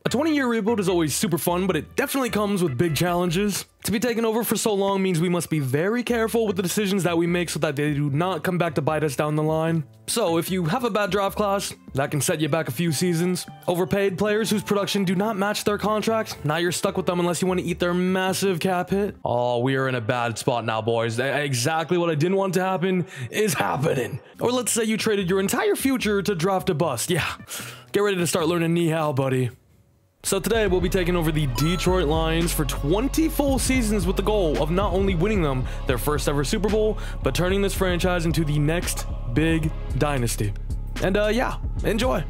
A 20-year rebuild is always super fun, but it definitely comes with big challenges. To be taken over for so long means we must be very careful with the decisions that we make so that they do not come back to bite us down the line. So if you have a bad draft class, that can set you back a few seasons. Overpaid players whose production do not match their contract, now you're stuck with them unless you want to eat their massive cap hit. Oh, we are in a bad spot now, boys. Exactly what I didn't want to happen is happening. Or let's say you traded your entire future to draft a bust. Yeah, get ready to start learning Ni Hao, buddy. So today we'll be taking over the Detroit Lions for 20 full seasons with the goal of not only winning them their first ever Super Bowl, but turning this franchise into the next big dynasty. And yeah, enjoy.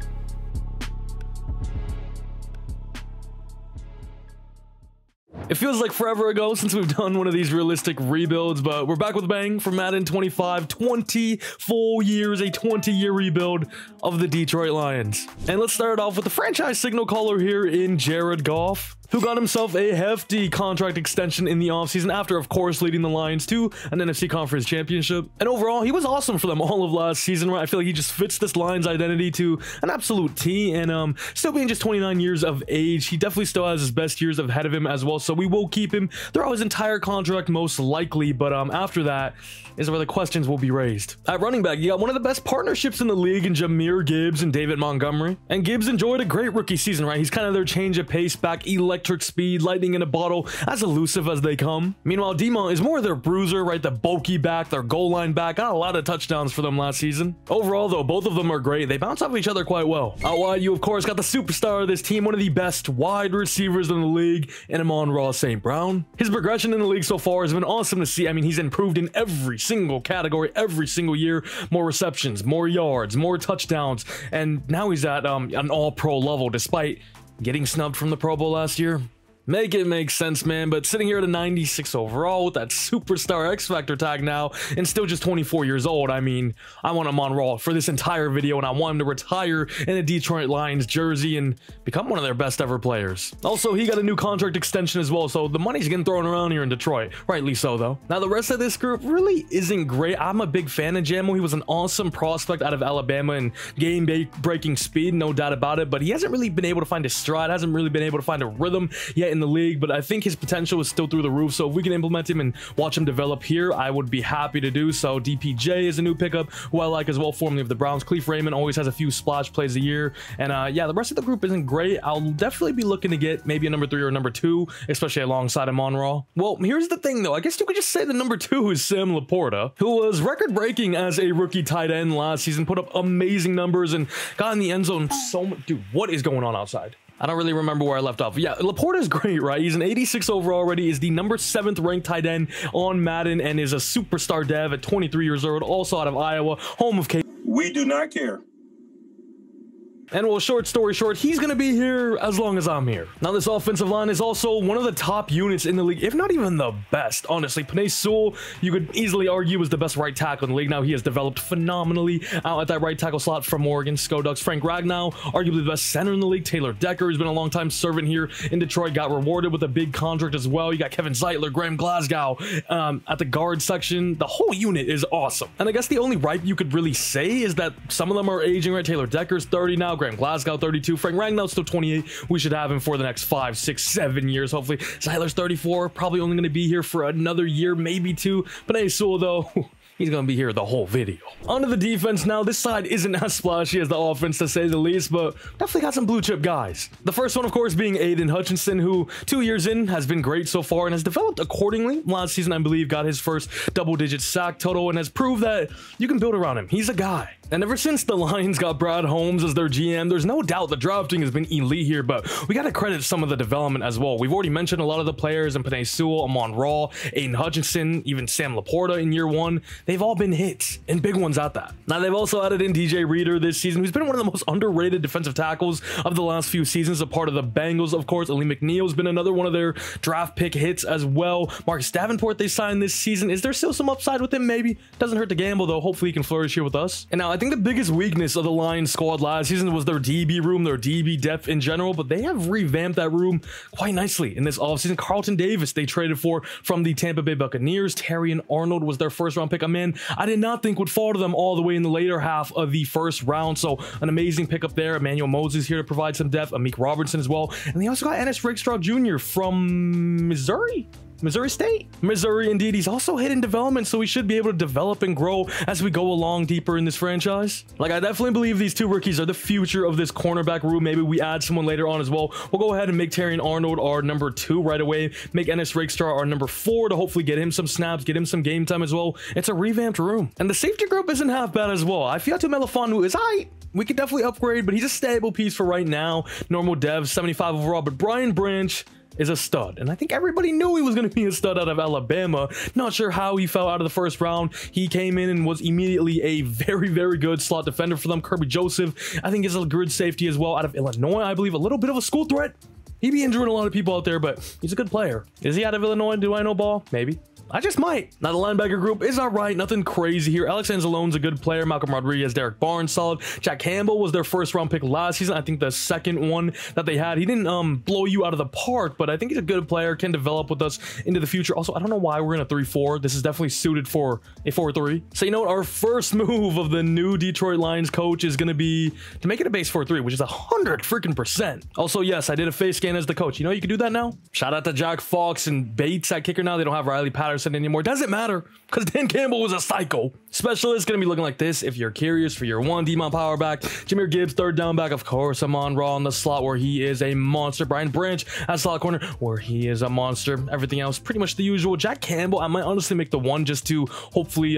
It feels like forever ago since we've done one of these realistic rebuilds, but we're back with a bang for Madden 25, 20 full years, a 20-year rebuild of the Detroit Lions. And let's start off with the franchise signal caller here in Jared Goff, who got himself a hefty contract extension in the offseason after, of course, leading the Lions to an NFC Conference Championship. And overall, he was awesome for them all of last season, right? I feel like he just fits this Lions identity to an absolute T, and still being just 29 years of age, he definitely still has his best years ahead of him as well, so we will keep him throughout his entire contract most likely, but after that is where the questions will be raised. At running back, you got one of the best partnerships in the league in Jahmyr Gibbs and David Montgomery, and Gibbs enjoyed a great rookie season, right? He's kind of their change of pace back, electric speed, lightning in a bottle, as elusive as they come. Meanwhile, Demont is more their bruiser, right? The bulky back, their goal line back. Got a lot of touchdowns for them last season. Overall, though, both of them are great. They bounce off each other quite well. Out wide, you of course got the superstar of this team, one of the best wide receivers in the league, in Amon-Ra St. Brown. His progression in the league so far has been awesome to see. I mean, he's improved in every single category, every single year. More receptions, more yards, more touchdowns, and now he's at an all-pro level despite getting snubbed from the Pro Bowl last year. Make it make sense, man, but sitting here at a 96 overall with that superstar X Factor tag now and still just 24 years old, I mean, I want him on Raw for this entire video and I want him to retire in a Detroit Lions jersey and become one of their best ever players. Also, he got a new contract extension as well, so the money's getting thrown around here in Detroit. Rightly so, though. Now, the rest of this group really isn't great. I'm a big fan of Jamo. He was an awesome prospect out of Alabama and game-breaking speed, no doubt about it, but he hasn't really been able to find a stride, hasn't really been able to find a rhythm yet in the league, but I think his potential is still through the roof, so if we can implement him and watch him develop here, I would be happy to do so. DPJ is a new pickup who I like as well, formerly of the Browns. Cleve Raymond always has a few splash plays a year, and yeah, the rest of the group isn't great. I'll definitely be looking to get maybe a number 3 or a number 2, especially alongside Amon-Ra. Well, here's the thing though, I guess you could just say the number 2 is Sam Laporta, who was record-breaking as a rookie tight end last season, put up amazing numbers and got in the end zone so much. Dude, what is going on outside? I don't really remember where I left off. Yeah, Laporta is great, right? He's an 86 overall already, is the number 7th ranked tight end on Madden, and is a superstar dev at 23 years old, also out of Iowa, home of K. We do not care. And well, short story short, he's going to be here as long as I'm here. Now, this offensive line is also one of the top units in the league, if not even the best, honestly. Penei Sewell, you could easily argue, is the best right tackle in the league. Now, he has developed phenomenally out at that right tackle slot from Oregon. Skodux. Frank Ragnow, arguably the best center in the league. Taylor Decker has been a long-time servant here in Detroit, got rewarded with a big contract as well. You got Kevin Zeitler, Graham Glasgow at the guard section. The whole unit is awesome. And I guess the only ripe you could really say is that some of them are aging, right? Taylor Decker's 30 now. Graham Glasgow 32, Frank Ragnow's still 28. We should have him for the next 5, 6, 7 years, hopefully. Zeitler's 34, probably only going to be here for another year, maybe 2. Penei Sewell, though, he's going to be here the whole video. Onto the defense now. This side isn't as splashy as the offense, to say the least, but definitely got some blue chip guys. The first one, of course, being Aiden Hutchinson, who 2 years in has been great so far and has developed accordingly. Last season, I believe, got his first double-digit sack total and has proved that you can build around him. He's a guy. And ever since the Lions got Brad Holmes as their GM, there's no doubt the drafting has been elite here, but we got to credit some of the development as well. We've already mentioned a lot of the players, and Penei Sewell, Amon-Ra, Aiden Hutchinson, even Sam Laporta in year 1. They've all been hits, and big ones at that. Now, they've also added in DJ Reader this season, who's been one of the most underrated defensive tackles of the last few seasons, a part of the Bengals, of course. Ali McNeil's been another one of their draft pick hits as well. Marcus Davenport they signed this season. Is there still some upside with him? Maybe. Doesn't hurt to gamble, though. Hopefully he can flourish here with us. And now, I think the biggest weakness of the Lions squad last season was their DB room, their DB depth in general, but they have revamped that room quite nicely in this offseason. Carlton Davis they traded for from the Tampa Bay Buccaneers. Terrion Arnold was their first round pick, a man, I did not think would fall to them all the way in the later half of the first round. So an amazing pickup there. Emmanuel Moses here to provide some depth. Amik Robertson as well. And they also got Ennis Rakestraw Jr. from Missouri State. Missouri, indeed. He's also hit in development, so we should be able to develop and grow as we go along deeper in this franchise. Like, I definitely believe these two rookies are the future of this cornerback room. Maybe we add someone later on as well. We'll go ahead and make Terrion Arnold our number 2 right away. Make Ennis Rakestraw our number 4 to hopefully get him some snaps, get him some game time as well. It's a revamped room. And the safety group isn't half bad as well. Ifeatu Melifonwu is high. We could definitely upgrade, but he's a stable piece for right now. Normal dev, 75 overall. But Brian Branch is a stud, and I think everybody knew he was going to be a stud out of Alabama. Not sure how he fell out of the first round. He came in and was immediately a very, very good slot defender for them. Kirby Joseph, I think, is a good safety as well out of Illinois. I believe a little bit of a school threat. He'd be injuring a lot of people out there, but he's a good player. Is he out of Illinois? Do I know ball? Maybe. I just might. Now, the linebacker group is all right. Nothing crazy here. Alex Anzalone's a good player. Malcolm Rodriguez, Derek Barnes, solid. Jack Campbell was their first round pick last season. I think the second one that they had. He didn't blow you out of the park, but I think he's a good player, can develop with us into the future. Also, I don't know why we're in a 3-4. This is definitely suited for a 4-3. So, you know what? Our first move of the new Detroit Lions coach is going to be to make it a base 4-3, which is 100%. Also, yes, I did a face scan as the coach. You know, you can do that now. Shout out to Jack Fox and Bates at kicker now. They don't have Riley Patterson anymore. Doesn't matter because Dan Campbell was a psycho. Specialist gonna be looking like this if you're curious for your 1 D-Mount power back. Jameer Gibbs, third down back, of course. Amon Ra in the slot where he is a monster. Brian Branch at slot corner where he is a monster. Everything else pretty much the usual. Jack Campbell, I might honestly make the 1 just to hopefully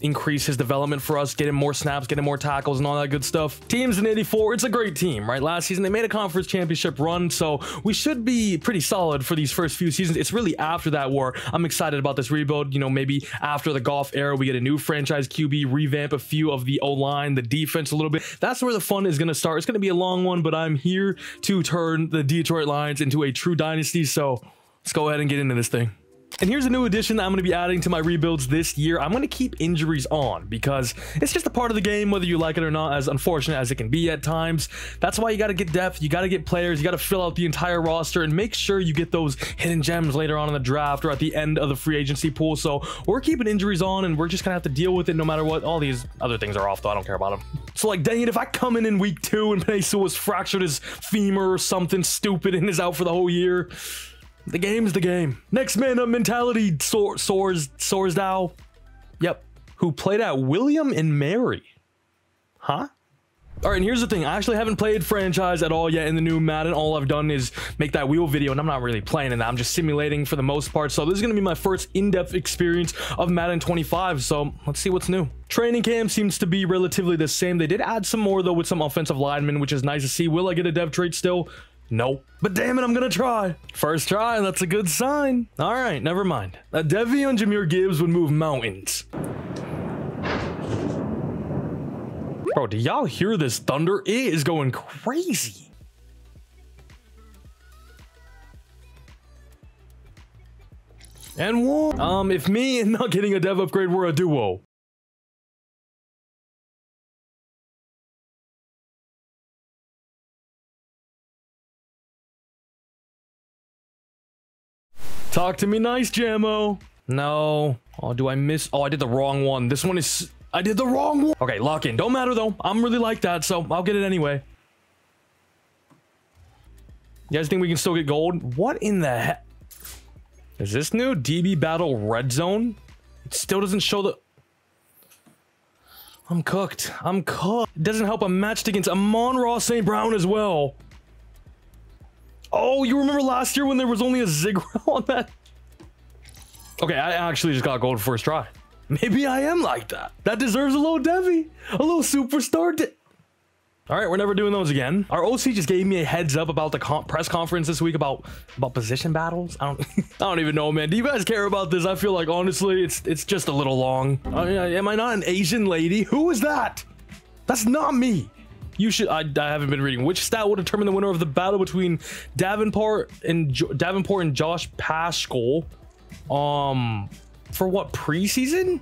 increase his development for us, get him more snaps, get him more tackles and all that good stuff. Teams in 84, it's a great team, right? Last season they made a conference championship run, so we should be pretty solid for these first few seasons. It's really after that where I'm excited about this rebuild. You know, maybe after the Goff era we get a new franchise QB, revamp a few of the O-line, the defense a little bit. That's where the fun is going to start. It's going to be a long one, but I'm here to turn the Detroit Lions into a true dynasty, so let's go ahead and get into this thing. And here's a new addition that I'm going to be adding to my rebuilds this year. I'm going to keep injuries on because it's just a part of the game, whether you like it or not, as unfortunate as it can be at times. That's why you got to get depth, you got to get players, you got to fill out the entire roster and make sure you get those hidden gems later on in the draft or at the end of the free agency pool. So we're keeping injuries on and we're just going to have to deal with it no matter what. All these other things are off though, I don't care about them. So like, dang it, if I come in week 2 and Peso fractured his femur or something stupid and is out for the whole year, the game's the game. Next man up mentality, Sorsdow. Yep. Who played at William and Mary. Huh? All right, and here's the thing. I actually haven't played franchise at all yet in the new Madden. All I've done is make that wheel video, and I'm not really playing in that. I'm just simulating for the most part. So this is going to be my first in-depth experience of Madden 25. So let's see what's new. Training camp seems to be relatively the same. They did add some more, though, with some offensive linemen, which is nice to see. Will I get a dev trait still? No, but damn it, I'm gonna try. First try, that's a good sign. All right, never mind. A Devi on Jameer Gibbs would move mountains. Bro, do y'all hear this thunder? It is going crazy. And one. If me and not getting a dev upgrade were a duo. Talk to me nice, Jammo. No. Oh, do I miss? Oh, I did the wrong one. This one is... I did the wrong one. Okay, lock in. Don't matter, though. I'm really like that, so I'll get it anyway. You guys think we can still get gold? What in the heck? Is this new? DB Battle Red Zone? It still doesn't show the... I'm cooked. I'm cooked. It doesn't help I'm matched against Amon-Ra St. Brown as well. Oh, you remember last year when there was only a Zigro on that? Okay, I actually just got gold first try. Maybe I am like that. That deserves a little Devi. A little superstar. All right, we're never doing those again. Our OC just gave me a heads up about the press conference this week about position battles. I don't even know, man. Do you guys care about this? I feel like, honestly, it's just a little long. Am I not an Asian lady? Who is that? That's not me. You should. I haven't been reading. Which stat will determine the winner of the battle between Davenport and Josh Paschal? For what, preseason?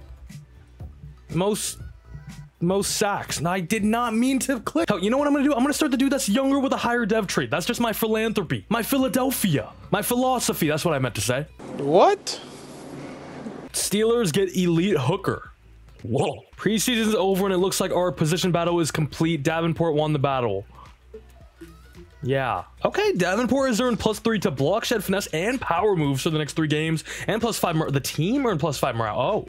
Most sacks. And I did not mean to click. You know what I'm gonna do? I'm gonna start the dude that's younger with a higher dev trait. That's just my philanthropy, my Philadelphia, my philosophy. That's what I meant to say. What? Steelers get elite hooker. Whoa. Preseason's over and it looks like our position battle is complete. Davenport won the battle. Yeah. Okay, Davenport has earned +3 to block, shed, finesse, and power moves for the next 3 games. And +5 the team earned +5 morale. Oh.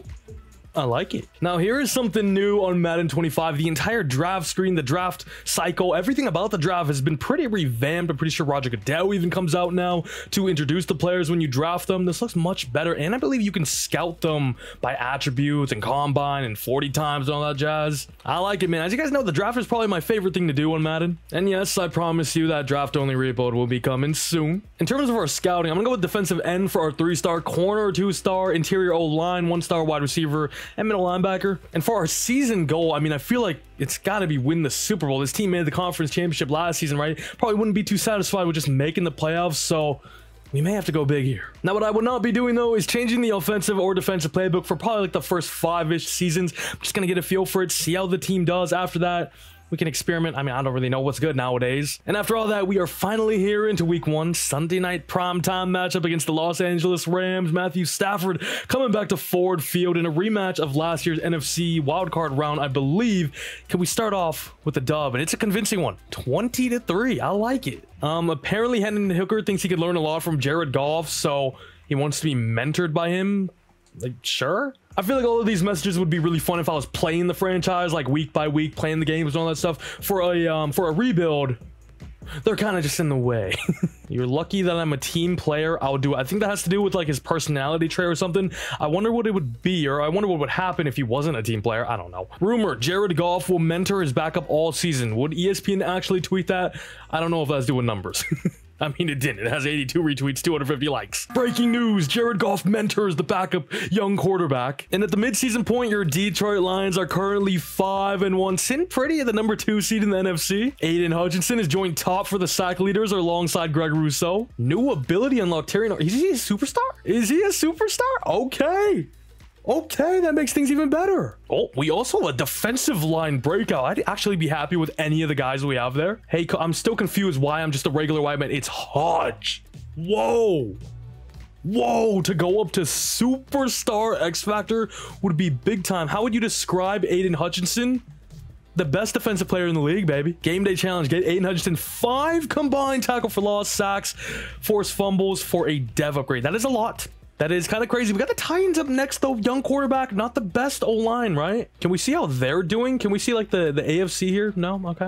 I like it. Now here is something new on Madden 25. The entire draft screen, the draft cycle, everything about the draft has been pretty revamped. I'm pretty sure Roger Goodell even comes out now to introduce the players when you draft them. This looks much better, and I believe you can scout them by attributes and combine and 40 times and all that jazz. I like it, man. As you guys know, the draft is probably my favorite thing to do on Madden. And yes, I promise you that draft only rebuild will be coming soon. In terms of our scouting, I'm gonna go with defensive end for our 3-star, corner 2-star, interior O-line 1-star, wide receiver, and middle linebacker. And for our season goal, I mean, I feel like it's got to be win the Super Bowl. This team made the conference championship last season, right? Probably wouldn't be too satisfied with just making the playoffs, so we may have to go big here. Now, what I would not be doing, though, is changing the offensive or defensive playbook for probably like the first 5-ish seasons. I'm just going to get a feel for it, see how the team does. After that, we can experiment. I mean, I don't really know what's good nowadays. And after all that, we are finally here into week 1, Sunday night primetime matchup against the Los Angeles Rams. Matthew Stafford coming back to Ford Field in a rematch of last year's NFC wildcard round, I believe. Can we start off with a dub? And it's a convincing one, 20-3. I like it. Apparently Hendon Hooker thinks he could learn a lot from Jared Goff, so he wants to be mentored by him. Like, sure. I feel like all of these messages would be really fun if I was playing the franchise, like week by week, playing the games and all that stuff. For a rebuild, they're kind of just in the way. You're lucky that I'm a team player. I'll do it. I think that has to do with like his personality trait or something. I wonder what it would be, or I wonder what would happen if he wasn't a team player. I don't know. Rumor, Jared Goff will mentor his backup all season. Would ESPN actually tweet that? I don't know if that's doing numbers. I mean, it didn't. It has 82 retweets, 250 likes. Breaking news, Jared Goff mentors the backup young quarterback. And at the midseason point, your Detroit Lions are currently 5-1, sitting pretty at the number 2 seed in the NFC. Aiden Hutchinson has joined top for the sack leaders alongside Greg Rousseau. New ability unlocked. Is he a superstar? Is he a superstar? Okay. Okay, that makes things even better. Oh, we also have a defensive line breakout. I'd actually be happy with any of the guys we have there. Hey, I'm still confused why I'm just a regular white man. It's Hodge. Whoa. Whoa, to go up to superstar X Factor would be big time. How would you describe Aiden Hutchinson? The best defensive player in the league, baby. Game day challenge. Get Aiden Hutchinson 5 combined tackle for loss, sacks, forced fumbles for a dev upgrade. That is a lot. That is kind of crazy. We got the Titans up next, though. Young quarterback, not the best O-line, right? Can we see how they're doing? Can we see like the AFC here? No? Okay.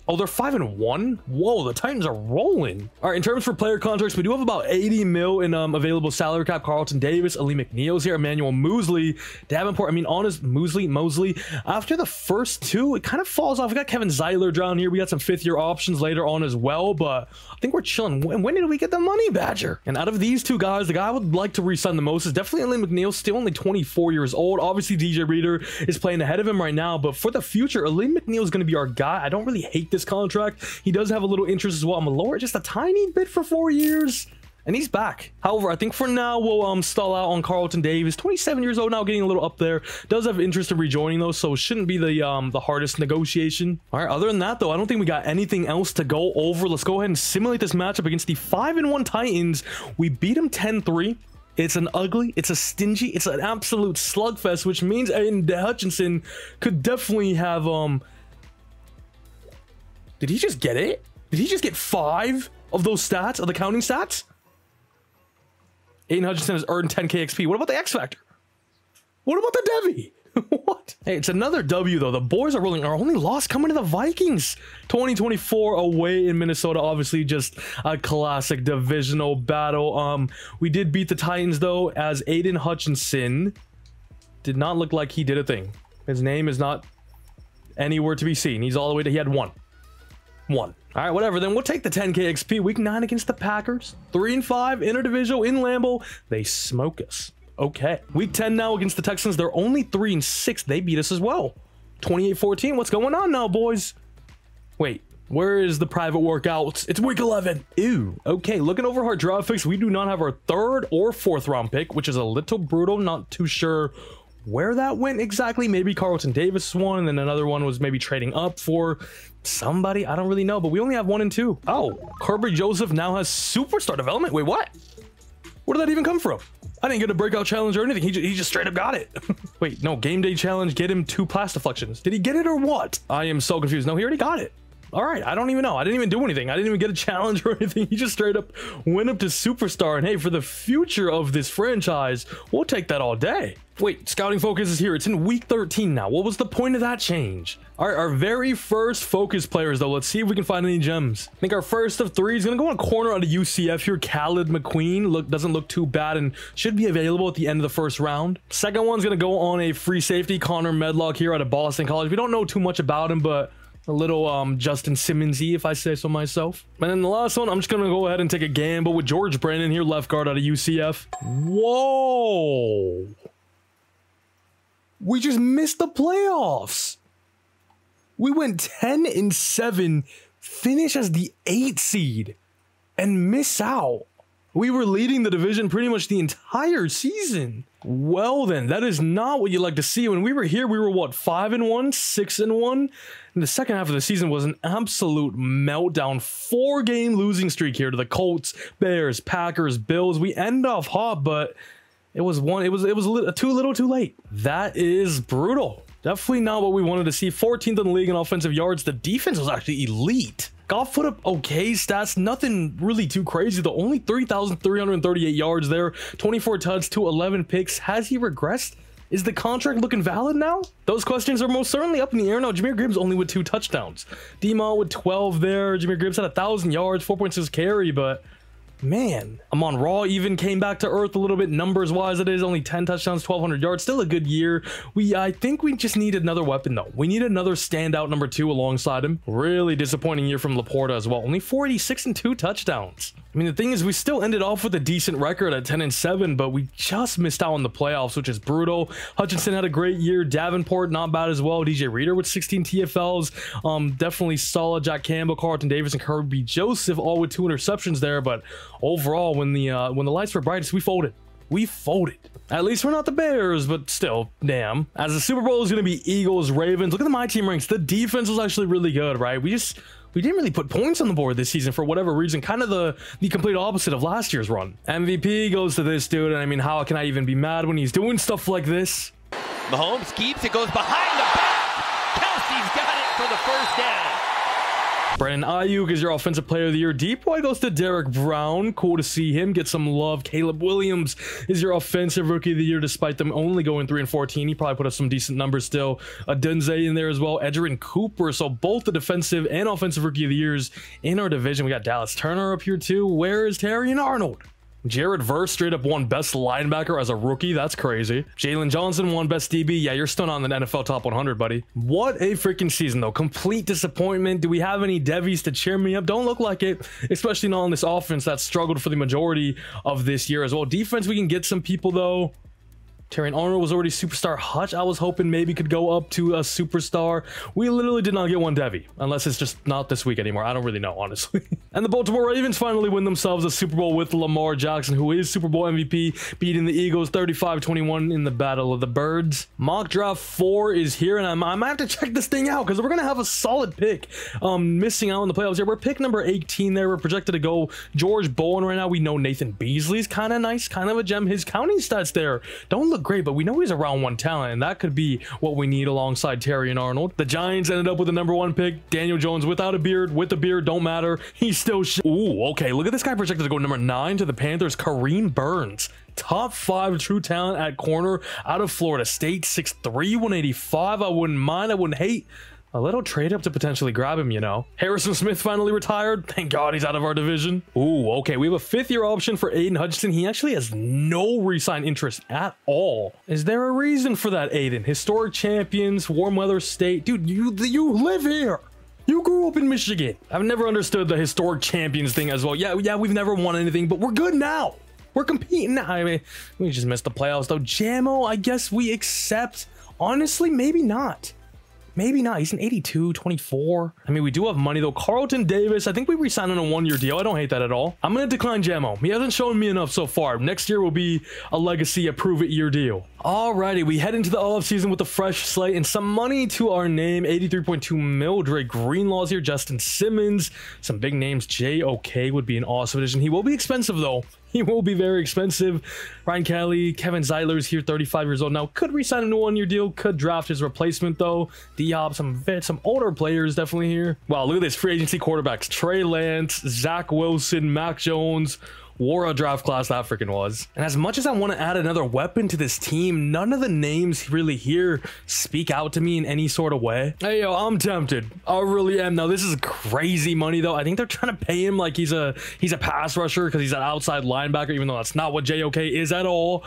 Oh, they're 5-1? Whoa, the Titans are rolling. All right, in terms for player contracts, we do have about 80 mil in available salary cap. Carlton Davis, Ali McNeil's here, Emmanuel Mosley, Davenport. I mean, honest, Mosley. After the first 2, it kind of falls off. We got Kevin Zeiler down here. We got some 5th-year options later on as well, but I think we're chilling. When did we get the money, Badger? And out of these 2 guys, the guy I would like to re-sign the most is definitely Ali McNeil, still only 24 years old. Obviously, DJ Reader is playing ahead of him right now, but for the future, Ali McNeil is going to be our guy. I don't really hate this contract. He does have a little interest as well. I'm going to lower it just a tiny bit for 4 years. And he's back. However, I think for now, we'll stall out on Carlton Davis. 27 years old now, getting a little up there. Does have interest in rejoining, though, so it shouldn't be the hardest negotiation. All right, other than that, though, I don't think we got anything else to go over. Let's go ahead and simulate this matchup against the 5-1 Titans. We beat them 10-3. It's an ugly, it's a stingy, it's an absolute slugfest, which means Aiden Hutchinson could definitely have, Did he just get it? Did he just get 5 of those stats, of the counting stats? Aiden Hutchinson has earned 10k XP. What about the X Factor? What about the Devi? What? Hey, it's another W, though. The boys are rolling. Our only loss coming to the Vikings. 2024 away in Minnesota. Obviously, just a classic divisional battle. We did beat the Titans, though, as Aiden Hutchinson did not look like he did a thing. His name is not anywhere to be seen. He's all the way to... He had 1. All right, whatever. Then we'll take the 10k XP. Week 9 against the Packers. 3-5, interdivisional in Lambeau. They smoke us. Okay. Week 10 now against the Texans. They're only 3-6. They beat us as well. 28-14. What's going on now, boys? Wait, where is the private workouts? It's week 11. Ew. Okay, looking over our draft picks, we do not have our 3rd or 4th round pick, which is a little brutal. Not too sure where that went exactly. Maybe Carlton Davis one, and then another one was maybe trading up for somebody. I don't really know, but we only have 1 and 2. Oh, Kirby Joseph now has superstar development. Wait, what? Where did that even come from? I didn't get a breakout challenge or anything. He just straight up got it. Wait, no, game day challenge, get him 2 pass deflections. Did he get it or what? I am so confused. No, he already got it. All right, I don't even know. I didn't even do anything. I didn't even get a challenge or anything. He just straight up went up to superstar. And hey, for the future of this franchise, we'll take that all day. Wait, scouting focus is here. It's in week 13 now. What was the point of that change? Our very first focus players, though. Let's see if we can find any gems. I think our first of 3 is going to go on corner out of UCF here. Khaled McQueen doesn't look too bad and should be available at the end of the first round. Second one's going to go on a free safety, Connor Medlock here out of Boston College. We don't know too much about him, but a little Justin Simmons-y, if I say so myself. And then the last one, I'm just going to go ahead and take a gamble with George Brandon here, left guard out of UCF. Whoa! We just missed the playoffs. We went 10-7, finish as the 8th seed, and miss out. We were leading the division pretty much the entire season. Well then, that is not what you like to see. When we were here, we were what, 5-1, 6-1? And the second half of the season was an absolute meltdown. 4-game losing streak here to the Colts, Bears, Packers, Bills. We end off hot, but it was too little too late. That is brutal. Definitely not what we wanted to see. 14th in the league in offensive yards. The defense was actually elite. Goff put up okay stats, nothing really too crazy though. Only 3,338 yards there, 24 touchdowns to 11 picks. Has he regressed? Is the contract looking valid now? Those questions are most certainly up in the air now. Jahmyr Gibbs only with 2 touchdowns. D-Mall with 12 there. Jahmyr Gibbs had 1,000 yards, 4.6 carry, but man, Amon Ra even came back to earth a little bit numbers wise. It is only 10 touchdowns, 1,200 yards, still a good year. I think we just need another weapon though. We need another standout number 2 alongside him. Really disappointing year from Laporta as well. Only 486 and 2 touchdowns. I mean, the thing is, we still ended off with a decent record at 10-7, but we just missed out on the playoffs, which is brutal. Hutchinson had a great year. Davenport, not bad as well. DJ Reader with 16 TFLs. Definitely solid. Jack Campbell, Carlton Davis, and Kirby Joseph, all with 2 interceptions there. But overall, when the lights were brightest, we folded. We folded. At least we're not the Bears, but still, damn. As the Super Bowl is going to be Eagles, Ravens. Look at the My Team ranks. The defense was actually really good, right? We didn't really put points on the board this season for whatever reason. Kind of the complete opposite of last year's run. MVP goes to this dude, and I mean, how can I even be mad when he's doing stuff like this? Mahomes keeps it, goes behind the back. Kelsey's got it for the first down. Brandon Ayuk is your offensive player of the year. Deep boy goes to Derek Brown. Cool to see him get some love. Caleb Williams is your offensive rookie of the year, despite them only going 3-14. He probably put up some decent numbers still. Dunze in there as well. Edgerrin Cooper. So both the defensive and offensive rookie of the years in our division. We got Dallas Turner up here too. Where is Terry and Arnold? Jared Verse straight up won best linebacker as a rookie. That's crazy. Jalen Johnson won best DB. Yeah, you're still on the NFL top 100, buddy. What a freaking season, though. Complete disappointment. Do we have any Devies to cheer me up? Don't look like it, especially not on this offense that struggled for the majority of this year as well. Defense, we can get some people, though. Terrion Arnold was already superstar. Hutch, I was hoping maybe could go up to a superstar. We literally did not get one Devy, unless it's just not this week anymore. I don't really know, honestly. And the Baltimore Ravens finally win themselves a Super Bowl with Lamar Jackson, who is Super Bowl MVP, beating the Eagles 35-21 in the Battle of the Birds. Mock Draft 4 is here, and I might have to check this thing out, because we're going to have a solid pick. Missing out on the playoffs here. We're pick number 18 there. We're projected to go George Bowen right now. We know Nathan Beasley's kind of nice, kind of a gem. His counting stats there don't look great, but we know he's a round 1 talent, and that could be what we need alongside Terry and Arnold. The Giants ended up with the number 1 pick. Daniel Jones without a beard, with a beard, don't matter. He's still ooh, okay, look at this guy projected to go number 9 to the Panthers. Kareem Burns, top 5 true talent at corner out of Florida State, 6'3", 185. I wouldn't mind, I wouldn't hate a little trade up to potentially grab him, you know. Harrison Smith finally retired. Thank God he's out of our division. Ooh, okay. We have a 5th-year option for Aiden Hutchinson. He actually has no re-sign interest at all. Is there a reason for that, Aiden? Historic champions, warm weather state. Dude, you live here. You grew up in Michigan. I've never understood the historic champions thing as well. Yeah, we've never won anything, but we're good now. We're competing now. I mean, we just missed the playoffs, though. Jamo, I guess we accept. Honestly, maybe not. Maybe not. He's an 82, 24. I mean, we do have money, though. Carlton Davis, I think we re-signed on a 1-year deal. I don't hate that at all. I'm going to decline Jamo. He hasn't shown me enough so far. Next year will be a legacy, a prove-it year deal. Alrighty, we head into the offseason with a fresh slate and some money to our name. 83.2 mil. Drake Greenlaw's here. Justin Simmons. Some big names. JOK would be an awesome addition. He will be expensive, though. He will be very expensive. Ryan Kelly, Kevin Zeiler's here, 35 years old now. Could re-sign him to a one-year deal. Could draft his replacement, though. Diop, some older players definitely here. Wow, look at this free agency quarterbacks. Trey Lance, Zach Wilson, Mac Jones. War a draft class that freaking was. And as much as I want to add another weapon to this team, none of the names really here speak out to me in any sort of way. Hey, yo, I'm tempted. I really am. Now, this is crazy money, though. I think they're trying to pay him like he's a pass rusher because he's an outside linebacker, even though that's not what JOK is at all.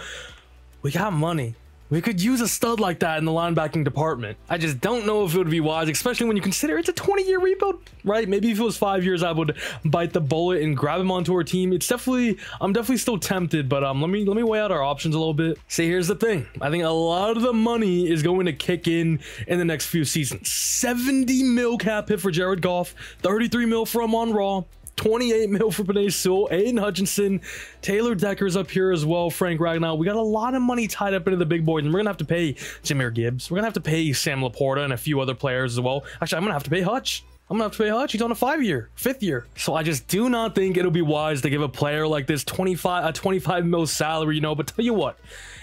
We got money. We could use a stud like that in the linebacking department. I just don't know if it would be wise, especially when you consider it's a 20-year rebuild, right? Maybe if it was 5 years, I would bite the bullet and grab him onto our team. I'm definitely still tempted, but let me weigh out our options a little bit. See, here's the thing. I think a lot of the money is going to kick in the next few seasons. 70 mil cap hit for Jared Goff, 33 mil for Amon-Ra, 28 mil for Penei Sewell, Aiden Hutchinson, Taylor Decker's up here as well, Frank Ragnow. We got a lot of money tied up into the big boys, and we're gonna have to pay Jahmyr Gibbs. We're gonna have to pay Sam Laporta and a few other players as well. Actually, I'm gonna have to pay Hutch. He's on a 5th year. So I just do not think it'll be wise to give a player like this 25 mil salary, you know. But tell you what,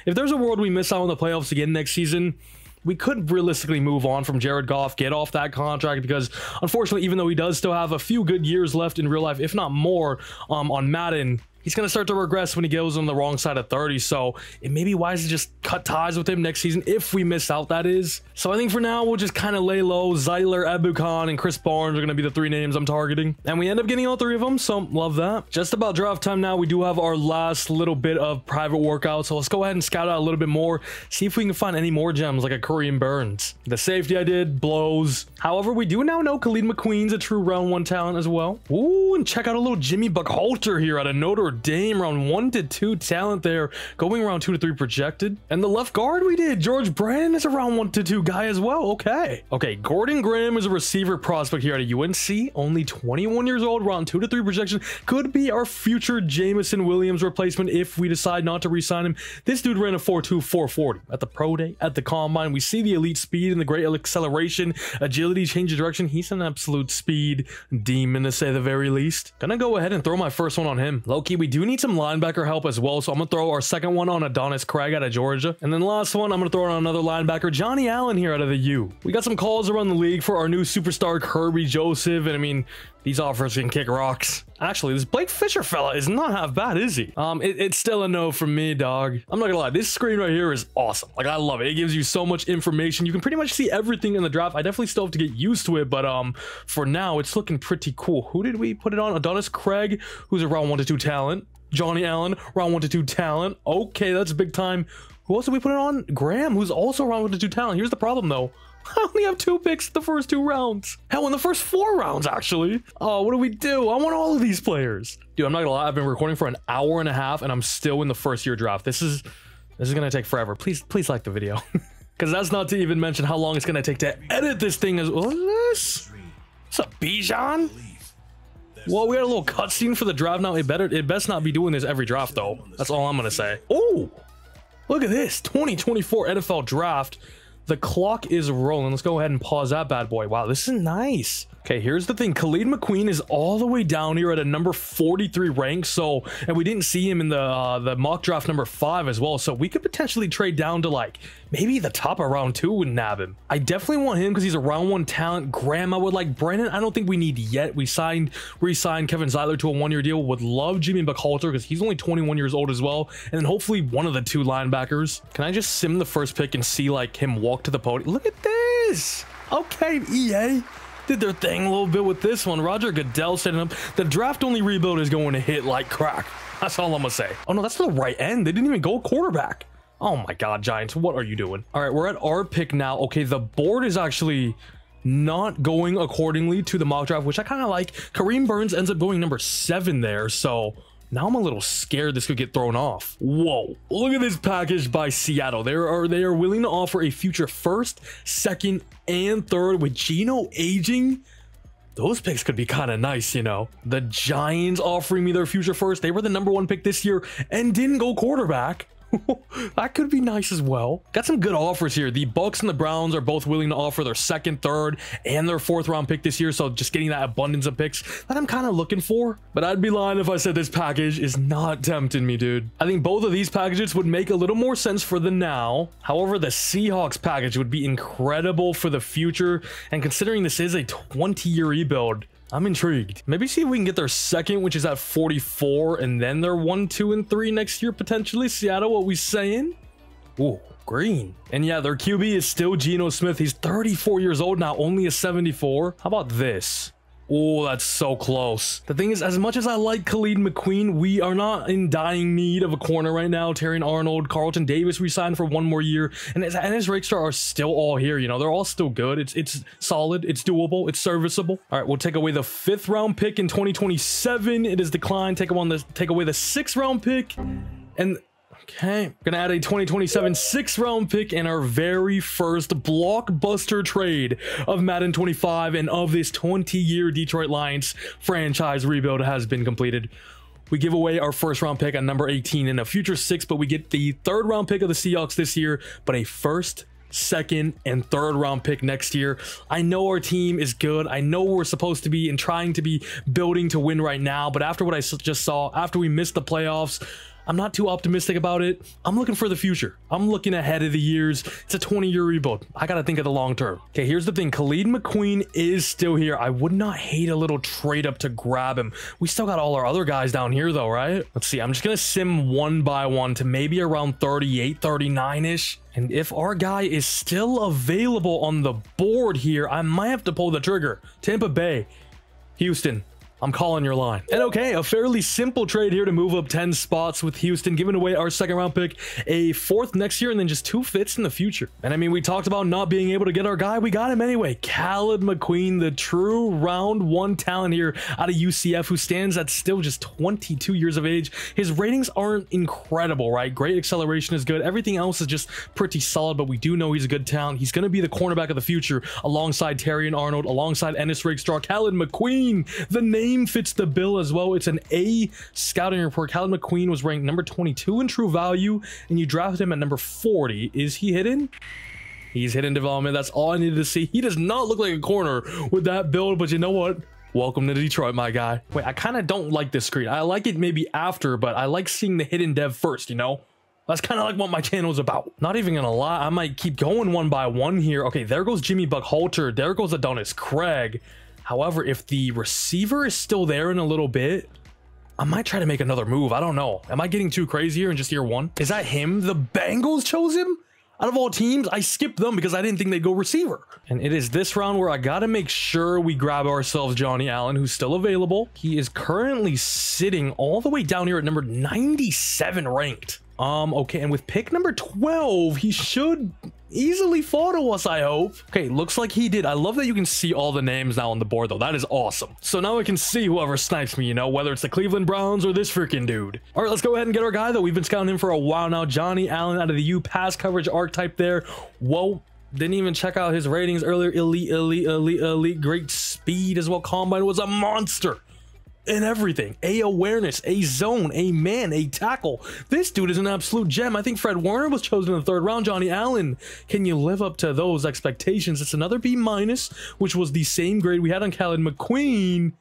if there's a world we miss out on the playoffs again next season, we could realistically move on from Jared Goff, get off that contract, because unfortunately, even though he does still have a few good years left in real life, if not more, on Madden, he's going to start to regress when he goes on the wrong side of 30. So it may be wise to just cut ties with him next season if we miss out, that is. So I think for now, we'll just kind of lay low. Zeiler, Ebukam, and Chris Barnes are going to be the 3 names I'm targeting. And we end up getting all 3 of them, so love that. Just about draft time now. We do have our last little bit of private workout. So let's go ahead and scout out a little bit more. See if we can find any more gems like a Kareem Burns. The safety I did blows. However, we do now know Khalid McQueen's a true round 1 talent as well. Ooh, and check out a little Jimmy Buckhalter here out of Notre Dame, round 1 to 2 talent there, going around 2 to 3 projected. And the left guard we did, George Brandon, is a round 1 to 2 guy as well. Okay, Gordon Graham is a receiver prospect here at UNC, only 21 years old, round 2 to 3 projection. Could be our future Jamison Williams replacement if we decide not to re-sign him. This dude ran a 4.2 440 at the pro day, at the combine. We see the elite speed and the great acceleration, agility, change of direction. He's an absolute speed demon, to say the very least. Gonna go ahead and throw my first one on him. Low-key, we do need some linebacker help as well, so I'm gonna throw our second one on Adonis Craig out of Georgia, and then the last one I'm gonna throw on another linebacker, Johnny Allen here out of the U. We got some calls around the league for our new superstar Kirby Joseph, and I mean, these offers can kick rocks. Actually, this Blake Fisher fella is not half bad, is he? It's still a no from me, dog. I'm not gonna lie, this screen right here is awesome. Like, I love it. It gives you so much information. You can pretty much see everything in the draft. I definitely still have to get used to it, but for now, it's looking pretty cool. Who did we put it on? Adonis Craig, who's a round 1 to 2 talent. Johnny Allen, round 1 to 2 talent. Okay, that's big time. Who else did we put it on? Graham, who's also round 1 to 2 talent. Here's the problem, though. I only have 2 picks the first 2 rounds. Hell, in the first 4 rounds, actually. Oh, what do we do? I want all of these players. Dude, I'm not gonna lie. I've been recording for an hour and a half, and I'm still in the first year draft. This is gonna take forever. Please like the video. Because that's not to even mention how long it's gonna take to edit this thing as well. What is this? What's up, Bijan? Well, we had a little cutscene for the draft now. It best not be doing this every draft, though. That's all I'm gonna say. Oh, look at this 2024 NFL draft. The clock is rolling. Let's go ahead and pause that bad boy. Wow, this is nice. Okay, here's the thing. Khalid McQueen is all the way down here at a number 43 rank. So, and we didn't see him in the mock draft number 5 as well. So we could potentially trade down to like maybe the top of round 2 and nab him. I definitely want him because he's a round 1 talent. Graham, I would like. Brandon, I don't think we need yet. We re-signed Kevin Zeiler to a 1-year deal. Would love Jimmy Buckhalter because he's only 21 years old as well. And then hopefully one of the 2 linebackers. Can I just sim the first pick and see like him walk to the podium? Look at this. Okay, EA did their thing a little bit with this one. Roger Goodell setting up. The draft only rebuild is going to hit like crack. That's all I'm gonna say. Oh no, that's the right end. They didn't even go quarterback. Oh my god, Giants, what are you doing? All right, we're at our pick now. Okay, the board is actually not going accordingly to the mock draft, which I kind of like. Kareem Burns ends up going number 7 there, so now I'm a little scared this could get thrown off. Whoa, look at this package by Seattle. They are willing to offer a future 1st, 2nd, and 3rd with Geno aging. Those picks could be kind of nice, you know. The Giants offering me their future 1st. They were the number 1 pick this year and didn't go quarterback. That could be nice as well. Got some good offers here. The Bucks and the Browns are both willing to offer their second, third, and their fourth round pick this year. So just getting that abundance of picks that I'm kind of looking for. But I'd be lying if I said this package is not tempting me, dude. I think both of these packages would make a little more sense for the now. However, the Seahawks package would be incredible for the future. And considering this is a 20-year rebuild, I'm intrigued. Maybe see if we can get their second, which is at 44, and then their 1, 2, and 3 next year, potentially. Seattle, what we saying? Ooh, green. And yeah, their QB is still Geno Smith. He's 34 years old now, only a 74. How about this? Oh, that's so close. The thing is, as much as I like Khalid McQueen, we are not in dying need of a corner right now. Terrion Arnold, Carlton Davis re-signed for 1 more year, and his Rakestar are still all here. You know, they're all still good. It's solid. It's doable. It's serviceable. All right, we'll take away the 5th round pick in 2027. It is declined. Take away the 6th round pick, and okay, gonna add a 2027 6th round pick and our very first blockbuster trade of Madden 25 and of this 20-year Detroit Lions franchise rebuild has been completed. We give away our 1st round pick at number 18 in a future 6, but we get the 3rd round pick of the Seahawks this year, but a 1st, 2nd, and 3rd round pick next year. I know our team is good. I know we're supposed to be and trying to be building to win right now, but after what I just saw, after we missed the playoffs, I'm not too optimistic about it. I'm looking for the future. I'm looking ahead of the years. It's a 20-year rebuild. I got to think of the long term. Okay, here's the thing. Khalid McQueen is still here. I would not hate a little trade up to grab him. We still got all our other guys down here though, right? Let's see. I'm just going to sim 1 by 1 to maybe around 38, 39-ish. And if our guy is still available on the board here, I might have to pull the trigger. Tampa Bay, Houston, I'm calling your line. And okay, a fairly simple trade here to move up 10 spots with Houston, giving away our 2nd round pick, a 4th next year, and then just 2 fits in the future. And I mean, we talked about not being able to get our guy. We got him anyway. Khalid McQueen, the true round 1 talent here out of UCF, who stands at still just 22 years of age. His ratings aren't incredible, right? Great acceleration is good. Everything else is just pretty solid, but we do know he's a good talent. He's going to be the cornerback of the future alongside Terrion Arnold, alongside Ennis Rakestraw. Khalid McQueen, the name fits the bill as well. It's an A scouting report. Khalid McQueen was ranked number 22 in true value, and you drafted him at number 40. Is he hidden? He's hidden development. That's all I needed to see. He does not look like a corner with that build, but you know what? Welcome to Detroit, my guy. Wait, I kind of don't like this screen. I like it maybe after, but I like seeing the hidden dev first, you know? That's kind of like what my channel is about. Not even gonna lie, I might keep going 1 by 1 here. Okay, there goes Jimmy Buckhalter. There goes Adonis Craig. However, if the receiver is still there in a little bit, I might try to make another move. I don't know. Am I getting too crazy here in just year 1? Is that him? The Bengals chose him? Out of all teams, I skipped them because I didn't think they'd go receiver. And it is this round where I got to make sure we grab ourselves Johnny Allen, who's still available. He is currently sitting all the way down here at number 97 ranked. Okay, and with pick number 12, he should easily fall to us, I hope. Okay, looks like he did. I love that you can see all the names now on the board, though. That is awesome. So now I can see whoever snipes me, you know, whether it's the Cleveland Browns or this freaking dude. All right, let's go ahead and get our guy, though. We've been scouting him for a while now. Johnny Allen out of the U pass coverage archetype there. Whoa. Didn't even check out his ratings earlier. Elite. Great speed as well. Combine was a monster. And everything. A awareness, a zone, a man, a tackle. This dude is an absolute gem. I think Fred Warner was chosen in the 3rd round. Johnny Allen, can you live up to those expectations? It's another B-, which was the same grade we had on Khalid McQueen.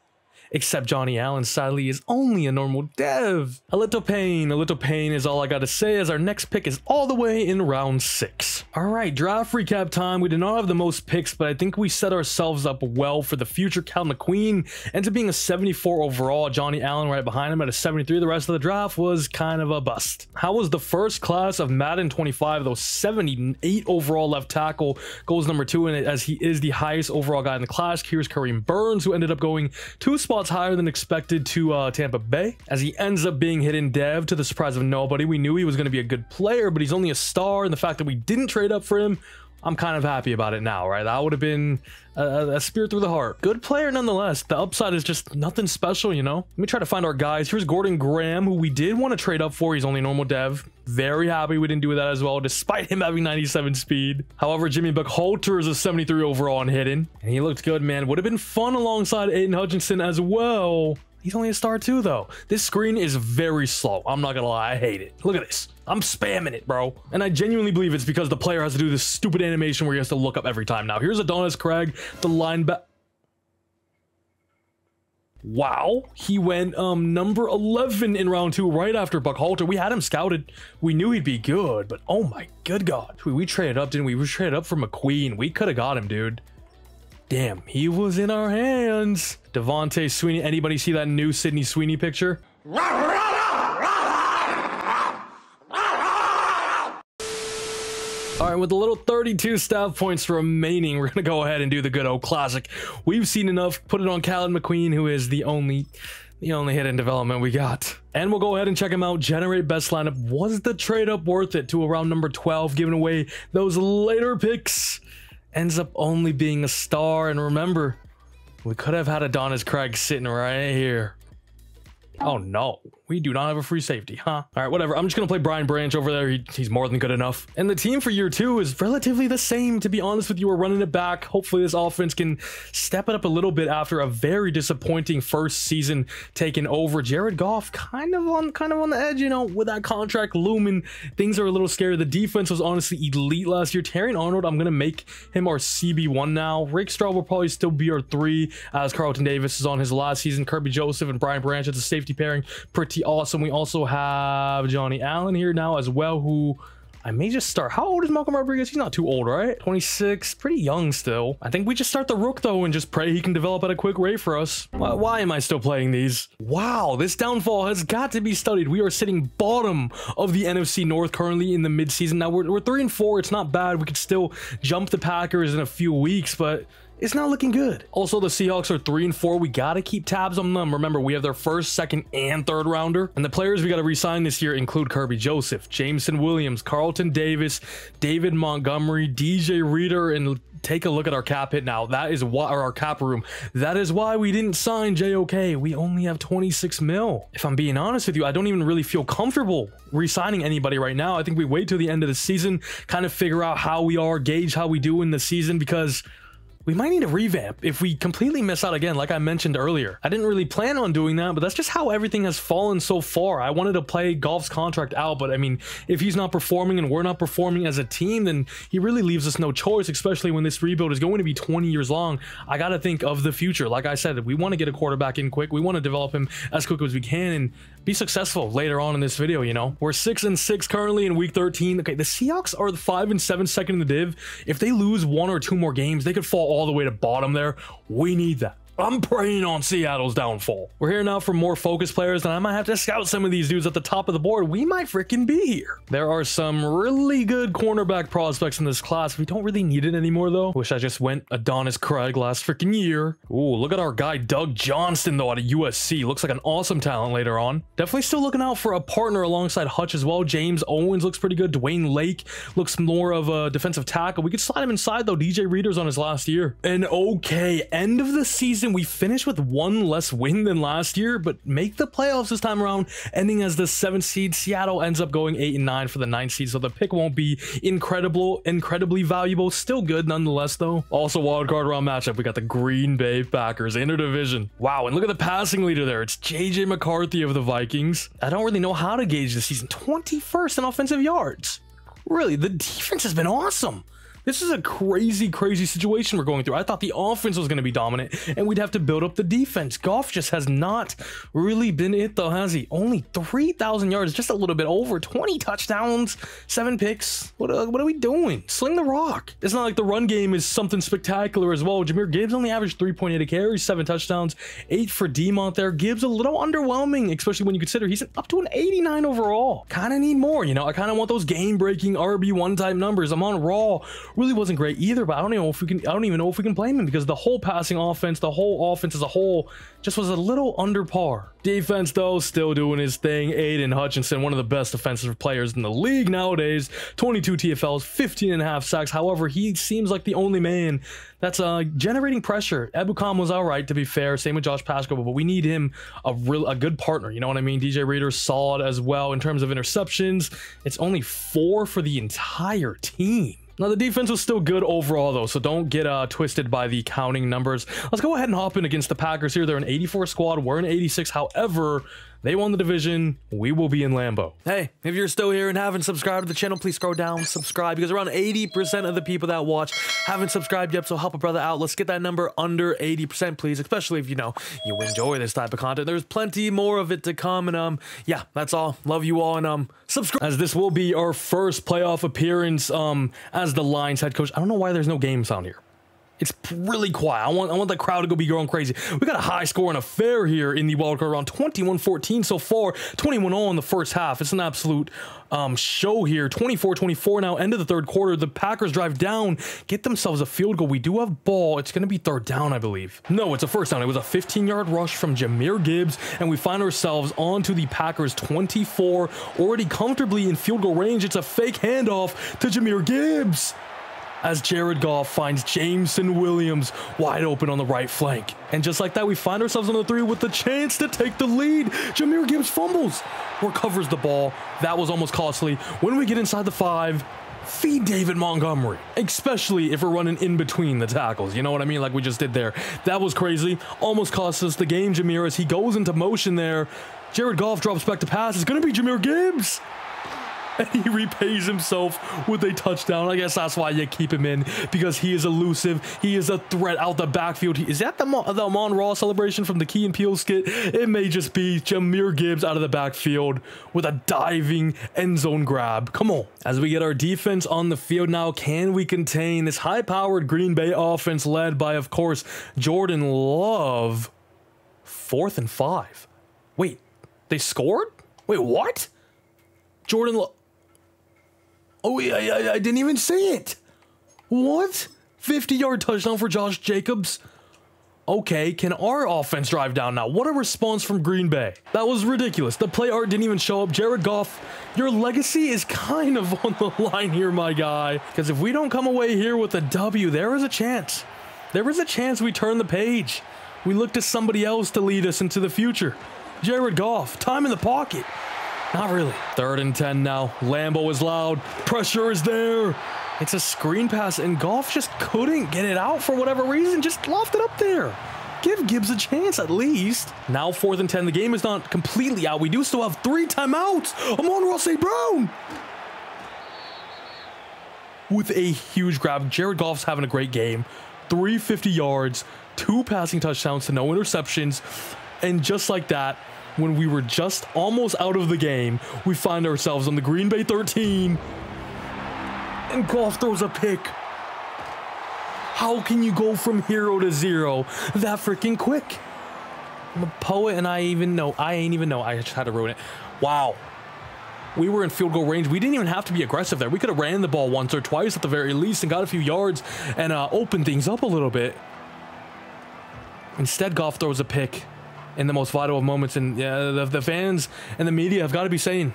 Except Johnny Allen, sadly, is only a normal dev. A little pain is all I gotta say, as our next pick is all the way in round 6. All right, draft recap time. We did not have the most picks, but I think we set ourselves up well for the future. Khalid McQueen ends up being a 74 overall. Johnny Allen right behind him at a 73. The rest of the draft was kind of a bust. How was the first class of Madden 25, though? 78 overall left tackle, goes number 2 in it, as he is the highest overall guy in the class. Here's Kareem Burns, who ended up going 2 spots higher than expected to Tampa Bay, as he ends up being hidden dev to the surprise of nobody. We knew he was going to be a good player, but he's only a star, and the fact that we didn't trade up for him, I'm kind of happy about it now, right? That would have been a spear through the heart. Good player nonetheless. The upside is just nothing special, you know? Let me try to find our guys. Here's Gordon Graham, who we did want to trade up for. He's only normal dev. Very happy we didn't do that as well, despite him having 97 speed. However, Jimmy Buckhalter is a 73 overall and hidden, and he looked good, man. Would have been fun alongside Aiden Hutchinson as well. He's only a star 2 though. This screen is very slow. I'm not gonna lie, I hate it. Look at this. I'm spamming it, bro. And I genuinely believe it's because the player has to do this stupid animation where he has to look up every time. Now, here's Adonis Craig, the linebacker. Wow, he went number 11 in round 2 right after Buckhalter. We had him scouted. We knew he'd be good, but oh my good God. We traded up, didn't we? We traded up for McQueen. We could have got him, dude. Damn, he was in our hands. Devontae Sweeney. Anybody see that new Sydney Sweeney picture? All right, with a little 32 staff points remaining, we're going to go ahead and do the good old classic. We've seen enough. Put it on Khaled McQueen, who is the only hidden development we got. And we'll go ahead and check him out. Generate best lineup. Was the trade up worth it to around number 12, giving away those later picks? Ends up only being a star. And remember, we could have had Adonis Craig sitting right here. Oh no, we do not have a free safety, huh? All right, whatever. I'm just gonna play Brian Branch over there. He's more than good enough. And the team for year 2 is relatively the same, to be honest with you. We're running it back. Hopefully this offense can step it up a little bit after a very disappointing first season taking over. Jared Goff kind of on the edge, you know, with that contract looming. Things are a little scary. The defense was honestly elite last year. Terrion Arnold, I'm gonna make him our CB1 now. Rick Straw will probably still be our 3 as Carlton Davis is on his last season. Kirby Joseph and Brian Branch as a safety pairing, pretty awesome. We also have Johnny Allen here now as well, who I may just start. How old is Malcolm Rodriguez? He's not too old, right? 26, pretty young still. I think we just start the Rook though and just pray he can develop at a quick rate for us. Why am I still playing these? Wow, this downfall has got to be studied. We are sitting bottom of the NFC North currently in the midseason. Now we're 3-4. It's not bad. We could still jump the Packers in a few weeks, but it's not looking good. Also, the Seahawks are 3-4. We got to keep tabs on them. Remember, we have their first, second, and third rounder. And the players we got to re-sign this year include Kirby Joseph, Jameson Williams, Carlton Davis, David Montgomery, DJ Reader, and take a look at our cap hit now. That is why, or our cap room. That is why we didn't sign JOK. We only have 26 mil. If I'm being honest with you, I don't even really feel comfortable re-signing anybody right now. I think we wait till the end of the season, kind of figure out how we are, gauge how we do in the season, because we might need a revamp if we completely miss out again, like I mentioned earlier. I didn't really plan on doing that, but that's just how everything has fallen so far. I wanted to play Goff's contract out, but I mean, if he's not performing and we're not performing as a team, then he really leaves us no choice, especially when this rebuild is going to be 20 years long. I got to think of the future. Like I said, we want to get a quarterback in quick. We want to develop him as quick as we can and be successful later on in this video, you know. We're 6-6 currently in week 13. Okay, the Seahawks are the 5-7 second in the div. If they lose 1 or 2 more games, they could fall all the way to bottom there. We need that. I'm praying on Seattle's downfall. We're here now for more focus players, and I might have to scout some of these dudes at the top of the board. We might freaking be here. There are some really good cornerback prospects in this class. We don't really need it anymore, though. Wish I just went Adonis Craig last freaking year. Ooh, look at our guy Doug Johnston, though, out of USC. Looks like an awesome talent later on. Definitely still looking out for a partner alongside Hutch as well. James Owens looks pretty good. Dwayne Lake looks more of a defensive tackle. We could slide him inside, though. DJ Reader's on his last year. And okay, end of the season, we finished with 1 less win than last year, but make the playoffs this time around, ending as the 7th seed. Seattle ends up going 8-9 for the 9th seed, so the pick won't be incredibly valuable. Still good nonetheless, though. Also, wildcard round matchup, we got the Green Bay Packers, interdivision. Wow, and look at the passing leader there. It's JJ McCarthy of the Vikings. I don't really know how to gauge this season. 21st in offensive yards. Really, the defense has been awesome. This is a crazy situation we're going through. I thought the offense was going to be dominant and we'd have to build up the defense. Goff just has not really been it, though, has he? Only 3,000 yards, just a little bit over, 20 touchdowns, 7 picks. What are we doing? Sling the rock. It's not like the run game is something spectacular as well. Jameer Gibbs only averaged 3.8 carries, 7 touchdowns, 8 for Demont there. Gibbs a little underwhelming, especially when you consider he's up to an 89 overall. Kind of need more, you know? I kind of want those game-breaking RB1 type numbers. I'm on Raw. Really wasn't great either, but I don't even know if we can blame him, because the whole passing offense, the whole offense as a whole, just was a little under par. Defense, though, still doing his thing. Aiden Hutchinson, one of the best defensive players in the league nowadays. 22 TFLs, 15.5 sacks. However, he seems like the only man that's generating pressure. Ebukam was all right, to be fair. Same with Josh Paschal, but we need him a good partner. You know what I mean? DJ Reader's solid as well in terms of interceptions. It's only 4 for the entire team. Now, the defense was still good overall, though, so don't get twisted by the counting numbers. Let's go ahead and hop in against the Packers here. They're an 84 squad. We're an 86. However, they won the division. We will be in Lambeau. Hey, if you're still here and haven't subscribed to the channel, please scroll down, subscribe, because around 80% of the people that watch haven't subscribed yet, so help a brother out. Let's get that number under 80%, please, especially if, you know, you enjoy this type of content. There's plenty more of it to come, and, yeah, that's all. Love you all, and, subscribe. As this will be our first playoff appearance, as the Lions head coach. I don't know why there's no game sound here. It's really quiet. I want the crowd to go be going crazy. We got a high scoring affair here in the wildcard round. 21-14 so far. 21-0 in the first half. It's an absolute show here. 24-24 now. End of the third quarter. The Packers drive down, get themselves a field goal. We do have ball. It's going to be third down, I believe. No, it's a first down. It was a 15-yard rush from Jahmyr Gibbs, and we find ourselves onto the Packers 24, already comfortably in field goal range. It's a fake handoff to Jahmyr Gibbs, as Jared Goff finds Jameson Williams wide open on the right flank. And just like that, we find ourselves on the 3 with the chance to take the lead. Jahmyr Gibbs fumbles, recovers the ball. That was almost costly. When we get inside the 5, feed David Montgomery, especially if we're running in between the tackles. You know what I mean? Like we just did there. That was crazy. Almost cost us the game, Jahmyr, as he goes into motion there. Jared Goff drops back to pass. It's going to be Jahmyr Gibbs, and he repays himself with a touchdown. I guess that's why you keep him in, because he is elusive. He is a threat out the backfield. Is that the Amon Ra celebration from the Key and Peele skit? It may just be Jahmyr Gibbs out of the backfield with a diving end zone grab. Come on. As we get our defense on the field now, can we contain this high-powered Green Bay offense led by, of course, Jordan Love? 4th and 5. Wait, they scored? Wait, what? Jordan Love. Oh, I didn't even see it. What? 50-yard touchdown for Josh Jacobs. Okay, can our offense drive down now? What a response from Green Bay. That was ridiculous. The play art didn't even show up. Jared Goff, your legacy is kind of on the line here, my guy. Because if we don't come away here with a W, there is a chance. There is a chance we turn the page. We look to somebody else to lead us into the future. Jared Goff, time in the pocket. Not really. 3rd and 10 now. Lambeau is loud. Pressure is there. It's a screen pass, and Goff just couldn't get it out for whatever reason. Just lofted it up there. Give Gibbs a chance at least. Now 4th and 10. The game is not completely out. We do still have 3 timeouts. Amon-Ra St. Brown with a huge grab. Jared Goff's having a great game. 350 yards, 2 passing touchdowns to no interceptions. And just like that, when we were just almost out of the game, we find ourselves on the Green Bay 13, and Goff throws a pick. How can you go from 0 to 0 that freaking quick? I'm a poet, and I ain't even know. I just had to ruin it. Wow. We were in field goal range. We didn't even have to be aggressive there. We could have ran the ball once or twice at the very least and got a few yards and opened things up a little bit. Instead, Goff throws a pick in the most vital of moments, and the fans and the media have got to be saying,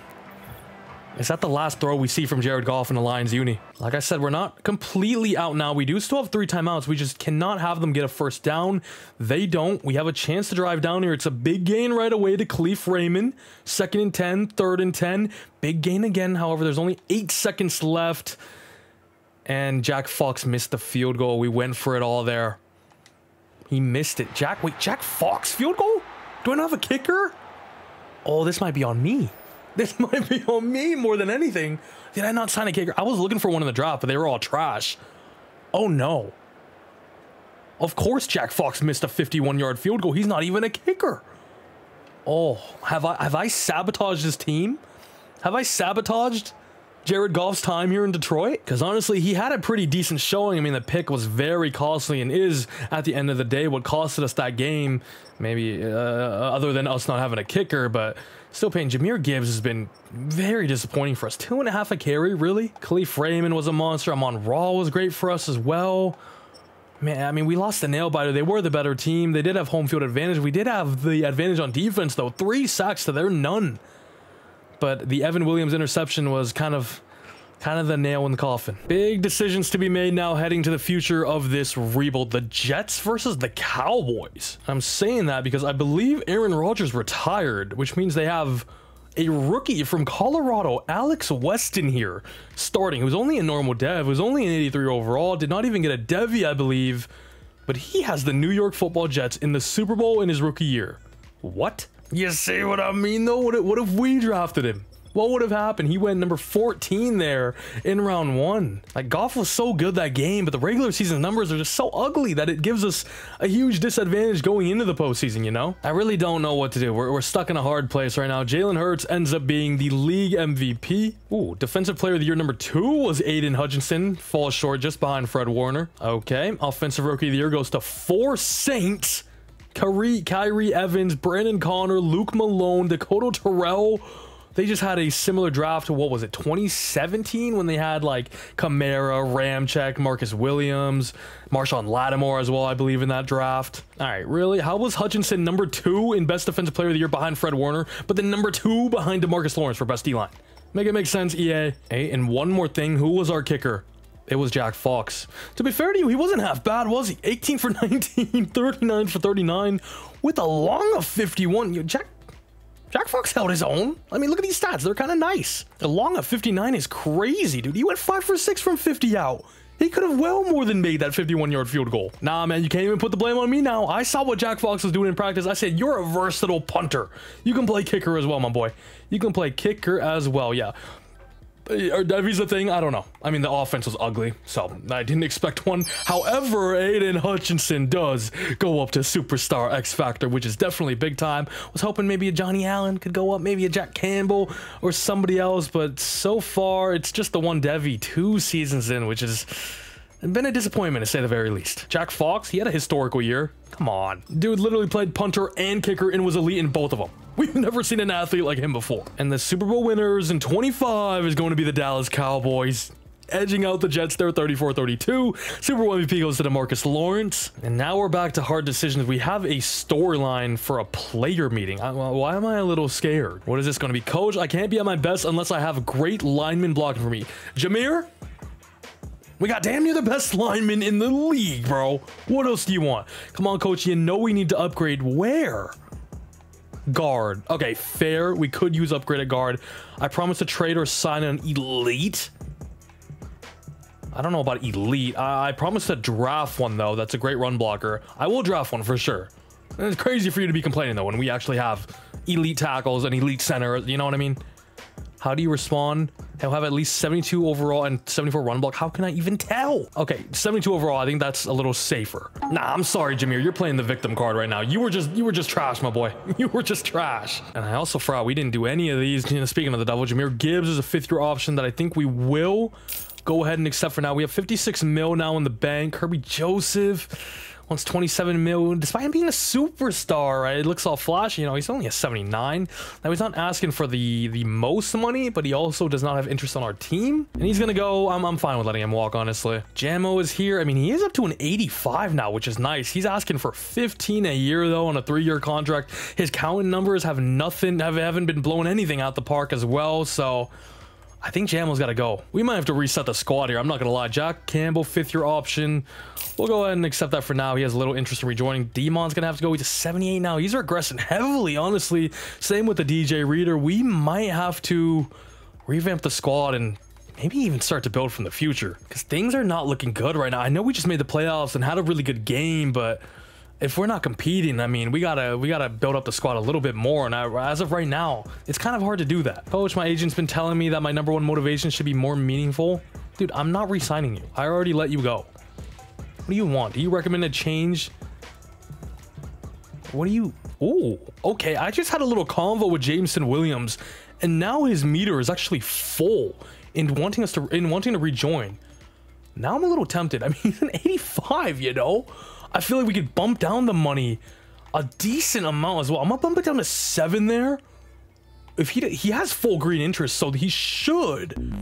is that the last throw we see from Jared Goff in the Lions uni? Like I said, we're not completely out now. We do still have 3 timeouts. We just cannot have them get a first down. They don't. We have a chance to drive down here. It's a big gain right away to Khalif Raymond. 2nd and 10, 3rd and 10. Big gain again. However, there's only 8 seconds left, and Jack Fox missed the field goal. We went for it all there. He missed it. Jack Fox field goal? Do I not have a kicker? Oh, this might be on me. This might be on me more than anything. Did I not sign a kicker? I was looking for one in the draft, but they were all trash. Oh, no. Of course Jack Fox missed a 51-yard field goal. He's not even a kicker. Oh, have I sabotaged this team? Have I sabotaged Jared Goff's time here in Detroit? Because honestly, he had a pretty decent showing. I mean, the pick was very costly and is, at the end of the day, what costed us that game. Maybe other than us not having a kicker, but still paying. Jahmyr Gibbs has been very disappointing for us. 2.5 a carry, really? Khalif Raymond was a monster. Amon Ra was great for us as well. Man, I mean, we lost the nail biter. They were the better team. They did have home field advantage. We did have the advantage on defense, though. 3 sacks to their none. But the Evan Williams interception was kind of the nail in the coffin. Big decisions to be made now heading to the future of this rebuild. The Jets versus the Cowboys. I'm saying that because I believe Aaron Rodgers retired, which means they have a rookie from Colorado, Alex Weston here, starting. He was only a normal dev, was only an 83 overall, did not even get a devy, I believe, but he has the New York Football Jets in the Super Bowl in his rookie year. What? You see what I mean, though? What if we drafted him? What would have happened? He went number 14 there in round 1. Like, Goff was so good that game, but the regular season numbers are just so ugly that it gives us a huge disadvantage going into the postseason, you know? I really don't know what to do. We're stuck in a hard place right now. Jalen Hurts ends up being the league MVP. Ooh, defensive player of the year number 2 was Aiden Hutchinson. Falls short just behind Fred Warner. Okay, offensive rookie of the year goes to 4 Saints. Kyrie Evans, Brandon Connor, Luke Malone, Dakota Terrell. They just had a similar draft to, what was it, 2017, when they had like Kamara, Ramczyk, Marcus Williams, Marshawn Lattimore as well, I believe, in that draft. All right, really? How was Hutchinson number 2 in best defensive player of the year behind Fred Warner, but then number 2 behind DeMarcus Lawrence for best D-line? Make it make sense, EA. Hey, and one more thing, who was our kicker? It was Jack Fox. To be fair to you, he wasn't half bad, was he? 18 for 19, 39 for 39, with a long of 51. Jack Fox held his own. I mean, look at these stats. They're kind of nice. A long of 59 is crazy, dude. He went 5 for 6 from 50 out. He could have well more than made that 51-yard field goal. Nah, man, you can't even put the blame on me now. I saw what Jack Fox was doing in practice. I said, you're a versatile punter. You can play kicker as well, my boy. You can play kicker as well, yeah. Are devies a thing? I don't know. I mean, the offense was ugly, so I didn't expect one. However, Aiden Hutchinson does go up to Superstar X Factor, which is definitely big time. Was hoping maybe a Johnny Allen could go up, maybe a Jack Campbell or somebody else, but so far it's just the one devy 2 seasons in, which has been a disappointment to say the very least. Jack Fox, he had a historical year. Come on. Dude literally played punter and kicker and was elite in both of them. We've never seen an athlete like him before. And the Super Bowl winners in 25 is going to be the Dallas Cowboys, edging out the Jets there 34-32. Super Bowl MVP goes to DeMarcus Lawrence. And now we're back to hard decisions. We have a storyline for a player meeting. Why am I a little scared? What is this going to be? Coach, I can't be at my best unless I have great linemen blocking for me. Jameer? We got damn near the best lineman in the league, bro. What else do you want? Come on, coach. You know we need to upgrade. Where? Guard. Okay, fair. We could use upgrade at guard. I promise to trade or sign an elite. I don't know about elite. I promise to draft one, though. That's a great run blocker. I will draft one for sure. And it's crazy for you to be complaining, though, when we actually have elite tackles and elite center. You know what I mean? How do you respond? He'll have at least 72 overall and 74 run block. How can I even tell? Okay, 72 overall. I think that's a little safer. Nah, I'm sorry, Jameer. You're playing the victim card right now. You were just trash, my boy. You were just trash. And I also forgot we didn't do any of these. You know, speaking of the devil, Jameer Gibbs is a 5th-year option that I think we will go ahead and accept for now. We have 56 mil now in the bank. Kirby Joseph wants 27 mil, despite him being a superstar, right? It looks all flashy, you know, he's only a 79. Now, he's not asking for the most money, but he also does not have interest on our team. And he's gonna go, I'm fine with letting him walk, honestly. Jamo is here. I mean, he is up to an 85 now, which is nice. He's asking for 15 a year, though, on a 3-year contract. His counting numbers have haven't been blowing anything out the park as well, so I think Jamo's got to go. We might have to reset the squad here. I'm not going to lie. Jack Campbell, 5th-year option. We'll go ahead and accept that for now. He has a little interest in rejoining. Demon's going to have to go. He's a 78 now. He's regressing heavily, honestly. Same with the DJ Reader. We might have to revamp the squad and maybe even start to build from the future, because things are not looking good right now. I know we just made the playoffs and had a really good game, but if we're not competing, I mean, we gotta build up the squad a little bit more. And as of right now, it's kind of hard to do that. Coach, my agent's been telling me that my #1 motivation should be more meaningful. Dude, I'm not re-signing you. I already let you go. What do you want? Do you recommend a change? What do you... Oh, okay. I just had a little convo with Jameson Williams, and now his meter is actually full in wanting to rejoin. Now I'm a little tempted. I mean, he's an 85, you know? I feel like we could bump down the money a decent amount as well. I'm gonna bump it down to 7 there. If he has full green interest, so he should.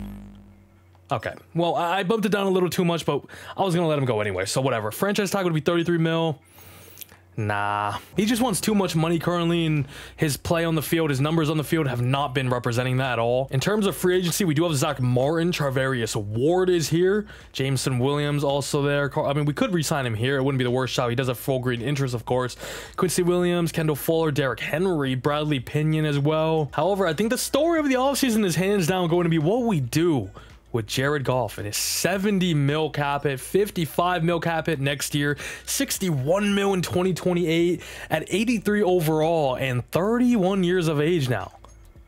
Okay, well, I bumped it down a little too much, but I was gonna let him go anyway, so whatever. Franchise tag would be 33 mil. Nah, he just wants too much money currently, and his play on the field, his numbers on the field have not been representing that at all. In terms of free agency, we do have Zach Martin, Charvarius Ward is here, Jameson Williams also there. I mean, we could re-sign him here. It wouldn't be the worst shot. He does have full green interest, of course. Quincy Williams, Kendall Fuller, Derrick Henry, Bradley Pinion as well. However, I think the story of the offseason is hands down going to be what we do with Jared Goff and his 70 mil cap hit, 55 mil cap hit next year, 61 mil in 2028 at 83 overall and 31 years of age now.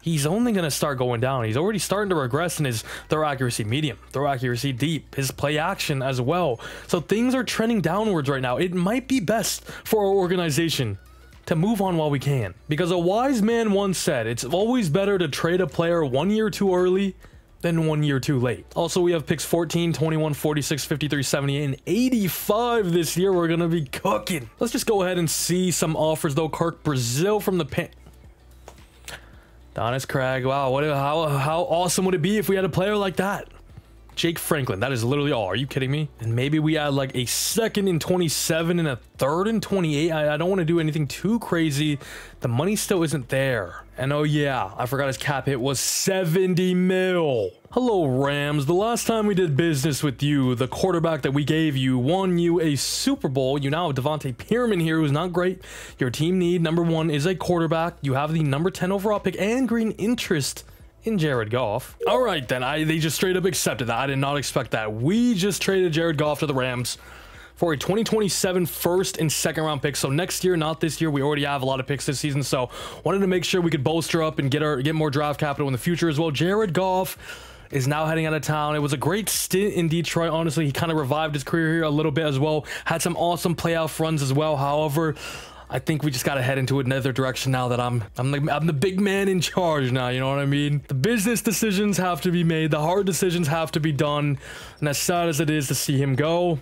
He's only going to start going down. He's already starting to regress in his throw accuracy medium, throw accuracy deep, his play action as well. So things are trending downwards right now. It might be best for our organization to move on while we can, because a wise man once said, it's always better to trade a player 1 year too early than 1 year too late. Also, we have picks 14, 21, 46, 53, 78, and 85 this year. We're gonna be cooking. Let's just go ahead and see some offers though. Kirk Brazil from the Pan. Donis Craig. Wow, how awesome would it be if we had a player like that? Jake Franklin, that is literally all. Are you kidding me? And maybe we add like a second in 27 and a third in 28. I don't want to do anything too crazy. The money still isn't there. And oh yeah, I forgot his cap hit was 70 mil. Hello Rams, the last time we did business with you, the quarterback that we gave you won you a Super Bowl. You now have Devontae Pearman here, who's not great. Your team need number 1 is a quarterback. You have the number 10 overall pick and green interest in Jared Goff. All right then, they just straight up accepted that. I did not expect that. We just traded Jared Goff to the Rams for a 2027 first and second round pick. So next year, not this year. We already have a lot of picks this season, so wanted to make sure we could bolster up and get more draft capital in the future as well. Jared Goff is now heading out of town. It was a great stint in Detroit. Honestly, he kind of revived his career here a little bit as well. Had some awesome playoff runs as well. However, I think we just got to head into another direction now that I'm the big man in charge now, you know what I mean? The business decisions have to be made. The hard decisions have to be done. And as sad as it is to see him go,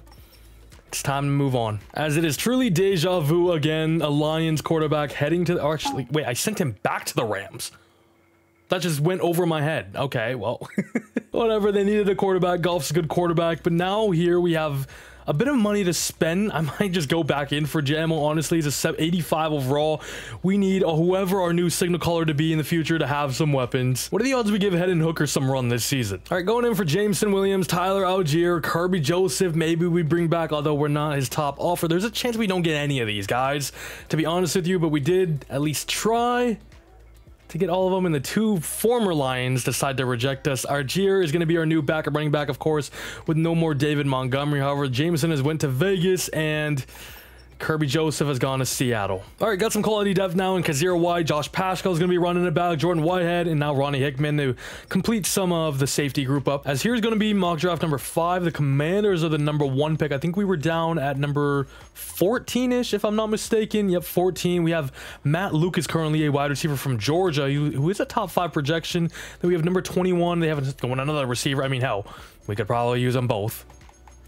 it's time to move on. As it is truly deja vu again, a Lions quarterback heading to the... Oh, actually, wait, I sent him back to the Rams. That just went over my head. Okay, well, whatever. They needed a quarterback. Goff's a good quarterback. But now here we have a bit of money to spend. I might just go back in for JMO. Honestly, it's a 85 overall. We need whoever our new signal caller to be in the future to have some weapons. What are the odds we give Hendon Hooker some run this season? All right, going in for Jameson Williams, Tyler Algier, Kirby Joseph. Maybe we bring back, although we're not his top offer. There's a chance we don't get any of these guys, to be honest with you, but we did at least try to get all of them, and the 2 former Lions decide to reject us. Algier is going to be our new backup running back, of course, with no more David Montgomery. However, Jameson has went to Vegas, and Kirby Joseph has gone to Seattle. All right, got some quality depth now in Kazir White. Josh Paschal is going to be running it back. Jordan Whitehead, and now Ronnie Hickman to complete some of the safety group up. As here's going to be mock draft number 5. The Commanders are the number 1 pick. I think we were down at number 14-ish, if I'm not mistaken. Yep, 14. We have Matt Lucas, currently a wide receiver from Georgia, who is a top 5 projection. Then we have number 21. They haven't going another receiver. I mean, hell, we could probably use them both.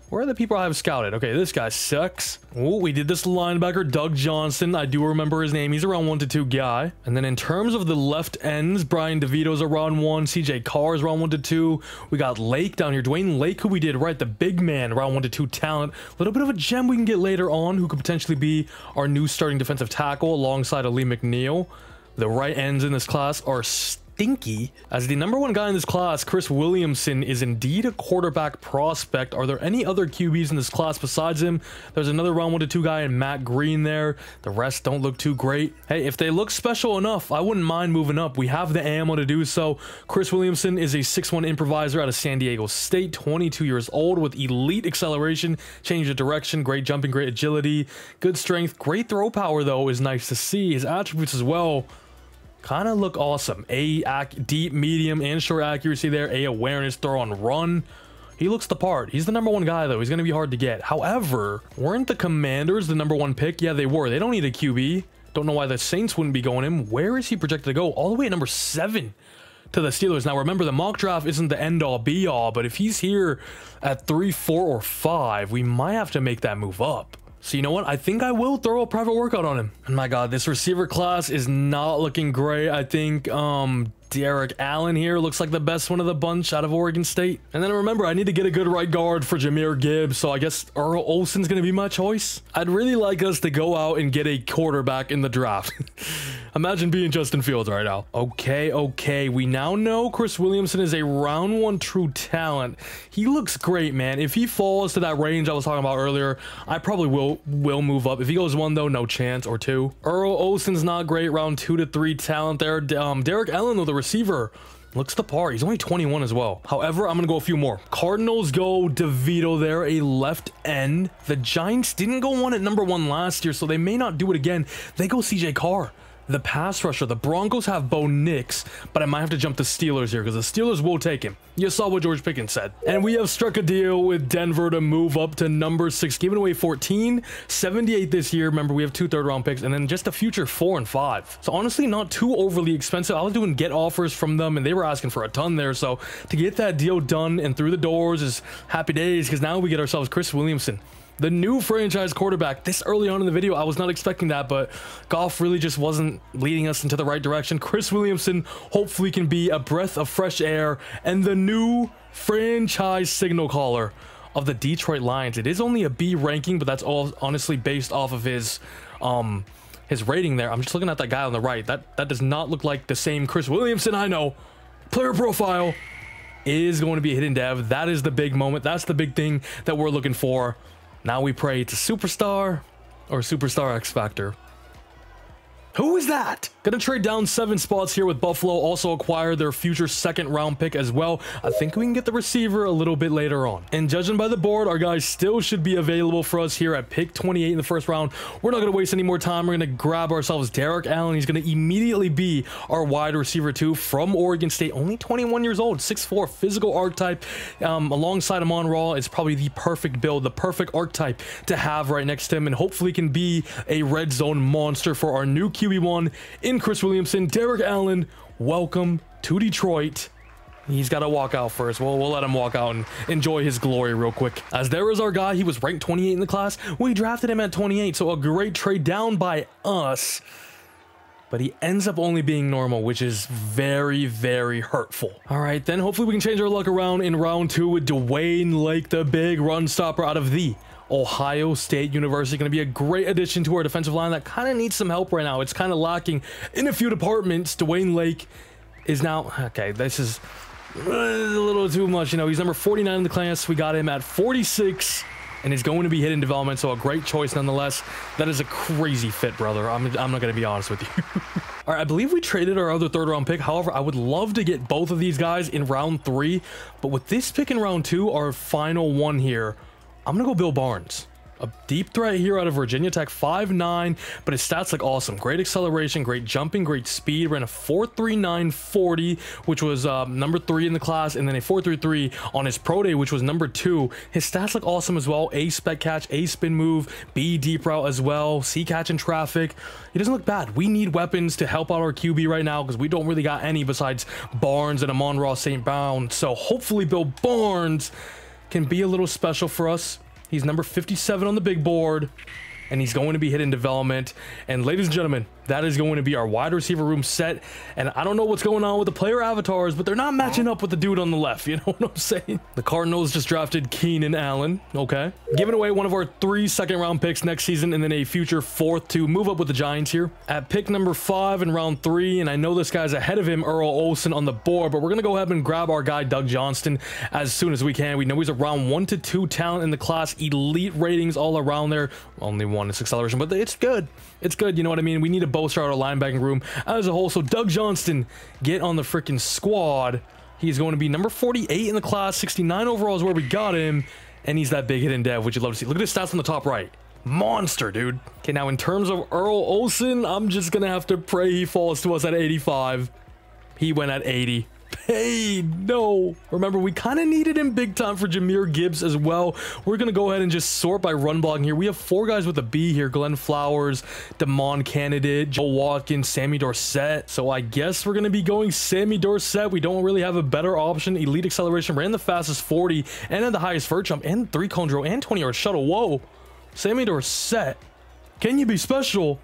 Where are the people I have scouted? Okay, this guy sucks. Oh, we did this linebacker, Doug Johnson. I do remember his name. He's a round 1 to 2 guy. And then in terms of the left ends, Brian DeVito's a round 1. CJ Carr is round 1 to 2. We got Lake down here. Dwayne Lake, who we did right, the big man, round 1 to 2 talent. A little bit of a gem we can get later on, who could potentially be our new starting defensive tackle alongside Ali McNeil. The right ends in this class are stinky. As the number 1 guy in this class, Chris Williamson is indeed a quarterback prospect. Are there any other QBs in this class besides him? There's another round 1 to 2 guy in Matt Green there. The rest don't look too great. Hey, if they look special enough, I wouldn't mind moving up. We have the ammo to do so. Chris Williamson is a 6'1 improviser out of San Diego State, 22 years old, with elite acceleration, change of direction, great jumping, great agility, good strength, great throw power though is nice to see. His attributes as well kind of look awesome. Deep, medium, and short accuracy there. Awareness, throw on run. He looks the part. He's the number 1 guy though. He's going to be hard to get. However, weren't the Commanders the number 1 pick? Yeah, they were. They don't need a QB. Don't know why the Saints wouldn't be going him. Where is he projected to go? All the way at number 7 to the Steelers. Now remember, the mock draft isn't the end all be all, but if he's here at 3, 4, or 5, we might have to make that move up. So you know what? I think I will throw a private workout on him. And my God, this receiver class is not looking great. I think Derek Allen here looks like the best one of the bunch out of Oregon State. And then remember, I need to get a good right guard for Jahmyr Gibbs, so I guess Earl Olsen's going to be my choice. I'd really like us to go out and get a quarterback in the draft. Imagine being Justin Fields right now. Okay. We now know Chris Williamson is a round 1 true talent. He looks great, man. If he falls to that range I was talking about earlier, I probably will move up. If he goes 1, though, no chance, or 2. Earl Olsen's not great, round 2 to 3 talent there. Derek Allen, though, the receiver, looks the part. He's only 21 as well. However, I'm going to go a few more. Cardinals go DeVito there, a left end. The Giants didn't go 1 at number 1 last year, so they may not do it again. They go CJ Carr, the pass rusher. The Broncos have Bo Nix, but I might have to jump the Steelers here because the Steelers will take him. You saw what George Pickens said. And we have struck a deal with Denver to move up to number 6, giving away 14, 78 this year. Remember, we have 2 third-round picks, and then just a future 4 and 5. So honestly, not too overly expensive. I was doing get offers from them, and they were asking for a ton there. So to get that deal done and through the doors is happy days, because now we get ourselves Chris Williamson, the new franchise quarterback. This early on in the video, I was not expecting that, but Goff really just wasn't leading us into the right direction. Chris Williamson hopefully can be a breath of fresh air and the new franchise signal caller of the Detroit Lions. It is only a B ranking, but that's all honestly based off of his rating there. I'm just looking at that guy on the right. That does not look like the same Chris Williamson I know. Player profile is going to be a hidden dev. That is the big moment. That's the big thing that we're looking for. Now we pray to Superstar or Superstar X Factor. Who is that? Gonna trade down 7 spots here with Buffalo. Also acquire their future 2nd round pick as well. I think we can get the receiver a little bit later on. And judging by the board, our guys still should be available for us here at pick 28 in the 1st round. We're not gonna waste any more time. We're gonna grab ourselves Derek Allen. He's gonna immediately be our wide receiver 2 from Oregon State. Only 21 years old, 6'4", physical archetype. Alongside Amon Ra, it's probably the perfect build, the perfect archetype to have right next to him, and hopefully can be a red zone monster for our new QB1 in Chris Williamson. Derek Allen, welcome to Detroit. He's got to walk out first. We'll let him walk out and enjoy his glory real quick. As there is our guy. He was ranked 28 in the class. We drafted him at 28, so a great trade down by us. But he ends up only being normal, which is very, very hurtful. All right, then hopefully we can change our luck around in round 2 with Dwayne Lake, the big run stopper out of the Ohio State University. Going to be a great addition to our defensive line that kind of needs some help right now. It's kind of lacking in a few departments. Dwayne Lake is now, okay, this is a little too much. You know, he's number 49 in the class. We got him at 46, and he's going to be hidden development, so a great choice nonetheless. That is a crazy fit, brother. I'm not going to be honest with you. All right, I believe we traded our other 3rd round pick. However, I would love to get both of these guys in round 3, but with this pick in round 2, our final one here, I'm gonna go Bill Barnes. A deep threat here out of Virginia Tech, 5'9", but his stats look awesome. Great acceleration, great jumping, great speed. Ran a 4.39 40, which was number 3 in the class, and then a 4.33 on his pro day, which was number 2. His stats look awesome as well. A spec catch, A spin move, B deep route as well, C catch in traffic. He doesn't look bad. We need weapons to help out our QB right now because we don't really got any besides Barnes and Amon Ra St. Brown. So hopefully Bill Barnes can be a little special for us. He's number 57 on the big board, and he's going to be hidden development. And ladies and gentlemen, that is going to be our wide receiver room set. And I don't know what's going on with the player avatars, but they're not matching up with the dude on the left. You know what I'm saying? The Cardinals just drafted Keenan Allen. Okay. Giving away one of our 3 2nd-round picks next season, and then a future 4th to move up with the Giants here. At pick number 5 in round 3, and I know this guy's ahead of him, Earl Olsen, on the board, but we're going to go ahead and grab our guy, Doug Johnston, as soon as we can. We know he's a round 1 to 2 talent in the class. Elite ratings all around there. Only 1 is acceleration, but it's good. It's good. You know what I mean? We need to bolster our linebacking room as a whole. So Doug Johnston, get on the freaking squad. He's going to be number 48 in the class. 69 overall is where we got him, and he's that big hidden dev, which you'd love to see. Look at his stats on the top right. Monster, dude. Okay, now in terms of Earl Olsen, I'm just gonna have to pray he falls to us at 85. He went at 80. Hey, no. Remember, we kind of needed him big time for Jahmyr Gibbs as well. We're going to go ahead and just sort by run blocking here. We have 4 guys with a B here. Glenn Flowers, Damon Candidate, Joe Watkins, Sammy Dorsett. So I guess we're going to be going Sammy Dorsett. We don't really have a better option. Elite acceleration, ran the fastest 40 and had the highest vert jump and 3-cone drill and 20-yard shuttle. Whoa. Sammy Dorsett. Can you be special?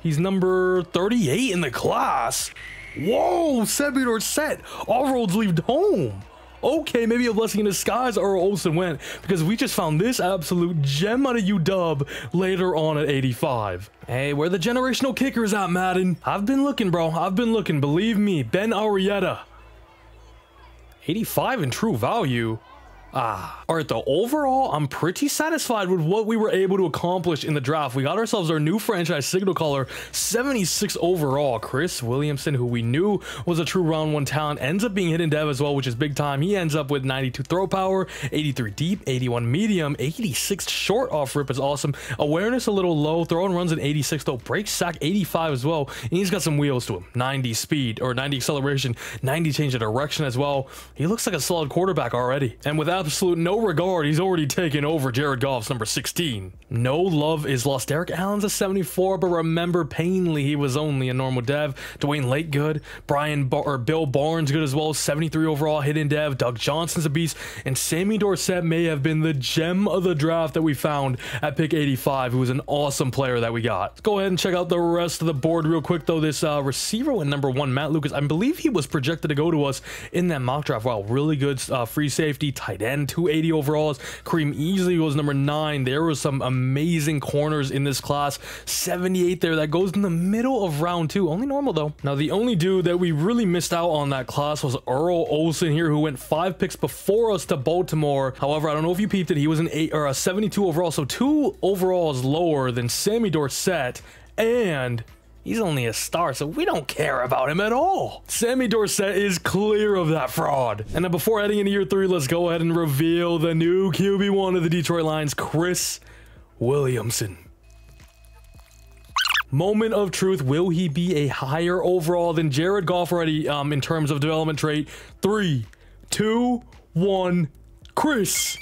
He's number 38 in the class. Whoa, Sammy Dorsett. All roads lead home. Okay, maybe a blessing in disguise or Olsen went, because we just found this absolute gem out of UW later on at 85. Hey, where the generational kickers at, Madden? I've been looking, bro. I've been looking. Believe me, Ben Arietta. 85 in true value. All right, though, overall, I'm pretty satisfied with what we were able to accomplish in the draft. We got ourselves our new franchise signal caller, 76 overall. Chris Williamson, who we knew was a true round one talent, ends up being hidden dev as well, which is big time. He ends up with 92 throw power, 83 deep, 81 medium, 86 short off rip is awesome. Awareness a little low, throw and runs an 86 though, break sack 85 as well, and he's got some wheels to him. 90 speed, or 90 acceleration, 90 change of direction as well. He looks like a solid quarterback already, and with absolute no regard, he's already taken over Jared Goff's number 16. No love is lost. Derek Allen's a 74, but remember, painfully, he was only a normal dev. Dwayne Lake good. Bill Barnes good as well. 73 overall, hidden dev. Doug Johnson's a beast, and Sammy Dorsett may have been the gem of the draft that we found at pick 85, who was an awesome player that we got. Let's go ahead and check out the rest of the board real quick, though. This receiver went number 1, Matt Lucas. I believe he was projected to go to us in that mock draft. Wow, really good free safety, tight end, 280 overalls. Kareem easily goes number 9. There was some amazing corners in this class. 78 there. That goes in the middle of round 2. Only normal though. Now the only dude that we really missed out on that class was Earl Olsen here, who went 5 picks before us to Baltimore. However, I don't know if you peeped it, he was an 72 overall, so 2 overalls lower than Sammy Dorsett, and he's only a star, so we don't care about him at all. Sammy Dorsett is clear of that fraud. And now before heading into year 3, let's go ahead and reveal the new QB1 of the Detroit Lions, Chris Williamson. Moment of truth. Will he be a higher overall than Jared Goff already in terms of development trait? 3, 2, 1, Chris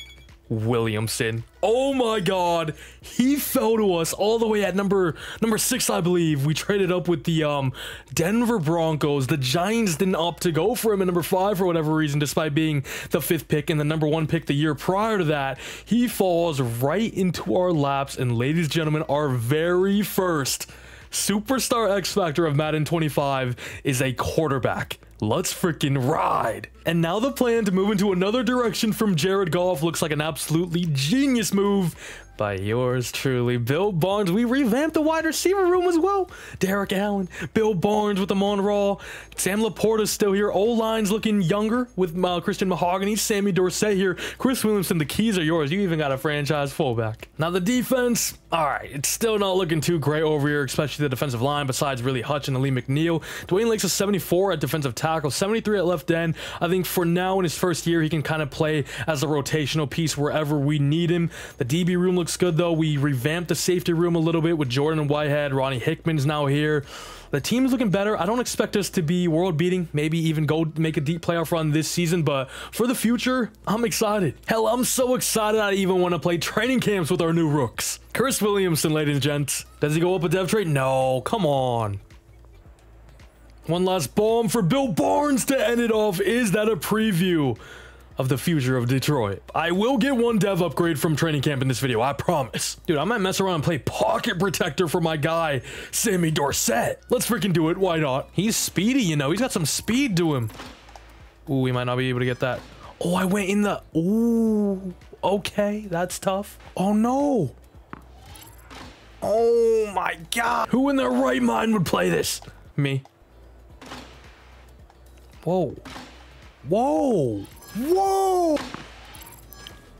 Williamson. Oh my god, he fell to us all the way at number 6, I believe. We traded up with the Denver Broncos. The Giants didn't opt to go for him at number 5 for whatever reason, despite being the 5th pick and the number 1 pick the year prior to that. He falls right into our laps, and ladies and gentlemen, our very first superstar X Factor of Madden 25 is a quarterback. Let's freaking ride. And now the plan to move into another direction from Jared Goff looks like an absolutely genius move by yours truly, Bill Barnes. We revamped the wide receiver room as well. Derek Allen, Bill Barnes with the Monroe, Sam Laporta's still here. O-line's looking younger with Christian Mahogany, Sammy Dorsett here. Chris Williamson, the keys are yours. You even got a franchise fullback. Now the defense, all right, it's still not looking too great over here, especially the defensive line, besides really Hutch and Lee McNeil. Dwayne Lake's a 74 at defensive tackle, 73 at left end. I think for now in his first year, he can kind of play as a rotational piece wherever we need him. The DB room looks good though. We revamped the safety room a little bit with Jordan Whitehead. Ronnie Hickman's now here. The team is looking better. I don't expect us to be world beating, maybe even go make a deep playoff run this season, but for the future, I'm excited. Hell, I'm so excited I even want to play training camps with our new rooks. Chris Williamson, ladies and gents. Does he go up a dev trait? No, come on. One last bomb for Bill Barnes to end it off. Is that a preview of the future of Detroit? I will get 1 dev upgrade from training camp in this video, I promise. Dude, I might mess around and play pocket protector for my guy, Sammy Dorsett. Let's freaking do it. Why not? He's speedy, you know. He's got some speed to him. Ooh, we might not be able to get that. Oh, I went in the... Ooh, okay. That's tough. Oh, no. Oh, my God. Who in their right mind would play this? Me. Whoa. Whoa. Whoa.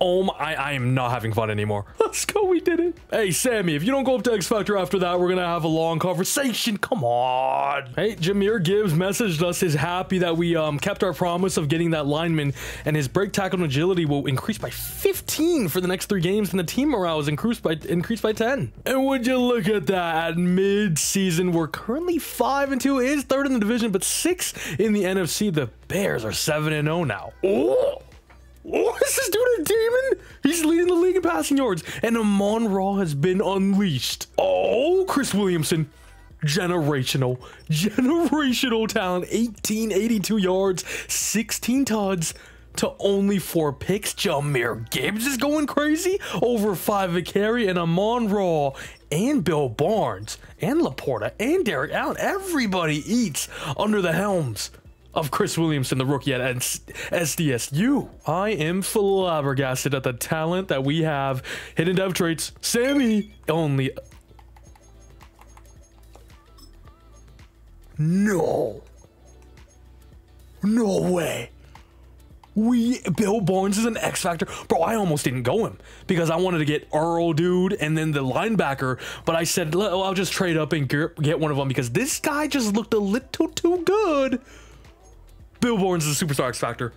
Oh my, I am not having fun anymore. Let's go, we did it. Hey, Sammy, if you don't go up to X Factor after that, we're gonna have a long conversation. Come on. Hey, Jameer Gibbs messaged us, is happy that we kept our promise of getting that lineman, and his break tackle and agility will increase by 15 for the next 3 games, and the team morale is increased by 10. And would you look at that, at mid-season, we're currently 5-2, is 3rd in the division, but 6th in the NFC. The Bears are 7-0 now. Oh! Oh, is this dude a demon? He's leading the league in passing yards, and Amon Ra has been unleashed. Oh, Chris Williamson, generational talent. 1882 yards, 16 tuds to only 4 picks. Jameer Gibbs is going crazy, over 5 a carry, and Amon Ra, and Bill Barnes and Laporta and Derek Allen. Everybody eats under the helms of Chris Williamson, the rookie at SDSU. I am flabbergasted at the talent that we have. Hidden dev traits. Sammy only. No way. Bill Barnes is an X factor. Bro, I almost didn't go him because I wanted to get Earl, dude, and then the linebacker, but I said, I'll just trade up and get one of them because this guy just looked a little too good. Bill Barnes is a superstar X factor.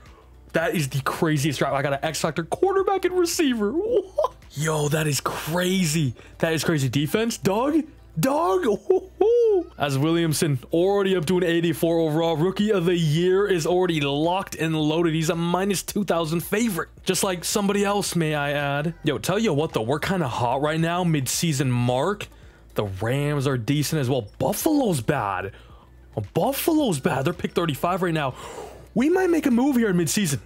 That is the craziest draft. I got an X factor quarterback and receiver. What? Yo, that is crazy. That is crazy. Defense, Doug. As Williamson already up to an 84 overall. Rookie of the year is already locked and loaded. He's a minus 2,000 favorite, just like somebody else, may I add. Yo, tell you what though, we're kind of hot right now, mid-season mark. The Rams are decent as well. Buffalo's bad. Buffalo's bad. They're pick 35 right now. We might make a move here in mid-season.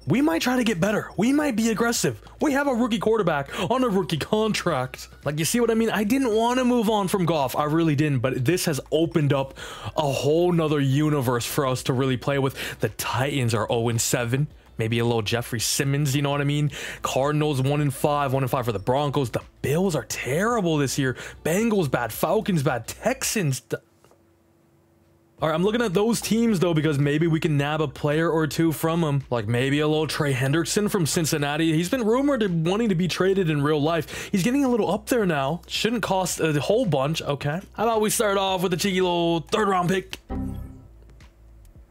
We might try to get better. We might be aggressive. We have a rookie quarterback on a rookie contract. Like, you see what I mean? I didn't want to move on from Goff. I really didn't. But this has opened up a whole nother universe for us to really play with. The Titans are 0-7. Maybe a little Jeffrey Simmons, you know what I mean? Cardinals 1-5, 1-5 for the Broncos. The Bills are terrible this year. Bengals bad. Falcons bad. Texans. All right, I'm looking at those teams, though, because maybe we can nab a player or two from them. Like maybe a little Trey Hendrickson from Cincinnati. He's been rumored of wanting to be traded in real life. He's getting a little up there now. Shouldn't cost a whole bunch. Okay. How about we start off with a cheeky little third-round pick?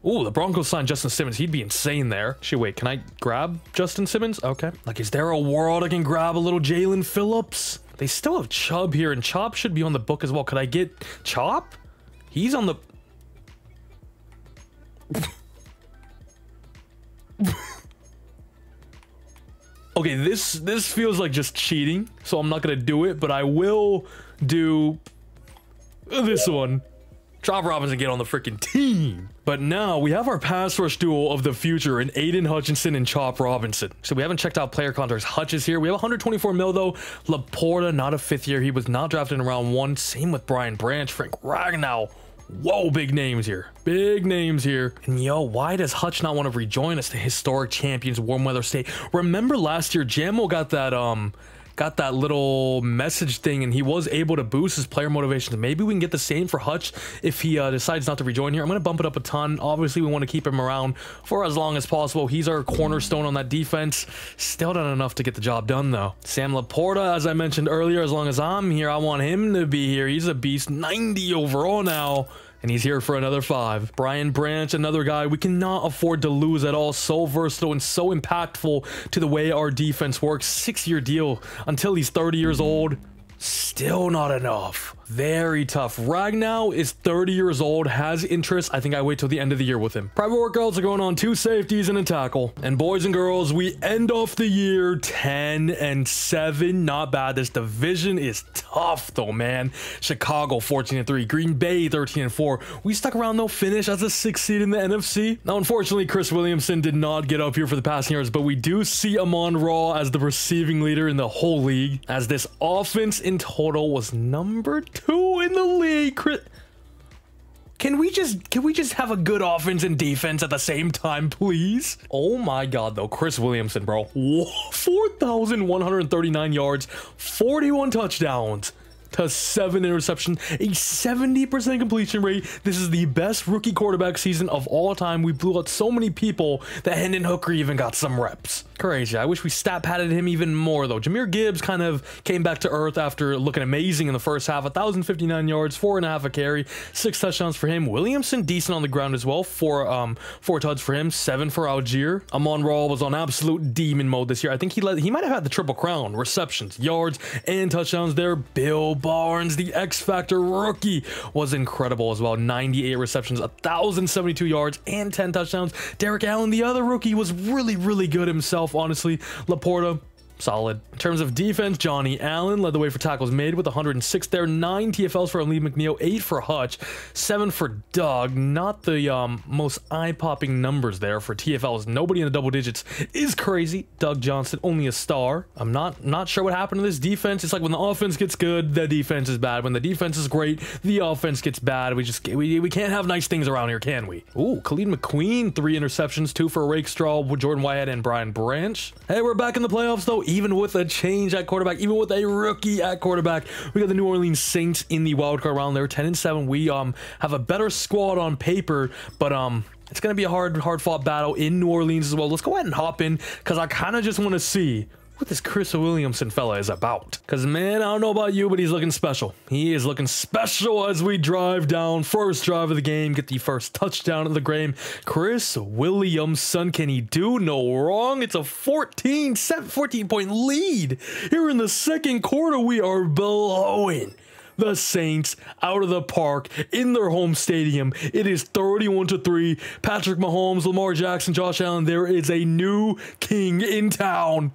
Ooh, the Broncos signed Justin Simmons. He'd be insane there. Shit, wait, can I grab Justin Simmons? Okay. Like, is there a world I can grab a little Jalen Phillips? They still have Chubb here, and Chop should be on the book as well. Could I get Chop? He's on the... Okay, this feels like just cheating, so I'm not gonna do it, but I will do this one. Chop Robinson get on the freaking team. But now we have our pass rush duo of the future in Aiden Hutchinson and Chop Robinson. So we haven't checked out player contracts. Hutch is here. We have 124 mil though. Laporta, not a fifth year. He was not drafted in round 1. Same with Brian Branch, Frank Ragnow. Whoa, big names here. Big names here. And yo, why does Hutch not want to rejoin us, the historic champions, warm weather state? Remember last year, Jamo got that little message thing, and he was able to boost his player motivations. Maybe we can get the same for Hutch if he decides not to rejoin here. I'm going to bump it up a ton. Obviously, we want to keep him around for as long as possible. He's our cornerstone on that defense. Still not enough to get the job done, though. Sam Laporta, as I mentioned earlier, as long as I'm here, I want him to be here. He's a beast. 90 overall now. And he's here for another 5. Brian Branch, another guy we cannot afford to lose at all. So versatile and so impactful to the way our defense works. 6-year deal until he's 30 years old. Still not enough. Very tough. Ragnow is 30 years old, has interest. I think I wait till the end of the year with him. Private workouts are going on, 2 safeties and a tackle. And boys and girls, we end off the year 10-7. Not bad. This division is tough though, man. Chicago 14-3, Green Bay 13-4. We stuck around though, finish as a 6th seed in the NFC. Now, unfortunately, Chris Williamson did not get up here for the past years, but we do see Amon-Ra as the receiving leader in the whole league, as this offense in total was number 2 in the league. Can we just have a good offense and defense at the same time, please? Oh my god, though. Chris Williamson, bro. 4,139 yards, 41 touchdowns to 7 interceptions, a 70% completion rate. This is the best rookie quarterback season of all time. We blew out so many people that Hendon Hooker even got some reps. Crazy. I wish we stat padded him even more though. Jameer Gibbs kind of came back to earth after looking amazing in the first half. 1,059 yards, 4.5 a carry, 6 touchdowns for him. Williamson decent on the ground as well. 4 touchdowns for him, 7 for Algier. Amon-Ra was on absolute demon mode this year. I think he might have had the triple crown: receptions, yards, and touchdowns there. Bill Barnes, the X Factor rookie, was incredible as well. 98 receptions, 1,072 yards, and 10 touchdowns. Derek Allen, the other rookie, was really good himself, honestly. Laporta, Solid. In terms of defense, Johnny Allen led the way for tackles made with 106 there. 9 TFLs for Lee McNeil, 8 for Hutch, 7 for Doug. Not the most eye-popping numbers there for TFLs. Nobody in the double digits is crazy. Doug Johnson, only a star. I'm not sure what happened to this defense. It's like when the offense gets good, the defense is bad. When the defense is great, the offense gets bad. We can't have nice things around here, can we? Ooh, Khalid McQueen, 3 interceptions, 2 for Rakestraw, Jordan Whitehead, and Brian Branch. Hey, we're back in the playoffs, though. Even with a change at quarterback, even with a rookie at quarterback, we got the New Orleans Saints in the wildcard round there, 10-7. We have a better squad on paper, but it's gonna be a hard-fought battle in New Orleans as well. Let's go ahead and hop in because I kind of just want to see what this Chris Williamson fella is about. Because, man, I don't know about you, but he's looking special. He is looking special as we drive down. First drive of the game, get the first touchdown of the game. Chris Williamson, can he do no wrong? It's a 14-point lead. Here in the second quarter, we are blowing the Saints out of the park in their home stadium. It is 31-3. Patrick Mahomes, Lamar Jackson, Josh Allen. There is a new king in town.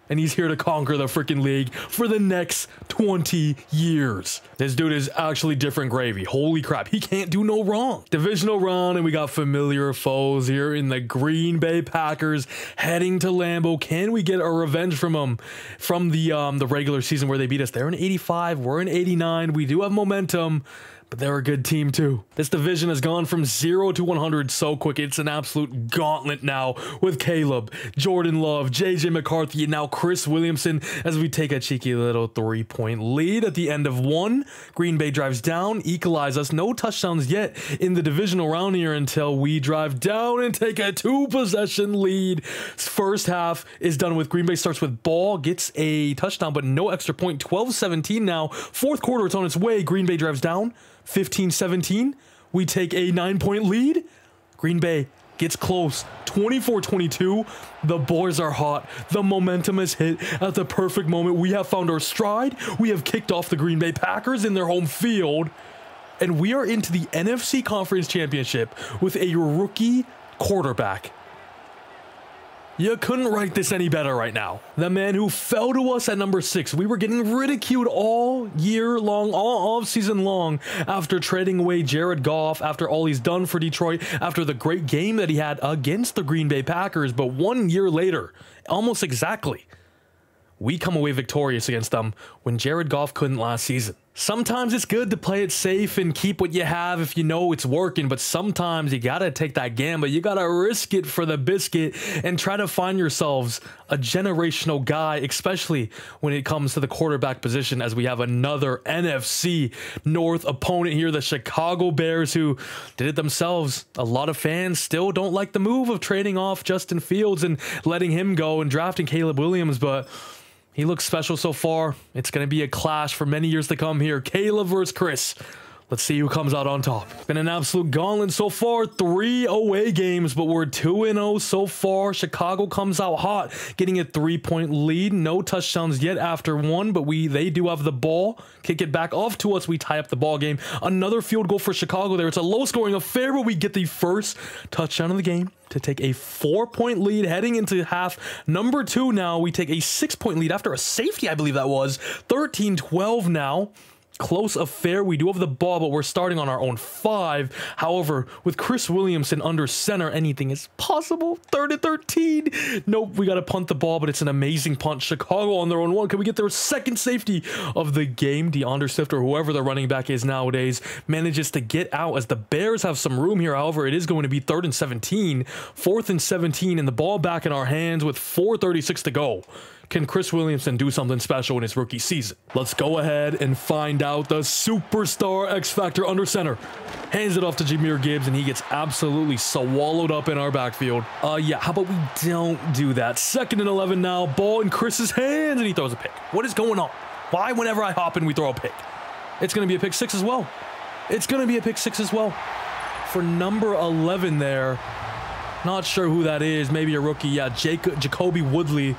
And he's here to conquer the freaking league for the next 20 years. This dude is actually different gravy. Holy crap, he can't do no wrong. Divisional round, and we got familiar foes here in the Green Bay Packers heading to Lambeau. Can we get a revenge from them from the regular season where they beat us? They're in 85, we're in 89. We do have momentum, but they're a good team too. This division has gone from 0 to 100 so quick. It's an absolute gauntlet now with Caleb, Jordan Love, JJ McCarthy, and now Chris Williamson as we take a cheeky little 3-point lead at the end of one. Green Bay drives down, equalize us. No touchdowns yet in the divisional round here until we drive down and take a 2-possession lead. First half is done with Green Bay starts with ball, gets a touchdown, but no extra point. 12-17 now. Fourth quarter, it's on its way. Green Bay drives down. 15-17, we take a 9-point lead. Green Bay gets close, 24-22. The boys are hot. The momentum is hit at the perfect moment. We have found our stride. We have kicked off the Green Bay Packers in their home field. And we are into the NFC Conference Championship with a rookie quarterback. You couldn't write this any better right now. The man who fell to us at number 6. We were getting ridiculed all year long, all offseason long, after trading away Jared Goff, after all he's done for Detroit, after the great game that he had against the Green Bay Packers. But 1 year later, almost exactly, we come away victorious against them when Jared Goff couldn't last season. Sometimes it's good to play it safe and keep what you have if you know it's working, but sometimes you gotta take that gamble. You gotta risk it for the biscuit and try to find yourselves a generational guy, especially when it comes to the quarterback position, as we have another NFC North opponent here, the Chicago Bears, who did it themselves. A lot of fans still don't like the move of trading off Justin Fields and letting him go and drafting Caleb Williams, but he looks special so far. It's going to be a clash for many years to come here. Caleb versus Chris. Let's see who comes out on top. Been an absolute gauntlet so far. 3 away games, but we're 2-0 so far. Chicago comes out hot, getting a 3-point lead. No touchdowns yet after one, but they do have the ball. Kick it back off to us. We tie up the ball game. Another field goal for Chicago there. It's a low-scoring affair, but we get the first touchdown of the game to take a 4-point lead heading into half number 2 now. We take a 6-point lead after a safety, I believe that was. 13-12 now. Close affair. We do have the ball, but we're starting on our own 5. However, with Chris Williamson under center, anything is possible. 3rd-13. Nope, we got to punt the ball, but it's an amazing punt. Chicago on their own 1. Can we get their second safety of the game? DeAndre Swift, or whoever the running back is nowadays, manages to get out as the Bears have some room here. However, it is going to be 3rd-17. 4th-17, and the ball back in our hands with 4:36 to go. Can Chris Williamson do something special in his rookie season? Let's go ahead and find out. The superstar X Factor under center hands it off to Jahmyr Gibbs, and he gets absolutely swallowed up in our backfield. Yeah, how about we don't do that? 2nd-11 now. Ball in Chris's hands, and he throws a pick. What is going on? Why whenever I hop in, we throw a pick? It's going to be a pick 6 as well. It's going to be a pick 6 as well. For number 11 there. Not sure who that is. Maybe a rookie. Yeah, Jacoby Woodley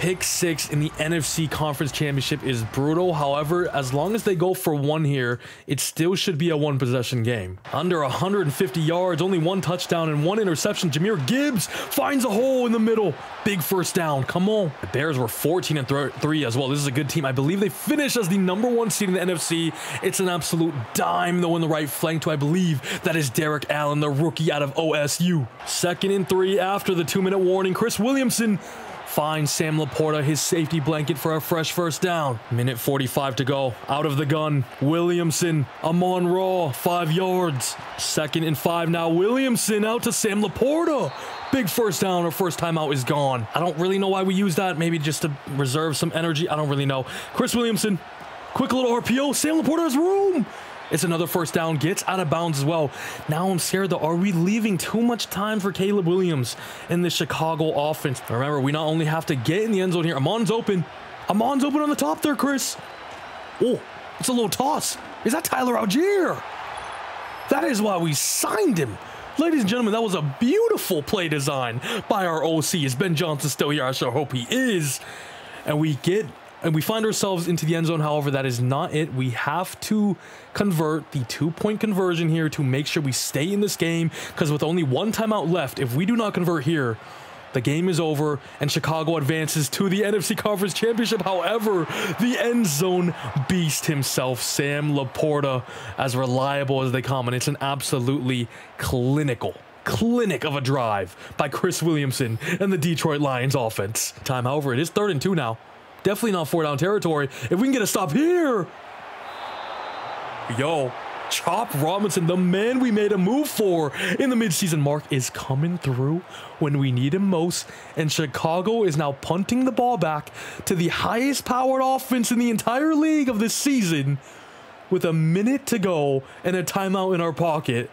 pick six in the NFC Conference Championship is brutal. However, as long as they go for one here, it still should be a one-possession game. Under 150 yards, only one touchdown and one interception. Jahmyr Gibbs finds a hole in the middle. Big first down. Come on. The Bears were 14-3 as well. This is a good team. I believe they finished as the #1 seed in the NFC. It's an absolute dime, though, in the right flank to, I believe, that is Derek Allen, the rookie out of OSU. 2nd and 3 after the 2-minute warning. Chris Williamson finds Sam Laporta, his safety blanket, for a fresh first down. Minute 45 to go. Out of the gun. Williamson. Amon-Ra. 5 yards. 2nd and 5 now. Williamson out to Sam Laporta. Big first down. Our first timeout is gone. I don't really know why we use that. Maybe just to reserve some energy. I don't really know. Chris Williamson. Quick little RPO. Sam Laporta has room. It's another first down. Gets out of bounds as well. Now I'm scared, though. Are we leaving too much time for Caleb Williams in the Chicago offense? Remember, we not only have to get in the end zone here. Amon's open. Amon's open on the top there, Chris. Oh, it's a little toss. Is that Tyler Algier? That is why we signed him. Ladies and gentlemen, that was a beautiful play design by our OC. Is Ben Johnson still here? I sure hope he is. And we find ourselves into the end zone. However, that is not it. We have to convert the 2-point conversion here to make sure we stay in this game, because with only one timeout left, if we do not convert here, the game is over and Chicago advances to the NFC Conference Championship. However, the end zone beast himself, Sam Laporta, as reliable as they come, and it's an absolutely clinic of a drive by Chris Williamson and the Detroit Lions offense. Time, however, it is 3rd and 2 now. Definitely not 4-down territory. If we can get a stop here. Yo, Chop Robinson, the man we made a move for in the midseason mark, is coming through when we need him most. And Chicago is now punting the ball back to the highest powered offense in the entire league of this season with a minute to go and a timeout in our pocket.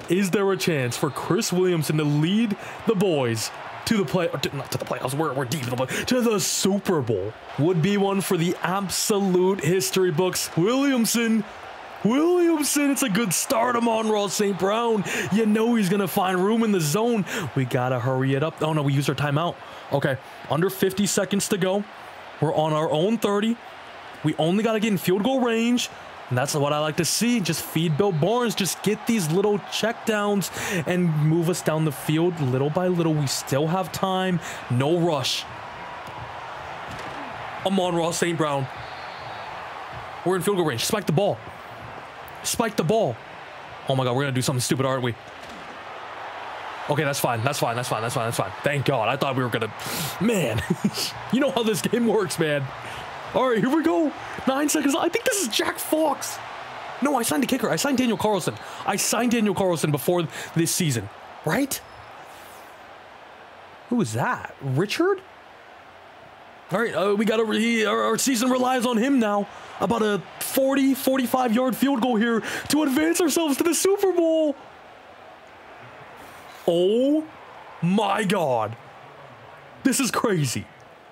Is there a chance for Chris Williamson to lead the boys to the not to the playoffs, we're deep in the play, to the Super Bowl? Would be one for the absolute history books. Williamson, it's a good start. Amon-Ra St. Brown, you know he's gonna find room in the zone. We gotta hurry it up. Oh no, we used our timeout. Okay, under 50 seconds to go. We're on our own 30. We only gotta get in field goal range. And that's what I like to see. Just feed Bill Barnes. Just get these little checkdowns and move us down the field little by little. We still have time. No rush. Amon-Ra St. Brown. We're in field goal range. Spike the ball. Spike the ball. Oh my God, we're going to do something stupid, aren't we? Okay, that's fine. That's fine. Thank God. I thought we were going to... Man, you know how this game works, man. All right, here we go. 9 seconds. I think this is Jack Fox. No, I signed the kicker. I signed Daniel Carlson. I signed Daniel Carlson before this season, right? Who is that? Richard? All right, we got our season relies on him now. About a 45-yard field goal here to advance ourselves to the Super Bowl. Oh my God. This is crazy.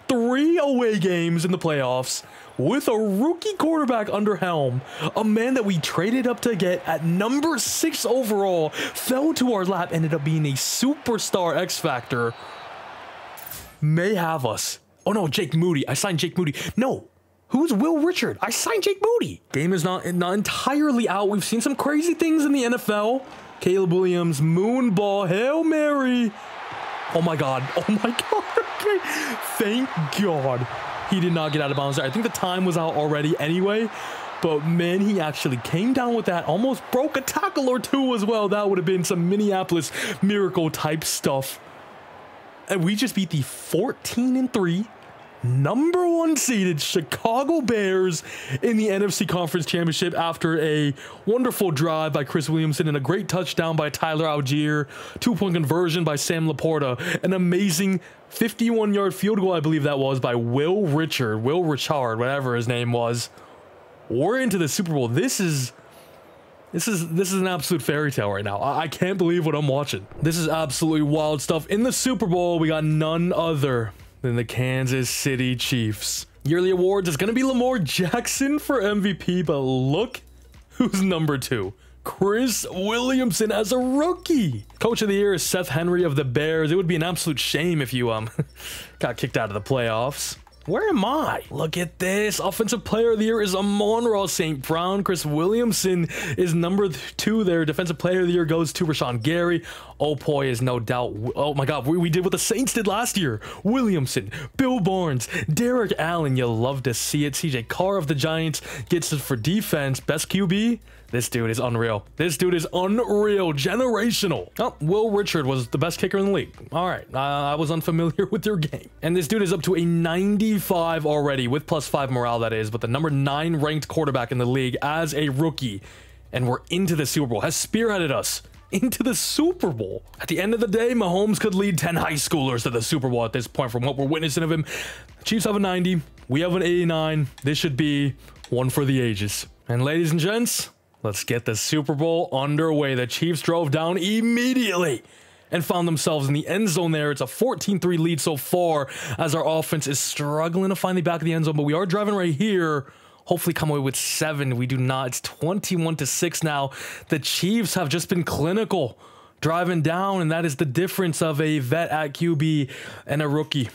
3 away games in the playoffs with a rookie quarterback under helm. A man that we traded up to get at number 6 overall fell to our lap, ended up being a superstar X Factor. May have us. Oh no, Jake Moody. I signed Jake Moody. No. Who's Will Richard? I signed Jake Moody. Game is not entirely out. We've seen some crazy things in the NFL. Caleb Williams, moon ball, Hail Mary. Oh my God. Oh my God. Okay. Thank God he did not get out of bounds there. I think the time was out already anyway. But man, he actually came down with that. Almost broke a tackle or two as well. That would have been some Minneapolis Miracle type stuff. And we just beat the 14-3 #1 seeded Chicago Bears in the NFC Conference Championship after a wonderful drive by Chris Williamson and a great touchdown by Tyler Algier, 2-point conversion by Sam Laporta, an amazing 51-yard field goal, I believe that was, by Will Richard, whatever his name was. We're into the Super Bowl. This is an absolute fairy tale right now. I can't believe what I'm watching. This is absolutely wild stuff. In the Super Bowl, we got none other than the Kansas City Chiefs. Yearly awards is going to be Lamar Jackson for MVP, but look who's number 2. Chris Williamson as a rookie. Coach of the year is Seth Henry of the Bears. It would be an absolute shame if you got kicked out of the playoffs. Where am I? Look at this. Offensive player of the year is Amon-Ra St. Brown. Chris Williamson is number 2 there. Defensive player of the year goes to Rashawn Gary. Opoy is no doubt. Oh my God, we did what the Saints did last year. Williamson, Bill Barnes, Derek Allen. You'll love to see it. CJ Carr of the Giants gets it for defense. Best QB? This dude is unreal. This dude is unreal. Generational. Oh, Will Richard was the best kicker in the league. All right. I was unfamiliar with your game. And this dude is up to a 95 already with +5 morale, that is. But the number 9 ranked quarterback in the league as a rookie. And we're into the Super Bowl. Has spearheaded us into the Super Bowl. At the end of the day, Mahomes could lead 10 high schoolers to the Super Bowl at this point from what we're witnessing of him. The Chiefs have a 90. We have an 89. This should be one for the ages. And ladies and gents, let's get the Super Bowl underway. The Chiefs drove down immediately and found themselves in the end zone there. It's a 14-3 lead so far as our offense is struggling to find the back of the end zone, but we are driving right here. Hopefully come away with 7. We do not. It's 21-6 now. The Chiefs have just been clinical driving down, and that is the difference of a vet at QB and a rookie.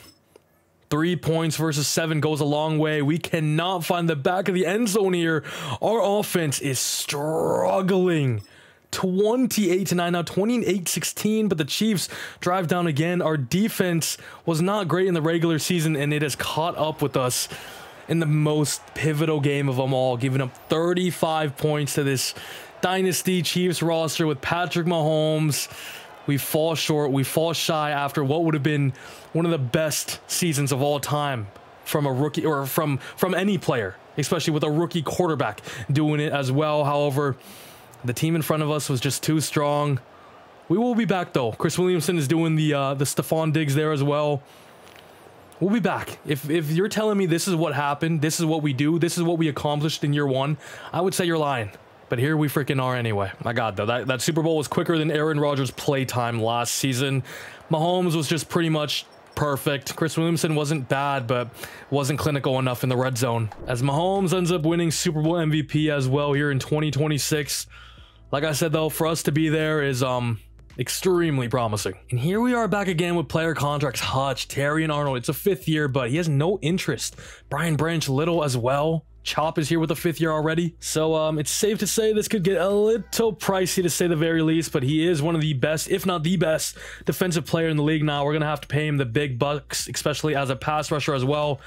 3 points versus 7 goes a long way. We cannot find the back of the end zone here. Our offense is struggling. 28-9 now, 28-16, but the Chiefs drive down again. Our defense was not great in the regular season, and it has caught up with us in the most pivotal game of them all, giving up 35 points to this Dynasty Chiefs roster with Patrick Mahomes. We fall short. We fall shy after what would have been one of the best seasons of all time from a rookie, or from any player, especially with a rookie quarterback doing it as well. However, the team in front of us was just too strong. We will be back though. Chris Williamson is doing the Stephon Diggs there as well. We'll be back. If you're telling me this is what happened, this is what we do, this is what we accomplished in year 1, I would say you're lying. But here we freaking are anyway. My God, though, that Super Bowl was quicker than Aaron Rodgers' playtime last season. Mahomes was just pretty much perfect. Chris Williamson wasn't bad, but wasn't clinical enough in the red zone. As Mahomes ends up winning Super Bowl MVP as well here in 2026. Like I said, though, for us to be there is extremely promising. And here we are back again with player contracts. Hutch, Terry, and Arnold. It's a 5th year, but he has no interest. Brian Branch Little as well. Chop is here with a 5th year already. So it's safe to say this could get a little pricey to say the very least, but he is one of the best, if not the best, defensive player in the league now. We're going to have to pay him the big bucks, especially as a pass rusher as well.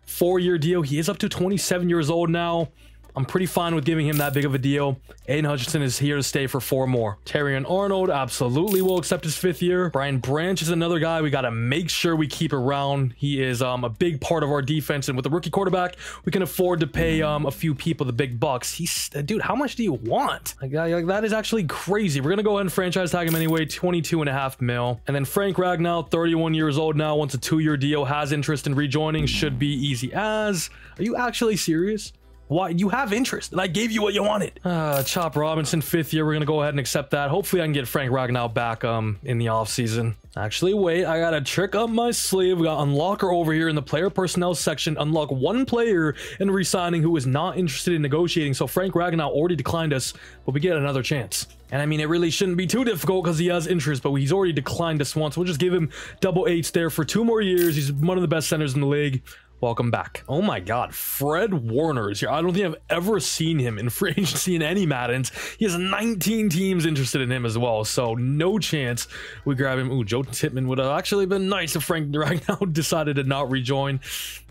4-year deal. He is up to 27 years old now. I'm pretty fine with giving him that big of a deal. Aiden Hutchinson is here to stay for 4 more. Terry and Arnold absolutely will accept his 5th year. Brian Branch is another guy we got to make sure we keep around. He is a big part of our defense, and with a rookie quarterback, we can afford to pay a few people the big bucks. Dude, how much do you want? Like, that is actually crazy. We're gonna go ahead and franchise tag him anyway. 22.5 mil. And then Frank Ragnow, 31 years old now, wants a 2-year deal, has interest in rejoining. Should be easy as. Are you actually serious? Why? You have interest, and I gave you what you wanted. Chop Robinson, 5th year. We're going to go ahead and accept that. Hopefully, I can get Frank Ragnow back in the offseason. Actually, wait. I got a trick up my sleeve. We got Unlocker over here in the player personnel section. Unlock 1 player in re-signing who is not interested in negotiating. So Frank Ragnow already declined us, but we get another chance. And I mean, it really shouldn't be too difficult because he has interest, but he's already declined us once. We'll just give him double 8s there for 2 more years. He's one of the best centers in the league. Welcome back. Oh my God, Fred Warner is here. I don't think I've ever seen him in free agency in any Maddens. He has 19 teams interested in him as well, so no chance we grab him. Ooh, Joe Tippmann would have actually been nice if Frank Ragnow decided to not rejoin.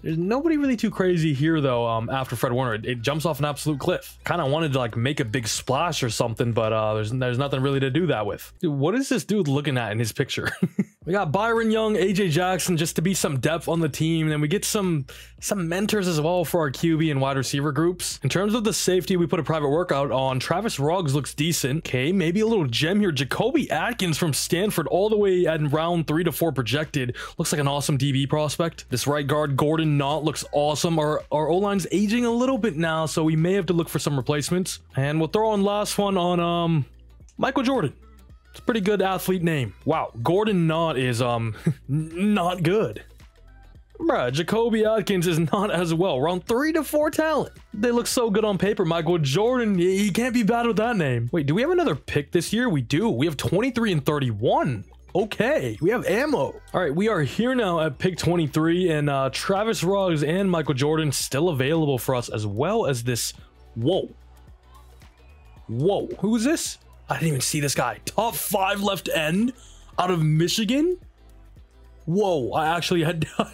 There's nobody really too crazy here though. After Fred Warner, it jumps off an absolute cliff. Kind of wanted to like make a big splash or something, but there's nothing really to do that with. Dude, what is this dude looking at in his picture? We got Byron Young, AJ Jackson, just to be some depth on the team. And then we get some mentors as well for our QB and wide receiver groups. In terms of the safety, we put a private workout on. Travis Ruggs looks decent. Okay, maybe a little gem here. Jacoby Atkins from Stanford, all the way at round 3 to 4 projected. Looks like an awesome DB prospect. This right guard, Gordon Knott, looks awesome. Our O-line's aging a little bit now, so we may have to look for some replacements. And we'll throw on last one on Michael Jordan. It's a pretty good athlete name. Wow, Gordon Knott is not good. Bruh, Jacoby Atkins is not as well. Round 3 to 4 talent. They look so good on paper. Michael Jordan, he can't be bad with that name. Wait, do we have another pick this year? We do. We have 23 and 31. Okay, we have ammo. All right, we are here now at pick 23, and Travis Ruggs and Michael Jordan still available for us, as well as this. Whoa. Whoa, who is this? I didn't even see this guy. Top 5 left end out of Michigan. Whoa, I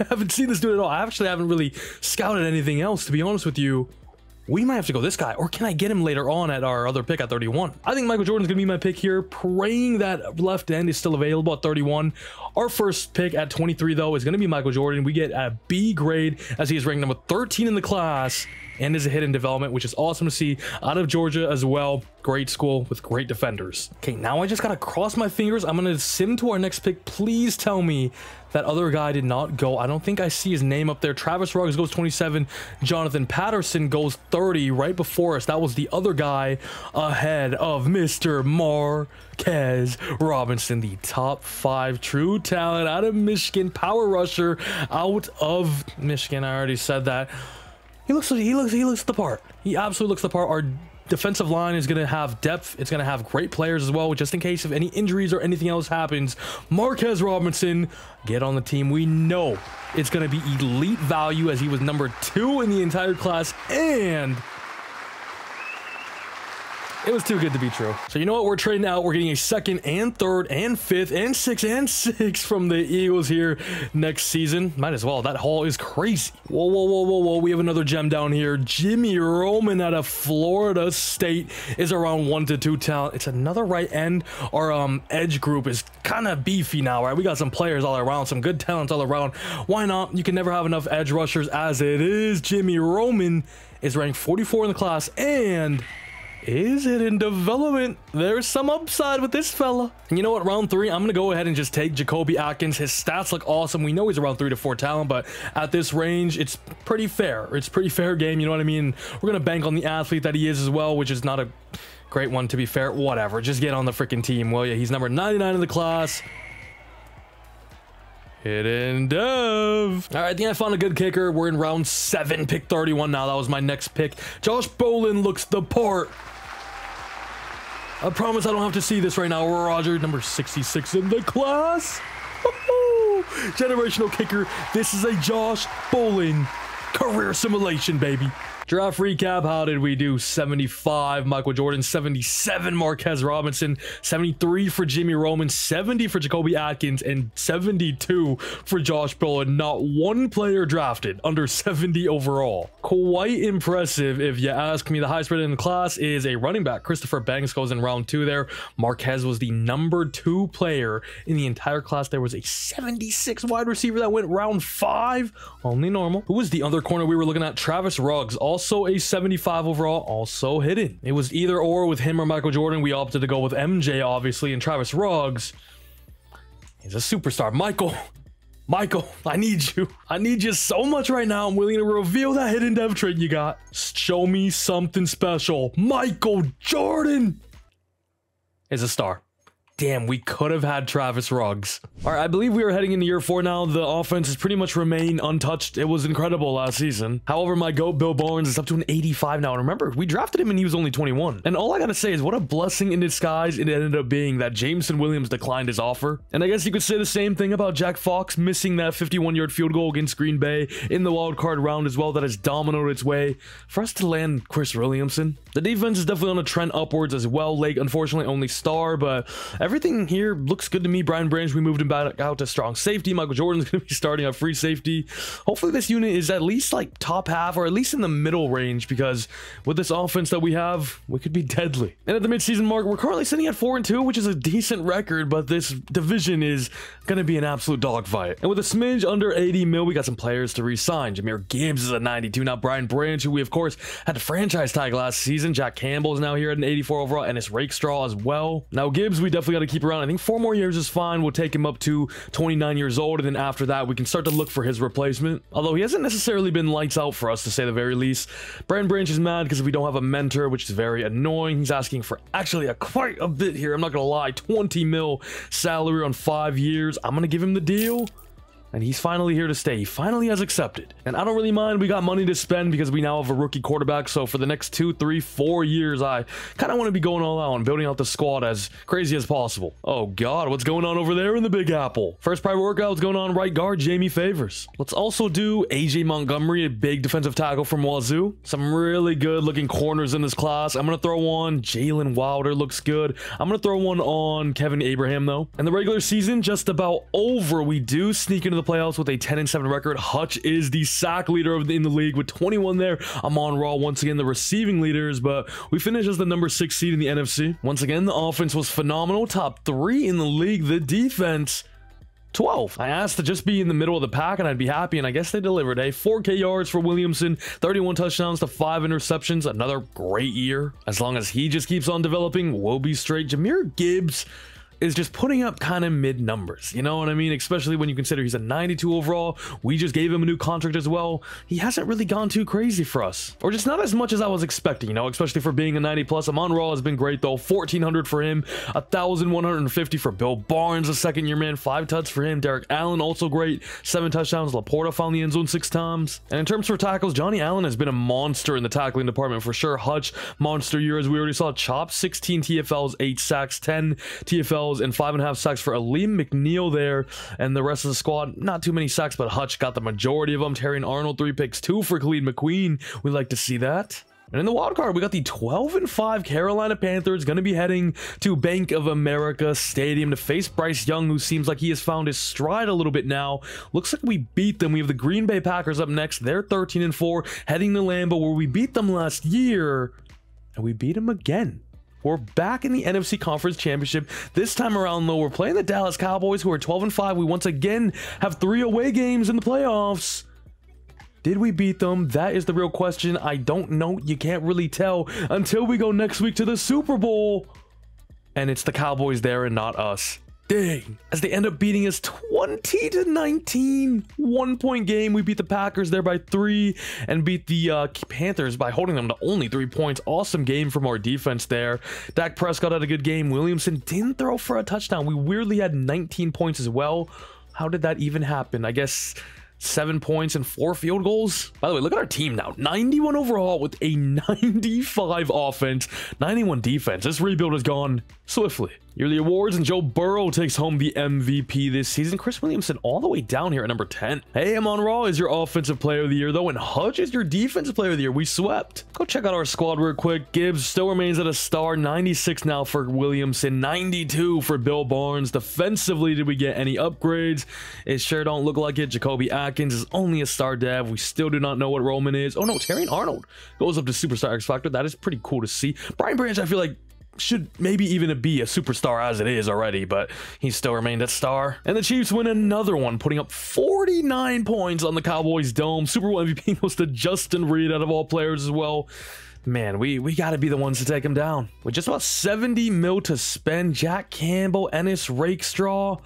haven't seen this dude at all. I actually haven't really scouted anything else, to be honest with you. We might have to go this guy, or can I get him later on at our other pick at 31? I think Michael Jordan's gonna be my pick here, praying that left end is still available at 31. Our first pick at 23, though, is gonna be Michael Jordan. We get a B grade, as he is ranked number 13 in the class, and is a hit in development, which is awesome to see out of Georgia as well. Great school with great defenders. Okay, now I just gotta cross my fingers. I'm gonna sim to our next pick. Please tell me that other guy did not go. I don't think I see his name up there. Travis Ruggs goes 27. Jonathan Patterson goes 30 right before us. That was the other guy ahead of Mr. Marquez Robinson, the top 5 true talent out of Michigan, power rusher out of Michigan. I already said that. He looks the part. He absolutely looks the part. Our defensive line is going to have depth. It's going to have great players as well, just in case if any injuries or anything else happens. Marquez Robinson, get on the team. We know it's going to be elite value, as he was number 2 in the entire class, and it was too good to be true. So you know what? We're trading out. We're getting a 2nd and 3rd and 5th and 6th and 6th from the Eagles here next season. Might as well. That haul is crazy. Whoa, whoa, whoa, whoa, whoa. We have another gem down here. Jimmy Roman out of Florida State is around 1 to 2 talent. It's another right end. Our edge group is kind of beefy now, right? We got some players all around, some good talents all around. Why not? You can never have enough edge rushers as it is. Jimmy Roman is ranked 44 in the class, and is it in development? There's some upside with this fella. And you know what? Round 3, I'm gonna go ahead and just take Jacoby Atkins. His stats look awesome. We know he's around 3 to 4 talent, but at this range, it's pretty fair. It's pretty fair game, you know what I mean? We're gonna bank on the athlete that he is as well, which is not a great one, to be fair. Whatever, just get on the freaking team, will ya? He's number 99 in the class. Hidden Dev. All right, I think I found a good kicker. We're in round 7, pick 31 now. That was my next pick. Josh Bolin looks the part. I promise I don't have to see this right now. We're Roger, number 66 in the class. Generational kicker. This is a Josh Bolin career simulation, baby. Draft recap, how did we do? 75 Michael Jordan, 77 Marquez Robinson, 73 for Jimmy Roman, 70 for Jacoby Atkins, and 72 for Josh Bolin. Not one player drafted under 70 overall. Quite impressive if you ask me. The highest rated in the class is a running back. Christopher Banks goes in round 2 there. Marquez was the number 2 player in the entire class. There was a 76 wide receiver that went round 5. Only normal. Who was the other corner we were looking at? Travis Ruggs, also a 75 overall, also hidden. It was either or with him or Michael Jordan. We opted to go with MJ, obviously, and Travis Ruggs is a superstar. Michael, I need you. I need you so much right now. I'm willing to reveal that hidden dev trait you got. Show me something special. Michael Jordan is a star. Damn, we could have had Travis Ruggs. All right, I believe we are heading into year 4 now. The offense has pretty much remained untouched. It was incredible last season. However, my GOAT, Bill Barnes, is up to an 85 now. And remember, we drafted him and he was only 21. And all I gotta say is what a blessing in disguise it ended up being that Jameson Williams declined his offer. And I guess you could say the same thing about Jack Fox missing that 51-yard field goal against Green Bay in the wild card round as well. That has dominoed its way for us to land Chris Williamson. The defense is definitely on a trend upwards as well. Lake, unfortunately, only star, but everything here looks good to me. Brian Branch, we moved him back out to strong safety. Michael Jordan's going to be starting at free safety. Hopefully this unit is at least like top half or at least in the middle range, because with this offense that we have, we could be deadly. And at the midseason mark, we're currently sitting at 4-2, which is a decent record, but this division is going to be an absolute dogfight. And with a smidge under 80 mil, we got some players to re-sign. Jameer Gibbs is at 92. Now Brian Branch, who we of course had a franchise tag last season. Jack Campbell is now here at an 84 overall, and it's Rakestraw as well. Now Gibbs, we definitely got to keep around. I think 4 more years is fine. We'll take him up to 29 years old, and then after that, we can start to look for his replacement. Although he hasn't necessarily been lights out for us, to say the very least. Brian Branch is mad because we don't have a mentor, which is very annoying. He's asking for actually quite a bit here. I'm not gonna lie, 20 mil salary on 5 years. I'm gonna give him the deal. And he's finally here to stay. He finally has accepted. And I don't really mind. We got money to spend because we now have a rookie quarterback. So for the next 2, 3, 4 years, I kind of want to be going all out and building out the squad as crazy as possible. Oh God, what's going on over there in the Big Apple? First private workout's going on right guard, Jamie Favors. Let's also do AJ Montgomery, a big defensive tackle from Wazoo. Some really good looking corners in this class. I'm going to throw on Jalen Wilder, looks good. I'm going to throw one on Kevin Abraham though. And the regular season just about over. We do sneak into the playoffs with a 10-7 record. Hutch is the sack leader in the league with 21 there. Amon Ra once again the receiving leaders, but we finished as the number 6 seed in the NFC. Once again, the offense was phenomenal, top 3 in the league. The defense 12. I asked to just be in the middle of the pack and I'd be happy, and I guess they delivered. 4K yards for Williamson, 31 touchdowns to 5 interceptions. Another great year. As long as he just keeps on developing, we'll be straight. Jahmyr Gibbs is just putting up kind of mid numbers, you know what I mean? Especially when you consider he's a 92 overall. We just gave him a new contract as well. He hasn't really gone too crazy for us, or just not as much as I was expecting, you know, especially for being a 90 plus. Amon Ra has been great though. 1,400 for him, 1,150 for Bill Barnes, a second year man, 5 touchdowns for him. Derek Allen also great, 7 touchdowns. Laporta found the end zone 6 times. And in terms for tackles, Johnny Allen has been a monster in the tackling department for sure. Hutch, monster year as we already saw. Chop, 16 TFLs, 8 sacks, 10 TFLs, and 5.5 sacks for Aleem McNeil there. And the rest of the squad, not too many sacks, but Hutch got the majority of them. Terrion Arnold, 3 picks, 2 for Khalid McQueen. We like to see that. And in the wild card, we got the 12-5 Carolina Panthers going to be heading to Bank of America Stadium to face Bryce Young, who seems like he has found his stride a little bit now. Looks like we beat them. We have the Green Bay Packers up next. They're 13-4, heading to Lambeau, where we beat them last year, and we beat them again. We're back in the NFC Conference Championship. This time around, though, we're playing the Dallas Cowboys, who are 12-5. We once again have 3 away games in the playoffs. Did we beat them? That is the real question. I don't know. You can't really tell until we go next week to the Super Bowl. And it's the Cowboys there and not us. Dang. As they end up beating us 20-19. 1-point game. We beat the Packers there by 3 and beat the Panthers by holding them to only 3 points. Awesome game from our defense there. Dak Prescott had a good game. Williamson didn't throw for a touchdown. We weirdly had 19 points as well. How did that even happen? I guess 7 points and 4 field goals. By the way, look at our team now. 91 overall with a 95 offense, 91 defense. This rebuild has gone swiftly. Yearly awards, and Joe Burrow takes home the MVP this season. Chris Williamson all the way down here at number 10. Hey, Amon Ra is your offensive player of the year though, and Hutch is your defensive player of the year. We swept. Go check out our squad real quick. Gibbs still remains at a star. 96 now for Williamson, 92 for Bill Barnes. Defensively, did we get any upgrades? It sure don't look like it. Jacoby Atkins is only a star dev. We still do not know what Roman is. Oh no, Terrion Arnold goes up to Superstar X Factor. That is pretty cool to see. Brian Branch, I feel like, should maybe even be a superstar as it is already, but he still remained at star. And the Chiefs win another one, putting up 49 points on the Cowboys Dome. Super Bowl MVP goes to Justin Reed out of all players as well. Man, we got to be the ones to take him down. With just about 70 mil to spend, Jack Campbell, Ennis Rakestraw,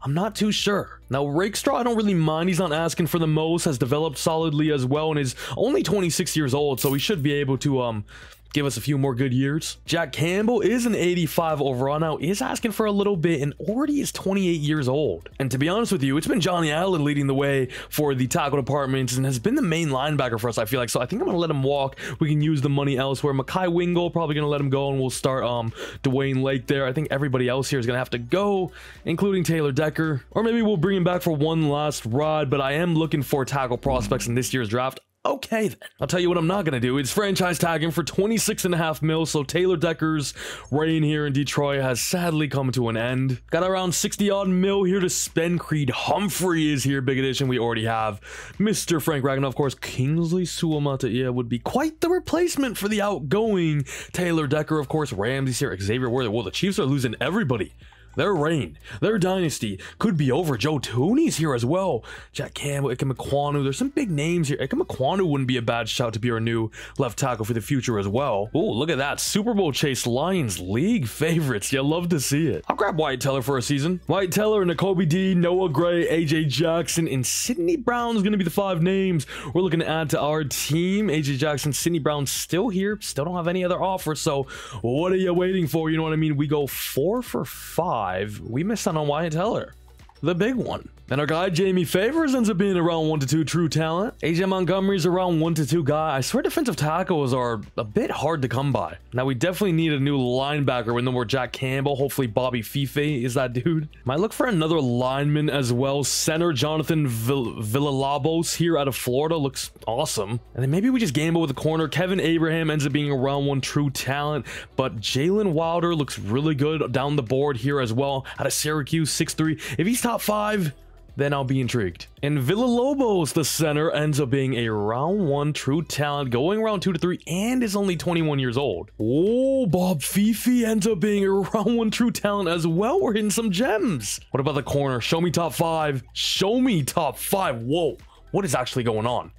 I'm not too sure. Now, Rakestraw, I don't really mind. He's not asking for the most, has developed solidly as well, and is only 26 years old, so he should be able to give us a few more good years. Jack Campbell is an 85 overall now, is asking for a little bit, and already is 28 years old. And to be honest with you, it's been Johnny Allen leading the way for the tackle department and has been the main linebacker for us, I feel like. So I think I'm going to let him walk. We can use the money elsewhere. Makai Wingle, probably going to let him go, and we'll start Dwayne Lake there. I think everybody else here is going to have to go, including Taylor Decker. Or maybe we'll bring him back for one last ride, but I am looking for tackle prospects in this year's draft. Okay, then. I'll tell you what I'm not going to do. It's franchise tag him for 26.5 mil. So Taylor Decker's reign here in Detroit has sadly come to an end. Got around 60-odd mil here to spend. Creed Humphrey is here. Big addition. We already have Mr. Frank Ragnar, of course. Kingsley Suamata would be quite the replacement for the outgoing Taylor Decker, of course. Ramsey's here. Xavier Worthy. Well, the Chiefs are losing everybody. Their reign, their dynasty could be over. Joe Tooney's here as well. Jack Campbell, Ikem Ekwonu. There's some big names here. Ikem Ekwonu wouldn't be a bad shout to be our new left tackle for the future as well. Oh, look at that. Super Bowl chase Lions league favorites. You love to see it. I'll grab White Teller for a season. White Teller, Nakobe D, Noah Gray, AJ Jackson, and Sidney Brown is going to be the 5 names we're looking to add to our team. AJ Jackson, Sidney Brown still here. Still don't have any other offers. So what are you waiting for? You know what I mean? We go 4 for 5. We missed out on Wyatt Teller. the big one. And our guy Jamie Favors ends up being a round 1 to 2 true talent. AJ Montgomery's a round 1 to 2 guy. I swear defensive tackles are a bit hard to come by. Now we definitely need a new linebacker with no more Jack Campbell. Hopefully Bobby Fife is that dude. Might look for another lineman as well. Center Jonathan Villalobos here out of Florida looks awesome. And then maybe we just gamble with the corner. Kevin Abraham ends up being a round 1 true talent, but Jalen Wilder looks really good down the board here as well out of Syracuse, 6'3". If he's top 5, then I'll be intrigued. And Villalobos, the center, ends up being a round 1 true talent, going round 2 to 3, and is only 21 years old. Oh, Bob Fife ends up being a round 1 true talent as well. We're hitting some gems. What about the corner? Show me top 5. Show me top 5. Whoa, what is actually going on?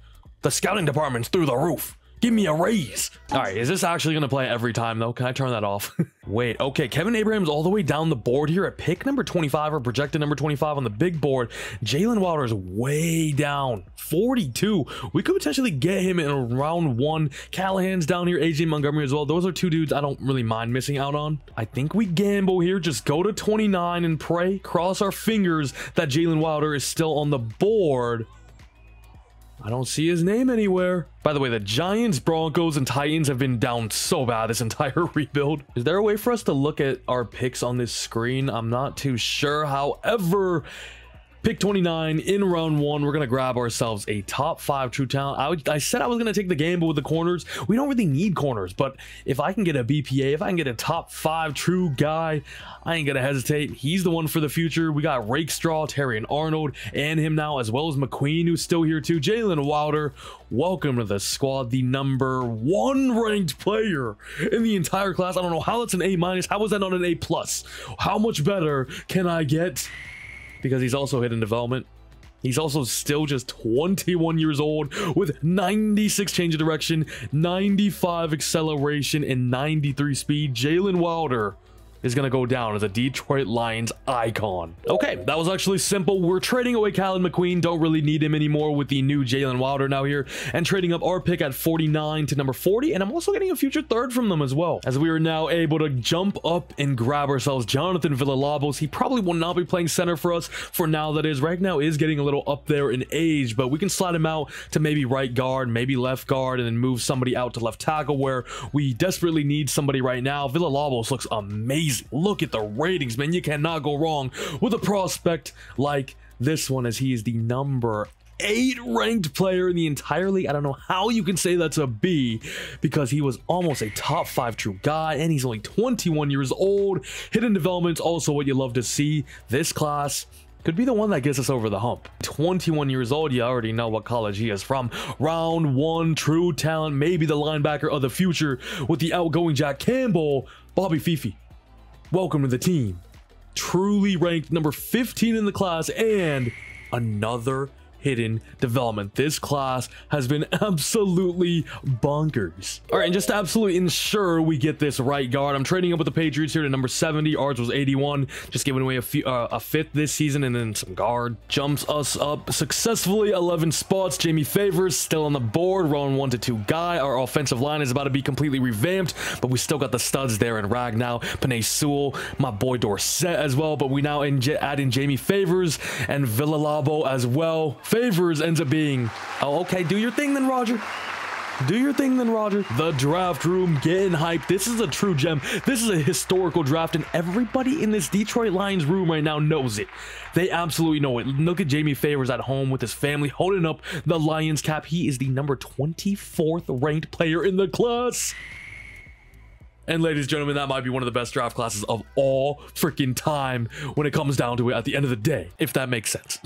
The scouting department's through the roof. Give me a raise. All right, is this actually going to play every time, though? Can I turn that off? Wait, okay, Kevin Abraham's all the way down the board here at pick number 25, or projected number 25 on the big board. Jalen Wilder's way down, 42. We could potentially get him in round 1. Callahan's down here, AJ Montgomery as well. Those are 2 dudes I don't really mind missing out on. I think we gamble here, just go to 29 and pray, cross our fingers that Jalen Wilder is still on the board. I don't see his name anywhere. By the way, the Giants, Broncos, and Titans have been down so bad this entire rebuild. Is there a way for us to look at our picks on this screen? I'm not too sure. However, pick 29 in round 1, we're going to grab ourselves a top 5 true talent. I said I was going to take the gamble with the corners. We don't really need corners, but if I can get a BPA, if I can get a top 5 true guy, I ain't going to hesitate. He's the one for the future. We got Rakestraw, Terry and Arnold, and him now, as well as McQueen, who's still here too. Jalen Wilder, welcome to the squad, the number 1 ranked player in the entire class. I don't know how that's an A-. How is that not an A+? How much better can I get? Because he's also hidden development. He's also still just 21 years old with 96 change of direction, 95 acceleration, and 93 speed. Jalen Wilder is going to go down as a Detroit Lions icon. Okay, that was actually simple. We're trading away Khaled McQueen. Don't really need him anymore with the new Jalen Wilder now here. And trading up our pick at 49 to number 40. And I'm also getting a future 3rd from them as well, as we are now able to jump up and grab ourselves Jonathan Villalobos. He probably will not be playing center for us for now. That is, right now is getting a little up there in age, but we can slide him out to maybe right guard, maybe left guard, and then move somebody out to left tackle where we desperately need somebody right now. Villalobos looks amazing. Look at the ratings, man. You cannot go wrong with a prospect like this one, as he is the number 8 ranked player in the entire league. I don't know how you can say that's a B, because he was almost a top 5 true guy, and he's only 21 years old. Hidden development's also what you love to see. This class could be the one that gets us over the hump. 21 years old, you already know what college he is from. Round 1 true talent, maybe the linebacker of the future with the outgoing Jack Campbell, Bobby Fife. Welcome to the team. Truly ranked number 15 in the class, and another hidden development. This class has been absolutely bonkers. All right, and just to absolutely ensure we get this right guard, I'm trading up with the Patriots here to number 70. Ours was 81, just giving away a 5th this season, and then some guard. Jumps us up successfully 11 spots. Jamie Favors still on the board, round 1 to 2 guy. Our offensive line is about to be completely revamped, but we still got the studs there in Rag now. Panay Sewell, my boy Dorsett as well, but we now add in Jamie Favors and Villalobos as well. Favors ends up being, oh, okay, do your thing then, Roger. Do your thing then, Roger. The draft room getting hyped. This is a true gem. This is a historical draft, and everybody in this Detroit Lions room right now knows it. They absolutely know it. Look at Jamie Favors at home with his family holding up the Lions cap. He is the number 24th ranked player in the class. And ladies and gentlemen, that might be one of the best draft classes of all freaking time when it comes down to it at the end of the day, if that makes sense.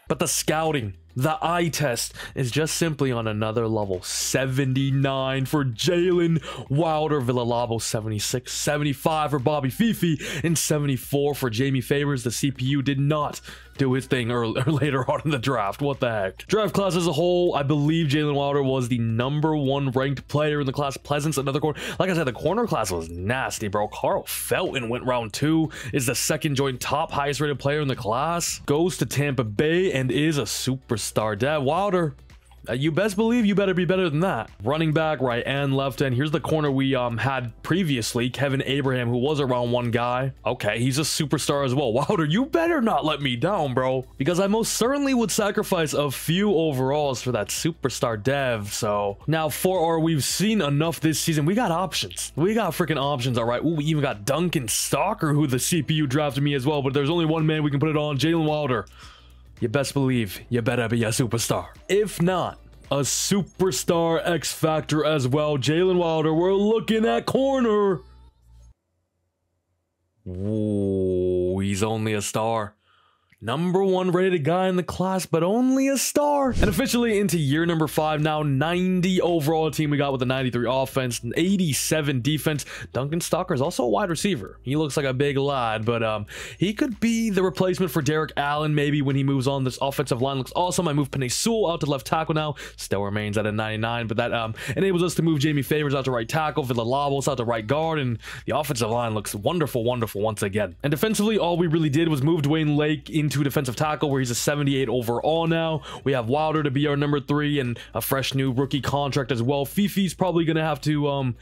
But the scouting, the eye test is just simply on another level. 79 for Jalen Wilder, Villalobos 76, 75 for Bobby Fife, and 74 for Jamie Favors. The CPU did not do his thing later on in the draft. What the heck? Draft class as a whole, I believe Jalen Wilder was the number 1 ranked player in the class. Pleasance, another corner. Like I said, the corner class was nasty, bro. Carl Felton went round 2, is the 2nd joint top highest rated player in the class. Goes to Tampa Bay and is a superstar. Dad Wilder You best believe you better be better than that. Running back, right and left end. Here's the corner we had previously, Kevin Abraham, who was a round 1 guy. Okay, he's a superstar as well. Wilder, you better not let me down, bro, because I most certainly would sacrifice a few overalls for that superstar dev. So now for our, we've seen enough this season. We got options. We got freaking options. All right. Ooh, we even got Duncan Stalker, who the CPU drafted me as well, but there's only one man we can put it on, Jalen Wilder. You best believe you better be a superstar. If not, a superstar X Factor as well. Jalen Wilder, we're looking at corner. Whoa, he's only a star. Number 1 rated guy in the class, but only a star. And officially into year number 5 now. 90 overall team we got with a 93 offense, 87 defense. Duncan Stalker is also a wide receiver. He looks like a big lad, but he could be the replacement for Derek Allen maybe when he moves on. This offensive line looks awesome. I moved Penei Sewell out to left tackle now. Still remains at a 99, but that enables us to move Jamie Favors out to right tackle, Villalobos out to right guard, and the offensive line looks wonderful, wonderful once again. And defensively, all we really did was move Dwayne Lake into defensive tackle, where he's a 78 overall now. We have Wilder to be our number 3 and a fresh new rookie contract as well. Fifi's probably gonna have to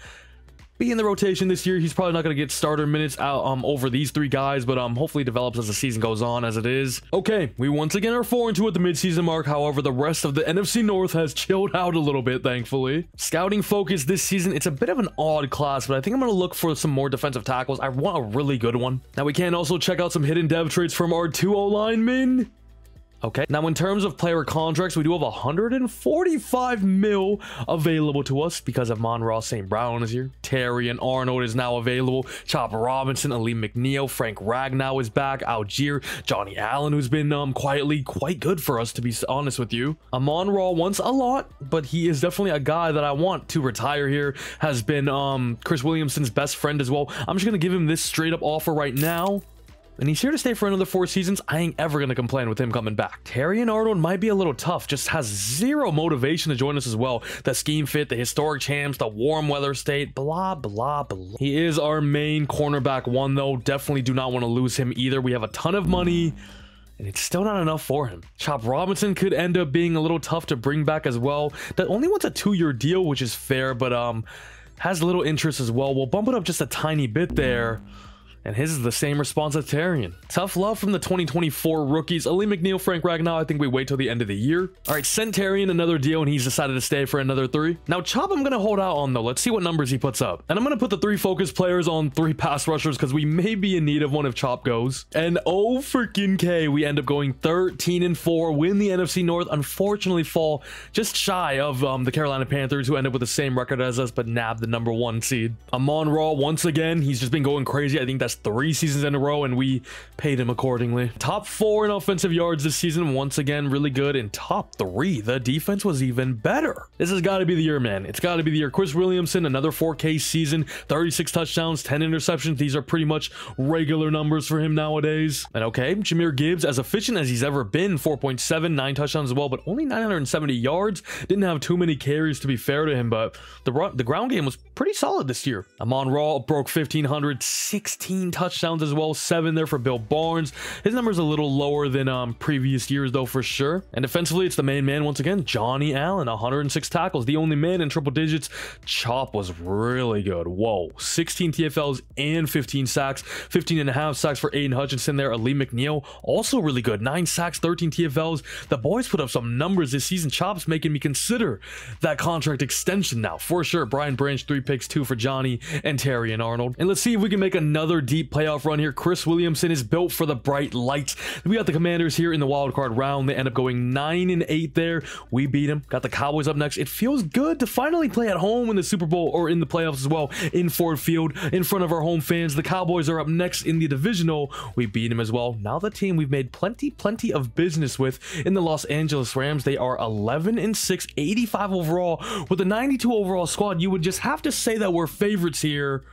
be in the rotation this year. He's probably not going to get starter minutes out over these 3 guys, but hopefully develops as the season goes on, as it is. Okay, we once again are 4-2 at the midseason mark. However, the rest of the NFC North has chilled out a little bit, thankfully. Scouting focus this season, it's a bit of an odd class, but I think I'm going to look for some more defensive tackles. I want a really good one. Now, we can also check out some hidden dev traits from our 2 O-linemen. Okay, now in terms of player contracts, we do have 145 mil available to us because of Monroe St. Brown is here. Terry and Arnold is now available. Chopper Robinson, Ali McNeil, Frank Ragnow is back. Algier, Johnny Allen, who's been quietly quite good for us, to be honest with you. Amon Ra wants a lot, but he is definitely a guy that I want to retire here. Has been Chris Williamson's best friend as well. I'm just going to give him this straight up offer right now. And he's here to stay for another 4 seasons. I ain't ever going to complain with him coming back. Terry and Arnold might be a little tough. Just has zero motivation to join us as well. The scheme fit, the historic champs, the warm weather state, blah, blah, blah. He is our main cornerback 1, though. Definitely do not want to lose him either. We have a ton of money, and it's still not enough for him. Chop Robinson could end up being a little tough to bring back as well. That only wants a 2-year deal, which is fair, but has little interest as well. We'll bump it up just a tiny bit there. And his is the same response as Tarian. Tough love from the 2024 rookies. Ali McNeil, Frank Ragnow, I think we wait till the end of the year. All right, sent Tarian another deal, and he's decided to stay for another 3. Now, Chop, I'm going to hold out on, though. Let's see what numbers he puts up. And I'm going to put the 3 focus players on 3 pass rushers because we may be in need of one if Chop goes. And oh, freaking K, we end up going 13-4, win the NFC North, unfortunately fall just shy of the Carolina Panthers, who end up with the same record as us, but nabbed the number 1 seed. Amon Ra, once again, he's just been going crazy. I think that's 3 seasons in a row, and we paid him accordingly. Top 4 in offensive yards this season, once again really good. And top 3, the defense was even better. This has got to be the year, man. It's got to be the year. Chris Williamson, another 4K season, 36 touchdowns, 10 interceptions. These are pretty much regular numbers for him nowadays. And okay, Jahmyr Gibbs, as efficient as he's ever been, 4.7, 9 touchdowns as well, but only 970 yards. Didn't have too many carries, to be fair to him, but the ground game was pretty solid this year. Amon Ra broke 1,500, 16 touchdowns as well, 7 there for Bill Barnes. His number's a little lower than previous years, though, for sure. And defensively, it's the main man once again, Johnny Allen, 106 tackles, the only man in triple digits. Chop was really good. Whoa, 16 TFLs and 15 sacks, 15.5 sacks for Aiden Hutchinson there. Ali McNeil, also really good, 9 sacks, 13 TFLs. The boys put up some numbers this season. Chop's making me consider that contract extension now, for sure. Brian Branch, 3 picks, 2 for Johnny and Terry and Arnold. And let's see if we can make another deep playoff run here. Chris Williamson is built for the bright lights. We got the Commanders here in the wild card round. They end up going 9-8 there. We beat them. Got the Cowboys up next. It feels good to finally play at home in the Super Bowl, or in the playoffs as well, in Ford Field, in front of our home fans. The Cowboys are up next in the divisional. We beat them as well. Now the team we've made plenty of business with in the Los Angeles Rams. They are 11-6, 85 overall with a 92 overall squad. You would just have to say that we're favorites here.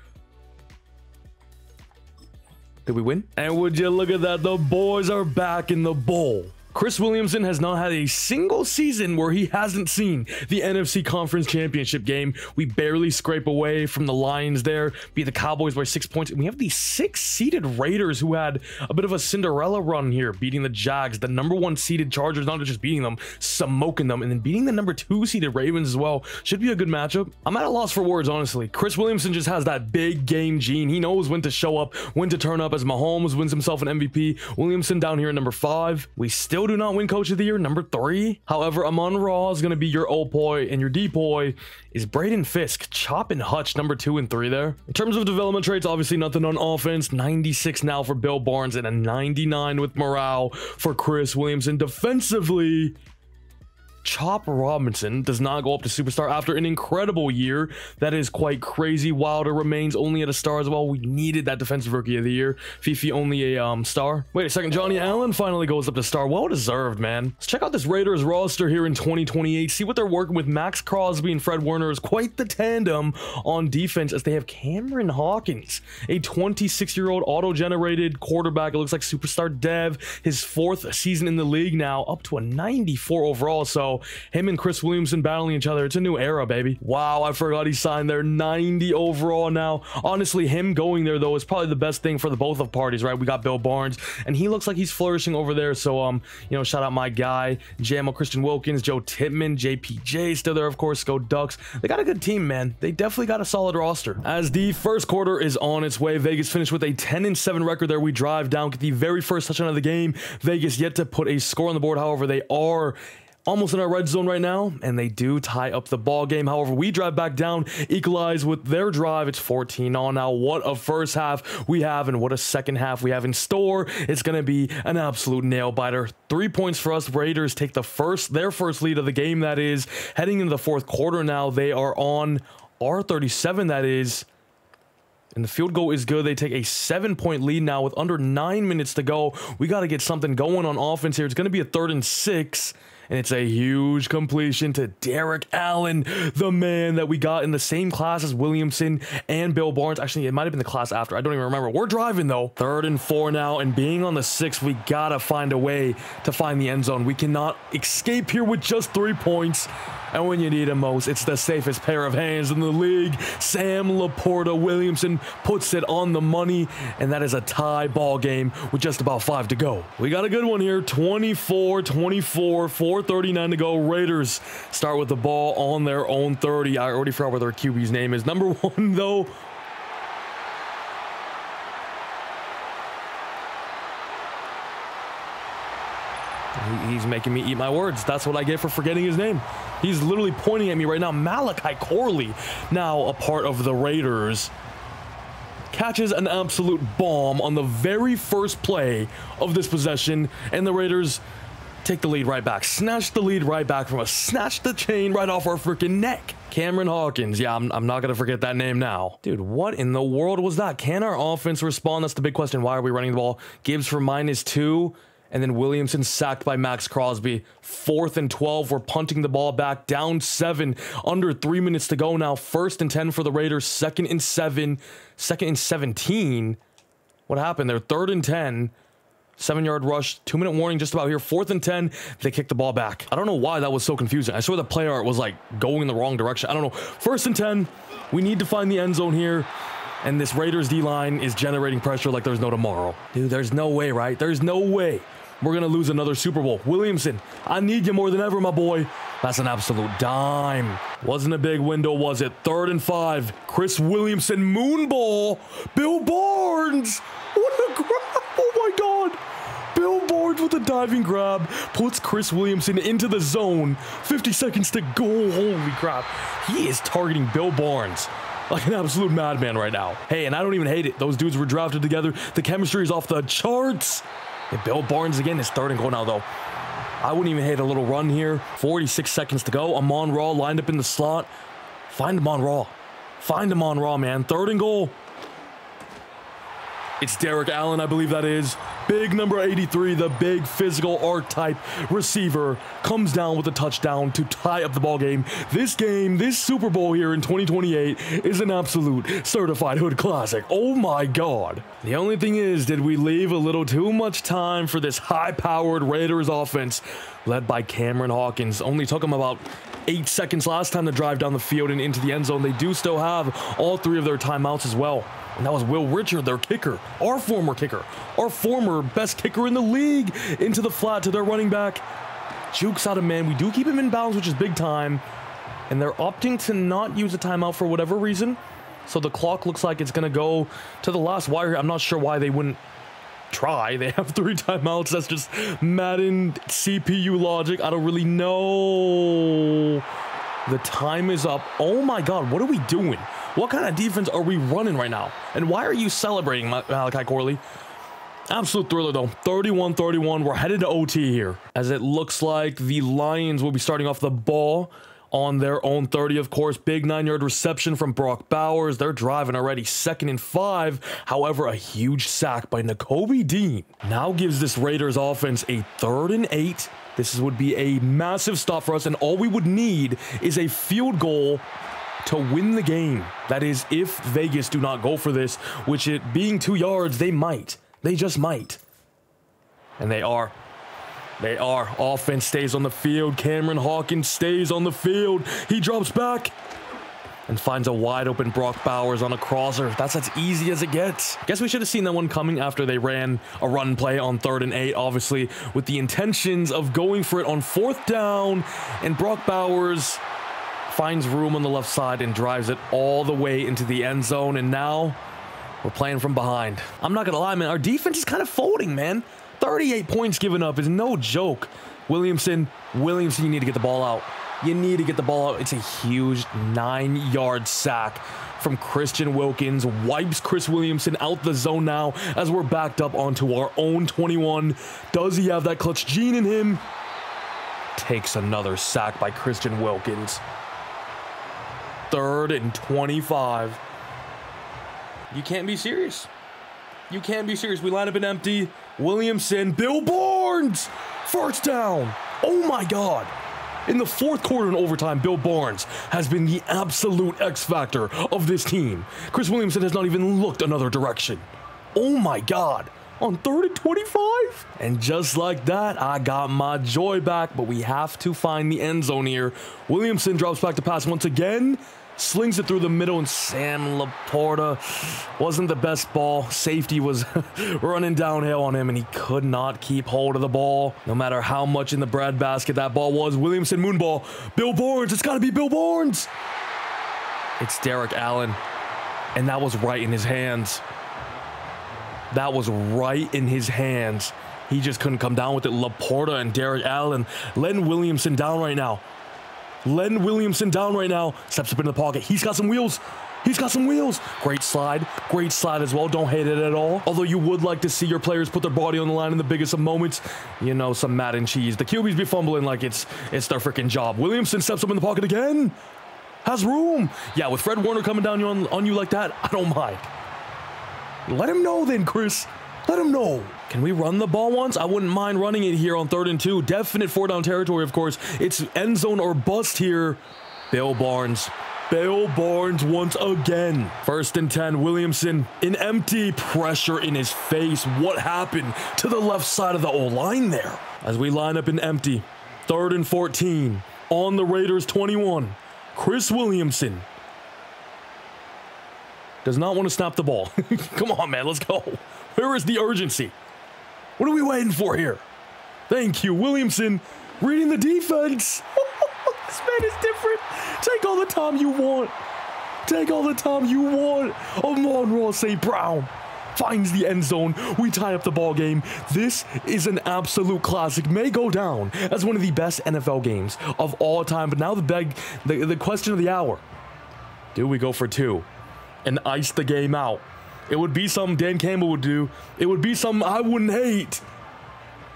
Did we win? And would you look at that? The boys are back in the bowl. Chris Williamson has not had a single season where he hasn't seen the NFC Conference Championship game. We barely scrape away from the Lions there, beat the Cowboys by 6 points. And we have the 6-seeded Raiders who had a bit of a Cinderella run here, beating the Jags, the number 1 seeded Chargers, not just beating them, smoking them, and then beating the number 2 seeded Ravens as well. Should be a good matchup. I'm at a loss for words, honestly. Chris Williamson just has that big game gene. He knows when to show up, when to turn up, as Mahomes wins himself an MVP. Williamson down here at number 5. We still do not win Coach of the Year, number 3. However, Amon-Ra is going to be your O-Poi, and your D-Poi is Braden Fisk. Chop and Hutch, number 2 and 3 there. In terms of development traits, obviously nothing on offense. 96 now for Bill Barnes and a 99 with morale for Chris Williamson. Defensively, Chop Robinson does not go up to superstar after an incredible year. That is quite crazy. Wilder remains only at a star as well. We needed that defensive rookie of the year. Fifi only a star. Wait a second, Johnny Allen finally goes up to star. Well deserved, man. Let's check out this Raiders roster here in 2028. See what they're working with. Max Crosby and Fred Warner is quite the tandem on defense, as they have Cameron Hawkins, a 26-year-old auto-generated quarterback. It looks like superstar dev, his 4th season in the league now, up to a 94 overall. So him and Chris Williamson battling each other. It's a new era, baby. Wow, I forgot he signed there. 90 overall now. Honestly, him going there, though, is probably the best thing for the both of parties, right? We got Bill Barnes, and he looks like he's flourishing over there. So, you know, shout out my guy, JMO Christian Wilkins, Joe Tippmann, JPJ still there, of course. Go Ducks. They got a good team, man. They definitely got a solid roster. As the first quarter is on its way, Vegas finished with a 10-7 record there. We drive down, get the very first touchdown of the game. Vegas yet to put a score on the board. However, they are almost in our red zone right now, and they do tie up the ball game. However, we drive back down, equalize with their drive. It's 14-all now. What a first half we have, and what a second half we have in store. It's going to be an absolute nail-biter. 3 points for us. Raiders take their first lead of the game, that is. Heading into the fourth quarter now, they are on R37, that is. And the field goal is good. They take a 7-point lead now with under 9 minutes to go. We got to get something going on offense here. It's going to be a 3rd and 6. And it's a huge completion to Derek Allen, the man that we got in the same class as Williamson and Bill Barnes. Actually, it might have been the class after. I don't even remember. We're driving, though. 3rd and 4 now. And being on the 6, we got to find a way to find the end zone. We cannot escape here with just 3 points. And when you need him most, it's the safest pair of hands in the league. Sam Laporta Williamson puts it on the money, and that is a tie ball game with just about 5 to go. We got a good one here. 24-24, 4:39 to go. Raiders start with the ball on their own 30. I already forgot what their QB's name is. Number 1, though. He's making me eat my words. That's what I get for forgetting his name. He's literally pointing at me right now. Malachi Corley, now a part of the Raiders, catches an absolute bomb on the very first play of this possession, and the Raiders take the lead right back. Snatch the lead right back from us. Snatch the chain right off our freaking neck. Cameron Hawkins. Yeah, I'm not going to forget that name now. Dude, what in the world was that? Can our offense respond? That's the big question. Why are we running the ball? Gibbs for -2. And then Williamson sacked by Max Crosby. 4th and 12. We're punting the ball back. Down 7. Under 3 minutes to go now. 1st and 10 for the Raiders. 2nd and 7. 2nd and 17. What happened there? 3rd and 10. 7-yard rush. 2-minute warning just about here. 4th and 10. They kick the ball back. I don't know why that was so confusing. I swear the play art was like going in the wrong direction. I don't know. 1st and 10. We need to find the end zone here. And this Raiders D-line is generating pressure like there's no tomorrow. Dude, there's no way, right? There's no way we're going to lose another Super Bowl. Williamson, I need you more than ever, my boy. That's an absolute dime. Wasn't a big window, was it? 3rd and 5. Chris Williamson, moonball. Bill Barnes. What a grab. Oh, my God. Bill Barnes with a diving grab puts Chris Williamson into the zone. 50 seconds to go. Holy crap. He is targeting Bill Barnes like an absolute madman right now. Hey, and I don't even hate it. Those dudes were drafted together. The chemistry is off the charts. And Bill Barnes again is 3rd and goal now, though. I wouldn't even hate a little run here. 46 seconds to go. Amon-Ra lined up in the slot. Find Amon-Ra. Find Amon-Ra, man. 3rd and goal. It's Derek Allen, I believe that is. big number 83, the big physical archetype receiver, comes down with a touchdown to tie up the ball game. This game, this Super Bowl here in 2028 is an absolute certified hood classic. Oh my God. The only thing is, did we leave a little too much time for this high-powered Raiders offense led by Cameron Hawkins? Only took him about 8 seconds last time to drive down the field and into the end zone. They do still have all 3 of their timeouts as well. And that was Will Richard, their kicker, our former kicker, our former best kicker in the league, into the flat to their running back. Jukes out of man. We do keep him in bounds, which is big time. And they're opting to not use a timeout for whatever reason. So the clock looks like it's going to go to the last wire. I'm not sure why they wouldn't try. They have 3 timeouts. That's just Madden CPU logic. I don't really know. The time is up. Oh my God, what are we doing? What kind of defense are we running right now? And why are you celebrating, Malachi Corley? Absolute thriller, though. 31-31. We're headed to OT here, as it looks like the Lions will be starting off the ball on their own 30, of course. Big 9-yard reception from Brock Bowers. They're driving already. 2nd and 5. However, a huge sack by Nakobe Dean now gives this Raiders offense a 3rd and 8. This would be a massive stop for us, and all we would need is a field goal to win the game. That is, if Vegas do not go for this, which it being 2 yards, they might. They just might. And they are. They are. Offense stays on the field. Cameron Hawkins stays on the field. He drops back and finds a wide open Brock Bowers on a crosser. That's as easy as it gets. Guess we should have seen that one coming after they ran a run play on 3rd and 8, obviously, with the intentions of going for it on 4th down. And Brock Bowers finds room on the left side and drives it all the way into the end zone. And now we're playing from behind. I'm not gonna lie, man, our defense is kind of folding, man. 38 points given up is no joke. Williamson, you need to get the ball out. You need to get the ball out. It's a huge 9-yard sack from Christian Wilkins. Wipes Chris Williamson out the zone now as we're backed up onto our own 21. Does he have that clutch gene in him? Takes another sack by Christian Wilkins. 3rd and 25. You can't be serious. You can't be serious. We line up an empty. Williamson, Bill Barnes, 1st down. Oh my God. In the 4th quarter and overtime, Bill Barnes has been the absolute X factor of this team. Chris Williamson has not even looked another direction. Oh my God. On 3rd and 25. And just like that, I got my joy back, but we have to find the end zone here. Williamson drops back to pass once again. Slings it through the middle, and Sam Laporta wasn't the best ball. Safety was running downhill on him, and he could not keep hold of the ball. No matter how much in the breadbasket that ball was. Williamson moonball. Bill Barnes. It's got to be Bill Barnes. It's Derek Allen, and that was right in his hands. That was right in his hands. He just couldn't come down with it. Laporta and Derek Allen letting Williamson down right now. Len Williamson down right now. Steps up into the pocket. He's got some wheels. He's got some wheels. Great slide. Great slide as well. Don't hate it at all. Although you would like to see your players put their body on the line in the biggest of moments. You know, some Madden cheese. The QBs be fumbling like it's their freaking job. Williamson steps up in the pocket again. Has room. Yeah, with Fred Warner coming down on you like that, I don't mind. Let him know then, Chris. Let him know. Can we run the ball once? I wouldn't mind running it here on 3rd and 2. Definite 4-down territory, of course. It's end zone or bust here. Bill Barnes. Bill Barnes once again. 1st and 10. Williamson in empty. Pressure in his face. What happened to the left side of the O-line there? As we line up in empty. 3rd and 14. On the Raiders 21. Chris Williamson does not want to snap the ball. Come on, man. Let's go. Where is the urgency? What are we waiting for here? Thank you, Williamson. Reading the defense. This man is different. Take all the time you want. Take all the time you want. Amon-Ra St. Brown finds the end zone. We tie up the ball game. This is an absolute classic. May go down as one of the best NFL games of all time. But now the question of the hour. Do we go for 2 and ice the game out? It would be something Dan Campbell would do. It would be something I wouldn't hate.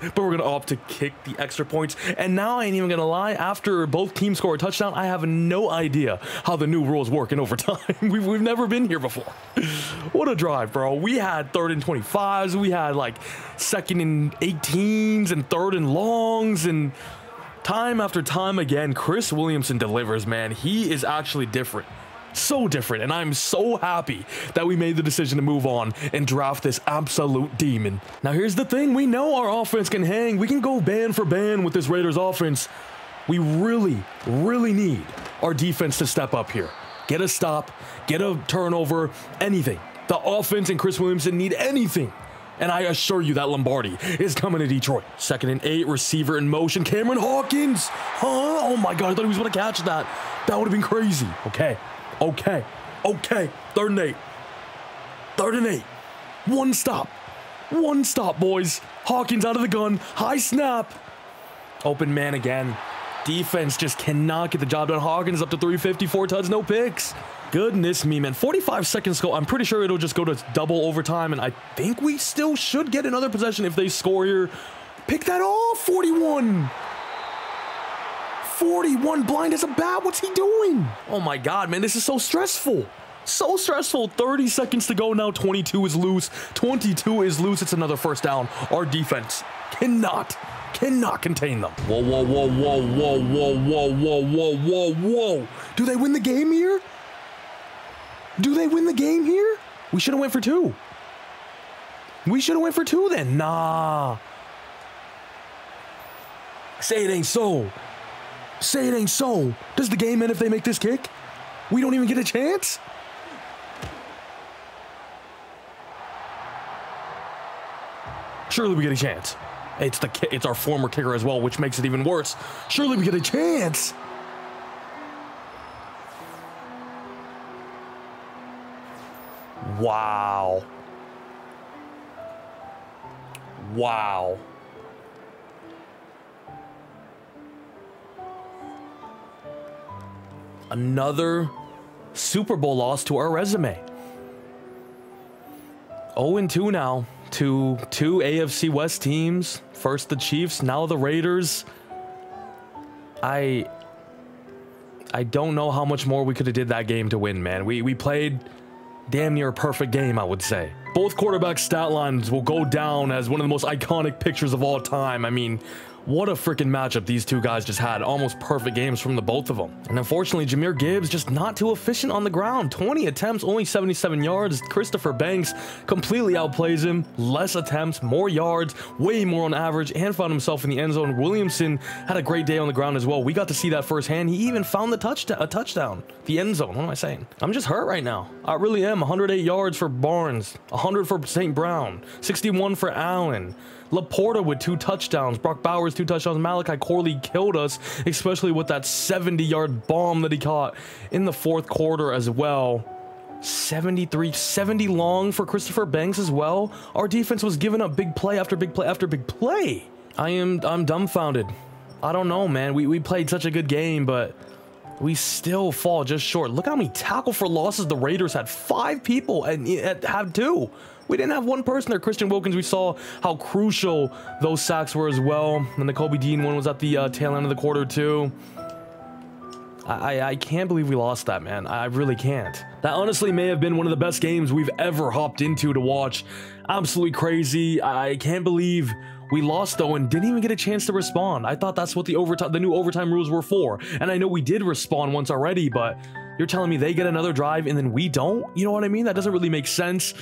but we're gonna opt to kick the extra points. And now I ain't even gonna lie, after both teams score a touchdown, I have no idea how the new rules work in overtime. We've never been here before. What a drive, bro. We had 3rd and 25s, we had like 2nd and 18s and 3rd and longs, and time after time again, Chris Williamson delivers, man. He is actually different. So different, and I'm so happy that we made the decision to move on and draft this absolute demon. Now here's the thing, we know our offense can hang. We can go band for band with this Raiders offense. We really need our defense to step up here. Get a stop, get a turnover, anything. The offense and Chris Williamson need anything. And I assure you that Lombardi is coming to Detroit. 2nd and 8, receiver in motion, Cameron Hawkins. Huh? Oh my God, I thought he was gonna catch that. That would have been crazy. Okay. 3rd and 8. 3rd and 8. One stop, boys. Hawkins out of the gun. High snap. Open man again. Defense just cannot get the job done. Hawkins up to 354 touch, no picks. Goodness me, man. 45 seconds go. I'm pretty sure it'll just go to double overtime, and I think we still should get another possession if they score here. Pick that off. 41 blind as a bat. What's he doing? Oh my God, man, this is so stressful. So stressful. 30 seconds to go now. 22 is loose. 22 is loose. It's another first down. Our defense cannot contain them. Whoa. Do they win the game here? We should have went for 2. Then. Nah. Say it ain't so. Does the game end if they make this kick? We don't even get a chance? Surely we get a chance. It's our former kicker as well, which makes it even worse. Surely we get a chance. Wow. Another Super Bowl loss to our resume. 0-2 now to 2 AFC West teams. First the Chiefs, now the Raiders. I don't know how much more we could have did that game to win, man. We played damn near a perfect game, I would say. Both quarterback stat lines will go down as one of the most iconic pictures of all time. I mean, what a freaking matchup these two guys just had. Almost perfect games from the both of them. And unfortunately, Jahmyr Gibbs just not too efficient on the ground. 20 attempts, only 77 yards. Christopher Banks completely outplays him. Less attempts, more yards, way more on average, and found himself in the end zone. Williamson had a great day on the ground as well. We got to see that firsthand. He even found the touchdown. The end zone. What am I saying? I'm just hurt right now. I really am. 108 yards for Barnes. 100 for St. Brown. 61 for Allen. Laporta with 2 touchdowns. Brock Bowers 2 touchdowns. Malachi Corley killed us, especially with that 70-yard bomb that he caught in the 4th quarter as well. 70 long for Christopher Banks as well. Our defense was giving up big play after big play after big play. I'm dumbfounded. I don't know, man. We played such a good game, but we still fall just short. Look how many tackle for losses the Raiders had. 5 people and had 2. We didn't have one person there. Christian Wilkins, we saw how crucial those sacks were as well. And the Kobe Dean one was at the tail end of the quarter too. I can't believe we lost that, man. I really can't. That honestly may have been one of the best games we've ever hopped into to watch. Absolutely crazy. I can't believe we lost though and didn't even get a chance to respond. I thought that's what the new overtime rules were for. And I know we did respond once already, but you're telling me they get another drive and then we don't? You know what I mean? That doesn't really make sense.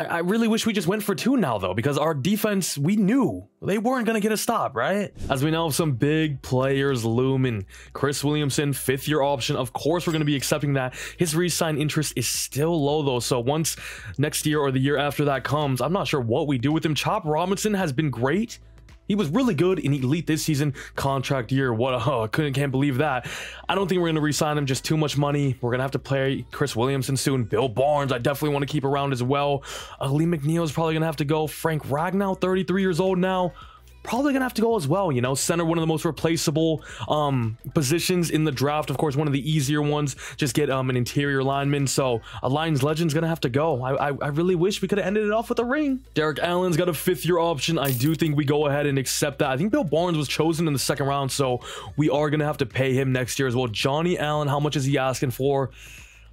I really wish we just went for 2 now, though, because our defense, we knew they weren't going to get a stop, right? As we now have some big players looming. Chris Williamson, 5th-year option. Of course, we're going to be accepting that. His re-sign interest is still low, though. So once next year or the year after that comes, I'm not sure what we do with him. Chop Robinson has been great. He was really good in elite this season. Contract year. Can't believe that. I don't think we're going to re-sign him. Just too much money. We're going to have to play Chris Williamson soon. Bill Barnes, I definitely want to keep around as well. Lee McNeil is probably going to have to go. Frank Ragnow, 33 years old now. probably gonna have to go as well. You know, center, one of the most replaceable positions in the draft. Of course, one of the easier ones. Just get an interior lineman. So a Lions legend's gonna have to go. I really wish we could have ended it off with a ring. Derek Allen's got a 5th-year option. I do think we go ahead and accept that. I think Bill Barnes was chosen in the 2nd round, so we are gonna have to pay him next year as well. Johnny Allen, how much is he asking for?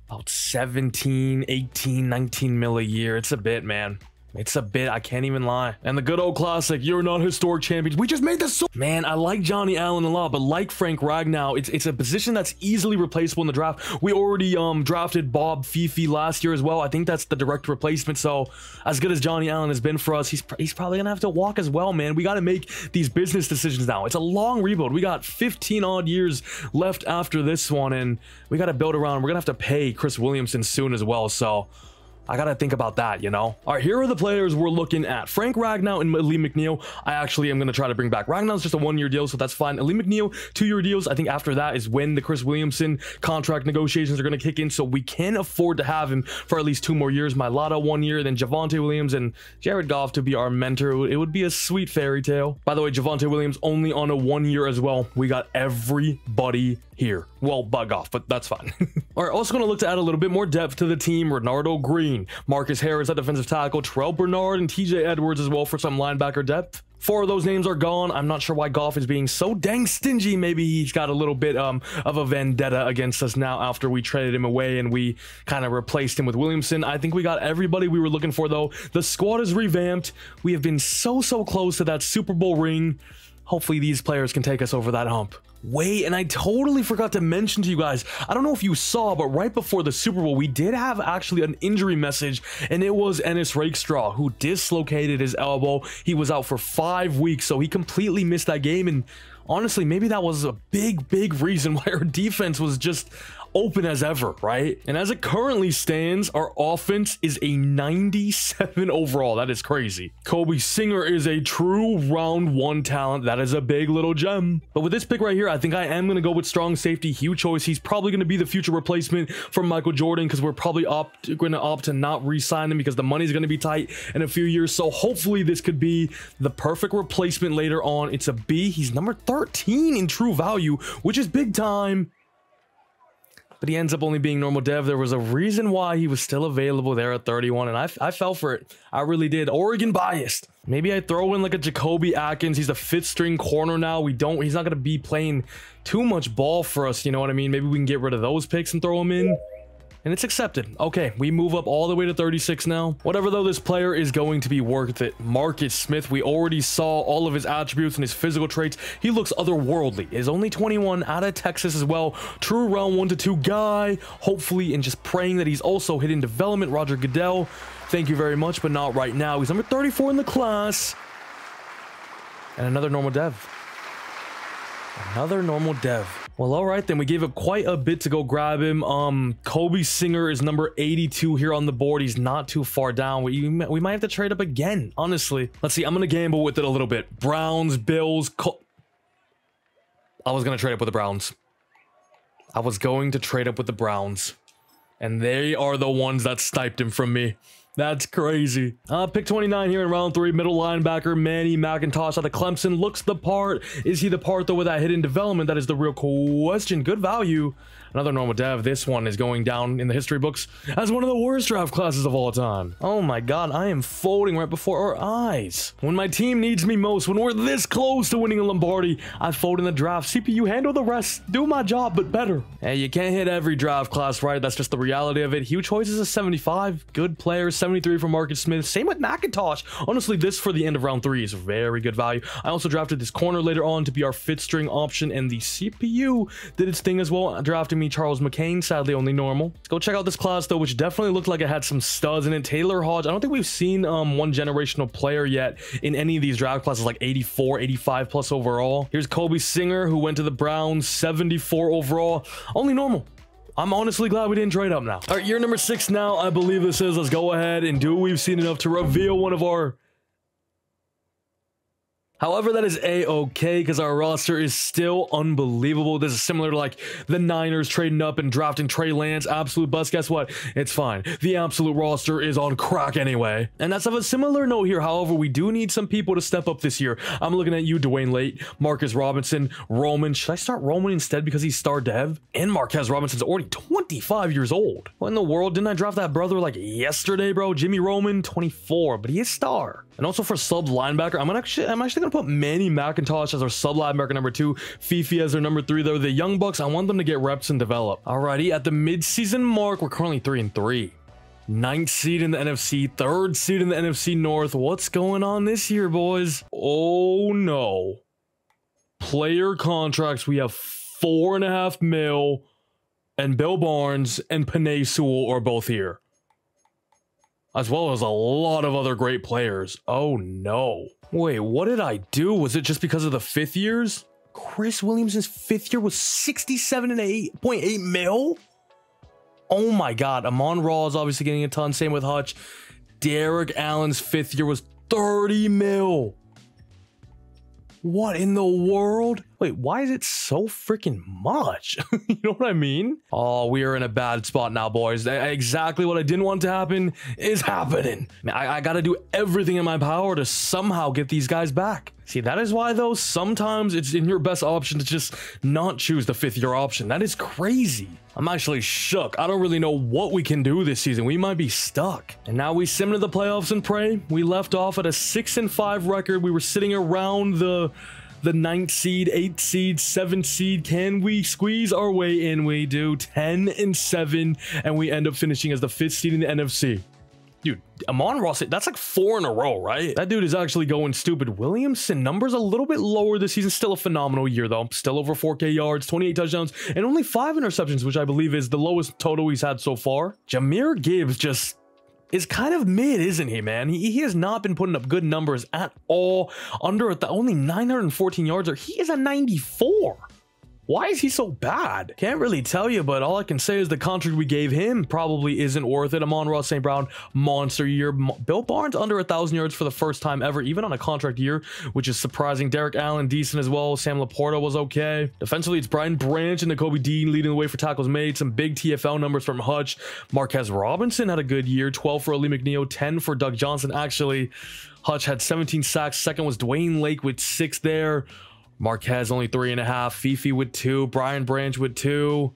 About 17, 18, 19 mil a year. It's a bit, man. It's a bit, I can't even lie. And the good old classic, you're not historic champions. We just made this so... Man, I like Johnny Allen a lot, but like Frank Ragnow, it's a position that's easily replaceable in the draft. We already drafted Bob Fifi last year as well. I think that's the direct replacement. So as good as Johnny Allen has been for us, he's probably gonna have to walk as well, man. We got to make these business decisions now. It's a long rebuild. We got 15 odd years left after this one, and we got to build around. We're gonna have to pay Chris Williamson soon as well. So I gotta think about that, you know? All right, here are the players we're looking at. Frank Ragnow and Lee McNeil, I actually am gonna try to bring back. Ragnow's just a 1-year deal, so that's fine. Lee McNeil, 2-year deals. I think after that is when the Chris Williamson contract negotiations are gonna kick in, so we can afford to have him for at least 2 more years. Mailata 1 year, then Javonte Williams and Jared Goff to be our mentor. It would be a sweet fairy tale. By the way, Javonte Williams only on a 1 year as well. We got everybody here. Well, bug off, but that's fine. All right, also going to look to add a little bit more depth to the team. Renardo Green, Marcus Harris at defensive tackle, Terrell Bernard, and TJ Edwards as well for some linebacker depth. 4 of those names are gone. I'm not sure why Goff is being so dang stingy. Maybe he's got a little bit of a vendetta against us now after we traded him away and we kind of replaced him with Williamson. I think we got everybody we were looking for, though. The squad is revamped. We have been so close to that Super Bowl ring. Hopefully these players can take us over that hump. Wait, and I totally forgot to mention to you guys, I don't know if you saw, but right before the Super Bowl, we did have actually an injury message, and it was Ennis Rakestraw, who dislocated his elbow. He was out for 5 weeks, so he completely missed that game, and honestly, maybe that was a big reason why our defense was just open as ever, right? And as it currently stands, our offense is a 97 overall. That is crazy. Kobe Singer is a true round 1 talent. That is a big little gem. But with this pick right here, I think I am going to go with strong safety, Hugh Choice. He's probably going to be the future replacement for Michael Jordan because we're probably going to opt to not re-sign him because the money's going to be tight in a few years. So hopefully this could be the perfect replacement later on. It's a B. He's number 13 in true value, which is big time. But he ends up only being normal dev. There was a reason why he was still available there at 31, and I fell for it. I really did. Oregon biased. Maybe I throw in like a Jacoby Atkins. He's a 5th string corner now. He's not going to be playing too much ball for us, you know what I mean? Maybe we can get rid of those picks and throw him in. And it's accepted. Okay, we move up all the way to 36 now. Whatever, though, this player is going to be worth it. Marcus Smith, we already saw all of his attributes and his physical traits. He looks otherworldly. Is only 21, out of Texas as well. True round 1 to 2 guy. Hopefully, and just praying that he's also hit in development. Roger Goodell, thank you very much, but not right now. He's number 34 in the class. And another normal dev. Another normal dev. Well, all right, then we gave up quite a bit to go grab him. Kobe Singer is number 82 here on the board. He's not too far down. We might have to trade up again, honestly. Let's see. I'm going to gamble with it a little bit. Browns, Bills, I was going to trade up with the Browns. I was going to trade up with the Browns. And they are the ones that sniped him from me. That's crazy. Pick 29 here in round 3. Middle linebacker Manny McIntosh out of Clemson. Looks the part. Is he the part, though, with that hidden development? That is the real question. Good value. Another normal dev. This one is going down in the history books as one of the worst draft classes of all time. Oh my god, I am folding right before our eyes. When my team needs me most, when we're this close to winning a Lombardi, I fold in the draft. CPU, handle the rest. Do my job, but better. Hey, you can't hit every draft class, right? That's just the reality of it. Hugh Choice is a 75. Good player. 73 for Marcus Smith. Same with McIntosh. Honestly, this for the end of round 3 is very good value. I also drafted this corner later on to be our 5th string option, and the CPU did its thing as well, drafting me Charles McCain, sadly only normal. Let's go check out this class, though, which definitely looked like it had some studs in it. Taylor Hodge, I don't think we've seen one generational player yet in any of these draft classes, like 84, 85 plus overall. Here's Kobe Singer, who went to the Browns, 74 overall, only normal. I'm honestly glad we didn't trade up now. All right, year number 6 now, I believe this is. Let's go ahead and do what we've seen enough to reveal one of our However, that is a-okay because our roster is still unbelievable. This is similar to like the Niners trading up and drafting Trey Lance. Absolute bust. Guess what? It's fine. The absolute roster is on crack anyway. And that's of a similar note here. However, we do need some people to step up this year. I'm looking at you, Dwayne Late, Marcus Robinson, Roman. Should I start Roman instead because he's star dev? And Marquez Robinson's already 25 years old. What in the world? Didn't I draft that brother like yesterday, bro? Jimmy Roman, 24, but he is star. And also for sub linebacker, I'm actually gonna put Manny McIntosh as our sub linebacker number 2, Fifi as our number 3. Though the young bucks, I want them to get reps and develop. Alrighty, at the mid-season mark, we're currently 3-3. 9th seed in the NFC, 3rd seed in the NFC North. What's going on this year, boys? Oh no. Player contracts, we have $4.5 million, and Bill Barnes and Penei Sewell are both here, as well as a lot of other great players. Oh no. Wait, what did I do? Was it just because of the 5th years? Chris Williamson's 5th year was $67.8 million? Oh my god. Amon Ra is obviously getting a ton. Same with Hutch. Derek Allen's 5th year was $30 million. What in the world? Wait, why is it so freaking much? You know what I mean? Oh, we are in a bad spot now, boys. Exactly what I didn't want to happen is happening. I gotta do everything in my power to somehow get these guys back. See, that is why, though, sometimes it's in your best option to just not choose the 5th year option. That is crazy. I'm actually shook. I don't really know what we can do this season. We might be stuck. And now we sim to the playoffs and pray. We left off at a 6-5 record. We were sitting around the 9th seed, 8th seed, 7th seed. Can we squeeze our way in? We do. 10-7, and we end up finishing as the 5th seed in the NFC. Dude, Amon Ross, that's like 4 in a row, right? That dude is actually going stupid. Williamson, numbers a little bit lower this season. Still a phenomenal year, though. Still over 4K yards, 28 touchdowns, and only 5 interceptions, which I believe is the lowest total he's had so far. Jahmyr Gibbs just is kind of mid, isn't he, man? He has not been putting up good numbers at all. Under only 914 yards, or he is a 94. Why is he so bad? Can't really tell you, but all I can say is the contract we gave him probably isn't worth it. Amon-Ra St. Brown, monster year. Bill Barnes under 1,000 yards for the first time ever, even on a contract year, which is surprising. Derek Allen, decent as well. Sam Laporta was okay. Defensively, it's Brian Branch and Nakobe Dean leading the way for tackles made. Some big TFL numbers from Hutch. Marquez Robinson had a good year. 12 for Ali McNeil, 10 for Doug Johnson. Actually, Hutch had 17 sacks. Second was Dwayne Lake with 6 there. Marquez only 3.5, Fifi with 2, Brian Branch with 2.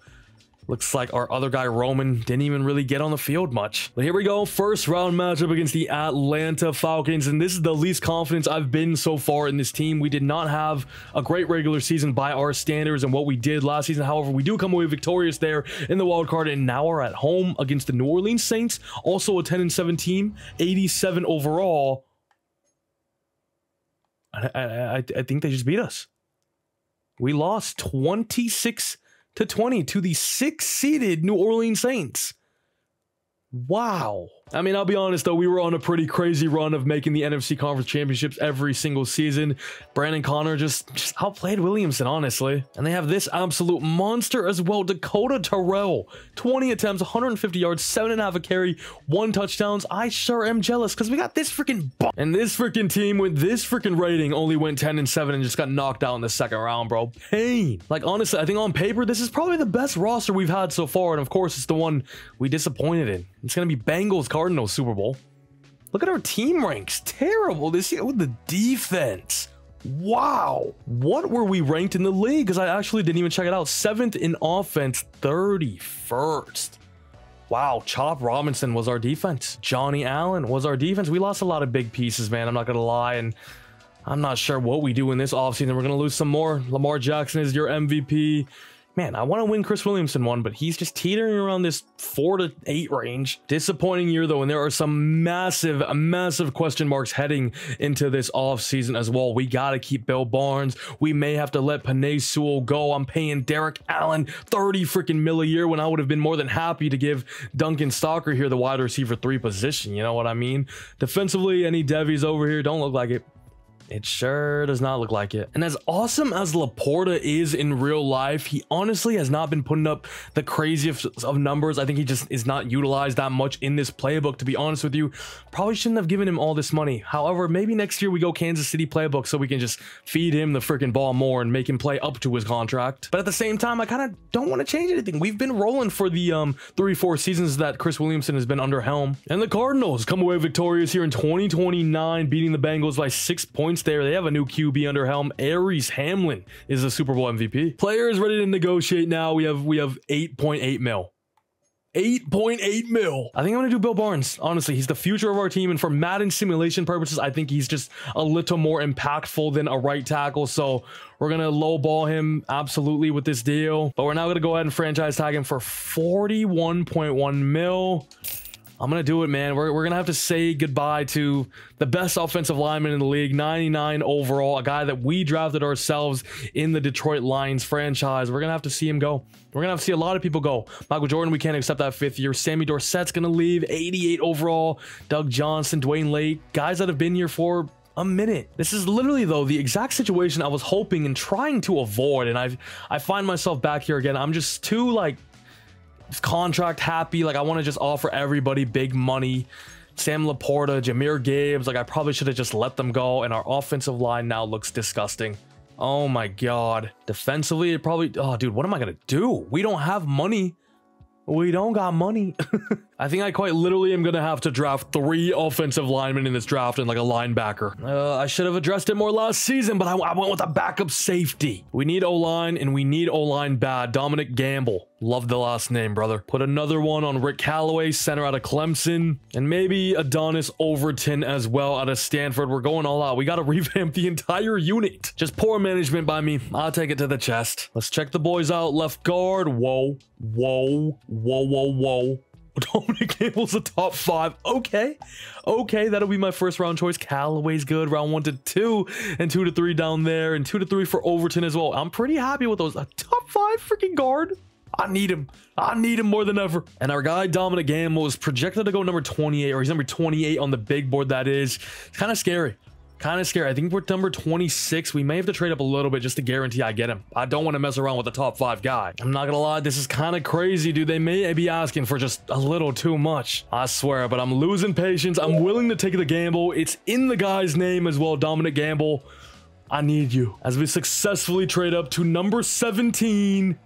Looks like our other guy, Roman, didn't even really get on the field much. But here we go, first round matchup against the Atlanta Falcons, and this is the least confidence I've been so far in this team. We did not have a great regular season by our standards and what we did last season. However, we do come away victorious there in the wild card, and now we're at home against the New Orleans Saints, also a 10-7 team, 87 overall. I think they just beat us. We lost 26-20 to the 6th-seeded New Orleans Saints. Wow. I mean, I'll be honest, though, we were on a pretty crazy run of making the NFC Conference Championships every single season. Brandon Connor just outplayed Williamson, honestly. And they have this absolute monster as well, Dakota Terrell. 20 attempts, 150 yards, 7.5 a carry, 1 touchdowns. I sure am jealous because we got this freaking and this freaking team with this freaking rating only went 10-7 and just got knocked out in the 2nd round, bro. Pain. Like, honestly, I think on paper, this is probably the best roster we've had so far. And of course, it's the one we disappointed in. It's going to be Bengals Cardinals Super Bowl. Look at our team ranks. Terrible this year with the defense. Wow. What were we ranked in the league? Because I actually didn't even check it out. 7th in offense, 31st. Wow. Chop Robinson was our defense. Johnny Allen was our defense. We lost a lot of big pieces, man. I'm not going to lie. And I'm not sure what we do in this offseason. We're going to lose some more. Lamar Jackson is your MVP. Man, I want to win Chris Williamson one, but he's just teetering around this 4 to 8 range. Disappointing year, though, and there are some massive question marks heading into this offseason as well. We got to keep Bill Barnes. We may have to let Penei Sewell go. I'm paying Derek Allen 30 freaking mil a year when I would have been more than happy to give Duncan Stalker here the wide receiver 3 position. You know what I mean? Defensively, any Devies over here don't look like it. It sure does not look like it. And as awesome as Laporta is in real life, he honestly has not been putting up the craziest of numbers. I think he just is not utilized that much in this playbook, to be honest with you. Probably shouldn't have given him all this money. However, maybe next year we go Kansas City playbook so we can just feed him the freaking ball more and make him play up to his contract. But at the same time, I kind of don't want to change anything. We've been rolling for the 3-4 seasons that Chris Williamson has been under helm. And the Cardinals come away victorious here in 2029, beating the Bengals by 6 points there. They have a new QB under helm. Aries Hamlin is the Super Bowl MVP. Players ready to negotiate now. We have 8.8 mil. 8.8 mil. I think I'm gonna do Bill Barnes. Honestly, he's the future of our team, and for Madden simulation purposes, I think he's just a little more impactful than a right tackle. So we're gonna lowball him absolutely with this deal, but we're now gonna go ahead and franchise tag him for 41.1 mil. I'm gonna do it, man. We're gonna have to say goodbye to the best offensive lineman in the league, 99 overall, a guy that we drafted ourselves in the Detroit Lions franchise. We're gonna have to see him go. We're gonna have to see a lot of people go. Michael Jordan, we can't accept that 5th year. Sammy Dorsett's gonna leave, 88 overall. Doug Johnson, Dwayne Lake, guys that have been here for a minute. This is literally, though, the exact situation I was hoping and trying to avoid, and I find myself back here again. I'm just too, like, contract happy. Like, I want to just offer everybody big money. Sam Laporta, Jahmyr Gibbs, like, I probably should have just let them go, and our offensive line now looks disgusting. Oh my god. Defensively, it probably, oh dude, what am I gonna do? We don't have money. We don't got money. I think I quite literally am gonna have to draft 3 offensive linemen in this draft and like a linebacker. I should have addressed it more last season, but I went with a backup safety. We need O-line, and we need O-line bad. Dominic Gamble. Love the last name, brother. Put another one on Rick Callaway, center out of Clemson, and maybe Adonis Overton as well out of Stanford. We're going all out. We got to revamp the entire unit. Just poor management by me. I'll take it to the chest. Let's check the boys out. Left guard. Whoa, whoa, whoa, whoa, whoa. Dominic Gamble's a top 5. Okay, that'll be my first round choice. Callaway's good. Round 1 to 2, and 2 to 3 down there, and 2 to 3 for Overton as well. I'm pretty happy with those. A top 5 freaking guard. I need him. I need him more than ever. And our guy Dominic Gamble is projected to go number 28, or he's number 28 on the big board. That is kind of scary. Kind of scary. I think we're number 26. We may have to trade up a little bit just to guarantee I get him. I don't want to mess around with the top 5 guy. I'm not gonna lie, this is kind of crazy, dude. They may be asking for just a little too much. I swear, but I'm losing patience. I'm willing to take the gamble. It's in the guy's name as well, Dominic Gamble. I need you. As we successfully trade up to number 17.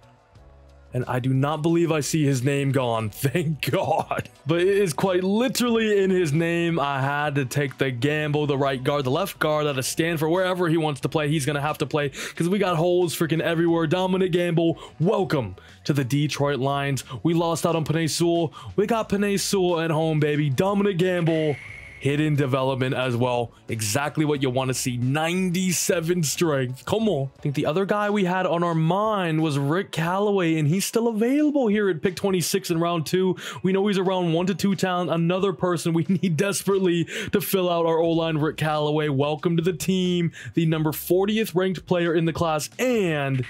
And I do not believe I see his name gone. Thank God. But it is quite literally in his name. I had to take the gamble, the right guard, the left guard out of Stanford, wherever he wants to play. He's going to have to play because we got holes freaking everywhere. Dominic Gamble, welcome to the Detroit Lions. We lost out on Penei Sewell. We got Penei Sewell at home, baby. Dominic Gamble. Hidden development as well. Exactly what you want to see. 97 strength. Come on. I think the other guy we had on our mind was Rick Callaway, and he's still available here at pick 26 in round 2. We know he's around 1 to 2 talent. Another person we need desperately to fill out our O-line. Rick Callaway, welcome to the team. The number 40th ranked player in the class, and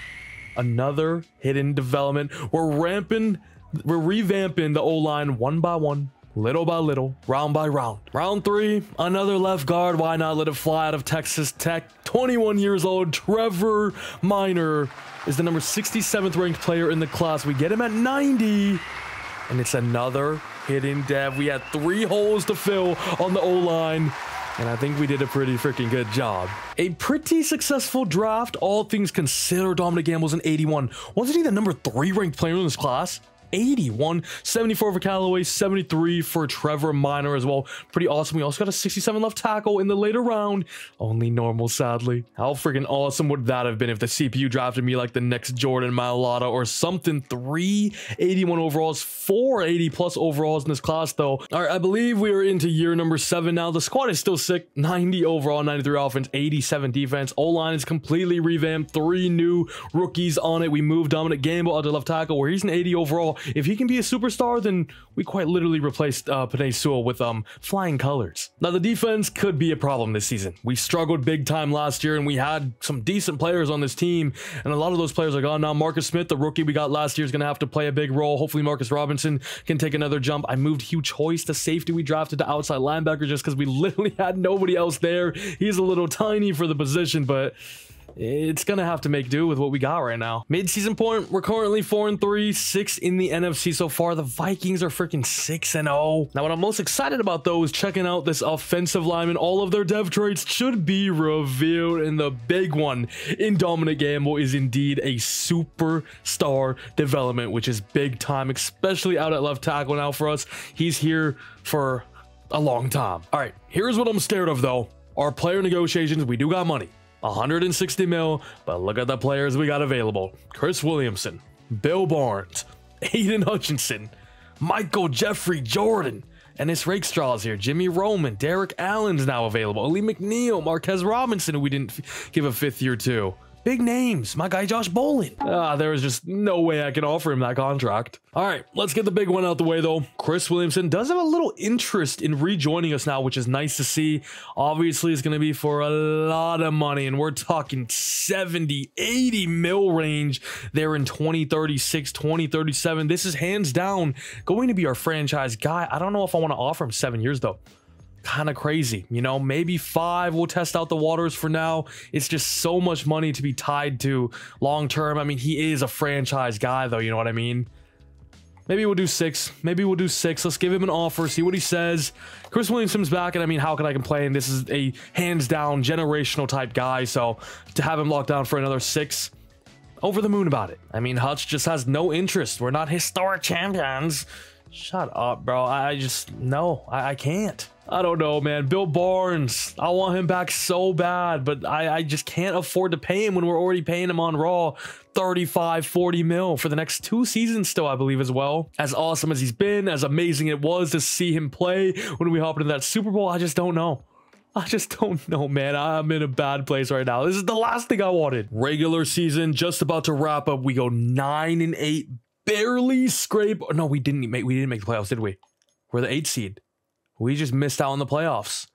another hidden development. We're revamping the O-line one by one. Little by little, round by round. Round 3, another left guard. Why not let it fly out of Texas Tech? 21 years old, Trevor Minor is the number 67th ranked player in the class. We get him at 90, and it's another hidden dev. We had 3 holes to fill on the O-line, and I think we did a pretty freaking good job. A pretty successful draft, all things considered. Dominic Gamble's an 81. Wasn't he the number 3 ranked player in this class? 81, 74 for Callaway, 73 for Trevor Minor as well. Pretty awesome. We also got a 67 left tackle in the later round. Only normal, sadly. How freaking awesome would that have been if the CPU drafted me like the next Jordan Mailata or something? 381 overalls, 480 plus overalls in this class, though. All right, I believe we are into year number 7 now. The squad is still sick. 90 overall, 93 offense, 87 defense. O-line is completely revamped. 3 new rookies on it. We moved Dominic Gamble out to left tackle, where he's an 80 overall. if he can be a superstar, then we quite literally replaced Panay Sewell with flying colors. Now, the defense could be a problem this season. We struggled big time last year, and we had some decent players on this team, and a lot of those players are gone now. Marcus Smith, the rookie we got last year, is going to have to play a big role. Hopefully, Marcus Robinson can take another jump. I moved Hugh Choice to safety. We drafted to outside linebacker just because we literally had nobody else there. He's a little tiny for the position, but it's gonna have to make do with what we got right now. Mid-season point, we're currently 4-3, 6 in the NFC so far. The Vikings are freaking 6-0. Now, what I'm most excited about though is checking out this offensive lineman. All of their dev traits should be revealed, and the big one in Dominic Gamble is indeed a superstar development, which is big time, especially out at left tackle now for us. He's here for a long time. All right, here's what I'm scared of though. Our player negotiations, we do got money. 160 mil, but look at the players we got available. Chris Williamson, Bill Barnes, Aiden Hutchinson, Michael Jeffrey Jordan, and this Rakestraw's here. Jimmy Roman, Derek Allen's now available. Ali McNeil, Marquez Robinson, who we didn't give a 5th year to. Big names. My guy Josh Bolin. There was just no way I can offer him that contract. All right, let's get the big one out the way though. Chris Williamson does have a little interest in rejoining us now, which is nice to see. Obviously, it's going to be for a lot of money, and we're talking 70, 80 mil range there in 2036, 2037. This is hands down going to be our franchise guy. I don't know if I want to offer him 7 years though. Kind of crazy, you know, maybe 5. We'll test out the waters for now. It's just so much money to be tied to long term. I mean, he is a franchise guy though, you know what I mean? Maybe we'll do 6. Maybe we'll do 6. Let's give him an offer, see what he says. Chris Williamson's back, and I mean, how can I complain? This is a hands down generational type guy, so to have him locked down for another 6, over the moon about it. I mean, Hutch just has no interest. We're not historic champions. Shut up, bro. I can't. I don't know, man. Bill Barnes, I want him back so bad, but I just can't afford to pay him when we're already paying him on Raw 35, 40 mil for the next 2 seasons still, I believe, as well. As awesome as he's been, as amazing it was to see him play when we hopped into that Super Bowl, I just don't know. I just don't know, man. I'm in a bad place right now. This is the last thing I wanted. Regular season just about to wrap up. We go 9-8, barely scrape. No, we didn't make the playoffs, did we? We're the 8th seed. We just missed out on the playoffs.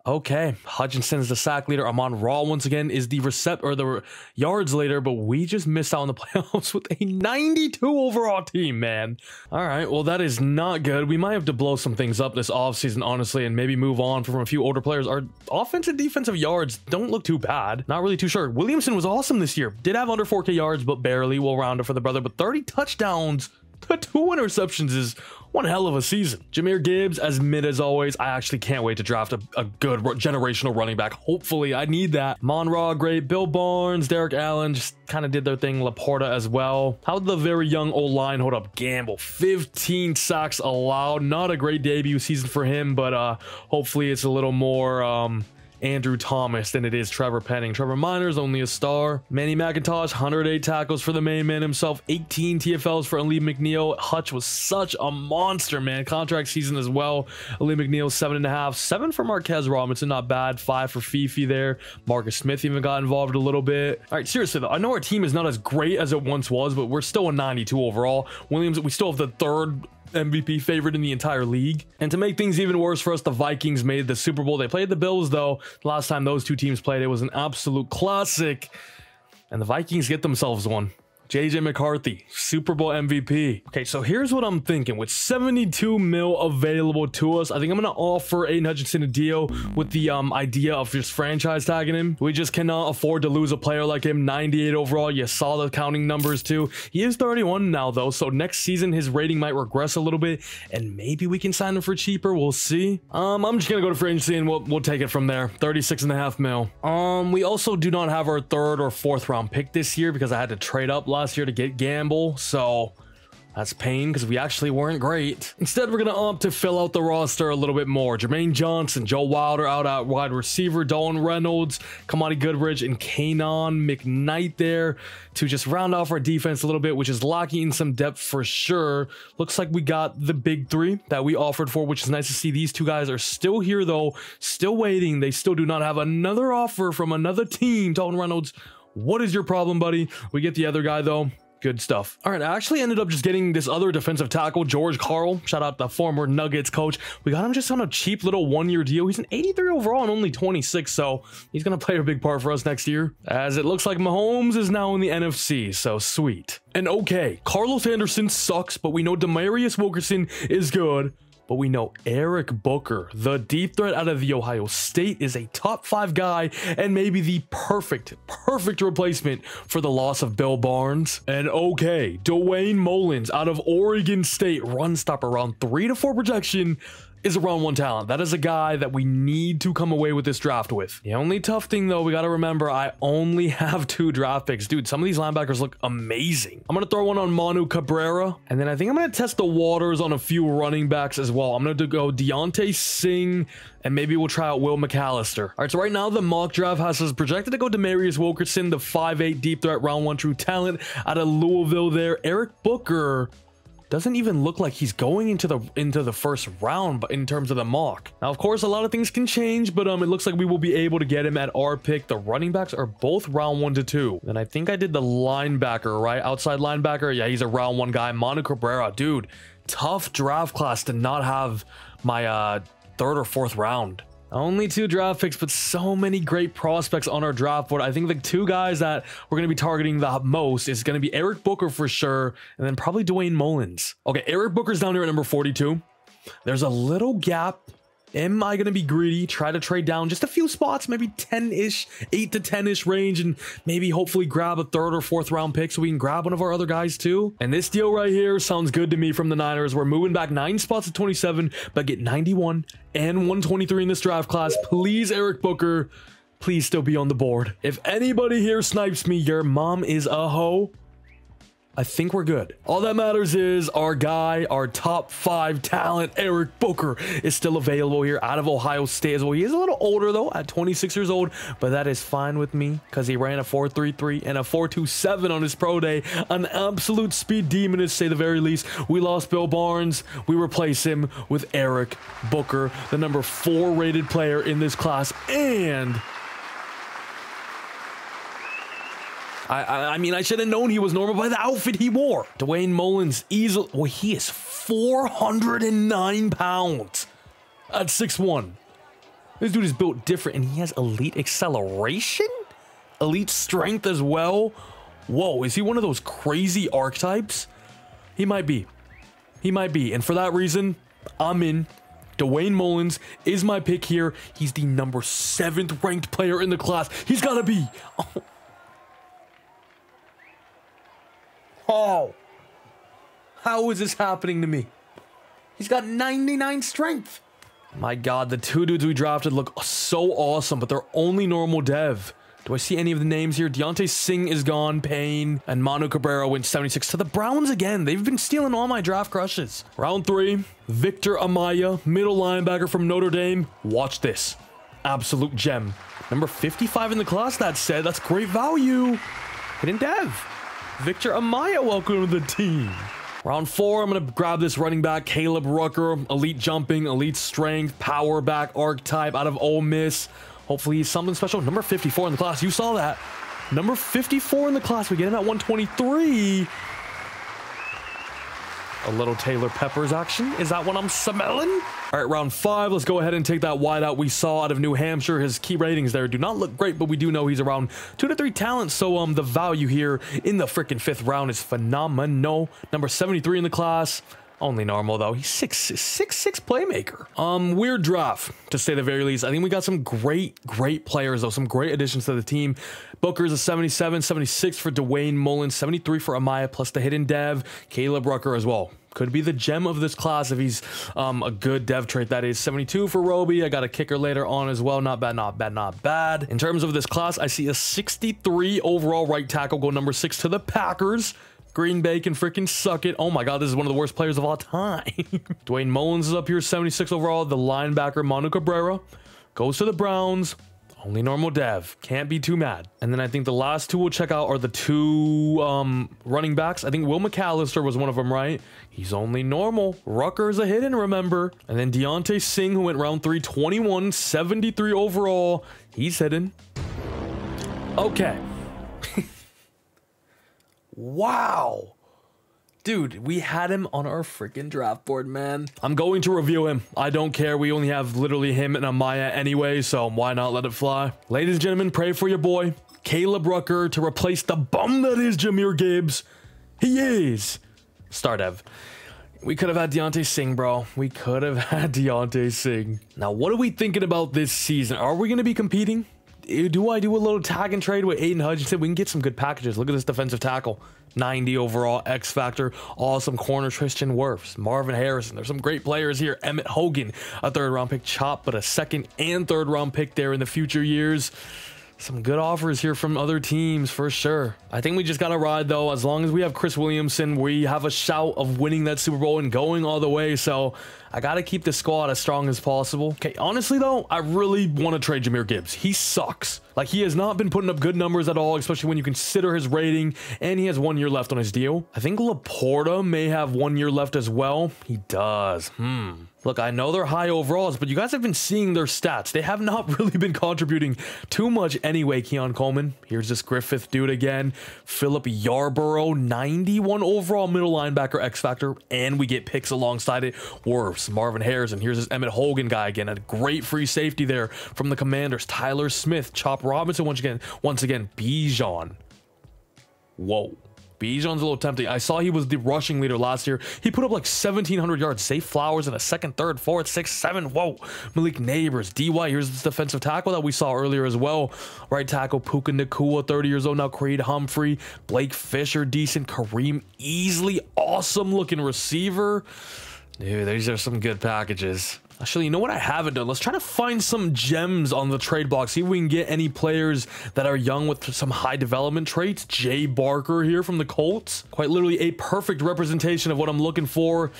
Okay, Hutchinson's the sack leader. Amon Ra once again is the yards leader, but we just missed out on the playoffs with a 92 overall team, man. All right, well, that is not good. We might have to blow some things up this offseason, honestly, and maybe move on from a few older players. Our offensive defensive yards don't look too bad. Not really too sure. Williamson was awesome this year. Did have under 4K yards, but barely. We'll round it for the brother, but 30 touchdowns. 2 interceptions is one hell of a season. Jahmyr Gibbs, as mid as always. I actually can't wait to draft a good generational running back. Hopefully, I need that. Monra, great. Bill Barnes, Derek Allen just kind of did their thing. Laporta as well. How did the very young O-line hold up? Gamble, 15 sacks allowed. Not a great debut season for him, but hopefully it's a little more Andrew Thomas than it is Trevor Penning. Trevor Minor's only a star. Manny McIntosh, 108 tackles for the main man himself, 18 TFLs for Ali McNeil. Hutch was such a monster, man. Contract season as well. Ali McNeil, 7.5. 7 for Marquez Robinson, not bad. 5 for Fifi there. Marcus Smith even got involved a little bit. All right, seriously though, I know our team is not as great as it once was, but we're still a 92 overall. Williams, we still have the 3rd MVP favorite in the entire league. And to make things even worse for us, the Vikings made the Super Bowl. They played the Bills though. The last time those 2 teams played, it was an absolute classic, and the Vikings get themselves one. JJ McCarthy, Super Bowl MVP. Okay, so here's what I'm thinking. With 72 mil available to us, I think I'm gonna offer Aiden Hutchinson a deal with the idea of just franchise tagging him. We just cannot afford to lose a player like him. 98 overall. You saw the counting numbers too. He is 31 now though, so next season his rating might regress a little bit, and maybe we can sign him for cheaper. We'll see. I'm just gonna go to free agency and we'll take it from there. 36.5 mil. We also do not have our 3rd or 4th round pick this year because I had to trade up last year to get Gamble, so that's pain because we actually weren't great. Instead, we're going to opt to fill out the roster a little bit more. Jermaine Johnson, Joe Wilder out at wide receiver, Dalton Reynolds, Kamani Goodrich, and Kanon McKnight there to just round off our defense a little bit, which is lacking in some depth for sure. Looks like we got the big 3 that we offered for, which is nice to see. These 2 guys are still here though, still waiting. They still do not have another offer from another team. Dalton Reynolds, what is your problem, buddy? We get the other guy though. Good stuff. All right, I actually ended up just getting this other defensive tackle, George Karl. Shout out the former Nuggets coach. We got him just on a cheap little one-year deal. He's an 83 overall and only 26, so he's going to play a big part for us next year, as it looks like Mahomes is now in the NFC, so sweet. And okay, Carlos Anderson sucks, but we know Demarius Wilkerson is good. But we know Eric Booker, the deep threat out of the Ohio State, is a top 5 guy and maybe the perfect replacement for the loss of Bill Barnes. And okay, Dwayne Mullins out of Oregon State, run stopper, around 3 to 4 projection, is a round 1 talent. That is a guy that we need to come away with this draft with. The only tough thing though, we got to remember, I only have 2 draft picks. Dude, some of these linebackers look amazing. I'm going to throw one on Manu Cabrera, and then I think I'm going to test the waters on a few running backs as well. I'm going to go Deontay Singh, and maybe we'll try out Will McAllister. All right, so right now the mock draft has us projected to go Demarius Wilkerson, the 5'8 deep threat, round 1 true talent out of Louisville there. Eric Booker doesn't even look like he's going into the first round, but in terms of the mock. Now, of course, a lot of things can change, but it looks like we will be able to get him at our pick. The running backs are both round 1 to 2. And I think I did the linebacker, right? Outside linebacker. Yeah, he's a round 1 guy. Manu Cabrera, dude, tough draft class to not have my 3rd or 4th round. Only 2 draft picks, but so many great prospects on our draft board. I think the 2 guys that we're going to be targeting the most is going to be Eric Booker for sure, and then probably Dwayne Mullins. Okay, Eric Booker's down here at number 42. There's a little gap. Am I going to be greedy? Try to trade down just a few spots, maybe 10-ish, 8 to 10-ish range, and maybe hopefully grab a 3rd or 4th round pick so we can grab one of our other guys too. And this deal right here sounds good to me from the Niners. We're moving back 9 spots to 27, but get 91 and 123 in this draft class. Please, Eric Booker, please still be on the board. If anybody here snipes me, your mom is a hoe. I think we're good. All that matters is our guy, our top 5 talent, Eric Booker, is still available here out of Ohio State as well. He is a little older though, at 26 years old, but that is fine with me because he ran a 4.33 and a 4.27 on his pro day. An absolute speed demon, to say the very least. We lost Bill Barnes. We replace him with Eric Booker, the number 4 rated player in this class. And I mean, I should have known he was normal by the outfit he wore. Dwayne Mullins, easily. Well, he is 409 pounds at 6'1". This dude is built different, and he has elite acceleration, elite strength as well. Whoa, is he one of those crazy archetypes? He might be. He might be. And for that reason, I'm in. Dwayne Mullins is my pick here. He's the number 7th ranked player in the class. He's got to be. Oh, how is this happening to me? He's got 99 strength. My God, the 2 dudes we drafted look so awesome, but they're only normal dev. Do I see any of the names here? Deontay Singh is gone, Payne, and Manu Cabrera went 76 to the Browns again. They've been stealing all my draft crushes. Round 3, Victor Amaya, middle linebacker from Notre Dame. Watch this. Absolute gem. Number 55 in the class, that said. That's great value. Hidden dev. Victor Amaya, welcome to the team. Round 4, I'm going to grab this running back, Caleb Rucker. Elite jumping, elite strength, power back archetype out of Ole Miss. Hopefully he's something special. Number 54 in the class. You saw that. Number 54 in the class. We get him at 123. A little Taylor Peppers action. Is that what I'm smelling? All right, round 5. Let's go ahead and take that wideout we saw out of New Hampshire. His key ratings there do not look great, but we do know he's around 2 to 3 talents. So the value here in the freaking 5th round is phenomenal. Number 73 in the class. Only normal though. He's 6'6" playmaker. Weird draft to say the very least. I think we got some great players though. Some great additions to the team. Booker's a 77, 76 for Dwayne Mullins, 73 for Amaya, plus the hidden dev, Caleb Rucker as well. Could be the gem of this class if he's a good dev trait, that is. 72 for Roby. I got a kicker later on as well. Not bad, not bad, not bad. In terms of this class, I see a 63 overall right tackle go number 6 to the Packers. Green Bay can freaking suck it. Oh my God, this is one of the worst players of all time. Dwayne Mullins is up here, 76 overall. The linebacker, Manu Cabrera, goes to the Browns. Only normal dev. Can't be too mad. And then I think the last 2 we'll check out are the 2 running backs. I think Will McAllister was one of them, right? He's only normal. Rucker's a hidden, remember. And then Deontay Singh, who went round 3, 21, 73 overall. He's hidden. Okay. Wow. Dude, we had him on our freaking draft board, man. I'm going to review him. I don't care. We only have literally him and Amaya anyway, so why not let it fly? Ladies and gentlemen, pray for your boy, Caleb Rucker, to replace the bum that is Jahmyr Gibbs. He is Stardev. We could have had Deontay Singh, bro. We could have had Deontay Singh. Now, what are we thinking about this season? Are we going to be competing? Do I do a little tag and trade with Aiden Hutchinson? We can get some good packages. Look at this defensive tackle. 90 overall, X Factor, awesome corner, Tristan Wirfs, Marvin Harrison. There's some great players here. Emmett Hogan, a 3rd round pick, Chop, but a 2nd and 3rd round pick there in the future years. Some good offers here from other teams for sure. I think we just got to ride though. As long as we have Chris Williamson, we have a shout of winning that Super Bowl and going all the way. So I got to keep the squad as strong as possible. Okay, honestly though, I really want to trade Jahmyr Gibbs. He sucks. Like, he has not been putting up good numbers at all, especially when you consider his rating, and he has 1 year left on his deal. I think Laporta may have 1 year left as well. He does. Look, I know they're high overalls, but you guys have been seeing their stats. They have not really been contributing too much anyway. Keon Coleman. Here's this Griffith dude again. Philip Yarborough, 91 overall middle linebacker X Factor, and we get picks alongside it. Wirfs, Marvin Harrison. Here's this Emmett Hogan guy again. A great free safety there from the Commanders. Tyler Smith, Chop Robinson once again. Bijan. Whoa. Bijan's a little tempting. I saw he was the rushing leader last year. He put up like 1,700 yards. Zay Flowers in a 2nd, 3rd, 4th, 6th, 7th. Whoa. Malik Neighbors. DY. Here's this defensive tackle that we saw earlier as well. Right tackle Puka Nacua, 30 years old now. Creed Humphrey. Blake Fisher, decent. Kareem Easley, awesome looking receiver. Dude, these are some good packages. Actually, you know what I haven't done? Let's try to find some gems on the trade block. See if we can get any players that are young with some high development traits. Jay Barker here from the Colts. Quite literally a perfect representation of what I'm looking for.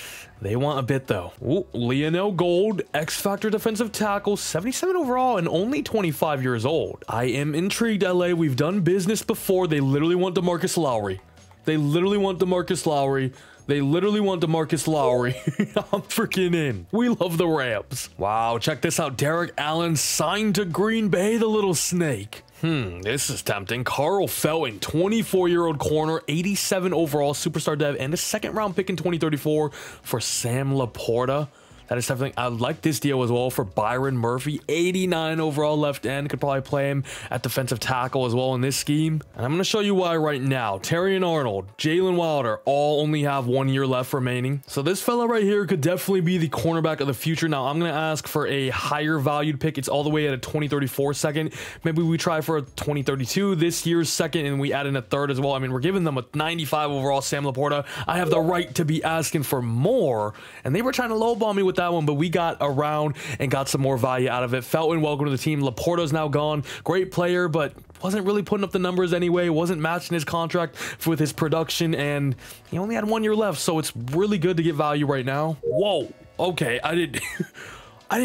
They want a bit though. Ooh, Lionel Gold, X Factor defensive tackle, 77 overall and only 25 years old. I am intrigued, LA. We've done business before. They literally want DeMarcus Lowry. They literally want DeMarcus Lowry. They literally want DeMarcus Lowry. I'm freaking in. We love the Rams. Wow, check this out. Derek Allen signed to Green Bay, the little snake. This is tempting. Carl Felton, 24-year-old corner, 87 overall, superstar dev, and a 2nd round pick in 2034 for Sam Laporta. That is something I like this deal as well for Byron Murphy, 89 overall left end. Could probably play him at defensive tackle as well in this scheme. And I'm going to show you why right now. Terrion Arnold, Jalen Wilder, all only have 1 year left remaining. So this fella right here could definitely be the cornerback of the future. Now I'm going to ask for a higher valued pick. It's all the way at a 2034 2nd. Maybe we try for a 2032 this year's 2nd, and we add in a 3rd as well. I mean, we're giving them a 95 overall Sam Laporta. I have the right to be asking for more, and they were trying to lowball me with that one, but we got around and got some more value out of it. Felton, welcome to the team. Laporta's now gone. Great player, but wasn't really putting up the numbers anyway. Wasn't matching his contract with his production, and he only had 1 year left, so it's really good to get value right now. Whoa. Okay, I did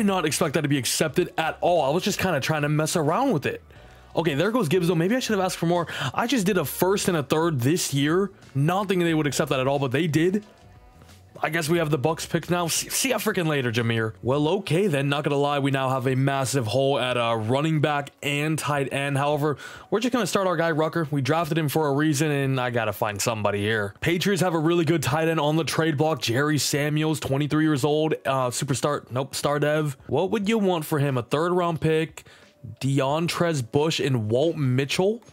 not expect that to be accepted at all. I was just kind of trying to mess around with it. Okay, there goes Gibbs though. Maybe I should have asked for more. I just did a 1st and a 3rd this year, not thinking they would accept that at all, but they did. I guess we have the Bucks pick now. See ya freaking later, Jahmyr. Well, okay then. Not gonna lie, we now have a massive hole at running back and tight end. However, we're just gonna start our guy Rucker. We drafted him for a reason, and I gotta find somebody here. Patriots have a really good tight end on the trade block. Jerry Samuels, 23 years old, star dev. What would you want for him? A 3rd round pick, Deontrez Bush, and Walt Mitchell?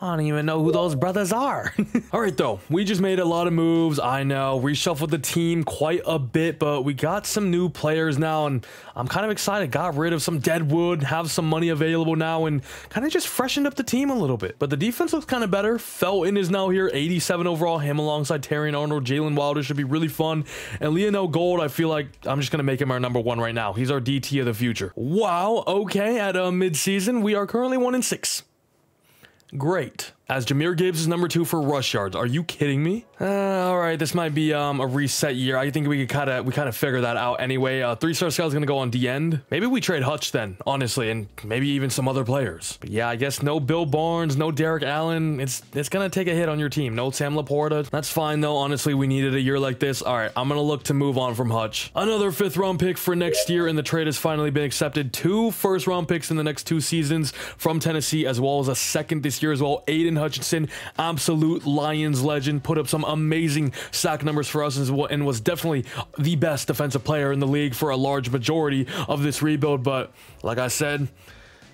I don't even know who those brothers are. All right, though. We just made a lot of moves. I know. Reshuffled the team quite a bit, but we got some new players now, and I'm kind of excited. Got rid of some dead wood, have some money available now, and kind of just freshened up the team a little bit. But the defense looks kind of better. Felton is now here, 87 overall. Him alongside Terrion Arnold, Jalen Wilder should be really fun. And Lionel Gold, I feel like I'm just going to make him our #1 right now. He's our DT of the future. Wow. Okay. At mid-season, we are currently 1-6. Great. As Jahmyr Gibbs is #2 for rush yards. Are you kidding me? All right, this might be a reset year. I think we kind of figure that out anyway. 3-star scout is gonna go on the end. Maybe we trade Hutch then, honestly, and maybe even some other players. But yeah, I guess no Bill Barnes, no Derek Allen. It's gonna take a hit on your team. No Sam Laporta. That's fine though. Honestly, we needed a year like this. All right, I'm gonna look to move on from Hutch. Another 5th round pick for next year, and the trade has finally been accepted. 2 1st round picks in the next 2 seasons from Tennessee, as well as a 2nd this year as well. Aiden Aiden Hutchinson, absolute Lions legend, put up some amazing sack numbers for us and was definitely the best defensive player in the league for a large majority of this rebuild. But like I said,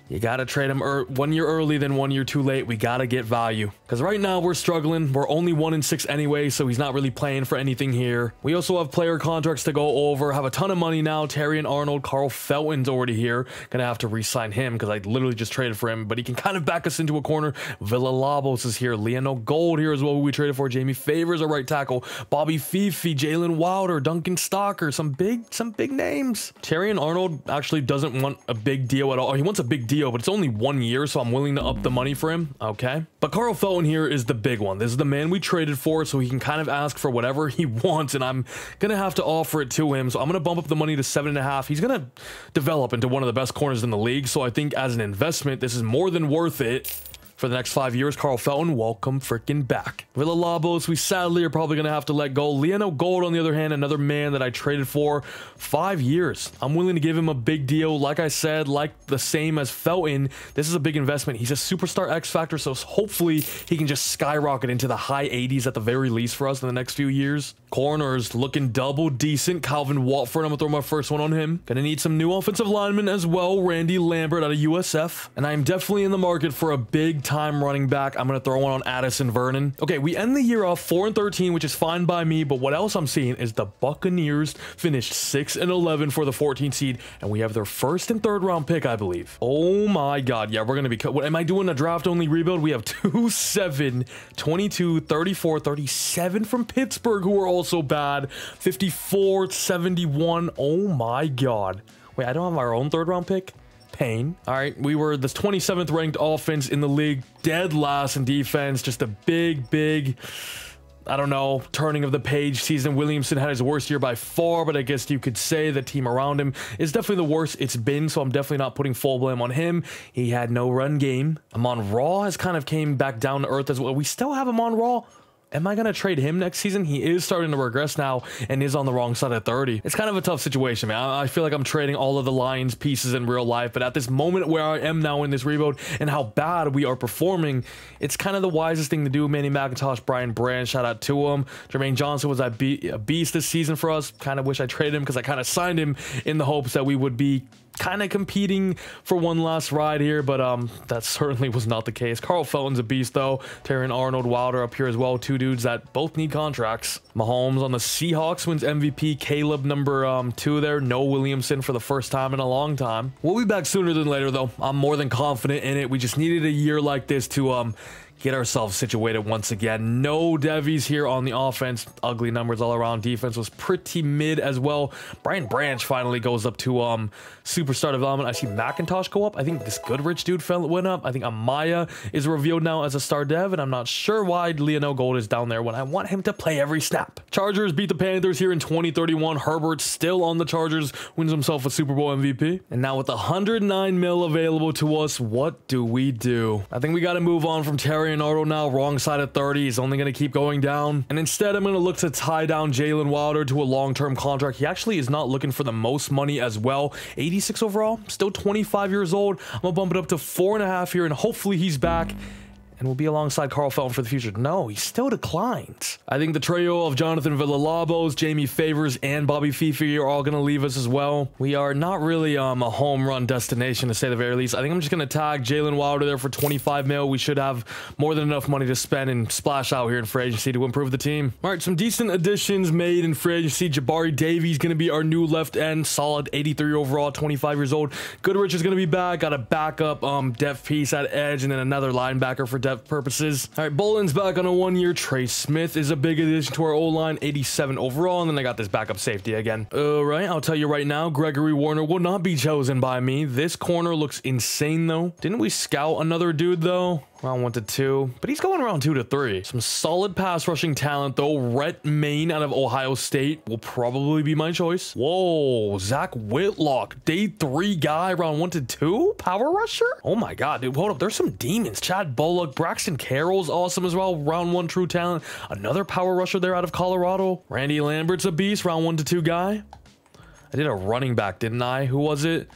you gotta trade him 1 year early than 1 year too late. We gotta get value, because right now we're struggling. We're only 1-6 anyway, so he's not really playing for anything here. We also have player contracts to go over, have a ton of money now. Terry and Arnold, Carl Felton's already here. Gonna have to re-sign him because I literally just traded for him, but he can kind of back us into a corner. Villalobos is here. Leonel Gold here as well, who we traded for. Jamie Favors, a right tackle. Bobby Fifi, Jalen Wilder, Duncan Stalker, some big names. Terry and Arnold actually doesn't want a big deal at all. He wants a big deal, but it's only 1 year, so I'm willing to up the money for him. Okay, but Carl Felton here is the big one. This is the man we traded for, so he can kind of ask for whatever he wants, and I'm gonna have to offer it to him. So I'm gonna bump up the money to 7.5. He's gonna develop into one of the best corners in the league, so I think as an investment, this is more than worth it. For the next 5 years, Carl Felton, welcome freaking back. Villalobos, we sadly are probably going to have to let go. Leonel Gold, on the other hand, another man that I traded for 5 years. I'm willing to give him a big deal. Like I said, like the same as Felton, this is a big investment. He's a superstar X Factor, so hopefully he can just skyrocket into the high 80s at the very least for us in the next few years. Corners looking double decent. Calvin Watford, I'm going to throw my first one on him. Going to need some new offensive linemen as well. Randy Lambert out of USF. And I'm definitely in the market for a big time running back. I'm going to throw one on Addison Vernon. Okay, we end the year off 4-13, which is fine by me, but what else I'm seeing is the Buccaneers finished 6-11 for the 14th seed, and we have their first and third round pick, I believe. Oh my god, yeah, we're going to be cut. What am I doing, a draft only rebuild? We have 2-7, 22, 34, 37 from Pittsburgh, who are also bad. 54, 71. Oh my god. Wait, I don't have our own third round pick? Pain. All right, we were the 27th ranked offense in the league, dead last in defense. Just a big, I don't know, turning of the page season. Williamson had his worst year by far, but I guess you could say the team around him is definitely the worst it's been, so I'm definitely not putting full blame on him. He had no run game. Amon Ra has kind of came back down to earth as well. We still have Amon Ra. Am I going to trade him next season? He is starting to regress now and is on the wrong side of 30. It's kind of a tough situation, man. I feel like I'm trading all of the Lions pieces in real life, but at this moment where I am now in this rebuild and how bad we are performing, it's kind of the wisest thing to do. Manny McIntosh, Brian Brand, shout out to him. Jermaine Johnson was a beast this season for us. Kind of wish I traded him because I kind of signed him in the hopes that we would be kind of competing for one last ride here, but that certainly was not the case. Carl Felton's a beast though. Terry and Arnold Wilder up here as well, two dudes that both need contracts. Mahomes on the Seahawks wins MVP. Caleb number 2 there. No Williamson for the first time in a long time. We'll be back sooner than later though. I'm more than confident in it. We just needed a year like this to get ourselves situated once again. No Devies here on the offense. Ugly numbers all around. Defense was pretty mid as well. Brian Branch finally goes up to superstar development. I see McIntosh go up. I think this Goodrich dude went up. I think Amaya is revealed now as a star dev, and I'm not sure why Leonel Gold is down there when I want him to play every snap. Chargers beat the Panthers here in 2031. Herbert still on the Chargers, wins himself a Super Bowl MVP. And now with 109 mil available to us, what do we do? I think we got to move on from Terry and Arnold now. Wrong side of 30. He's only going to keep going down. And instead, I'm going to look to tie down Jalen Wilder to a long-term contract. He actually is not looking for the most money as well. 86 overall, still 25 years old. I'm going to bump it up to 4.5 here, and hopefully he's back and will be alongside Carl Felton for the future. No, he still declines. I think the trio of Jonathan Villalobos, Jamie Favors, and Bobby Fifi are all going to leave us as well. We are not really a home run destination, to say the very least. I think I'm just going to tag Jalen Wilder there for 25 mil. We should have more than enough money to spend and splash out here in free agency to improve the team. All right, some decent additions made in free agency. Jabari Davies going to be our new left end, solid 83 overall, 25 years old. Goodrich is going to be back. Got a backup depth piece at edge, and then another linebacker for depth purposes. All right, Bolin's back on a 1 year. Trey Smith is a big addition to our O-line, 87 overall, and then I got this backup safety again. All right, I'll tell you right now, Gregory Warner will not be chosen by me. This corner looks insane though. Didn't we scout another dude though? Round 1 to 2, but he's going around 2 to 3. Some solid pass rushing talent though. Rhett Main out of Ohio State will probably be my choice. Whoa, Zach Whitlock, day 3 guy, round 1 to 2, power rusher. Oh my god, dude, hold up, there's some demons. Chad Bullock, Braxton Carroll's awesome as well, round 1 true talent. Another power rusher there out of Colorado. Randy Lambert's a beast, round 1 to 2 guy. I did a running back, didn't I? Who was it?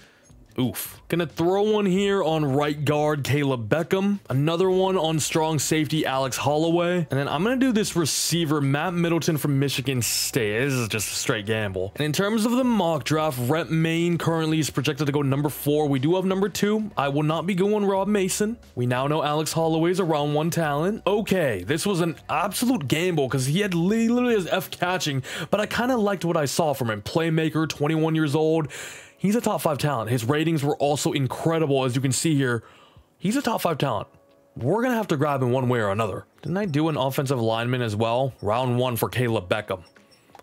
Oof. Gonna throw one here on right guard, Caleb Beckham. Another one on strong safety, Alex Holloway. And then I'm gonna do this receiver, Matt Middleton from Michigan State. This is just a straight gamble. And in terms of the mock draft, Rep Main currently is projected to go number 4. We do have number 2. I will not be going Rob Mason. We now know Alex Holloway's a round 1 talent. Okay, this was an absolute gamble because he had literally his F catching, but I kind of liked what I saw from him. Playmaker, 21 years old. He's a top 5 talent. His ratings were also incredible, as you can see here. He's a top 5 talent. We're going to have to grab him one way or another. Didn't I do an offensive lineman as well? Round 1 for Caleb Beckham.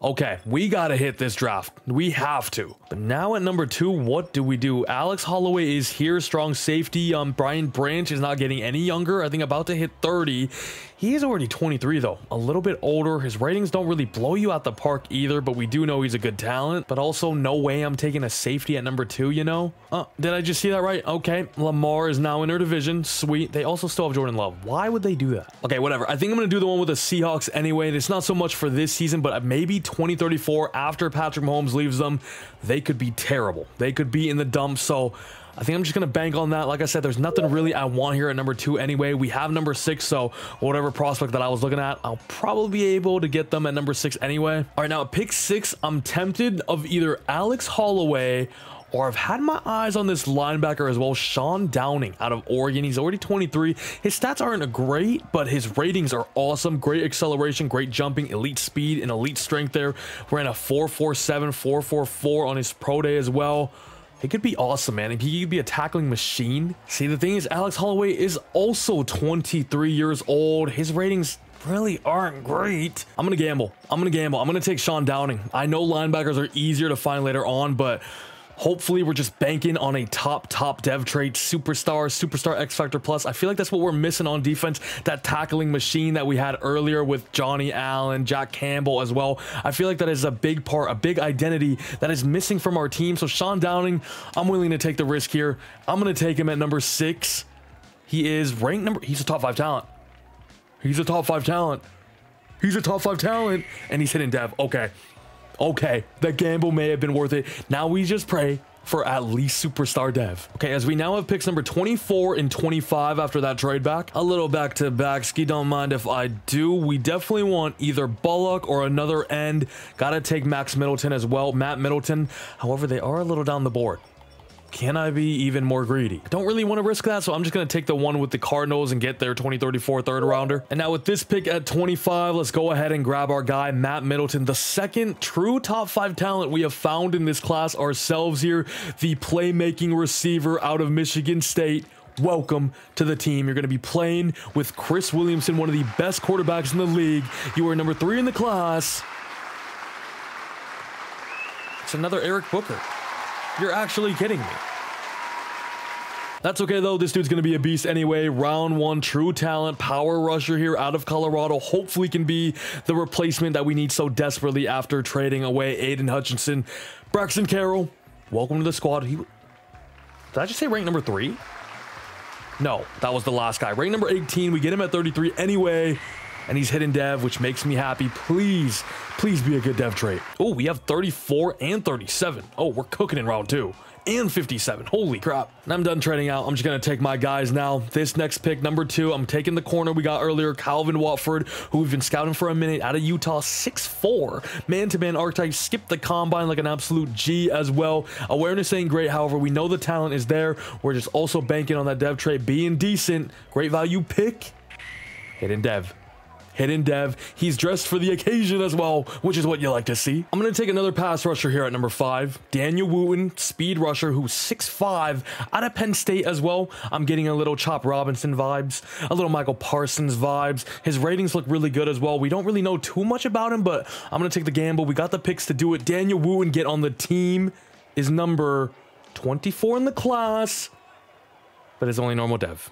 Okay, we got to hit this draft. We have to. But now at number 2, what do we do? Alex Holloway is here, strong safety. Brian Branch is not getting any younger. I think about to hit 30. He is already 23 though, a little bit older. His ratings don't really blow you out the park either, but we do know he's a good talent. But also no way I'm taking a safety at number 2, you know? Did I just see that right? Okay, Lamar is now in their division. Sweet. They also still have Jordan Love. Why would they do that? Okay, whatever. I think I'm gonna do the one with the Seahawks anyway. It's not so much for this season, but maybe 2034 after Patrick Mahomes leaves them, they could be terrible. They could be in the dumps. So I think I'm just going to bank on that. Like I said, there's nothing really I want here at number 2 anyway. We have number 6, so whatever prospect that I was looking at, I'll probably be able to get them at number 6 anyway. All right, now at pick 6, I'm tempted of either Alex Holloway, or I've had my eyes on this linebacker as well, Sean Downing out of Oregon. He's already 23. His stats aren't great, but his ratings are awesome. Great acceleration, great jumping, elite speed, and elite strength there. Ran a 4.47, 4.44 on his pro day as well. It could be awesome, man. He could be a tackling machine. See, the thing is, Alex Holloway is also 23 years old. His ratings really aren't great. I'm going to gamble. I'm going to take Sean Downing. I know linebackers are easier to find later on, but hopefully we're just banking on a top dev trait, superstar X Factor plus. I feel like that's what we're missing on defense, that tackling machine that we had earlier with Johnny Allen, Jack Campbell as well. I feel like that is a big part, a big identity that is missing from our team. So Sean Downing, I'm willing to take the risk here. I'm going to take him at number 6. He is ranked he's a top 5 talent. He's a top 5 talent. He's a top 5 talent. And he's hitting dev. Okay, the gamble may have been worth it. Now we just pray for at least superstar dev. Okay, as we now have picks number 24 and 25 after that trade back. A little back-to-back. Ski, don't mind if I do. We definitely want either Bullock or another end. Gotta take Max Middleton as well. Matt Middleton. However, they are a little down the board. Can I be even more greedy? I don't really want to risk that, so I'm just going to take the one with the Cardinals and get their 2034 third rounder. And now with this pick at 25, let's go ahead and grab our guy, Matt Middleton, the second true top 5 talent we have found in this class ourselves here, the playmaking receiver out of Michigan State. Welcome to the team. You're going to be playing with Chris Williamson, one of the best quarterbacks in the league. You are number 3 in the class. It's another Eric Booker. You're actually kidding me. That's okay though, this dude's gonna be a beast anyway. Round 1, true talent, power rusher here out of Colorado. Hopefully can be the replacement that we need so desperately after trading away Aiden Hutchinson. Braxton Carroll, welcome to the squad. Did I just say rank number 3? No, that was the last guy. Rank number 18, we get him at 33 anyway. And he's hitting dev, which makes me happy. Please be a good dev trait. Oh, we have 34 and 37. Oh, we're cooking in round 2. And 57. Holy crap. And I'm done trading out. I'm just going to take my guys now. This next pick, number 2, I'm taking the corner we got earlier, Calvin Watford, who we've been scouting for a minute, out of Utah, 6'4". Man-to-man archetype, skipped the combine like an absolute G as well. Awareness ain't great, however, we know the talent is there. We're just also banking on that dev trait being decent. Great value pick. Hidden dev. Hidden dev. He's dressed for the occasion as well, which is what you like to see. I'm going to take another pass rusher here at number 5. Daniel Wooten, speed rusher, who's 6'5", out of Penn State as well. I'm getting a little Chop Robinson vibes, a little Michael Parsons vibes. His ratings look really good as well. We don't really know too much about him, but I'm going to take the gamble. We got the picks to do it. Daniel Wooten, get on the team, is number 24 in the class, but is only normal dev.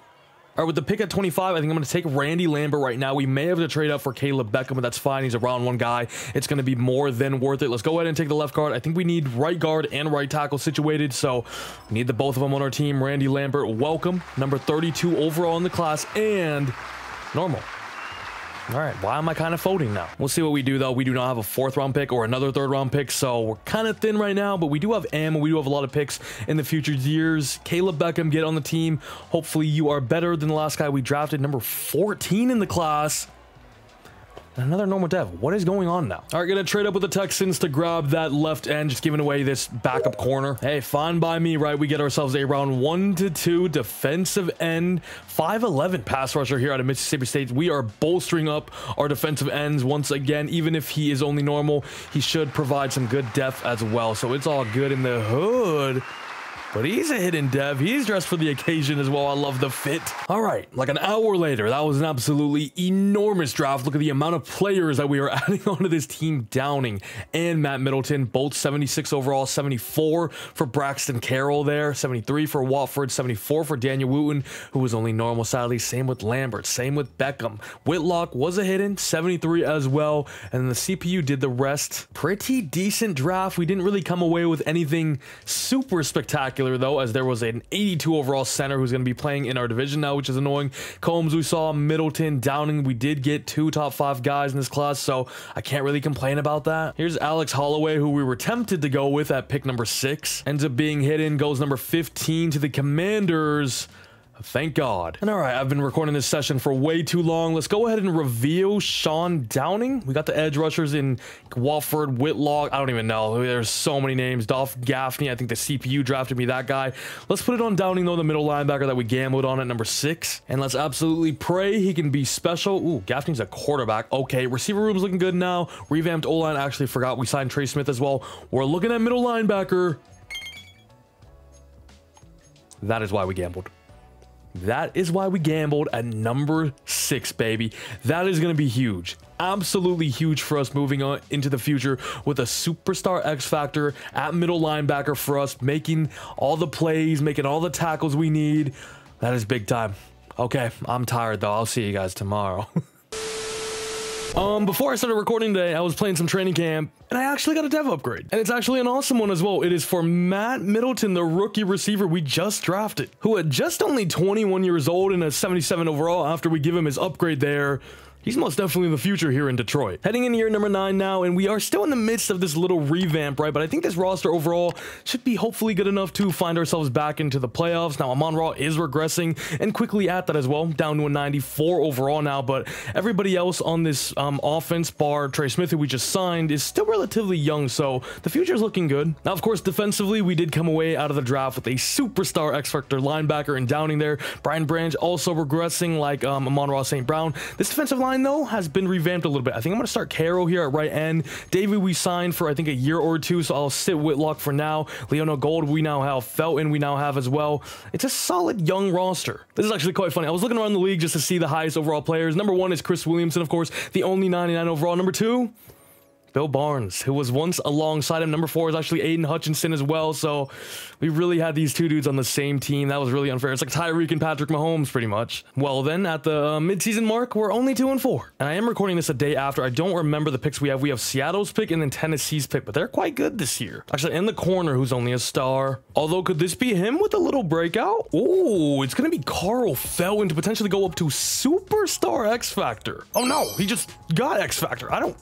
All right, with the pick at 25, I think I'm going to take Randy Lambert right now. We may have to trade up for Caleb Beckham, but that's fine. He's a round 1 guy. It's going to be more than worth it. Let's go ahead and take the left guard. I think we need right guard and right tackle situated, so we need the both of them on our team. Randy Lambert, welcome. Number 32 overall in the class and normal. All right, why am I kind of folding now? We'll see what we do, though. We do not have a 4th round pick or another 3rd round pick, so we're kind of thin right now, but we do have ammo. We do have a lot of picks in the future years. Caleb Beckham, get on the team. Hopefully you are better than the last guy we drafted, number 14 in the class. Another normal dev. What is going on now? All right, gonna trade up with the Texans to grab that left end, just giving away this backup corner. Hey, fine by me, right? We get ourselves a round 1 to 2 defensive end, 5'11" pass rusher here out of Mississippi State. We are bolstering up our defensive ends once again. Even if he is only normal, he should provide some good depth as well. So it's all good in the hood. But he's a hidden dev. He's dressed for the occasion as well. I love the fit. All right, like an hour later, that was an absolutely enormous draft. Look at the amount of players that we are adding onto this team. Downing and Matt Middleton, both 76 overall, 74 for Braxton Carroll there, 73 for Watford, 74 for Daniel Wooten, who was only normal, sadly. Same with Lambert, same with Beckham. Whitlock was a hidden, 73 as well. And then the CPU did the rest. Pretty decent draft. We didn't really come away with anything super spectacular, though, as there was an 82 overall center who's going to be playing in our division now, which is annoying. Combs, we saw. Middleton, Downing. We did get 2 top 5 guys in this class, so I can't really complain about that. Here's Alex Holloway, who we were tempted to go with at pick number 6. Ends up being hidden, goes number 15 to the Commanders. Thank God. And all right, I've been recording this session for way too long. Let's go ahead and reveal Sean Downing. We got the edge rushers in Watford, Whitlock. I don't even know. There's so many names. Dolph Gaffney. I think the CPU drafted me that guy. Let's put it on Downing, though, the middle linebacker that we gambled on at number 6. And let's absolutely pray he can be special. Ooh, Gaffney's a quarterback. Okay, receiver room's looking good now. Revamped O-line. Actually forgot we signed Trey Smith as well. We're looking at middle linebacker. That is why we gambled. That is why we gambled at number 6, baby. That is going to be huge. Absolutely huge for us moving on into the future with a superstar X factor at middle linebacker for us, making all the plays, making all the tackles we need. That is big time. Okay, I'm tired though. I'll see you guys tomorrow. Before I started recording today, I was playing some training camp, and I actually got a dev upgrade. And it's actually an awesome one as well. It is for Matt Middleton, the rookie receiver we just drafted, who at just only 21 years old and a 77 overall after we give him his upgrade there. He's most definitely the future here in Detroit. Heading in year number 9 now, and we are still in the midst of this little revamp, right? But I think this roster overall should be hopefully good enough to find ourselves back into the playoffs. Now, Amon-Ra is regressing, and quickly at that as well, down to a 94 overall now. But everybody else on this offense, bar Trey Smith, who we just signed, is still relatively young, so the future is looking good. Now, of course, defensively, we did come away out of the draft with a superstar X-Factor linebacker and Downing there. Brian Branch also regressing like Amon-Ra St. Brown. This defensive line, though, has been revamped a little bit. I think I'm going to start Carroll here at right end. David we signed for I think a year or 2, so I'll sit Whitlock for now. Leona Gold we now have. Felton we now have as well. It's a solid young roster. This is actually quite funny. I was looking around the league just to see the highest overall players. Number 1 is Chris Williamson, of course, the only 99 overall. Number 2, Bill Barnes, who was once alongside him. Number 4 is actually Aiden Hutchinson as well. So we really had these 2 dudes on the same team. That was really unfair. It's like Tyreek and Patrick Mahomes, pretty much. Well, then at the midseason mark, we're only 2-4. And I am recording this a day after. I don't remember the picks we have. We have Seattle's pick and then Tennessee's pick, but they're quite good this year. Actually, in the corner, who's only a star. Although, could this be him with a little breakout? Ooh, it's going to be Carl Felton to potentially go up to Superstar X Factor. Oh no, he just got X Factor. I'll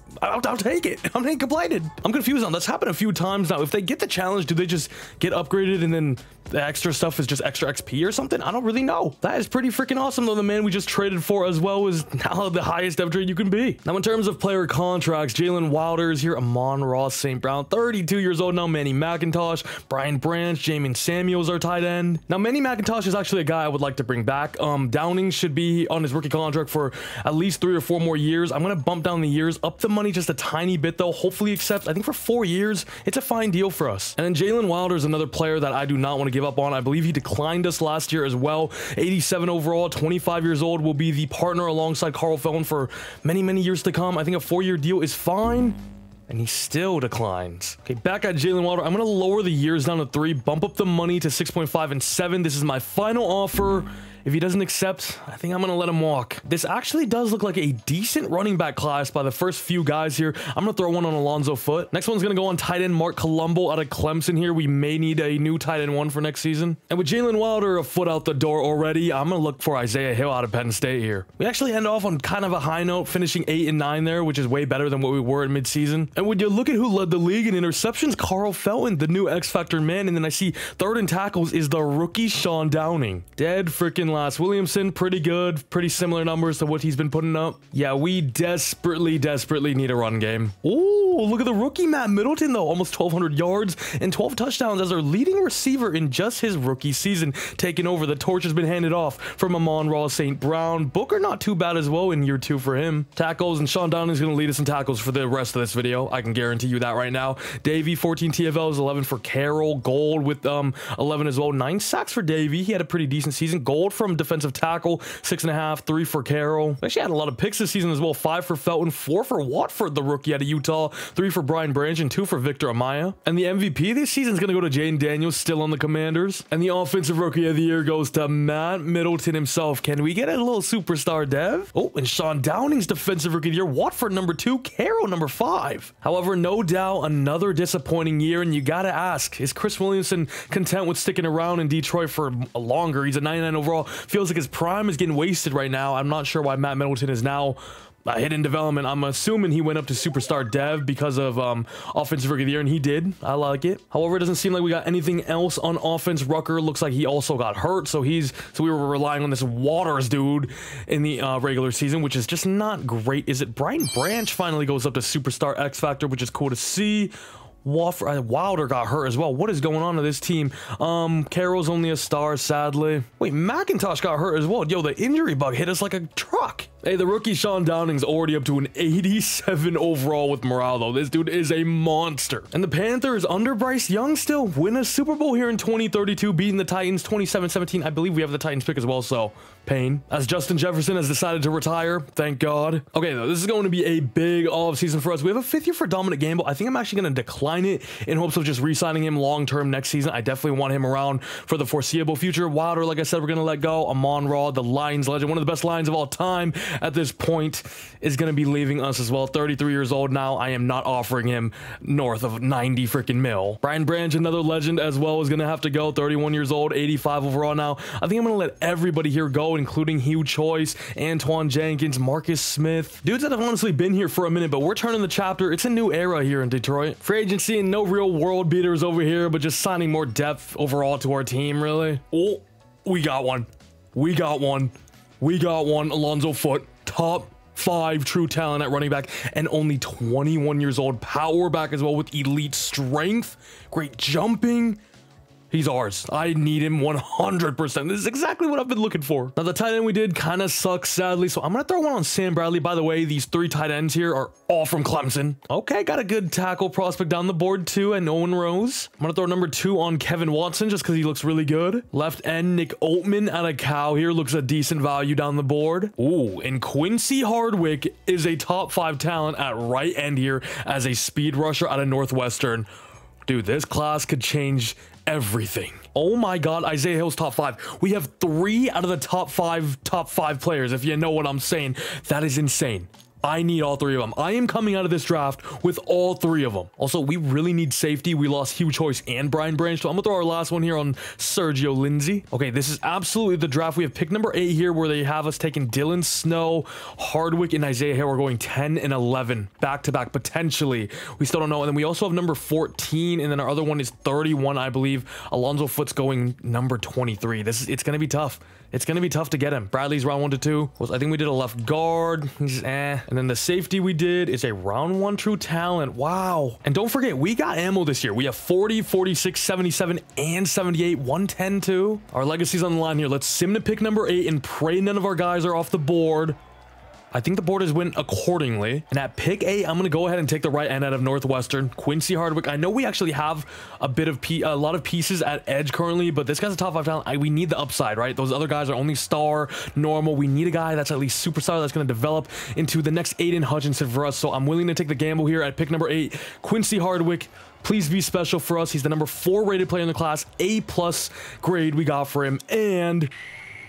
take it. I'm not complaining. I'm confused on that's happened a few times now. If they get the challenge, do they just get upgraded and then the extra stuff is just extra XP or something? I don't really know. That is pretty freaking awesome, though. The man we just traded for as well is now the highest dev trade you can be. Now, in terms of player contracts, Jalen Wilder is here. Amon-Ra St. Brown, 32 years old now. Manny McIntosh, Brian Branch, Jamin Samuels, our tight end. Now, Manny McIntosh is actually a guy I would like to bring back. Downing should be on his rookie contract for at least 3 or 4 more years. I'm going to bump down the years, up the money just a tiny bit, though. Hopefully accepts. I think for 4 years, it's a fine deal for us. And then Jalen Wilder is another player that I do not want to give up on. I believe he declined us last year as well. 87 overall, 25 years old, will be the partner alongside Carl Felton for many, many years to come. I think a 4-year deal is fine. And he still declines. Okay, back at Jalen Wilder. I'm going to lower the years down to 3, bump up the money to 6.5 and 7. This is my final offer. If he doesn't accept, I think I'm going to let him walk. This actually does look like a decent running back class by the first few guys here. I'm going to throw one on Alonzo Foote. Next one's going to go on tight end Mark Colombo out of Clemson here. We may need a new tight end one for next season. And with Jalen Wilder a foot out the door already, I'm going to look for Isaiah Hill out of Penn State here. We actually end off on kind of a high note, finishing 8 and 9 there, which is way better than what we were in midseason. And when you look at who led the league in interceptions, Carl Felton, the new X Factor man. And then I see third in tackles is the rookie Sean Downing. Dead freaking last. Williamson, pretty good, pretty similar numbers to what he's been putting up. Yeah, we desperately need a run game. Ooh, look at the rookie Matt Middleton though, almost 1,200 yards and 12 touchdowns as our leading receiver in just his rookie season, taking over. The torch has been handed off from Amon-Ra St. Brown. Booker not too bad as well in year 2 for him. Tackles, and Sean Downing is going to lead us in tackles for the rest of this video. I can guarantee you that right now. Davey, 14 TFLs, 11 for Carroll. Gold with 11 as well. 9 sacks for Davey. He had a pretty decent season. Gold from defensive tackle, 6.5, 3 for Carroll. Actually had a lot of picks this season as well. 5 for Felton, 4 for Watford, the rookie out of Utah, 3 for Brian Branch, and 2 for Victor Amaya. And the MVP this season is going to go to Jaden Daniels, still on the Commanders. And the offensive rookie of the year goes to Matt Middleton himself. Can we get a little superstar dev? Oh, and Sean Downing's defensive rookie of the year. Watford number 2, Carroll number 5. However, no doubt another disappointing year, and you gotta ask, is Chris Williamson content with sticking around in Detroit for longer? He's a 99 overall. Feels like his prime is getting wasted right now. I'm not sure why Matt Middleton is now hidden development. I'm assuming he went up to superstar dev because of offensive rookie of the year, and he did. I like it. However, it doesn't seem like we got anything else on offense. Rucker looks like he also got hurt, so we were relying on this Waters dude in the regular season, which is just not great. Is it Brian Branch finally goes up to superstar X Factor, which is cool to see. Wilder got hurt as well. What is going on to this team? Carroll's only a star, sadly. Wait, McIntosh got hurt as well. Yo, the injury bug hit us like a truck. Hey, the rookie Sean Downing's already up to an 87 overall with morale, though. This dude is a monster. And the Panthers, under Bryce Young, still win a Super Bowl here in 2032, beating the Titans 27-17. I believe we have the Titans pick as well, so pain. As Justin Jefferson has decided to retire, thank God. Okay, though, this is going to be a big offseason for us. We have a 5th year for Dominic Gamble. I think I'm actually going to decline it in hopes of just re-signing him long-term next season. I definitely want him around for the foreseeable future. Wilder, like I said, we're going to let go. Amon-Ra, the Lions legend, one of the best Lions of all time at this point, is going to be leaving us as well. 33 years old now. I am not offering him north of 90 freaking mil. Brian Branch, another legend as well, is going to have to go. 31 years old, 85 overall now. I think I'm going to let everybody here go, including Hugh Choice, Antoine Jenkins, Marcus Smith. Dudes that have honestly been here for a minute, but we're turning the chapter. It's a new era here in Detroit. Free agency and no real world beaters over here, but just signing more depth overall to our team, really. Oh, we got one. We got one. We got one. Alonzo Foote. Top 5 true talent at running back, and only 21 years old. Power back as well with elite strength, great jumping. He's ours. I need him 100%. This is exactly what I've been looking for. Now, the tight end we did kind of sucks, sadly, so I'm going to throw one on Sam Bradley. By the way, these 3 tight ends here are all from Clemson. Okay, got a good tackle prospect down the board, too, and Owen Rose. I'm going to throw number 2 on Kevin Watson just because he looks really good. Left end, Nick Oatman out of Cal here. Looks a decent value down the board. Ooh, and Quincy Hardwick is a top 5 talent at right end here as a speed rusher out of Northwestern. Dude, this class could change everything. Oh my God, Isaiah Hill's top 5. We have 3 out of the top five players, if you know what I'm saying. That is insane. I need all 3 of them. I am coming out of this draft with all 3 of them. Also, we really need safety. We lost Hugh Choice and Brian Branch, so I'm gonna throw our last one here on Sergio Lindsay. Okay, this is absolutely the draft. We have pick number 8 here, where they have us taking Dylan Snow, Hardwick, and Isaiah Hill. We're going 10 and 11 back-to-back, potentially. We still don't know. And then we also have number 14, and then our other one is 31, I believe. Alonzo Foote's going number 23. It's gonna be tough. It's going to be tough to get him. Bradley's round 1 to 2. I think we did a left guard. He's eh. And then the safety we did is a round 1 true talent. Wow. And don't forget, we got ammo this year. We have 40, 46, 77, and 78. 110 too. Our legacy's on the line here. Let's sim to pick number 8 and pray none of our guys are off the board. I think the board has went accordingly. And at pick 8, I'm going to go ahead and take the right end out of Northwestern. Quincy Hardwick. I know we actually have a lot of pieces at edge currently, but this guy's a top 5 talent. We need the upside, right? Those other guys are only star, normal. We need a guy that's at least superstar that's going to develop into the next Aiden Hutchinson for us. So I'm willing to take the gamble here at pick number 8. Quincy Hardwick. Please be special for us. He's the number 4 rated player in the class. A+ grade we got for him. And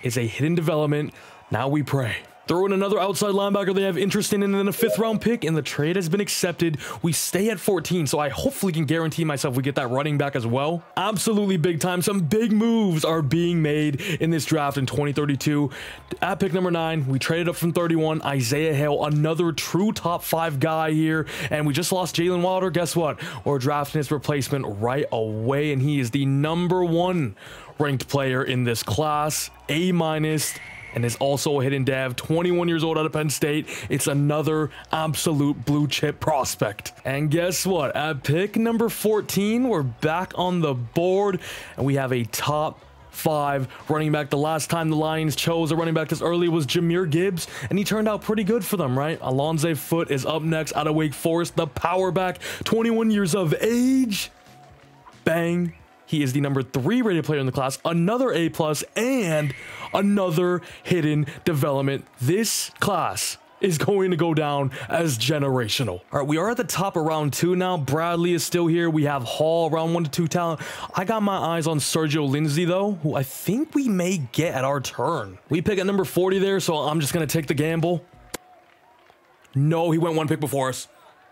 is a hidden development. Now we pray. Throw in another outside linebacker they have interest in, and then a 5th round pick, and the trade has been accepted. We stay at 14, so I hopefully can guarantee myself we get that running back as well. Absolutely big time. Some big moves are being made in this draft in 2032. At pick number 9, we traded up from 31. Isaiah Hill, another true top 5 guy here, and we just lost Jalen Wilder. Guess what? We're drafting his replacement right away, and he is the #1 ranked player in this class, A-, and is also a hidden dev, 21 years old out of Penn State. It's another absolute blue chip prospect. And guess what? At pick number 14, we're back on the board, and we have a top 5 running back. The last time the Lions chose a running back this early was Jahmyr Gibbs, and he turned out pretty good for them, right? Alonzo Foote is up next out of Wake Forest, the power back, 21 years of age. Bang. He is the #3 rated player in the class, another A+, and another hidden development. This class is going to go down as generational. All right, we are at the top of round 2 now. Bradley is still here. We have Hall, round 1 to 2 talent. I got my eyes on Sergio Lindsay, though, who I think we may get at our turn. We pick at number 40 there, so I'm just going to take the gamble. No, he went 1 pick before us.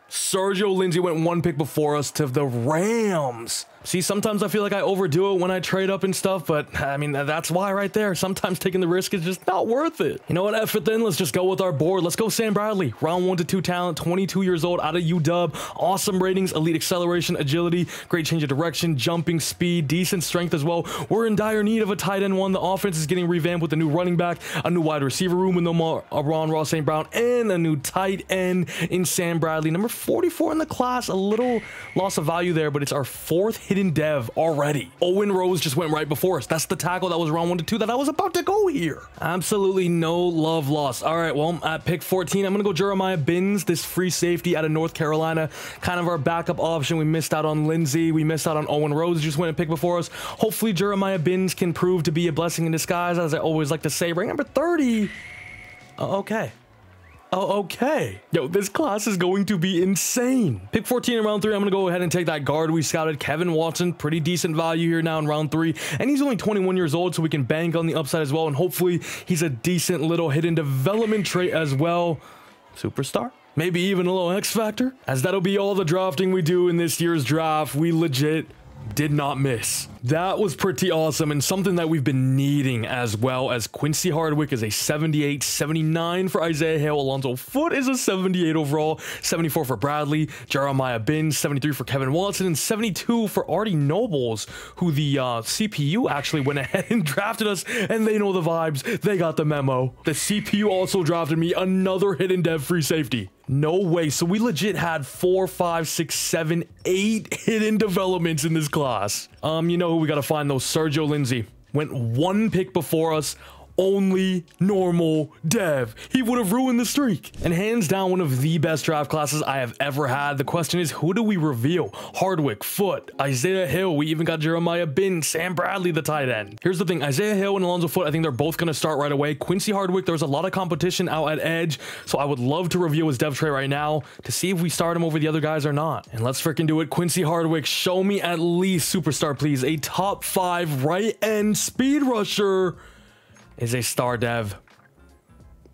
Sergio Lindsay went 1 pick before us to the Rams. See, sometimes I feel like I overdo it when I trade up and stuff, but I mean, that's why right there. Sometimes taking the risk is just not worth it. You know what, F it then. Let's just go with our board. Let's go Sam Bradley. Round 1 to 2 talent, 22 years old, out of UW. Awesome ratings, elite acceleration, agility, great change of direction, jumping speed, decent strength as well. We're in dire need of a tight end 1. The offense is getting revamped with a new running back, a new wide receiver room with no more Ross St. Brown, and a new tight end in Sam Bradley. Number 44 in the class. A little loss of value there, but it's our 4th hidden dev already. Owen Rose just went right before us. That's the tackle that was round 1 to 2 that I was about to go here. Absolutely no love lost. All right, well, at pick 14, I'm gonna go Jeremiah Binns, this free safety out of North Carolina, kind of our backup option. We missed out on Lindsay, we missed out on Owen Rose, just went a pick before us. Hopefully Jeremiah Binns can prove to be a blessing in disguise, as I always like to say. Rank number 30. Okay. Oh, okay. Yo, this class is going to be insane. Pick 14 in round 3. I'm going to go ahead and take that guard we scouted, Kevin Watson. Pretty decent value here now in round 3. And he's only 21 years old, so we can bank on the upside as well. And hopefully he's a decent little hidden development trait as well. Superstar? Maybe even a little X factor? As that'll be all the drafting we do in this year's draft. We legit did not miss. That was pretty awesome, and something that we've been needing, as well as Quincy Hardwick is a 78, 79 for Isaiah Hill, Alonzo Foote is a 78 overall, 74 for Bradley, Jeremiah Binns, 73 for Kevin Watson, and 72 for Artie Nobles, who the CPU actually went ahead and drafted us, and they know the vibes. They got the memo. The CPU also drafted me another hidden dev free safety. No way. So we legit had 4, 5, 6, 7, 8 hidden developments in this class. You know who we got to find, though? Sergio Lindsay went 1 pick before us. Only normal dev. He would have ruined the streak. And hands down, one of the best draft classes I have ever had. The question is, who do we reveal? Hardwick, Foote, Isaiah Hill. We even got Jeremiah Binns, Sam Bradley, the tight end. Here's the thing. Isaiah Hill and Alonzo Foote, I think they're both going to start right away. Quincy Hardwick, there's a lot of competition out at edge. So I would love to reveal his dev trait right now to see if we start him over the other guys or not. And let's freaking do it. Quincy Hardwick, show me at least superstar, please. A top 5 right end speed rusher. Is a star dev.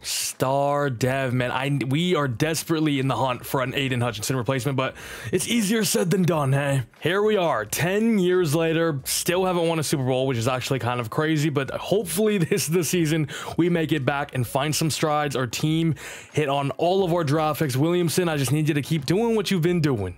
Star dev, man. We are desperately in the hunt for an Aiden Hutchinson replacement, but it's easier said than done, hey? Here we are, 10 years later, still haven't won a Super Bowl, which is actually kind of crazy, but hopefully this is the season we make it back and find some strides. Our team hit on all of our draft picks. Williamson, I just need you to keep doing what you've been doing.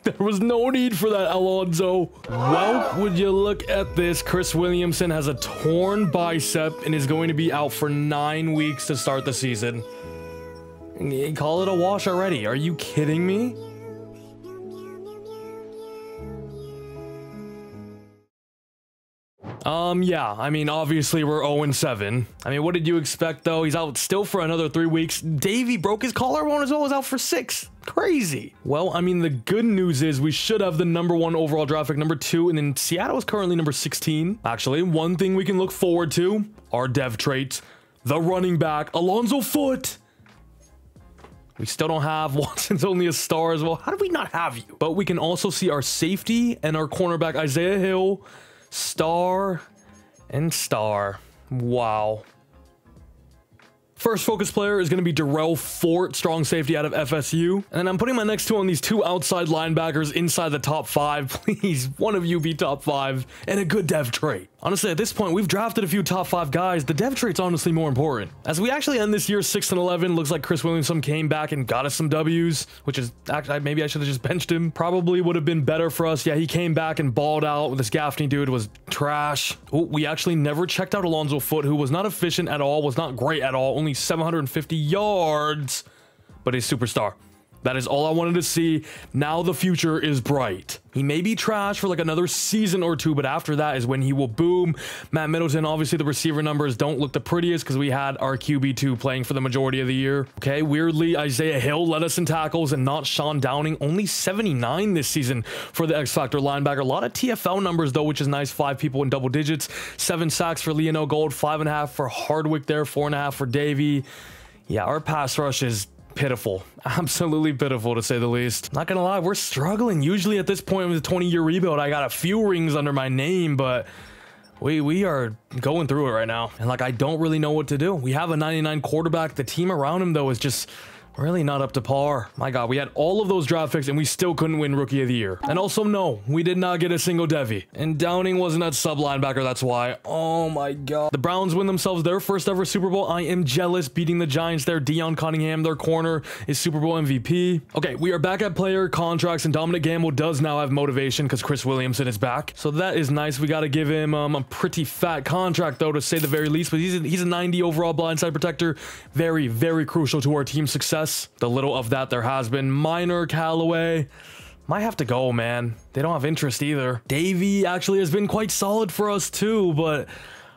There was no need for that, Alonzo. Well, would you look at this? Chris Williamson has a torn bicep and is going to be out for 9 weeks to start the season. Call it a wash already. Are you kidding me? Yeah, I mean, obviously we're 0-7. I mean, what did you expect, though? He's out still for another 3 weeks. Davey broke his collarbone as well, was out for 6. Crazy. Well, I mean, the good news is we should have the #1 overall draft pick, #2, and then Seattle is currently number 16. Actually, one thing we can look forward to, our dev traits, the running back, Alonzo Foote. We still don't have Watson's only a star as well. How did we not have you? But we can also see our safety and our cornerback, Isaiah Hill. Star and star. Wow. First focus player is going to be Darrell Fort, strong safety out of FSU. And then I'm putting my next two on these two outside linebackers inside the top 5. Please, one of you be top 5 and a good dev trait. Honestly, at this point, we've drafted a few top 5 guys. The dev trait's honestly more important. As we actually end this year 6-11, looks like Chris Williamson came back and got us some W's, which is actually, maybe I should have just benched him. Probably would have been better for us. Yeah, he came back and balled out. This Gaffney dude was trash. Oh, we actually never checked out Alonzo Foote, who was not efficient at all, was not great at all, only 750 yards, but he's superstar. That is all I wanted to see. Now the future is bright. He may be trash for like another season or two, but after that is when he will boom. Matt Middleton, obviously the receiver numbers don't look the prettiest because we had our QB2 playing for the majority of the year. Okay, weirdly, Isaiah Hill led us in tackles and not Sean Downing. Only 79 this season for the X-Factor linebacker. A lot of TFL numbers though, which is nice. 5 people in double digits. 7 sacks for Leonel Gold. 5.5 for Hardwick there. 4.5 for Davey. Yeah, our pass rush is pitiful. Absolutely pitiful, to say the least. Not gonna lie, we're struggling. Usually at this point with the 20-year rebuild, I got a few rings under my name, but we are going through it right now. And like, I don't really know what to do. We have a 99 quarterback. The team around him, though, is just really not up to par. My God, we had all of those draft picks and we still couldn't win Rookie of the Year. And also, no, we did not get a single Devy. And Downing wasn't at sub linebacker, that's why. Oh my God. The Browns win themselves their first ever Super Bowl. I am jealous, beating the Giants there. Deion Cunningham, their corner, is Super Bowl MVP. Okay, we are back at player contracts and Dominic Gamble does now have motivation because Chris Williamson is back. So that is nice. We got to give him a pretty fat contract though, to say the very least, but he's a 90 overall blindside protector. Very, very crucial to our team's success. The little of that there has been. Minor Callaway might have to go, man. They don't have interest either. Davey actually has been quite solid for us too, but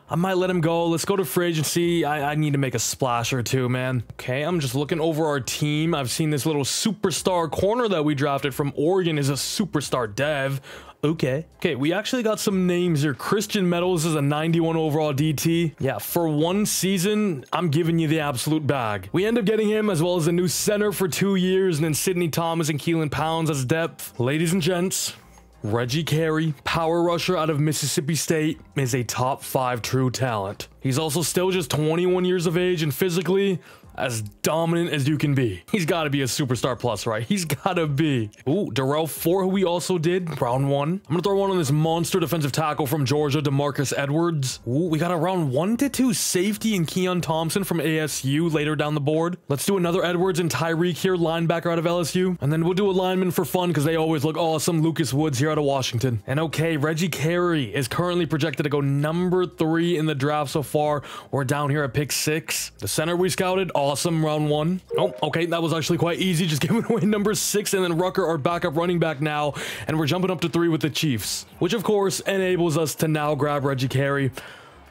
I might let him go. Let's go to free agency. I need to make a splash or two, man. Okay, I'm just looking over our team. I've seen this little superstar corner that we drafted from Oregon is a superstar dev. Okay, we actually got some names here. Christian Meadows is a 91 overall DT. Yeah, for one season, I'm giving you the absolute bag. We end up getting him as well as a new center for 2 years, and then Sidney Thomas and Keelan Pounds as depth. Ladies and gents, Reggie Carey, power rusher out of Mississippi State, is a top 5 true talent. He's also still just 21 years of age and physically as dominant as you can be. He's got to be a superstar plus, right? He's got to be. Ooh, Darrell Fort, who we also did, round 1. I'm gonna throw one on this monster defensive tackle from Georgia, DeMarcus Edwards. Ooh, we got a round 1 to 2 safety in Keon Thompson from ASU later down the board. Let's do another Edwards and Tyreek here, linebacker out of LSU. And then we'll do a lineman for fun because they always look awesome. Lucas Woods here out of Washington. And okay, Reggie Carey is currently projected to go number 3 in the draft so far. We're down here at pick 6. The center we scouted, awesome, round 1. Oh, okay, that was actually quite easy, just giving away number 6, and then Rucker, our backup running back now, and we're jumping up to 3 with the Chiefs, which of course enables us to now grab Reggie Carey.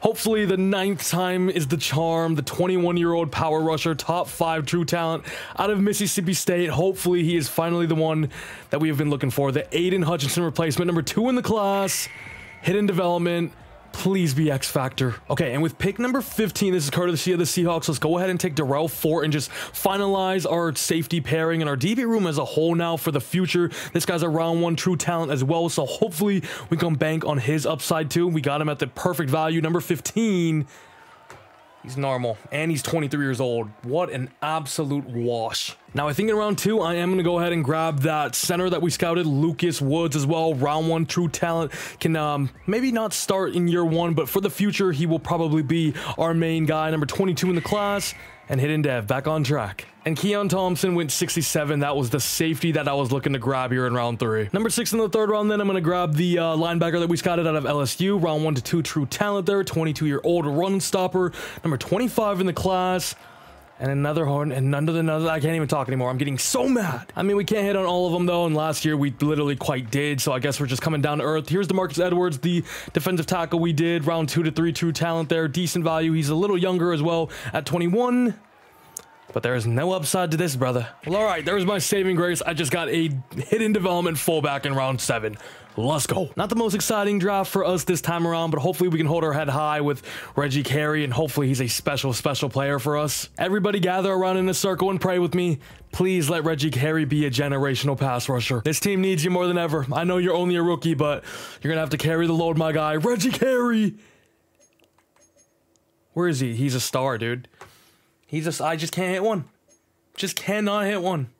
Hopefully the 9th time is the charm. The 21-year-old power rusher, top 5 true talent out of Mississippi State. Hopefully he is finally the one that we have been looking for. The Aiden Hutchinson replacement, number 2 in the class, hidden development. Please be X Factor. Okay, and with pick number 15, this is courtesy of the Seahawks. Let's go ahead and take Darrell Fort and just finalize our safety pairing and our DB room as a whole now for the future. This guy's a round 1 true talent as well, so hopefully we can bank on his upside too. We got him at the perfect value, number 15. He's normal, and he's 23 years old. What an absolute wash. Now, I think in round 2, I am going to go ahead and grab that center that we scouted, Lucas Woods as well. Round 1 true talent. Can maybe not start in year 1, but for the future, he will probably be our main guy. Number 22 in the class, and hidden dev, back on track. And Keon Thompson went 67. That was the safety that I was looking to grab here in round 3. Number 6 in the 3rd round, then I'm going to grab the linebacker that we scouted out of LSU. Round 1 to 2 true talent there. 22-year-old run stopper. Number 25 in the class. And another horn, and another. I can't even talk anymore. I'm getting so mad. I mean, we can't hit on all of them, though, and last year we literally quite did, so I guess we're just coming down to earth. Here's DeMarcus Edwards, the defensive tackle we did. Round 2 to 3 true talent there. Decent value. He's a little younger as well at 21. But there is no upside to this, brother. Well, all right, there's my saving grace. I just got a hidden development fullback in round 7. Let's go. Not the most exciting draft for us this time around, but hopefully we can hold our head high with Reggie Carey, and hopefully he's a special player for us. Everybody gather around in a circle and pray with me. Please let Reggie Carey be a generational pass rusher. This team needs you more than ever. I know you're only a rookie, but you're gonna have to carry the load, my guy. Reggie Carey! Where is he? He's a star, dude. I just can't hit one. Just cannot hit one.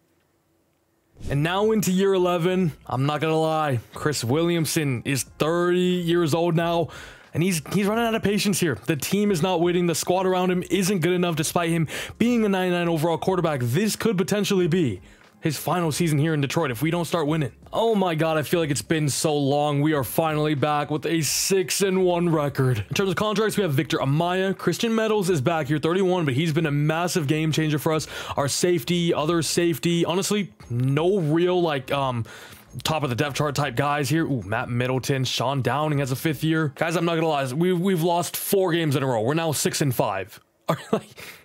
And now into year 11, I'm not gonna lie, Chris Williamson is 30 years old now, and he's running out of patience here. The team is not winning. The squad around him isn't good enough despite him being a 99 overall quarterback. This could potentially be his final season here in Detroit if we don't start winning. Oh my god, I feel like it's been so long. We are finally back with a 6-1 record. In terms of contracts, we have Victor Amaya. Christian Meadows is back here, 31, but he's been a massive game changer for us. Our safety, other safety, honestly, no real like top of the depth chart type guys here. Ooh, Matt Middleton, Sean Downing has a 5th year. Guys, I'm not gonna lie, we've lost 4 games in a row. We're now 6-5.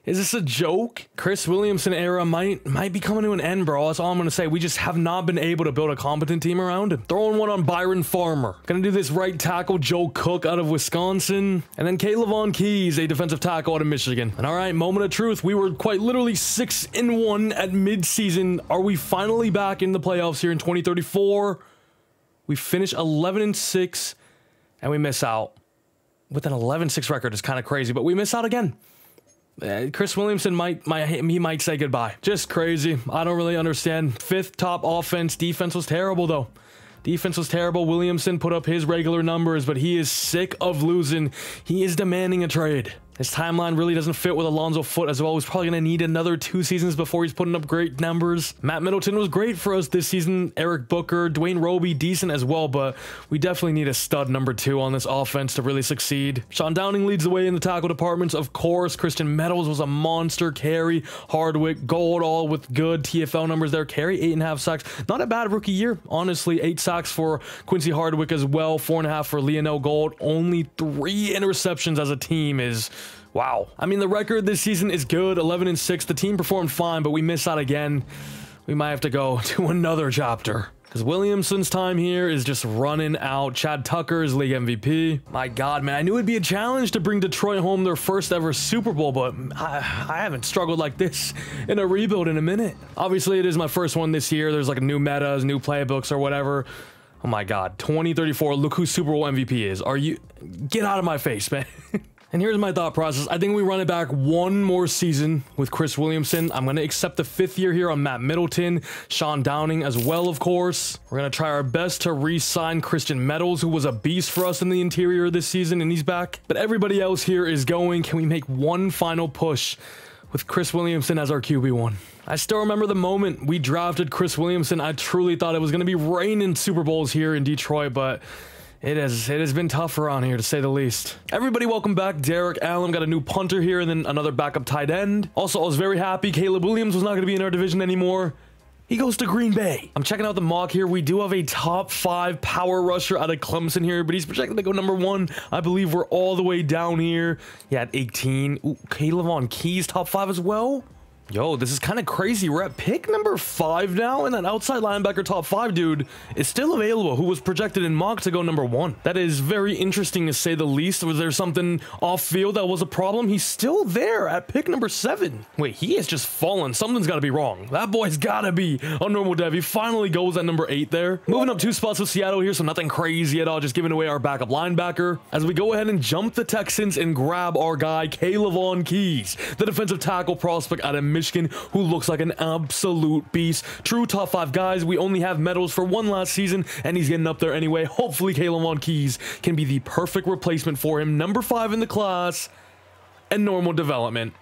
Is this a joke? Chris Williamson era might be coming to an end, bro. That's all I'm gonna say. We just have not been able to build a competent team around him. Throwing one on Byron Farmer. Gonna do this right tackle Joe Cook out of Wisconsin. And then Kaylavon Keys, a defensive tackle out of Michigan. And all right, moment of truth. We were quite literally 6-1 at midseason. Are we finally back in the playoffs here in 2034? We finish 11-6 and we miss out. With an 11-6 record is kind of crazy, but we miss out again. Chris Williamson might say goodbye. Just crazy. I don't really understand. 5th top offense. Defense was terrible though. Defense was terrible. Williamson put up his regular numbers, but he is sick of losing. He is demanding a trade. His timeline really doesn't fit with Alonzo Foote as well. He's probably going to need another 2 seasons before he's putting up great numbers. Matt Middleton was great for us this season. Eric Booker, Dwayne Roby, decent as well, but we definitely need a stud number 2 on this offense to really succeed. Sean Downing leads the way in the tackle departments. Of course, Christian Meadows was a monster. Carey, Hardwick, Gold, all with good TFL numbers there. Carey, 8.5 sacks. Not a bad rookie year, honestly. 8 sacks for Quincy Hardwick as well. 4.5 for Lionel Gold. Only 3 interceptions as a team is... wow. I mean, the record this season is good, 11-6. The team performed fine, but we miss out again. We might have to go to another chapter. Because Williamson's time here is just running out. Chad Tucker is league MVP. My god, man. I knew it'd be a challenge to bring Detroit home their first ever Super Bowl, but I haven't struggled like this in a rebuild in a minute. Obviously, it is my first one this year. There's like new metas, new playbooks or whatever. Oh my god. 2034. Look who Super Bowl MVP is. Are you... get out of my face, man. And here's my thought process. I think we run it back 1 more season with Chris Williamson. I'm going to accept the 5th year here on Matt Middleton, Sean Downing as well, of course. We're going to try our best to re-sign Christian Meadows, who was a beast for us in the interior this season, and he's back. But everybody else here is going. Can we make one final push with Chris Williamson as our QB1? I still remember the moment we drafted Chris Williamson. I truly thought it was going to be raining Super Bowls here in Detroit, but... It has been tough around here, to say the least. Everybody, welcome back. Derek Allen got a new punter here and then another backup tight end. Also, I was very happy Caleb Williams was not going to be in our division anymore. He goes to Green Bay. I'm checking out the mock here. We do have a top 5 power rusher out of Clemson here, but he's projected to go number 1. I believe we're all the way down here. Yeah, at 18. Ooh, Kaylavon Keys, top 5 as well. Yo, this is kind of crazy. We're at pick number 5 now, and that outside linebacker top 5 dude is still available, who was projected in mock to go number 1. That is very interesting to say the least. Was there something off field that was a problem? He's still there at pick number 7. Wait, he has just fallen. Something's got to be wrong. That boy's got to be on normal dev. He finally goes at number 8 there. Moving up 2 spots with Seattle here, so nothing crazy at all. Just giving away our backup linebacker as we go ahead and jump the Texans and grab our guy, Kaylavon Keys, the defensive tackle prospect out of Michigan, who looks like an absolute beast. True top 5 guys. We only have medals for 1 last season, and he's getting up there anyway. Hopefully, Kaylavon Keys can be the perfect replacement for him. Number 5 in the class and normal development.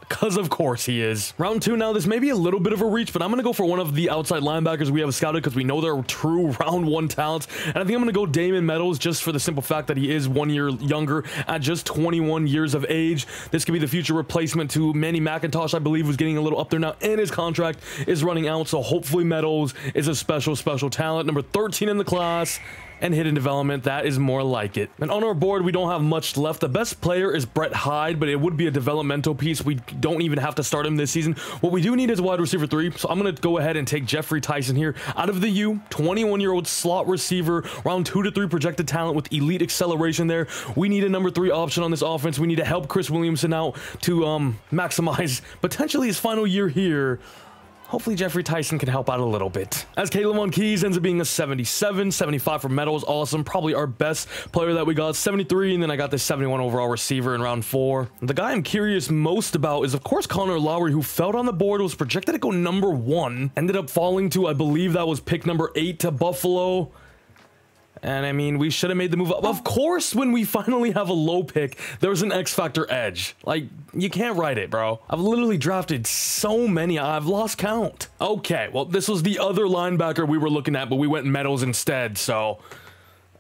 Because of course he is. Round 2 now. This may be a little bit of a reach, but I'm going to go for one of the outside linebackers we have scouted because we know they're true round 1 talents. And I think I'm going to go Damon Meadows just for the simple fact that he is 1 year younger at just 21 years of age. This could be the future replacement to Manny McIntosh, I believe, who's getting a little up there now, and his contract is running out. So hopefully Meadows is a special talent. Number 13 in the class. and hidden development. That is more like it. And on our board, we don't have much left. The best player is Brett Hyde, but it would be a developmental piece. We don't even have to start him this season. What we do need is wide receiver 3, so I'm going to go ahead and take Jeffrey Tyson here out of the U. 21-year-old slot receiver, round 2 to 3 projected talent with elite acceleration there. We need a number 3 option on this offense. We need to help Chris Williamson out to maximize potentially his final year here. Hopefully Jeffrey Tyson can help out a little bit. As Caleb on Keys ends up being a 77, 75 for medals, awesome. Probably our best player that we got, 73, and then I got this 71 overall receiver in round 4. The guy I'm curious most about is, of course, Connor Lowry, who fell on the board, was projected to go number 1, ended up falling to, I believe that was pick number 8 to Buffalo. And I mean, we should have made the move up. Of course, when we finally have a low pick, there's an X Factor edge. Like, you can't write it, bro. I've literally drafted so many, I've lost count. Okay, well, this was the other linebacker we were looking at, but we went medals instead, so...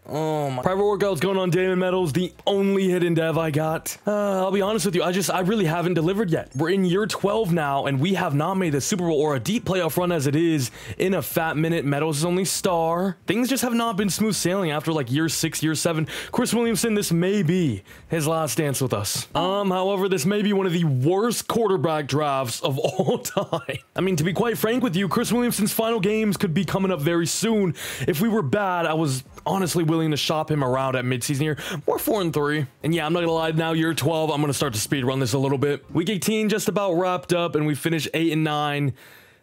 Oh my. Private workouts going on Damon Medals, the only hidden dev I got. I'll be honest with you, I really haven't delivered yet. We're in year 12 now, and we have not made the Super Bowl or a deep playoff run as it is in a fat minute. Medals is only star. Things just have not been smooth sailing after like year 6, year 7. Chris Williamson, this may be his last dance with us. However, this may be one of the worst quarterback drafts of all time. I mean, to be quite frank with you, Chris Williamson's final games could be coming up very soon. If we were bad, I was honestly willing to shop him around at midseason here. We're 4-3. And yeah, I'm not gonna lie, now year 12, I'm gonna start to speed run this a little bit. Week 18 just about wrapped up, and we finished 8-9.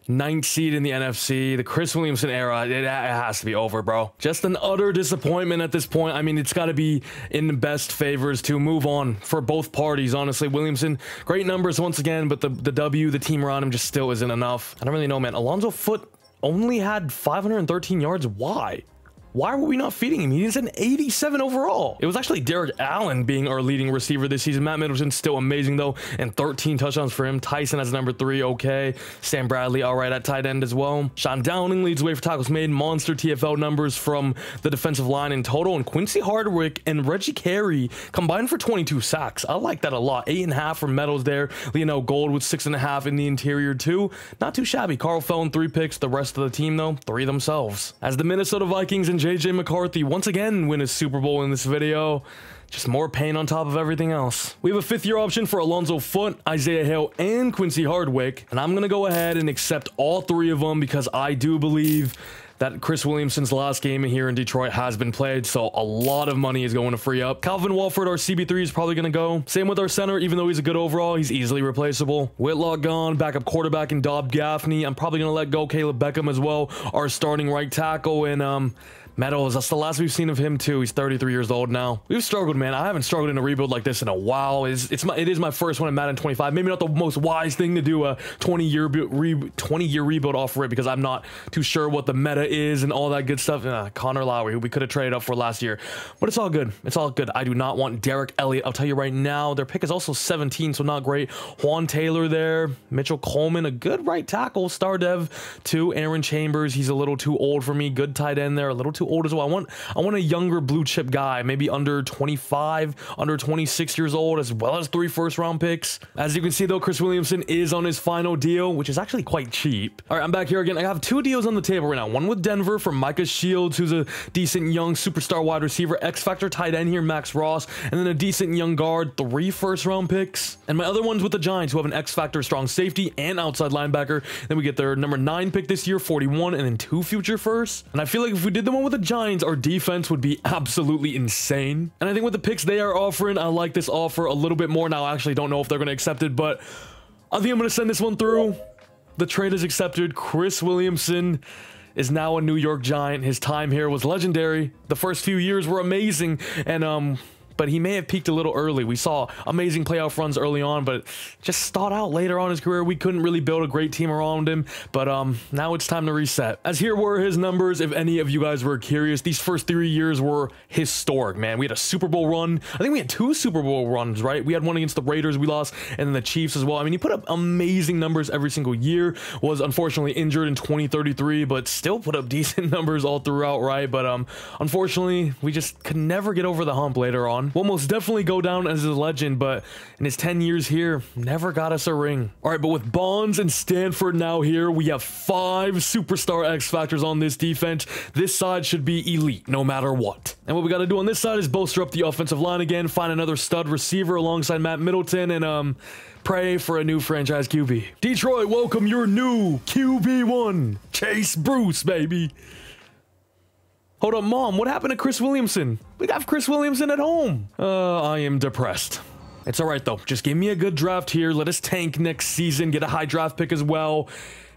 9th seed in the NFC. The Chris Williamson era, it has to be over, bro. Just an utter disappointment at this point. I mean, it's got to be in the best favors to move on for both parties, honestly. Williamson, great numbers once again, but the W, the team around him just still isn't enough. I don't really know, man. Alonzo Foote only had 513 yards. Why? Why were we not feeding him? He's an 87 overall. It was actually Derek Allen being our leading receiver this season. Matt Middleton's still amazing, though, and 13 touchdowns for him. Tyson as number 3, okay. Sam Bradley, all right, at tight end as well. Sean Downing leads the way for tackles made. Monster TFL numbers from the defensive line in total. And Quincy Hardwick and Reggie Carey combined for 22 sacks. I like that a lot. 8.5 for medals there. Lionel Gold with 6.5 in the interior, too. Not too shabby. Carl Fellon, 3 picks. The rest of the team, though, 3 themselves. As the Minnesota Vikings and JJ McCarthy once again win a Super Bowl in this video. Just more pain on top of everything else. We have a 5th-year option for Alonzo Foote, Isaiah Hale, and Quincy Hardwick. And I'm going to go ahead and accept all 3 of them because I do believe that Chris Williamson's last game here in Detroit has been played, so a lot of money is going to free up. Calvin Walford, our CB3, is probably going to go. Same with our center, even though he's a good overall, he's easily replaceable. Whitlock gone, backup quarterback in Dob Gaffney. I'm probably going to let go Caleb Beckham as well, our starting right tackle, and Meadows, that's the last we've seen of him too. He's 33 years old now. We've struggled, man. I haven't struggled in a rebuild like this in a while. It is my first one in Madden 25. Maybe not the most wise thing to do a 20-year rebuild off rip because I'm not too sure what the meta is and all that good stuff. Connor Lowry, who we could have traded up for last year, but it's all good. It's all good. I do not want Derek Elliott. I'll tell you right now, their pick is also 17, so not great. Juan Taylor there, Mitchell Coleman, a good right tackle, star dev too. Aaron Chambers, he's a little too old for me. Good tight end there, a little too old as well. I want a younger blue chip guy, maybe under 25, under 26 years old, as well as 3 first-round picks. As you can see, though, Chris Williamson is on his final deal, which is actually quite cheap. All right, I'm back here again. I have 2 deals on the table right now. One with Denver for Micah Shields, who's a decent young superstar wide receiver, X-Factor tight end here, Max Ross, and then a decent young guard, 3 first-round picks. And my other one's with the Giants, who have an X-Factor strong safety and outside linebacker. Then we get their number 9 pick this year, 41, and then 2 future firsts. And I feel like if we did the one with the Giants, our defense would be absolutely insane. And I think with the picks they are offering, I like this offer a little bit more. Now, I actually don't know if they're going to accept it, but I think I'm going to send this one through. The trade is accepted. Chris Williamson is now a New York Giant. His time here was legendary. The first few years were amazing, and but he may have peaked a little early. We saw amazing playoff runs early on, but just stalled out later on in his career. We couldn't really build a great team around him, but now it's time to reset. As here were his numbers, if any of you guys were curious. These first 3 years were historic, man. We had a Super Bowl run. I think we had 2 Super Bowl runs, right? We had one against the Raiders we lost, and then the Chiefs as well. I mean, he put up amazing numbers every single year. Was unfortunately injured in 2033, but still put up decent numbers all throughout, right? But unfortunately, we just could never get over the hump later on. on. Will most definitely go down as a legend, but in his 10 years here, never got us a ring. All right, but with Bonds and Stanford now here, we have 5 superstar X Factors on this defense. This side should be elite no matter what. And what we got to do on this side is bolster up the offensive line again, find another stud receiver alongside Matt Middleton, and pray for a new franchise QB. Detroit, welcome your new QB1, Chase Bruce, baby. Hold up, Mom, what happened to Chris Williamson? We got Chris Williamson at home. I am depressed. It's all right, though. Just give me a good draft here. Let us tank next season, get a high draft pick as well,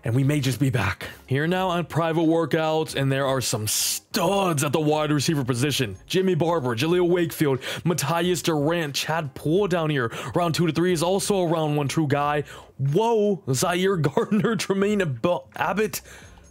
and we may just be back. Here now on private workouts, and there are some studs at the wide receiver position. Jimmy Barber, Jaleel Wakefield, Matthias Durant, Chad Poole down here. Round 2 to 3 is also a round 1 true guy. Whoa, Zaire Gardner, Tremaine Abbott.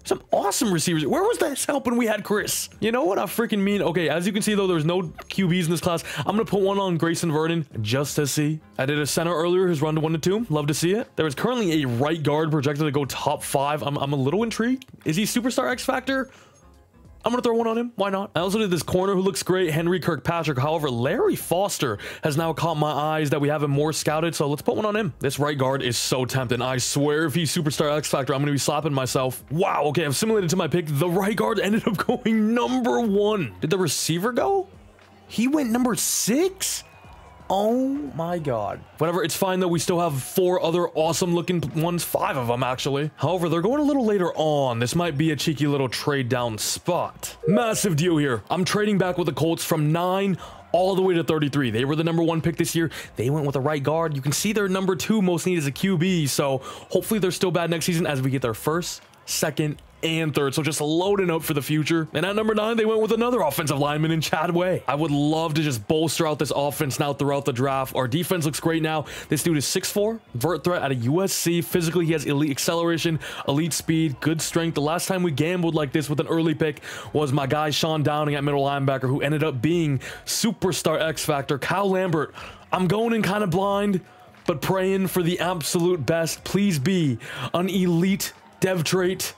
Some awesome receivers. Where was this help when we had Chris? You know what I freaking mean? Okay, as you can see, though, there's no QBs in this class. I'm going to put one on Grayson Vernon just to see. I did a center earlier who's run to 1 to 2. Love to see it. There is currently a right guard projected to go top 5. I'm a little intrigued. Is he superstar X Factor? I'm gonna throw one on him. Why not? I also did this corner who looks great, Henry Kirkpatrick. However, Larry Foster has now caught my eyes that we have him more scouted, so let's put one on him. This right guard is so tempting. I swear if he's superstar X Factor, I'm gonna be slapping myself. Wow, okay, I've simulated to my pick. The right guard ended up going number 1. Did the receiver go? He went number 6? Oh my god. Whatever, it's fine though. We still have 4 other awesome looking ones, 5 of them actually. However, they're going a little later on. This might be a cheeky little trade down spot. Massive deal here. I'm trading back with the Colts from 9 all the way to 33. They were the number 1 pick this year. They went with a right guard. You can see their number 2 most need is a QB, so hopefully they're still bad next season as we get their 1st, 2nd, and 3rd, so just loading up for the future. And at number 9, they went with another offensive lineman in Chad Way. I would love to just bolster out this offense now throughout the draft. Our defense looks great now. This dude is 6'4", vert threat out of USC. Physically, he has elite acceleration, elite speed, good strength. The last time we gambled like this with an early pick was my guy Sean Downing at middle linebacker, who ended up being superstar X Factor. Kyle Lambert, I'm going in kind of blind, but praying for the absolute best. Please be an elite dev trait.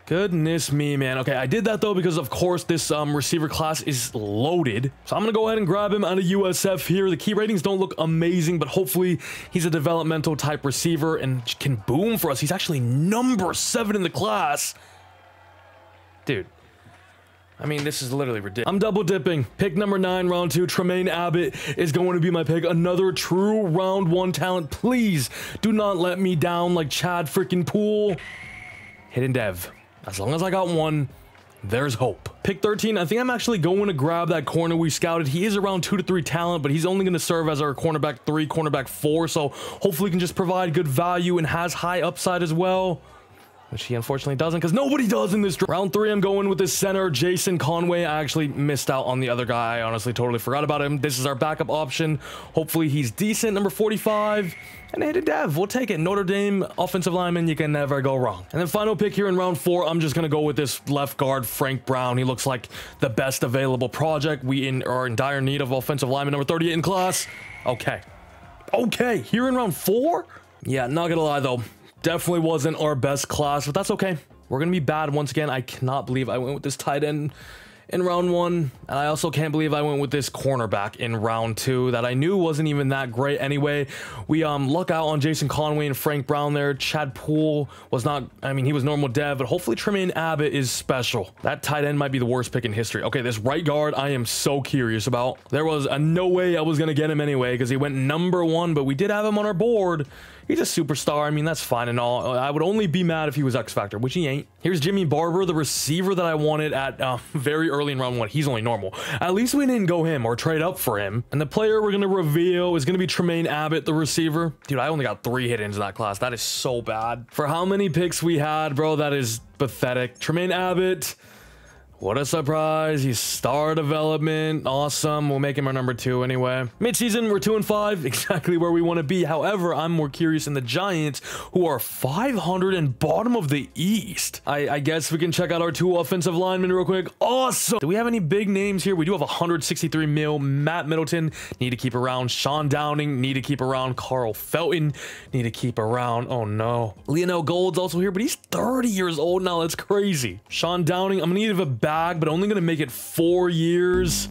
Goodness me, man. Okay, I did that though because of course this receiver class is loaded. So I'm gonna go ahead and grab him out of USF here. The key ratings don't look amazing, but hopefully he's a developmental type receiver and can boom for us. He's actually number 7 in the class. Dude, I mean, this is literally ridiculous. I'm double dipping. Pick number 9, round 2. Tremaine Abbott is going to be my pick. Another true round 1 talent. Please do not let me down like Chad freaking Poole. Hidden dev. As long as I got one, there's hope. Pick 13, I think I'm actually going to grab that corner we scouted. He is around 2 to 3 talent, but he's only going to serve as our cornerback 3, cornerback 4, so hopefully he can just provide good value and has high upside as well, which he unfortunately doesn't because nobody does in this draft. Round 3, I'm going with this center, Jason Conway. I actually missed out on the other guy. I honestly totally forgot about him. This is our backup option. Hopefully he's decent. Number 45. And a hidden dev, we'll take it. Notre Dame offensive lineman, you can never go wrong. And then final pick here in round 4, I'm just gonna go with this left guard, Frank Brown. He looks like the best available project. We are in dire need of offensive lineman number 38 in class. Okay, here in round 4? Yeah, not gonna lie though, definitely wasn't our best class, but that's okay. We're gonna be bad once again. I cannot believe I went with this tight end in round 1, and I also can't believe I went with this cornerback in round 2 that I knew wasn't even that great anyway. We luck out on Jason Conway and Frank Brown there. Chad Poole was not, I mean, he was normal dev, but hopefully Tremaine Abbott is special. That tight end might be the worst pick in history. Okay, this right guard I am so curious about. There was no way I was gonna get him anyway because he went number 1, but we did have him on our board. He's a superstar. I mean, that's fine and all. I would only be mad if he was X Factor, which he ain't. Here's Jimmy Barber, the receiver that I wanted at very early in round 1. He's only normal. At least we didn't go him or trade up for him. And the player we're going to reveal is going to be Tremaine Abbott, the receiver. Dude, I only got 3 hit-ins in that class. That is so bad. For how many picks we had, bro, that is pathetic. Tremaine Abbott. What a surprise. He's star development. Awesome. We'll make him our number 2 anyway. Midseason, we're 2-5. Exactly where we want to be. However, I'm more curious in the Giants, who are 500 and bottom of the East. I guess we can check out our 2 offensive linemen real quick. Awesome. Do we have any big names here? We do have 163 mil. Matt Middleton, need to keep around. Sean Downing, need to keep around. Carl Felton, need to keep around. Oh no. Lionel Gold's also here, but he's 30 years old now. That's crazy. Sean Downing, I'm going to need a bag, but only going to make it 4 years.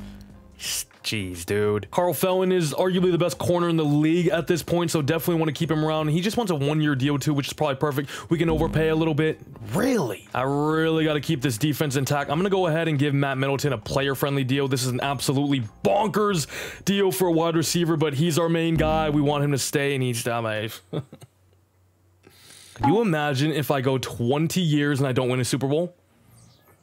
Jeez, dude. Carl Felton is arguably the best corner in the league at this point, so definitely want to keep him around. He just wants a 1-year deal too, which is probably perfect. We can overpay a little bit. Really? I really got to keep this defense intact. I'm going to go ahead and give Matt Middleton a player-friendly deal. This is an absolutely bonkers deal for a wide receiver, but he's our main guy. We want him to stay, and he's down. Can you imagine if I go 20 years and I don't win a Super Bowl?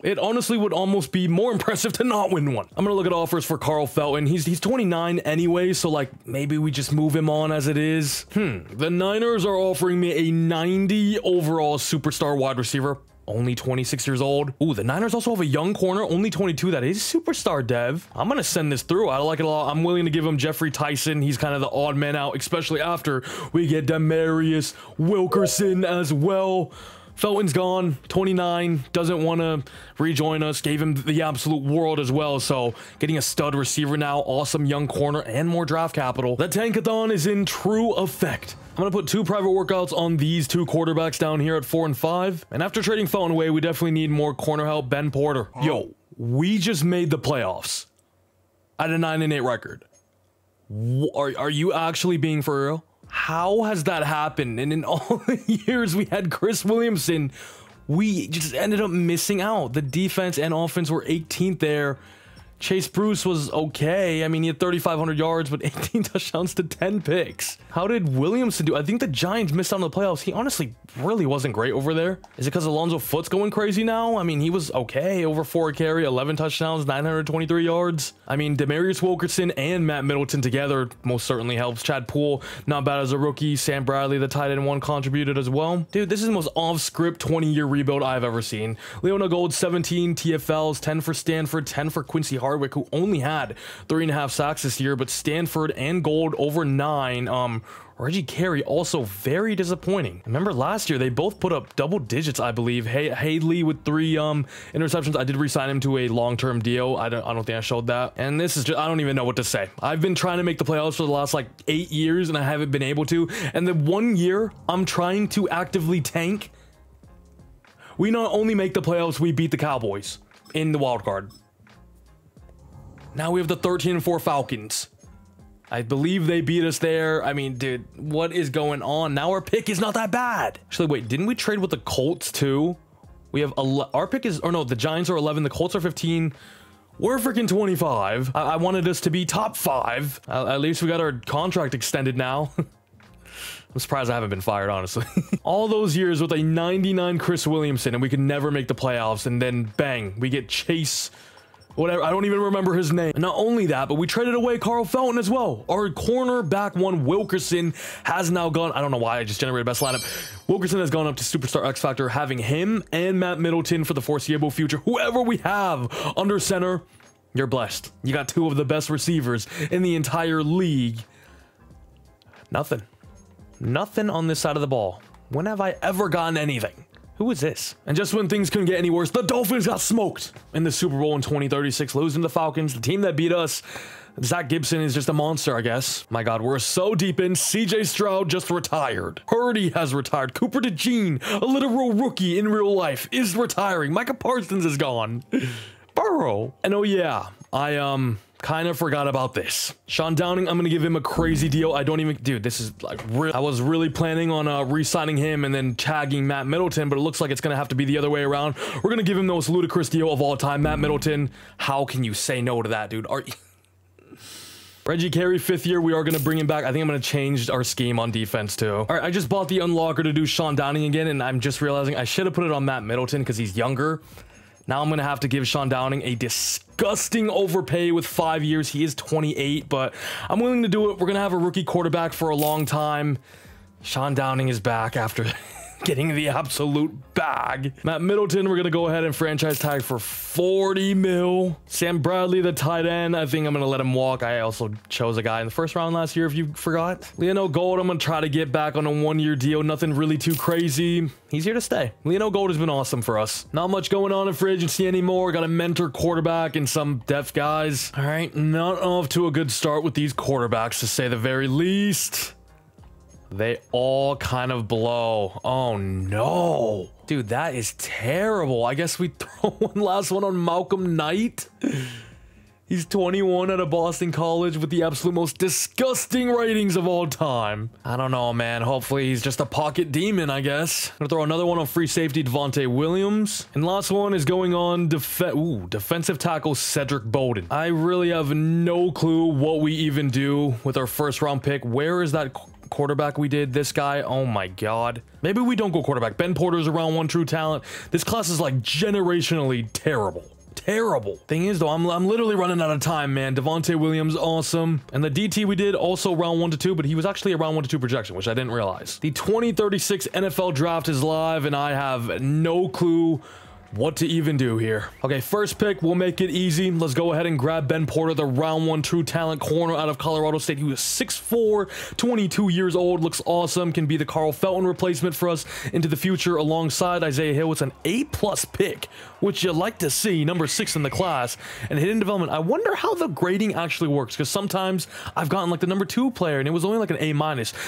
It honestly would almost be more impressive to not win one. I'm gonna look at offers for Carl Felton. He's 29 anyway, so like maybe we just move him on as it is. The Niners are offering me a 90 overall superstar wide receiver. Only 26 years old. Ooh, the Niners also have a young corner, only 22. That is superstar dev. I'm gonna send this through. I like it a lot. I'm willing to give him Jeffrey Tyson. He's kind of the odd man out, especially after we get Demarius Wilkerson as well. Felton's gone, 29, doesn't want to rejoin us, gave him the absolute world as well, so getting a stud receiver now, awesome young corner, and more draft capital. The tankathon is in true effect. I'm going to put 2 private workouts on these 2 quarterbacks down here at 4 and 5, and after trading Felton away, we definitely need more corner help. Ben Porter. Yo, we just made the playoffs at a 9-8 record. Are you actually being for real? How has that happened? And in all the years we had Chris Williamson, we just ended up missing out. The defense and offense were 18th there. Chase Bruce was okay. I mean, he had 3,500 yards, but 18 touchdowns to 10 picks. How did Williamson do? I think the Giants missed out on the playoffs. He honestly really wasn't great over there. Is it because Alonzo Foote's going crazy now? I mean, he was okay. Over 4 a carry, 11 touchdowns, 923 yards. I mean, Demarius Wilkerson and Matt Middleton together most certainly helps. Chad Poole, not bad as a rookie. Sam Bradley, the tight end one, contributed as well. Dude, this is the most off-script 20-year rebuild I've ever seen. Leona Gold, 17 TFLs, 10 for Stanford, 10 for Quincy Hardwick, who only had 3.5 sacks this year, but Stanford and Gold over 9. Reggie Carey also very disappointing. Remember last year they both put up double digits, I believe. Haley with 3 interceptions. I did re-sign him to a long-term deal. I don't think I showed that. And this is just, I don't even know what to say. I've been trying to make the playoffs for the last like 8 years and I haven't been able to. And the 1 year I'm trying to actively tank, we not only make the playoffs, we beat the Cowboys in the wild card. Now we have the 13-4 Falcons. I believe they beat us there. I mean, dude, what is going on? Now our pick is not that bad. Actually, wait, didn't we trade with the Colts too? We have our pick is, or no, the Giants are 11, the Colts are 15. We're freaking 25. I wanted us to be top 5. At least we got our contract extended now. I'm surprised I haven't been fired, honestly. All those years with a 99 Chris Williamson and we could never make the playoffs, and then bang, we get Chase whatever, I don't even remember his name. Not only that, but we traded away Carl Felton as well. Our cornerback one, Wilkerson, has now gone, I don't know why I just generated best lineup. Wilkerson has gone up to Superstar X Factor, having him and Matt Middleton for the foreseeable future. Whoever we have under center, you're blessed. You got 2 of the best receivers in the entire league. Nothing on this side of the ball. When have I ever gotten anything? Who is this? And just when things couldn't get any worse, the Dolphins got smoked in the Super Bowl in 2036, losing to the Falcons, the team that beat us. Zach Gibson is just a monster, I guess. My God, we're so deep in. CJ Stroud just retired. Purdy has retired. Cooper DeJean, a literal rookie in real life, is retiring. Micah Parsons is gone. Burrow. And oh yeah, I kind of forgot about this. Sean Downing, I'm gonna give him a crazy deal. I don't even, dude, this is like real. I was really planning on re-signing him and then tagging Matt Middleton, but it looks like it's gonna have to be the other way around. We're gonna give him the most ludicrous deal of all time. Matt Middleton, how can you say no to that, dude? Reggie Carey, 5th year, we are going to bring him back. I think I'm going to change our scheme on defense too. All right, I just bought the unlocker to do Sean Downing again, and I'm just realizing I should have put it on Matt Middleton because he's younger. Now I'm going to have to give Sean Downing a disgusting overpay with 5 years. He is 28, but I'm willing to do it. We're going to have a rookie quarterback for a long time. Sean Downing is back after getting the absolute bag. Matt Middleton, we're going to go ahead and franchise tag for 40 mil. Sam Bradley, the tight end, I think I'm going to let him walk. I also chose a guy in the first round last year, if you forgot. Leonel Gold, I'm going to try to get back on a 1-year deal. Nothing really too crazy. He's here to stay. Leonel Gold has been awesome for us. Not much going on in free agency anymore. Got a mentor quarterback and some depth guys. All right, not off to a good start with these quarterbacks, to say the very least. They all kind of blow. Oh no. Dude, that is terrible. I guess we throw one last one on Malcolm Knight. He's 21 out of Boston College with the absolute most disgusting ratings of all time. I don't know, man. Hopefully he's just a pocket demon, I guess. I'm gonna throw another one on free safety Devontae Williams. And last one is going on defensive tackle Cedric Bowden. I really have no clue what we even do with our first round pick. Where is that quarterback we did? This guy? Oh my god. Maybe we don't go quarterback. Ben Porter's a round 1 true talent. This class is like generationally terrible. Terrible. Thing is though, I'm literally running out of time, man. Devontae Williams, awesome. And the DT we did, also round 1 to 2, but he was actually a round 1 to 2 projection, which I didn't realize. The 2036 NFL draft is live, and I have no clue what to even do here. Okay, first pick, we'll make it easy. Let's go ahead and grab Ben Porter, the round 1 true talent corner out of Colorado State. He was 6'4", 22 years old, looks awesome, can be the Carl Felton replacement for us into the future alongside Isaiah Hill. It's an A+ pick, which you like to see, number 6 in the class. And hidden development, I wonder how the grading actually works, because sometimes I've gotten like the number 2 player and it was only like an A-.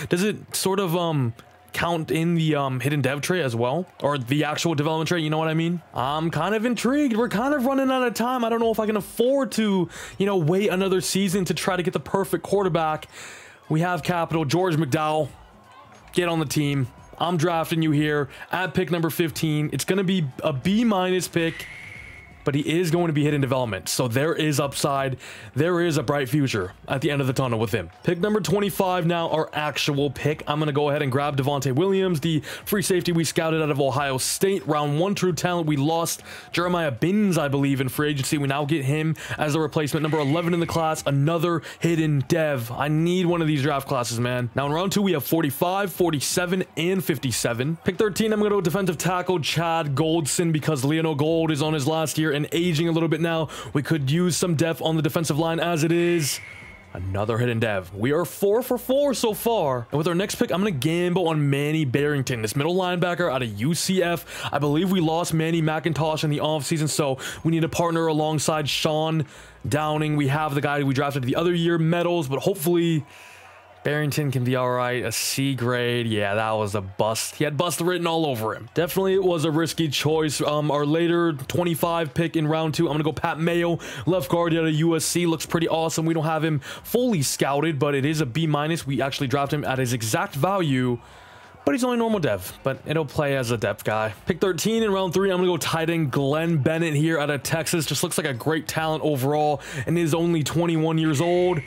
Does it sort of count in the hidden dev trait as well, or the actual development trait? You know what I mean? I'm kind of intrigued. We're kind of running out of time. I don't know if I can afford to, you know, wait another season to try to get the perfect quarterback. We have capital. George McDowell, get on the team. I'm drafting you here at pick number 15. It's going to be a B- pick, but he is going to be hidden development, so there is upside. There is a bright future at the end of the tunnel with him. Pick number 25 now, our actual pick. I'm going to go ahead and grab Devontae Williams, the free safety we scouted out of Ohio State. Round 1 true talent. We lost Jeremiah Binns, I believe, in free agency. We now get him as a replacement. Number 11 in the class, another hidden dev. I need one of these draft classes, man. Now in round 2, we have 45, 47, and 57. Pick 13, I'm going to go defensive tackle Chad Goldson, because Leonel Gold is on his last year and aging a little bit now. We could use some depth on the defensive line as it is. Another hidden dev. We are 4 for 4 so far. And with our next pick, I'm going to gamble on Manny Barrington, this middle linebacker out of UCF. I believe we lost Manny McIntosh in the offseason, so we need a partner alongside Sean Downing. We have the guy we drafted the other year, Meadows, but hopefully Barrington can be all right. A C grade. Yeah, that was a bust. He had bust written all over him. Definitely it was a risky choice. Our later 25 pick in round 2, I'm gonna go Pat Mayo, left guard out of USC. Looks pretty awesome. We don't have him fully scouted, but it is a B-. We actually dropped him at his exact value, but he's only normal dev, but it'll play as a depth guy. Pick 13 in round 3, I'm gonna go tight end Glenn Bennett here out of Texas. Just looks like a great talent overall and is only 21 years old.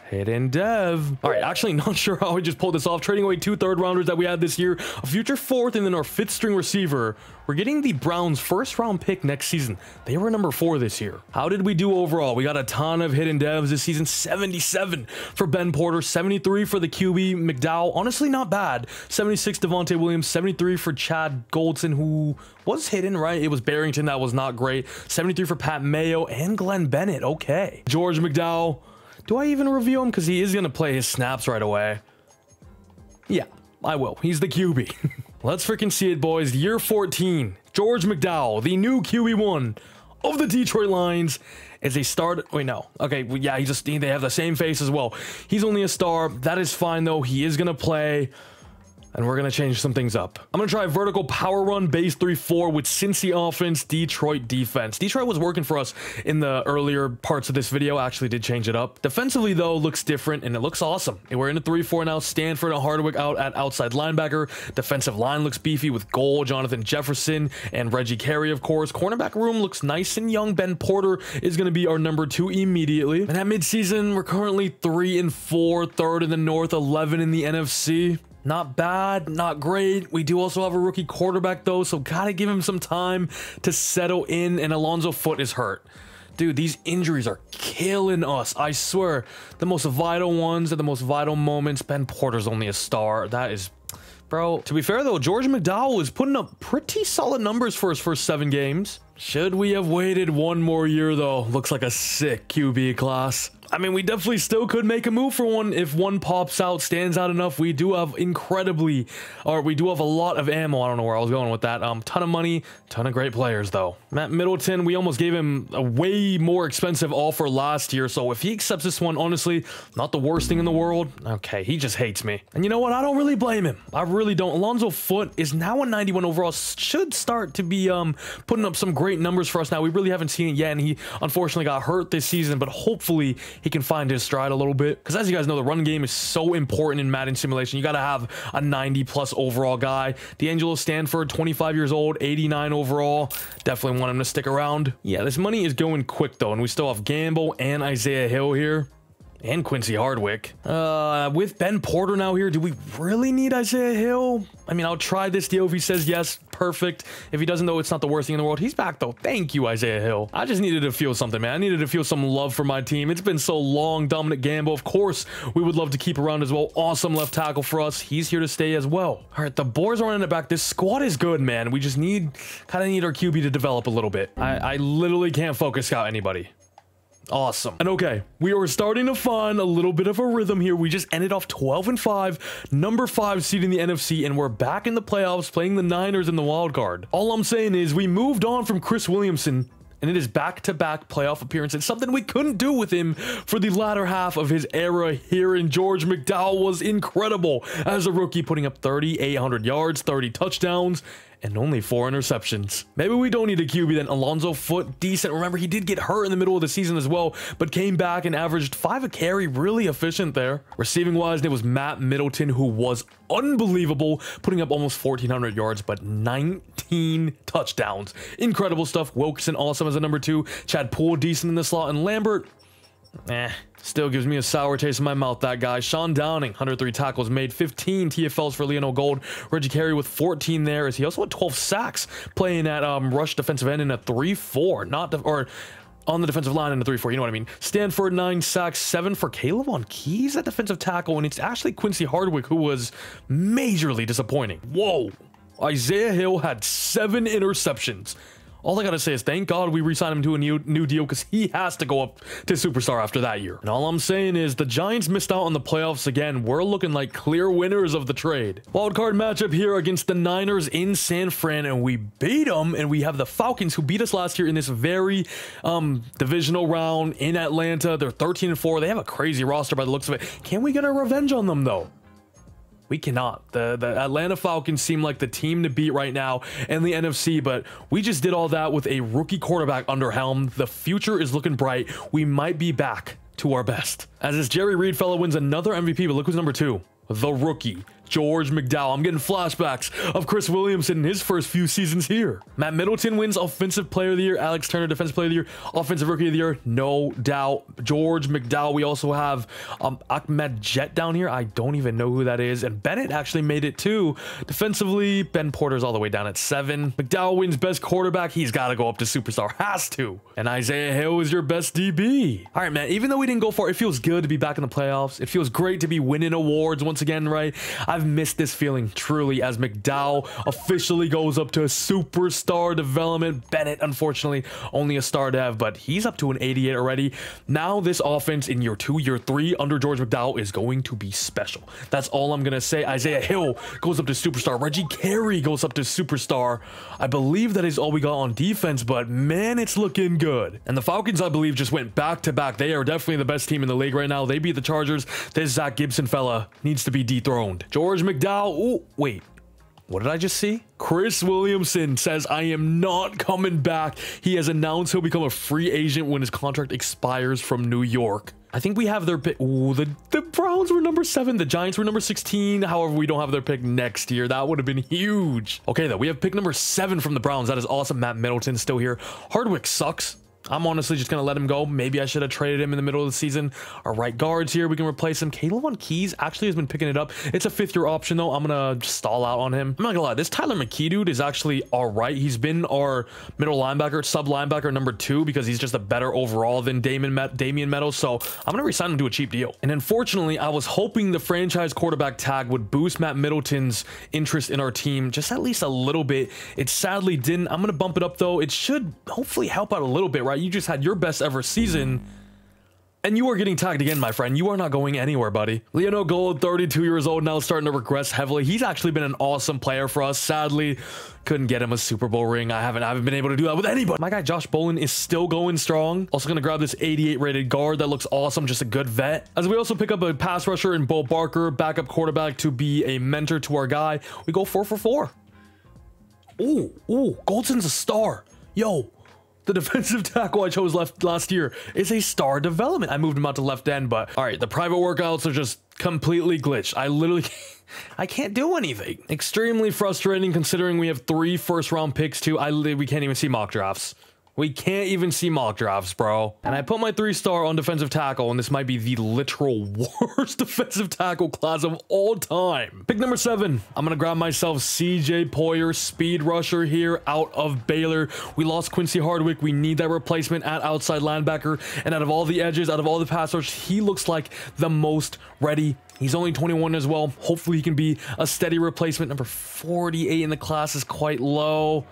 Hidden dev. All right, actually not sure how we just pulled this off. Trading away 2 third-rounders that we had this year, a future 4th, and then our 5th string receiver. We're getting the Browns' 1st-round pick next season. They were number 4 this year. How did we do overall? We got a ton of hidden devs this season. 77 for Ben Porter, 73 for the QB McDowell. Honestly, not bad. 76 Devontae Williams, 73 for Chad Goldson, who was hidden, right? It was Barrington that was not great. 73 for Pat Mayo and Glenn Bennett. Okay. George McDowell. Do I even review him? Because he is going to play his snaps right away. Yeah, I will. He's the QB. Let's freaking see it, boys. Year 14. George McDowell, the new QB1 of the Detroit Lions, is a star. Wait, no. Okay, well, yeah, they have the same face as well. He's only a star. That is fine, though. He is going to play. And we're going to change some things up. I'm going to try vertical power run, base 3-4 with Cincy offense, Detroit defense. Detroit was working for us in the earlier parts of this video. I actually did change it up. Defensively, though, looks different, and it looks awesome. And we're in a 3-4 now. Stanford and Hardwick out at outside linebacker. Defensive line looks beefy with Gold, Jonathan Jefferson, and Reggie Carey, of course. Cornerback room looks nice and young. Ben Porter is going to be our number 2 immediately. And at midseason, we're currently 3-4, 3rd in the North, 11 in the NFC. Not bad, not great. We do also have a rookie quarterback, though, so gotta give him some time to settle in, and Alonzo Foote is hurt. Dude, these injuries are killing us. I swear, the most vital ones are the most vital moments. Ben Porter's only a star. That is... Bro, to be fair, though, George McDowell is putting up pretty solid numbers for his first 7 games. Should we have waited one more year, though? Looks like a sick QB class. I mean, we definitely still could make a move for one if one pops out, stands out enough. We do have we do have a lot of ammo. I don't know where I was going with that. Ton of money, ton of great players, though. Matt Middleton, we almost gave him a way more expensive offer last year, so if he accepts this one, honestly, not the worst thing in the world. Okay, he just hates me. And you know what? I don't really blame him. I really don't. Alonzo Foote is now a 91 overall. Should start to be putting up some great numbers for us now. We really haven't seen it yet, and he unfortunately got hurt this season, but hopefully he can find his stride a little bit, because as you guys know, the run game is so important in Madden simulation. You got to have a 90+ overall guy. D'Angelo Stanford, 25 years old, 89 overall. Definitely want him to stick around. Yeah, this money is going quick though, and we still have Gamble and Isaiah Hill here. And Quincy Hardwick. With Ben Porter now here, do we really need Isaiah Hill? I mean, I'll try this deal if he says yes. Perfect. If he doesn't, though, it's not the worst thing in the world. He's back, though. Thank you, Isaiah Hill. I just needed to feel something, man. I needed to feel some love for my team. It's been so long. Dominic Gamble, of course, we would love to keep around as well. Awesome left tackle for us. He's here to stay as well. All right, the boys are running it back. This squad is good, man. We just kind of need our QB to develop a little bit. I literally can't focus scout anybody. Awesome. And okay, we are starting to find a little bit of a rhythm here. We just ended off 12-5, number 5 seed in the NFC, and we're back in the playoffs playing the Niners in the wild card. All I'm saying is we moved on from Chris Williamson, and it is back-to-back playoff appearances, something we couldn't do with him for the latter half of his era here. And George McDowell was incredible as a rookie, putting up 3,800 yards, 30 touchdowns, and only 4 interceptions. Maybe we don't need a QB then. Alonzo Foote, decent. Remember, he did get hurt in the middle of the season as well, but came back and averaged 5 a carry. Really efficient there. Receiving wise, it was Matt Middleton, who was unbelievable, putting up almost 1,400 yards, but 19 touchdowns. Incredible stuff. Wilkerson, awesome as a number 2. Chad Poole, decent in the slot. And Lambert, still gives me a sour taste in my mouth, that guy. Sean Downing, 103 tackles made, 15 TFLs for Lionel Gold. Reggie Carey with 14 there, as he also had 12 sacks playing at rush defensive end in a 3-4, or on the defensive line in a 3-4, you know what I mean. Stanford, 9 sacks, 7 for Caleb on Keys at defensive tackle, and it's actually Quincy Hardwick who was majorly disappointing. Whoa. Isaiah Hill had 7 interceptions. All I gotta say is thank God we re-signed him to a new deal, because he has to go up to superstar after that year. And all I'm saying is the Giants missed out on the playoffs again. We're looking like clear winners of the trade. Wildcard matchup here against the Niners in San Fran, and we beat them. And we have the Falcons, who beat us last year in this very divisional round in Atlanta. They're 13-4. They have a crazy roster by the looks of it. Can we get our revenge on them though? We cannot. The Atlanta Falcons seem like the team to beat right now in the NFC, but we just did all that with a rookie quarterback under helm. The future is looking bright. We might be back to our best. As this Jerry Reed fellow wins another MVP, but look who's number 2. The rookie, George McDowell. I'm getting flashbacks of Chris Williamson in his first few seasons here. Matt Middleton wins Offensive Player of the Year. Alex Turner, Defensive Player of the Year. Offensive Rookie of the Year, no doubt. George McDowell. We also have Ahmed Jet down here. I don't even know who that is. And Bennett actually made it too. Defensively, Ben Porter's all the way down at 7. McDowell wins Best Quarterback. He's got to go up to Superstar. Has to. And Isaiah Hill is your best DB. All right, man. Even though we didn't go far, it feels good to be back in the playoffs. It feels great to be winning awards once again, right? I've missed this feeling truly as McDowell officially goes up to superstar development. Bennett, unfortunately, only a star dev, but he's up to an 88 already. Now this offense in year 2, year 3 under George McDowell is going to be special. That's all I'm going to say. Isaiah Hill goes up to superstar. Reggie Carey goes up to superstar. I believe that is all we got on defense, but man, it's looking good. And the Falcons, I believe, just went back to back. They are definitely the best team in the league right now. They beat the Chargers. This Zach Gibson fella needs to be dethroned. George McDowell. Oh, wait. What did I just see? Chris Williamson says, I am not coming back. He has announced he'll become a free agent when his contract expires from New York. I think we have their pick. Ooh, the Browns were number 7. The Giants were number 16. However, we don't have their pick next year. That would have been huge. Okay, though, we have pick number 7 from the Browns. That is awesome. Matt Middleton still here. Hardwick sucks. I'm honestly just going to let him go. Maybe I should have traded him in the middle of the season. Our right guards here, we can replace him. Caleb Keys actually has been picking it up. It's a 5th-year option, though. I'm going to stall out on him. I'm not going to lie. This Tyler McKee dude is actually all right. He's been our middle linebacker, sub linebacker number 2 because he's just a better overall than Damian Meadows. So I'm going to resign him to a cheap deal. And unfortunately, I was hoping the franchise quarterback tag would boost Matt Middleton's interest in our team just at least a little bit. It sadly didn't. I'm going to bump it up, though. It should hopefully help out a little bit, right? You just had your best ever season, and you are getting tagged again, my friend. You are not going anywhere, buddy. Leonard Gold, 32 years old, now starting to regress heavily. He's actually been an awesome player for us. Sadly, couldn't get him a Super Bowl ring. I haven't been able to do that with anybody. My guy Josh Bolin is still going strong. Also gonna grab this 88 rated guard that looks awesome, just a good vet. As we also pick up a pass rusher in Bo Barker, backup quarterback to be a mentor to our guy. We go 4 for 4. Ooh, Goldson's a star. Yo. The defensive tackle I chose last year is a star development. I moved him out to left end, but all right, the private workouts are just completely glitched. I can't do anything. Extremely frustrating considering we have 3 first-round picks too. We can't even see mock drafts. We can't even see mock drafts, bro. And I put my 3-star on defensive tackle, and this might be the literal worst defensive tackle class of all time. Pick number 7. I'm gonna grab myself CJ Poyer, speed rusher here out of Baylor. We lost Quincy Hardwick. We need that replacement at outside linebacker. And out of all the edges, out of all the pass rush, he looks like the most ready. He's only 21 as well. Hopefully he can be a steady replacement. Number 48 in the class is quite low,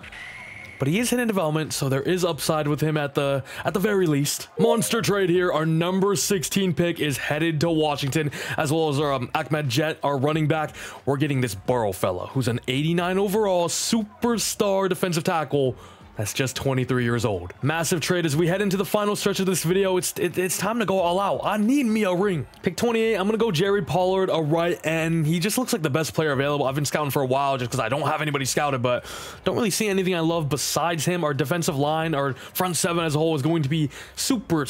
but he is hitting development, so there is upside with him at the very least. Monster trade here. Our number 16 pick is headed to Washington, as well as our Ahmed Jet, our running back. We're getting this Burrow fella, who's an 89 overall superstar defensive tackle. That's just 23 years old. Massive trade as we head into the final stretch of this video. It's time to go all out. I need me a ring. Pick 28. I'm gonna go Jerry Pollard, a right end. He just looks like the best player available. I've been scouting for a while just because I don't have anybody scouted, but don't really see anything I love besides him. Our defensive line, our front 7 as a whole is going to be super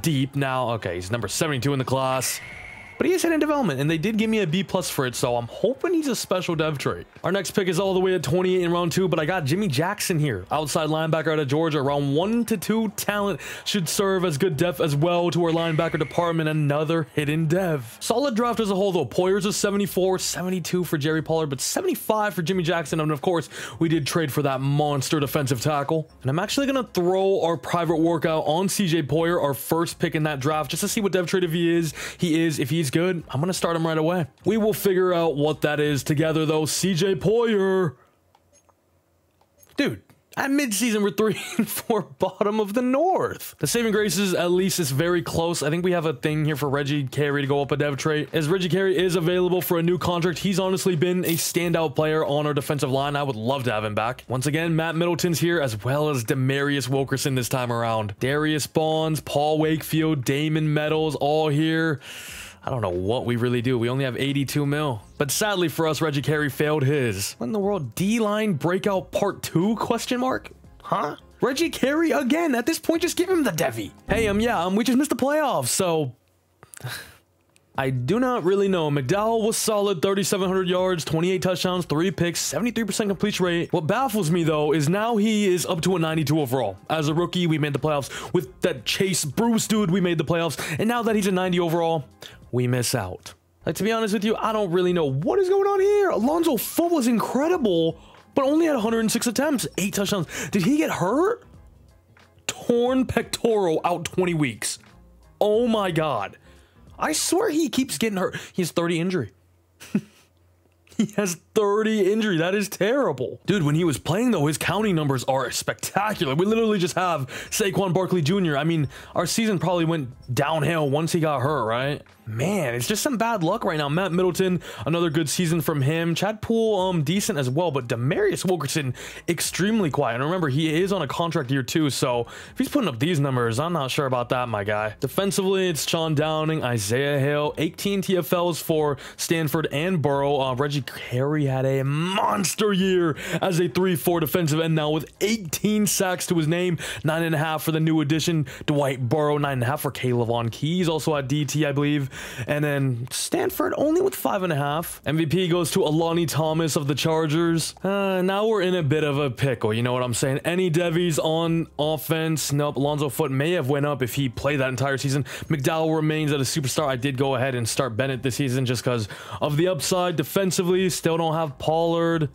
deep. Now, okay, he's number 72 in the class, but he is hitting development, and they did give me a B+ for it, so I'm hoping he's a special dev trait. Our next pick is all the way at 28 in round 2, but I got Jimmy Jackson here, outside linebacker out of Georgia. Round 1 to 2 talent should serve as good depth as well to our linebacker department. Another hidden dev. Solid draft as a whole, though. Poyer's is 74, 72 for Jerry Pollard, but 75 for Jimmy Jackson, and of course, we did trade for that monster defensive tackle. And I'm actually going to throw our private workout on CJ Poyer, our first pick in that draft, just to see what dev trait if he is. If he's good, I'm gonna start him right away. We will figure out what that is together, though. CJ Poyer, dude, at midseason we're 3 and 4 bottom of the North. The saving graces, at least it's very close. I think we have a thing here for Reggie Carey to go up a dev trait. As Reggie Carey is available for a new contract, he's honestly been a standout player on our defensive line. I would love to have him back. Once again, Matt Middleton's here, as well as Demarius Wilkerson this time around. Darius Bonds, Paul Wakefield, Damon Meadows, all here. I don't know what we really do. We only have 82 mil. But sadly for us, Reggie Carey failed his. What in the world? D-line breakout part 2? Question mark? Huh? Reggie Carey again. At this point, just give him the Devi. Hey, we just missed the playoffs, so I do not really know. McDowell was solid, 3,700 yards, 28 touchdowns, 3 picks, 73% completion rate. What baffles me, though, is now he is up to a 92 overall. As a rookie, we made the playoffs. With that Chase Bruce dude, we made the playoffs. And now that he's a 90 overall, we miss out. Like, to be honest with you, I don't really know what is going on here. Alonzo Foot was incredible, but only had 106 attempts, 8 touchdowns. Did he get hurt? Torn pectoral, out 20 weeks. Oh my God. I swear he keeps getting hurt. He has 30 injury. He has 30 injury. That is terrible. Dude, when he was playing, though, his counting numbers are spectacular. We literally just have Saquon Barkley Jr. I mean, our season probably went downhill once he got hurt, right? Man, it's just some bad luck right now. Matt Middleton, another good season from him. Chad Poole, decent as well, but Demarius Wilkerson, extremely quiet. And remember, he is on a contract year too, so if he's putting up these numbers, I'm not sure about that, my guy. Defensively, it's Sean Downing, Isaiah Hill, 18 TFLs for Stanford and Burrow. Reggie Carey had a monster year as a 3-4 defensive end now with 18 sacks to his name, 9.5 for the new addition, Dwight Burrow, 9.5 for Caleb Keys, also at DT, I believe. And then Stanford only with 5.5. MVP goes to Alani Thomas of the Chargers. Now we're in a bit of a pickle, you know what I'm saying? Any Devies on offense? Nope. Alonzo Foote may have went up if he played that entire season. McDowell remains at a superstar. I did go ahead and start Bennett this season just because of the upside. Defensively, still don't have Pollard.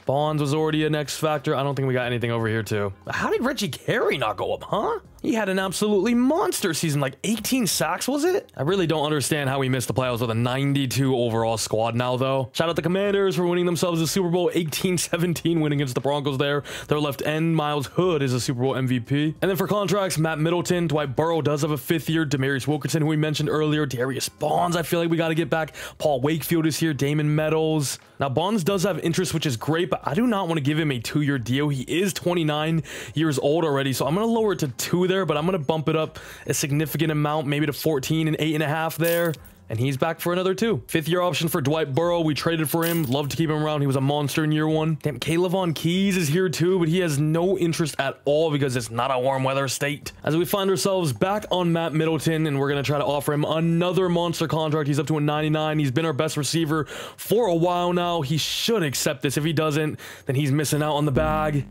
Bonds was already an X factor. I don't think we got anything over here too. How did Reggie Carey not go up, huh? He had an absolutely monster season, like 18 sacks, was it? I really don't understand how he missed the playoffs with a 92 overall squad now, though. Shout out the Commanders for winning themselves a Super Bowl 18-17 win against the Broncos there. Their left end, Miles Hood, is a Super Bowl MVP. And then for contracts, Matt Middleton, Dwight Burrow does have a 5th year, Demarius Wilkerson, who we mentioned earlier, Darius Bonds, I feel like we got to get back. Paul Wakefield is here, Damon Meadows. Now, Bonds does have interest, which is great, but I do not want to give him a 2-year deal. He is 29 years old already, so I'm going to lower it to 2 there, but I'm going to bump it up a significant amount, maybe to 14 and 8.5 there. And he's back for another 2. 5th year option for Dwight Burrow. We traded for him. Love to keep him around. He was a monster in year 1. Damn, Kaylavon Keys is here too, but he has no interest at all because it's not a warm weather state. As we find ourselves back on Matt Middleton, and we're going to try to offer him another monster contract. He's up to a 99. He's been our best receiver for a while now. He should accept this. If he doesn't, then he's missing out on the bag.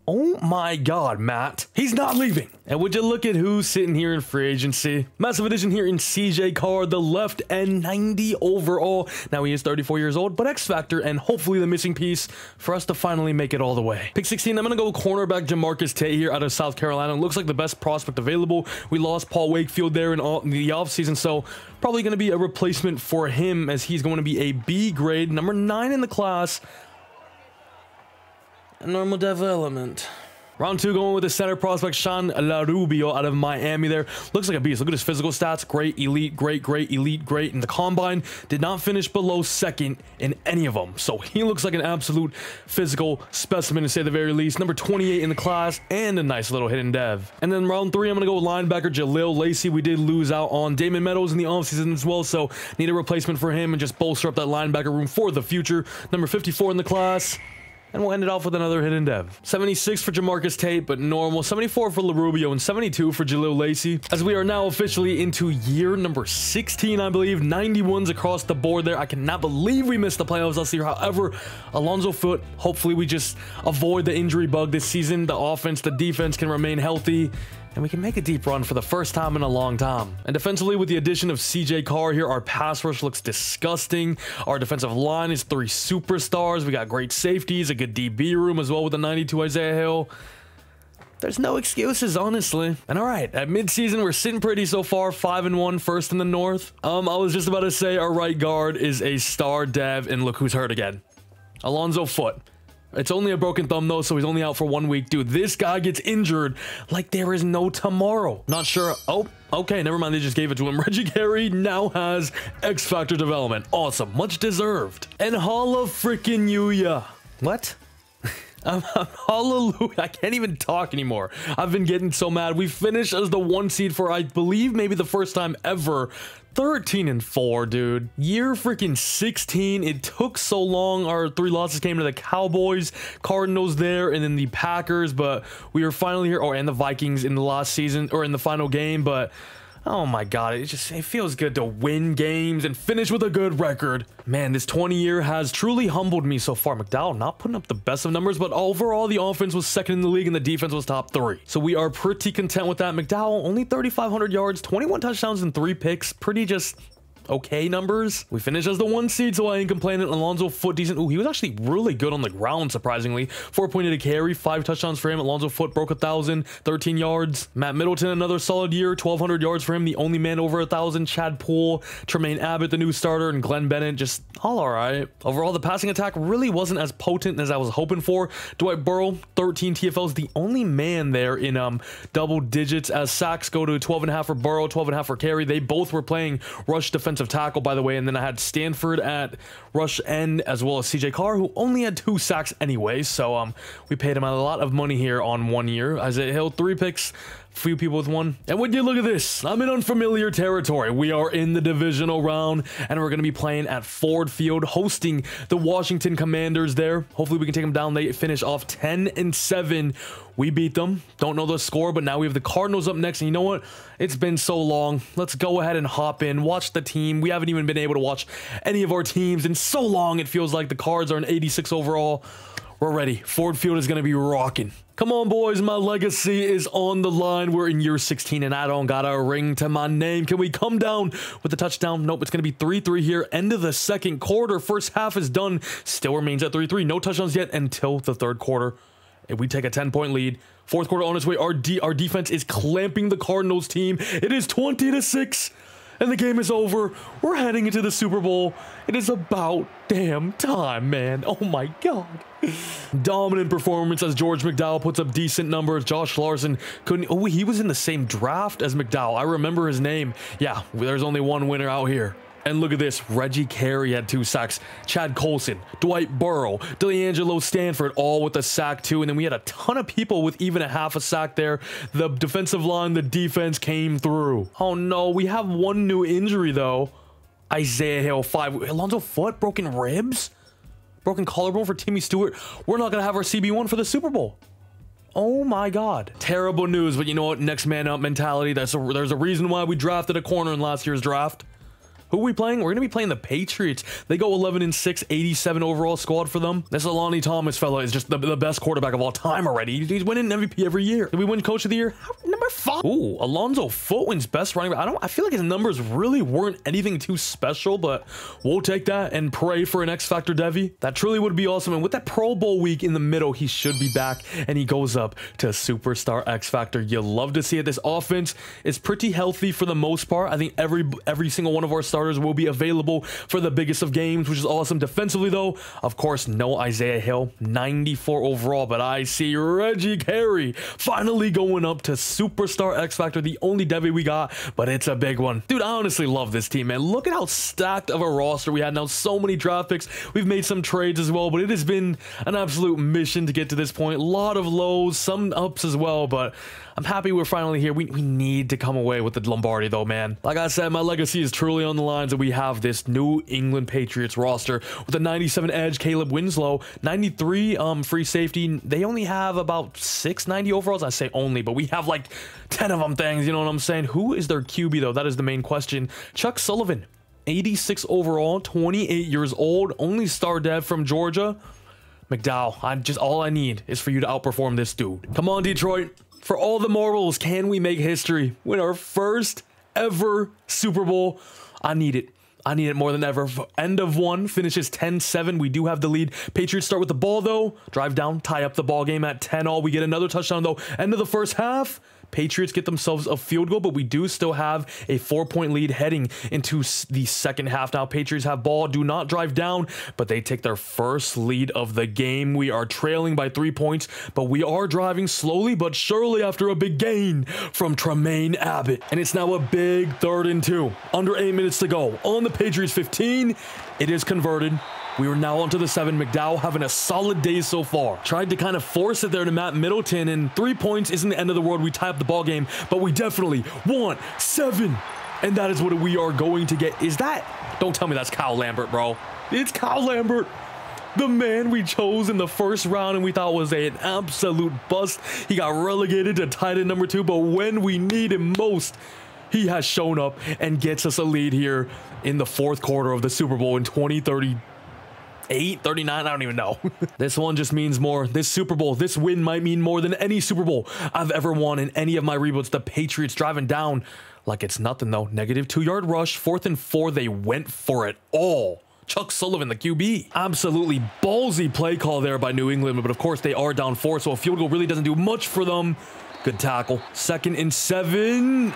Oh my God, Matt. He's not leaving. And would you look at who's sitting here in free agency? Massive addition here in CJ Carr, the left end, 90 overall. Now he is 34 years old, but X Factor and hopefully the missing piece for us to finally make it all the way. Pick 16, I'm going to go cornerback Jamarcus Tate here out of South Carolina. Looks like the best prospect available. We lost Paul Wakefield there in the offseason, so probably going to be a replacement for him as he's going to be a B grade, number 9 in the class. Normal development. Round 2 going with the center prospect Sean LaRubio out of Miami there. Looks like a beast. Look at his physical stats. Great, elite, great, elite, great. In the combine, did not finish below 2nd in any of them. So he looks like an absolute physical specimen to say the very least. Number 28 in the class and a nice little hidden dev. And then round 3, I'm going to go with linebacker Jaleel Lacey. We did lose out on Damon Meadows in the offseason as well, so need a replacement for him and just bolster up that linebacker room for the future. Number 54 in the class. And we'll end it off with another hidden dev. 76 for Jamarcus Tate, but normal. 74 for LaRubio and 72 for Jaleel Lacey. As we are now officially into year number 16, I believe. 91s across the board there. I cannot believe we missed the playoffs last year. However, Alonzo Foote, hopefully we just avoid the injury bug this season. The offense, the defense can remain healthy. And we can make a deep run for the first time in a long time. And defensively, with the addition of CJ Carr here, our pass rush looks disgusting. Our defensive line is 3 superstars. We got great safeties, a good DB room as well with the 92 Isaiah Hill. There's no excuses, honestly. And all right, at midseason, we're sitting pretty so far. 5-1, first in the North. I was just about to say our right guard is a star dev, and look who's hurt again. Alonzo Foote. It's only a broken thumb though, so he's only out for 1 week. Dude, this guy gets injured like there is no tomorrow. Not sure. Oh, okay, never mind. They just gave it to him. Reggie Carey now has X Factor development. Awesome. Much deserved. And hallelujah. What? Hallelujah. I can't even talk anymore. I've been getting so mad. We finished as the 1 seed for, I believe, maybe the first time ever. 13-4, dude. Year freaking 16. It took so long. Our 3 losses came to the Cowboys, Cardinals there, and then the Packers, but we were finally here. Oh, and the Vikings in the last season, or in the final game, but oh my God, it feels good to win games and finish with a good record. Man, this 20 year has truly humbled me so far. McDowell not putting up the best of numbers, but overall the offense was 2nd in the league and the defense was top 3. So we are pretty content with that. McDowell only 3,500 yards, 21 touchdowns and 3 picks. Pretty just okay numbers. We finished as the 1 seed, so I ain't complaining. Alonzo Foote, decent. Ooh, he was actually really good on the ground, surprisingly. 4.8 carry, 5 touchdowns for him. Alonzo Foote broke 1,000, 13 yards. Matt Middleton, another solid year, 1,200 yards for him. The only man over 1,000. Chad Poole, Tremaine Abbott, the new starter, and Glenn Bennett, just all right. Overall, the passing attack really wasn't as potent as I was hoping for. Dwight Burrow, 13 TFLs, the only man there in double digits, as sacks go to 12.5 for Burrow, 12.5 for Carey. They both were playing rush defensive tackle, by the way, and then I had Stanford at rush end, as well as CJ Carr, who only had 2 sacks anyway, so we paid him a lot of money here on 1 year. Isaiah Hill, 3 picks, few people with one. And would you look at this? I'm in unfamiliar territory. We are in the divisional round, and we're going to be playing at Ford Field, hosting the Washington Commanders there. Hopefully we can take them down. They finish off 10-7. We beat them. Don't know the score, but now we have the Cardinals up next. And you know what? It's been so long. Let's go ahead and hop in, watch the team. We haven't even been able to watch any of our teams in so long. It feels like the Cards are an 86 overall. We're ready. Ford Field is going to be rocking. Come on, boys. My legacy is on the line. We're in year 16, and I don't got a ring to my name. Can we come down with the touchdown? Nope. It's going to be 3-3 here. End of the second quarter. First half is done. Still remains at 3-3. No touchdowns yet until the third quarter. And we take a 10-point lead. Fourth quarter on its way. Our defense is clamping the Cardinals team. It is 20-6. And the game is over. We're heading into the Super Bowl. It is about damn time, man. Oh my God. Dominant performance as George McDowell puts up decent numbers. Josh Larson couldn't. Oh, he was in the same draft as McDowell. I remember his name. Yeah, there's only one winner out here. And look at this. Reggie Carey had 2 sacks. Chad Colson, Dwight Burrow, DeAngelo Stanford, all with a sack too. And then we had a ton of people with even a half a sack there. The defensive line, the defense came through. Oh no, we have one new injury though. Isaiah Hill, 5. Alonzo Foot, broken ribs? Broken collarbone for Timmy Stewart. We're not going to have our CB1 for the Super Bowl. Oh my God. Terrible news, but you know what? Next man up mentality. There's a reason why we drafted a corner in last year's draft. Who are we playing? We're going to be playing the Patriots. They go 11-6, 87 overall squad for them. This Lonnie Thomas fella is just the best quarterback of all time already. He's winning MVP every year. Did we win Coach of the Year? Number 5. Ooh, Alonzo Foot wins best running back. I feel like his numbers really weren't anything too special, but we'll take that and pray for an X Factor Devi. That truly would be awesome. And with that Pro Bowl week in the middle, he should be back, and he goes up to Superstar X Factor. You love to see it. This offense is pretty healthy for the most part. I think every single one of our starters will be available for the biggest of games, which is awesome. Defensively though, of course, no Isaiah Hill, 94 overall, but I see Reggie Carey finally going up to Superstar X Factor, the only Devi we got, but it's a big one. Dude, I honestly love this team, man. Look at how stacked of a roster we had now. So many draft picks. We've made some trades as well, but it has been an absolute mission to get to this point. A lot of lows, some ups as well, but I'm happy we're finally here. We need to come away with the Lombardi though, man. Like I said, my legacy is truly on the lines, and we have this New England Patriots roster with a 97 edge, Caleb Winslow, 93 free safety. They only have about 690 overalls. I say only, but we have like 10 of them things, you know what I'm saying? Who is their QB though? That is the main question. Chuck Sullivan, 86 overall, 28 years old, only star dev from Georgia. McDowell, all I need is for you to outperform this dude. Come on, Detroit. For all the marbles, can we make history? Win our first ever Super Bowl. I need it. I need it more than ever. End of one, finishes 10-7. We do have the lead. Patriots start with the ball, though. Drive down, tie up the ball game at 10-all. We get another touchdown, though. End of the first half. Patriots get themselves a field goal, but we do still have a 4-point lead heading into the second half. Now, Patriots have ball, do not drive down, but they take their first lead of the game. We are trailing by 3 points, but we are driving slowly but surely after a big gain from Tremaine Abbott. And it's now a big 3rd and 2. Under 8 minutes to go. On the Patriots 15, it is converted. We are now onto the 7. McDowell having a solid day so far. Tried to kind of force it there to Matt Middleton, and 3 points isn't the end of the world. We tie up the ball game, but we definitely want 7. And that is what we are going to get. Is that? Don't tell me that's Kyle Lambert, bro. It's Kyle Lambert. The man we chose in the first round and we thought was an absolute bust. He got relegated to tight end number 2, but when we need him most, he has shown up and gets us a lead here in the 4th quarter of the Super Bowl in 2030. 39, I don't even know. This one just means more. This Super Bowl, this win might mean more than any Super Bowl I've ever won in any of my reboots. The Patriots driving down like it's nothing though. Negative 2-yard rush, 4th and 4. They went for it all. Chuck Sullivan, the QB. Absolutely ballsy play call there by New England, but of course they are down 4, so a field goal really doesn't do much for them. Good tackle. 2nd and 7.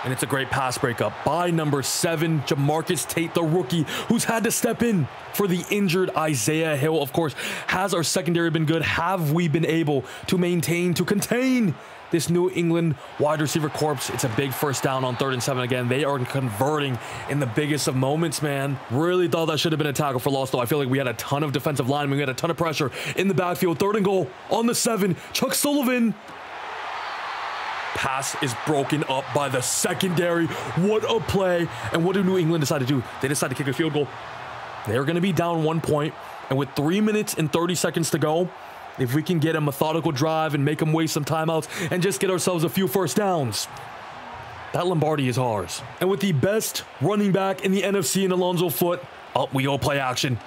And it's a great pass breakup by number 7, Jamarcus Tate, the rookie, who's had to step in for the injured Isaiah Hill. Of course, has our secondary been good? Have we been able to maintain, to contain this New England wide receiver corps? It's a big first down on 3rd and 7 again. They are converting in the biggest of moments, man. Really thought that should have been a tackle for loss, though. I feel like we had a ton of defensive linemen. We had a ton of pressure in the backfield. 3rd and goal on the 7. Chuck Sullivan. Pass is broken up by the secondary. What a play. And what did New England decide to do? They decided to kick a field goal. They're going to be down 1 point. And with 3 minutes and 30 seconds to go, if we can get a methodical drive and make them waste some timeouts and just get ourselves a few first downs, that Lombardi is ours. And with the best running back in the NFC in Alonzo Foote, we go play action.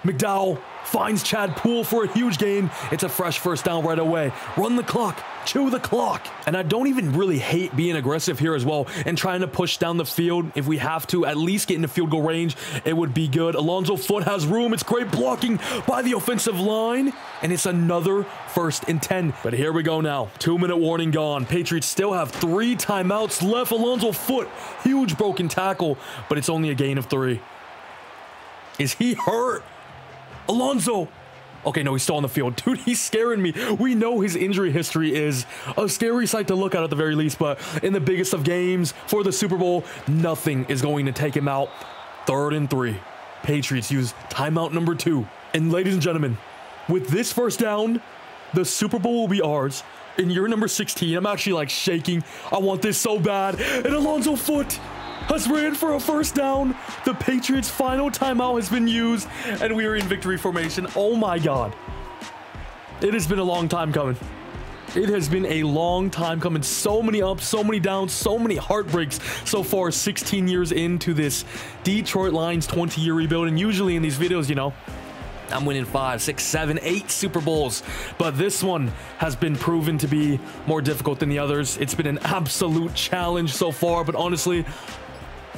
McDowell finds Chad Poole for a huge gain. It's a fresh first down right away. Run the clock. Chew the clock. And I don't even really hate being aggressive here as well and trying to push down the field. If we have to at least get into field goal range, it would be good. Alonzo Foote has room. It's great blocking by the offensive line. And it's another 1st and 10. But here we go now. 2-minute warning gone. Patriots still have 3 timeouts left. Alonzo Foote, huge broken tackle, but it's only a gain of 3. Is he hurt? Alonzo. Okay, no, he's still on the field. Dude, he's scaring me. We know his injury history is a scary sight to look at the very least, but in the biggest of games for the Super Bowl, nothing is going to take him out. 3rd and 3. Patriots use timeout number 2. And ladies and gentlemen, with this first down, the Super Bowl will be ours. In year number 16, I'm actually like shaking. I want this so bad. And Alonzo Foote has ran for a first down. The Patriots' final timeout has been used, and we are in victory formation. Oh my God. It has been a long time coming. It has been a long time coming. So many ups, so many downs, so many heartbreaks so far 16 years into this Detroit Lions 20-year rebuild. And usually in these videos, you know, I'm winning 5, 6, 7, 8 Super Bowls, but this one has been proven to be more difficult than the others. It's been an absolute challenge so far, but honestly,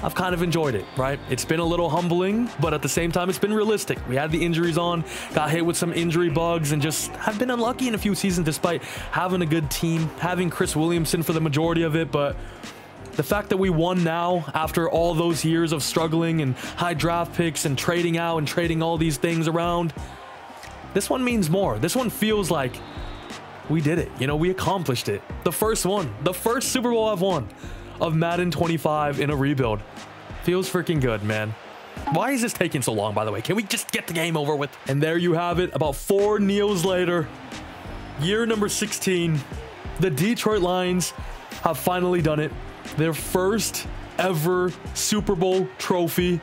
I've kind of enjoyed it, right? It's been a little humbling, but at the same time, it's been realistic. We had the injuries on, got hit with some injury bugs, and just have been unlucky in a few seasons despite having a good team, having Chris Williamson for the majority of it. But the fact that we won now after all those years of struggling and high draft picks and trading out and trading all these things around, this one means more. This one feels like we did it. You know, we accomplished it. The first one, the first Super Bowl I've won of Madden 25 in a rebuild. Feels freaking good, man. Why is this taking so long, by the way? Can we just get the game over with? And there you have it. About 4 kneels later, year number 16, the Detroit Lions have finally done it. Their first ever Super Bowl trophy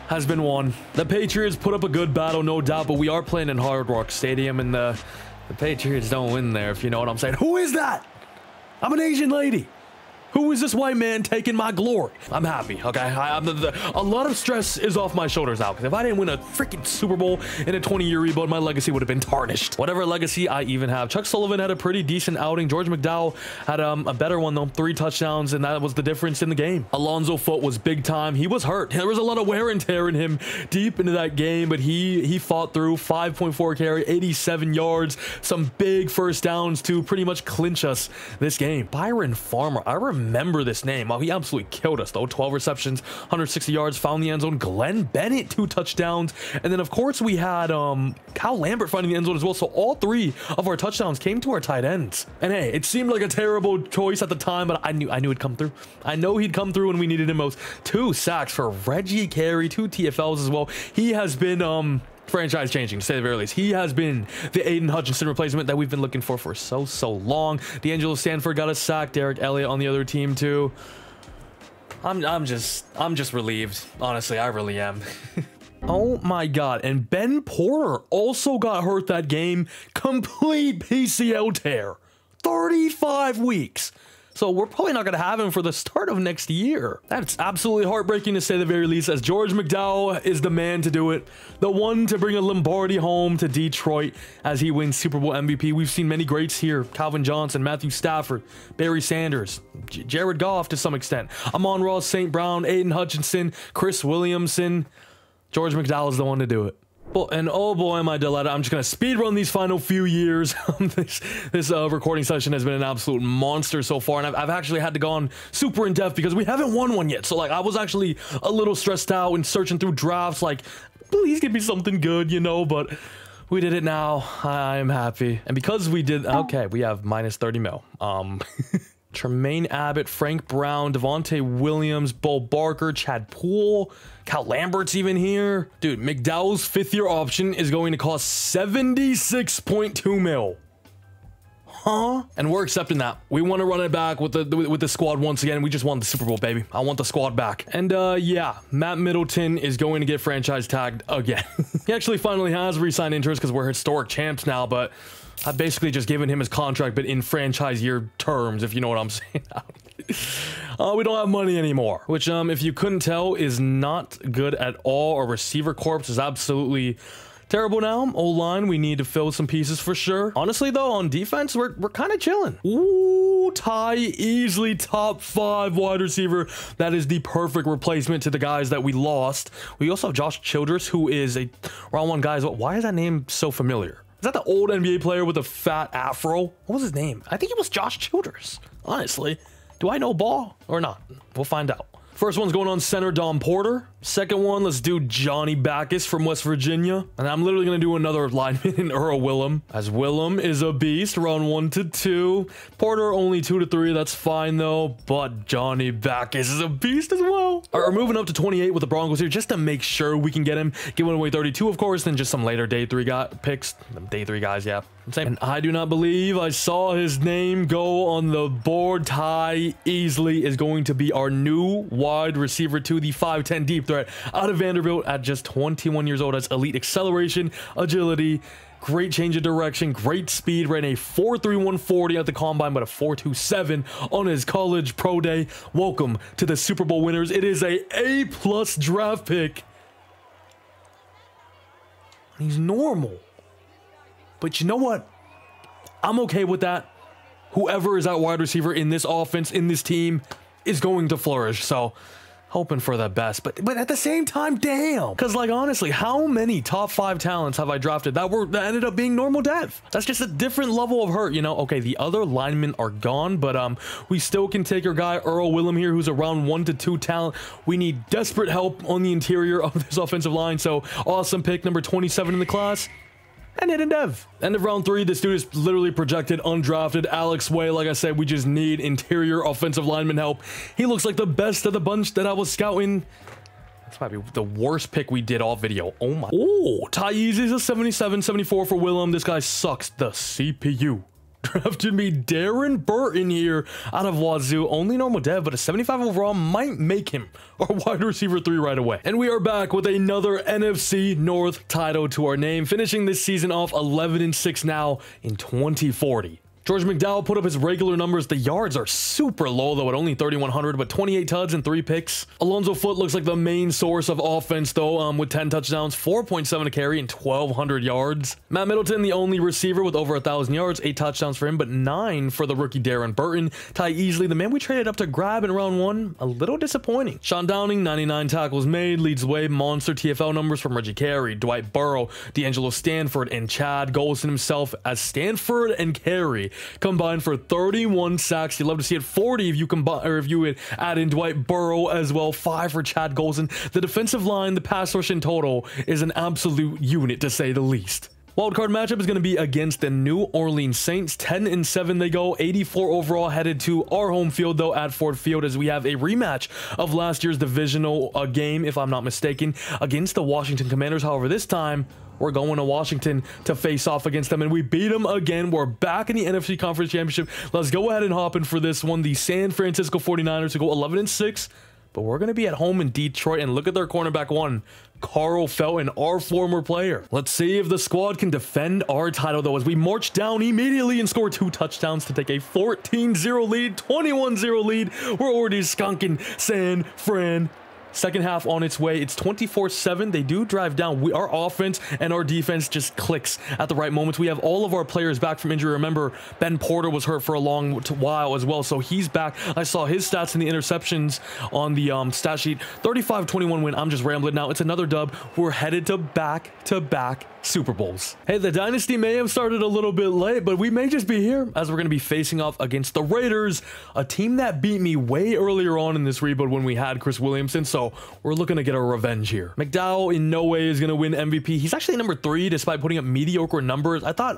has been won. The Patriots put up a good battle, no doubt, but we are playing in Hard Rock Stadium, and the Patriots don't win there, if you know what I'm saying. Who is that? I'm an Asian lady. Who is this white man taking my glory? I'm happy, okay? A lot of stress is off my shoulders now, because if I didn't win a freaking Super Bowl in a 20-year rebuild, my legacy would have been tarnished. Whatever legacy I even have. Chuck Sullivan had a pretty decent outing. George McDowell had a better one, though. 3 touchdowns, and that was the difference in the game. Alonzo Foote was big time. He was hurt. There was a lot of wear and tear in him deep into that game, but he fought through. 5.4 carry, 87 yards, some big first downs to pretty much clinch us this game. Byron Farmer, I remember this name. Oh, he absolutely killed us though. 12 receptions, 160 yards, found the end zone. Glenn Bennett, 2 touchdowns, and then of course we had Kyle Lambert finding the end zone as well. So all 3 of our touchdowns came to our tight ends. And hey, it seemed like a terrible choice at the time, but I knew he'd come through. I know he'd come through when we needed him most. 2 sacks for Reggie Carey, 2 TFLs as well. He has been franchise changing, to say the very least. He has been the Aiden Hutchinson replacement that we've been looking for so long. D'Angelo Stanford got a sack. Derek Elliott on the other team too. I'm just relieved. Honestly, I really am. Oh my God. And Ben Porter also got hurt that game. Complete PCL tear. 35 weeks. So we're probably not going to have him for the start of next year. That's absolutely heartbreaking, to say the very least, as George McDowell is the man to do it. The one to bring a Lombardi home to Detroit as he wins Super Bowl MVP. We've seen many greats here. Calvin Johnson, Matthew Stafford, Barry Sanders, Jared Goff to some extent. Amon-Ra St. Brown, Aiden Hutchinson, Chris Williamson. George McDowell is the one to do it. Well, and oh boy, am I delighted. I'm just going to speed run these final few years. this recording session has been an absolute monster so far, and I've actually had to go on super in depth because we haven't won one yet. So like, I was actually a little stressed out and searching through drafts, like, please give me something good, you know, but we did it now. I am happy. And because we did, okay, we have minus 30 mil. Tremaine Abbott, Frank Brown, Devontae Williams, Bo Barker, Chad Poole, Cal Lambert's even here. Dude, McDowell's 5th-year option is going to cost 76.2 mil. Huh? And we're accepting that. We want to run it back with the squad once again. We just want the Super Bowl, baby. I want the squad back. And yeah, Matt Middleton is going to get franchise tagged again. He actually finally has re-signed interest because we're historic champs now, but I've basically just given him his contract, but in franchise year terms, if you know what I'm saying. We don't have money anymore, which if you couldn't tell is not good at all. Our receiver corps is absolutely terrible now. O-line, we need to fill some pieces for sure. Honestly, though, on defense, we're kind of chilling. Ooh, Ty easily top 5 wide receiver. That is the perfect replacement to the guys that we lost. We also have Josh Childress, who is a round 1 guy as well. Why is that name so familiar? Is that the old NBA player with a fat afro? What was his name? I think it was Josh Childress. Honestly, do I know ball or not? We'll find out. First one's going on center, Dom Porter. Second one, let's do Johnny Backus from West Virginia. And I'm literally going to do another lineman in Earl Willem, as Willem is a beast, round 1 to 2. Porter only 2 to 3, that's fine though. But Johnny Backus is a beast as well. All right, we're moving up to 28 with the Broncos here, just to make sure we can get him. Giving away 32, of course, then just some later day 3 picks. Day 3 guys, yeah. Same. And I do not believe I saw his name go on the board. Ty Easley is going to be our new wide receiver to the 5'10 deep threat out of Vanderbilt at just 21 years old. Has elite acceleration, agility, great change of direction, great speed. Ran a 4.31 40 at the combine, but a 4.27 on his college pro day. Welcome to the Super Bowl winners. It is a A+ draft pick. He's normal. But you know what? I'm okay with that. Whoever is at wide receiver in this offense, in this team, is going to flourish. So, hoping for the best. But at the same time, damn. Because, like, honestly, how many top 5 talents have I drafted that ended up being normal dev? That's just a different level of hurt, you know? Okay, the other linemen are gone, but we still can take our guy, Earl Willem here, who's around 1 to 2 talent. We need desperate help on the interior of this offensive line. So, awesome pick, number 27 in the class. And hidden dev. End of round 3, this dude is literally projected undrafted. Alex Way, like I said, we just need interior offensive lineman help. He looks like the best of the bunch that I was scouting. This might be the worst pick we did all video. Oh my. Oh, Ty Easy's a 77, 74 for Willem. This guy sucks. The CPU. Drafted me Darren Burton here out of Wazoo. Only normal dev, but a 75 overall might make him our wide receiver 3 right away. And we are back with another NFC North title to our name, finishing this season off 11-6 now in 2040. George McDowell put up his regular numbers. The yards are super low, though, at only 3,100, but 28 tuds and 3 picks. Alonzo Foote looks like the main source of offense, though, with 10 touchdowns, 4.7 a carry, and 1,200 yards. Matt Middleton, the only receiver with over 1,000 yards, 8 touchdowns for him, but 9 for the rookie Darren Burton. Ty Easley, the man we traded up to grab in round 1, a little disappointing. Sean Downing, 99 tackles made, leads the way. Monster TFL numbers from Reggie Carey, Dwight Burrow, D'Angelo Stanford, and Chad Golson himself, as Stanford and Carey combined for 31 sacks. You'd love to see it 40 if you combine, or if you would add in Dwight Burrow as well. 5 for Chad Golson. The defensive line, the pass rush in total, is an absolute unit to say the least. Wildcard matchup is going to be against the New Orleans Saints. 10-7 they go, 84 overall, headed to our home field though at Ford Field, as we have a rematch of last year's divisional game, if I'm not mistaken, against the Washington Commanders. However, this time we're going to Washington to face off against them, and we beat them again. We're back in the NFC Conference Championship. Let's go ahead and hop in for this one. The San Francisco 49ers to go 11-6, but we're going to be at home in Detroit, and look at their cornerback 1, Carl Felton, our former player. Let's see if the squad can defend our title, though, as we march down immediately and score 2 touchdowns to take a 14-0 lead, 21-0 lead. We're already skunking San Fran. Second half on its way. It's 24-7. They do drive down. Our offense and our defense just clicks at the right moments. We have all of our players back from injury. Remember, Ben Porter was hurt for a long while as well, so he's back. I saw his stats in the interceptions on the stat sheet. 35-21 win. I'm just rambling now. It's another dub. We're headed to back-to-back Super Bowls. Hey, the dynasty may have started a little bit late, but we may just be here, as we're going to be facing off against the Raiders, a team that beat me way earlier on in this rebuild when we had Chris Williamson, so we're looking to get our revenge here. McDowell in no way is going to win MVP. He's actually number 3 despite putting up mediocre numbers. I thought,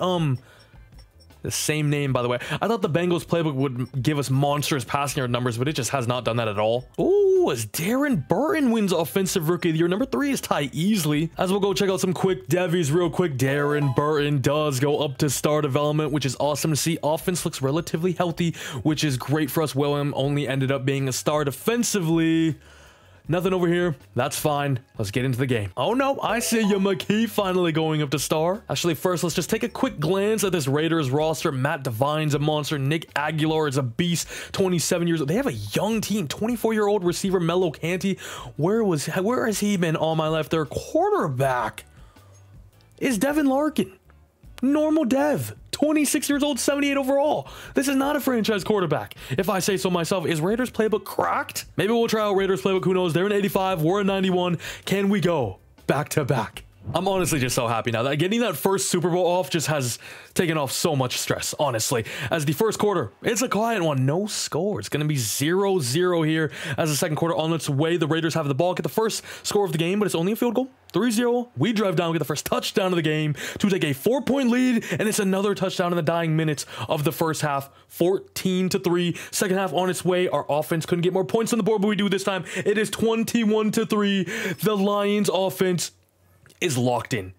the same name, by the way. I thought the Bengals playbook would give us monstrous passing yard numbers, but it just has not done that at all. Ooh, 2 as Darren Burton wins Offensive Rookie of the Year. Number 3 is Ty Easley. As we'll go check out some quick devies real quick. Darren Burton does go up to star development, which is awesome to see. Offense looks relatively healthy, which is great for us. William only ended up being a star defensively. Nothing over here. That's fine. Let's get into the game. Oh no, I see you, McKee, finally going up to star. Actually, first, let's just take a quick glance at this Raiders roster. Matt Devine's a monster. Nick Aguilar is a beast, 27 years old. They have a young team, 24-year-old receiver Mello Canty. Where has he been all my life? Their quarterback is Devin Larkin. Normal Dev. 26 years old, 78 overall. This is not a franchise quarterback, if I say so myself. Is Raiders playbook cracked? Maybe we'll try out Raiders playbook. Who knows? They're in 85. We're in 91. Can we go back to back? I'm honestly just so happy now that getting that first Super Bowl off just has taken off so much stress, honestly. As the first quarter, it's a quiet one. No score. It's going to be 0-0 here as the second quarter on its way. The Raiders have the ball, get the first score of the game, but it's only a field goal. 3-0. We drive down, get the first touchdown of the game to take a 4-point lead, and it's another touchdown in the dying minutes of the first half. 14-3. Second half on its way. Our offense couldn't get more points on the board, but we do this time. It is 21-3. The Lions offense is locked in.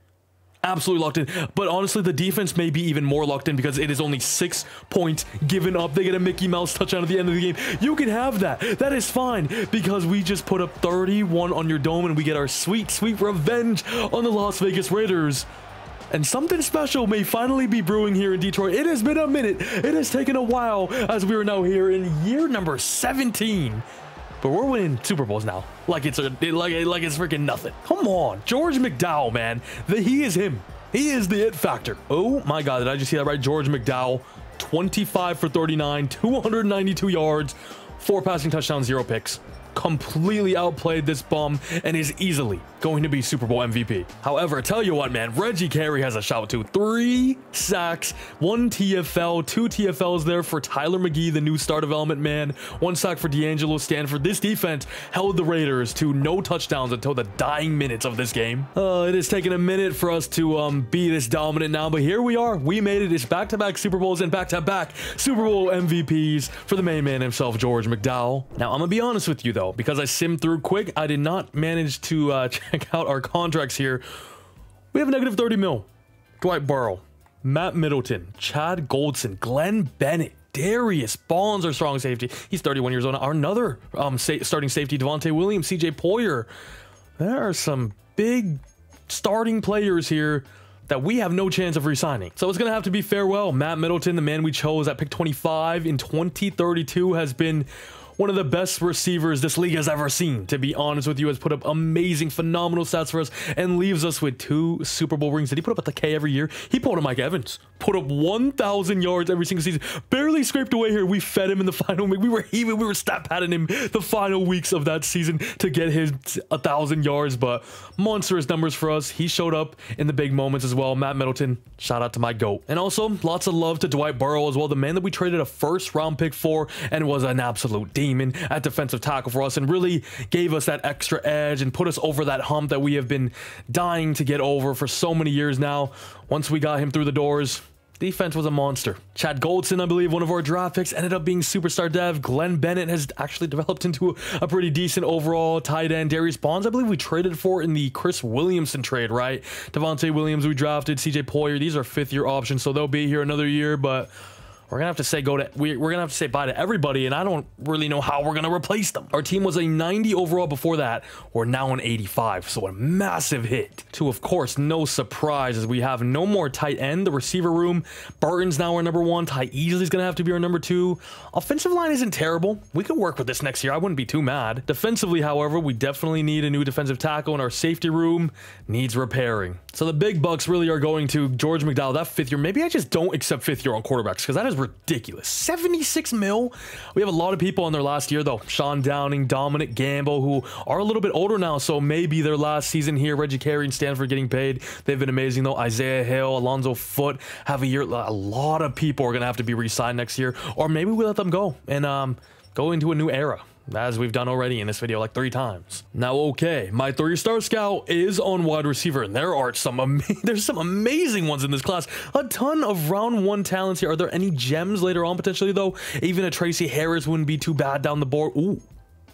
Absolutely locked in. But honestly, the defense may be even more locked in because it is only 6 points given up. They get a Mickey Mouse touchdown at the end of the game. You can have that. That is fine because we just put up 31 on your dome and we get our sweet, sweet revenge on the Las Vegas Raiders. And something special may finally be brewing here in Detroit. It has been a minute. It has taken a while as we are now here in year number 17. But we're winning Super Bowls now, like it's freaking nothing. Come on, George McDowell, man. He is him. He is the it factor. Oh my God, did I just see that right? George McDowell, 25 for 39, 292 yards, 4 passing touchdowns, 0 picks. Completely outplayed this bum and is easily going to be Super Bowl MVP. However, tell you what, man, Reggie Carey has a shout to. 3 sacks, 1 TFL, 2 TFLs there for Tyler McGee, the new star development man, 1 sack for D'Angelo Stanford. This defense held the Raiders to no touchdowns until the dying minutes of this game. It has taken a minute for us to be this dominant now, but here we are. We made it. It's back-to-back Super Bowls and back-to-back Super Bowl MVPs for the main man himself, George McDowell. Now, I'm gonna be honest with you though, because I simmed through quick, I did not manage to check out our contracts here. We have a negative 30 mil. Dwight Burrow, Matt Middleton, Chad Goldson, Glenn Bennett, Darius Bonds, our strong safety. He's 31 years old. Our another starting safety, Devontae Williams, CJ Poyer. There are some big starting players here that we have no chance of re-signing. So it's going to have to be farewell. Matt Middleton, the man we chose at pick 25 in 2032, has been one of the best receivers this league has ever seen, to be honest with you. Has put up amazing, phenomenal stats for us and leaves us with 2 Super Bowl rings. Did he put up at the K every year? He pulled a Mike Evans. Put up 1,000 yards every single season. Barely scraped away here. We fed him in the final week. We were stat padding him the final weeks of that season to get his 1,000 yards, but monstrous numbers for us. He showed up in the big moments as well. Matt Middleton, shout out to my GOAT. And also, lots of love to Dwight Burrow as well, the man that we traded a first-round pick for and was an absolute demon at defensive tackle for us and really gave us that extra edge and put us over that hump that we have been dying to get over for so many years now. Once we got him through the doors, defense was a monster. Chad Goldson, I believe, one of our draft picks, ended up being superstar dev. Glenn Bennett has actually developed into a pretty decent overall tight end. Darius Bonds, I believe we traded for in the Chris Williamson trade, right? Devontae Williams, we drafted. CJ Poyer, these are 5th-year options, so they'll be here another year, but we're gonna have to say we're gonna have to say bye to everybody, and I don't really know how we're gonna replace them. Our team was a 90 overall before that. We're now an 85, so a massive hit. To, of course, no surprise, as we have no more tight end. The receiver room, Burton's now our number 1. Ty Easley's gonna have to be our number 2. Offensive line isn't terrible. We could work with this next year. I wouldn't be too mad. Defensively, however, we definitely need a new defensive tackle, and our safety room needs repairing. So the big bucks really are going to George McDowell, that 5th year. Maybe I just don't accept 5th year on quarterbacks because that is ridiculous. 76 mil. We have a lot of people on their last year though. Sean Downing, Dominic Gamble, who are a little bit older now, so maybe their last season here. Reggie Carey and Stanford getting paid. They've been amazing though. Isaiah Hill, Alonzo Foote have a year. A lot of people are gonna have to be re-signed next year, or maybe we let them go and go into a new era, as we've done already in this video like 3 times. Now, okay, my 3-star scout is on wide receiver, and there are there's some amazing ones in this class. A ton of round 1 talents here. Are there any gems later on potentially though? Even a Tracy Harris wouldn't be too bad down the board. Ooh,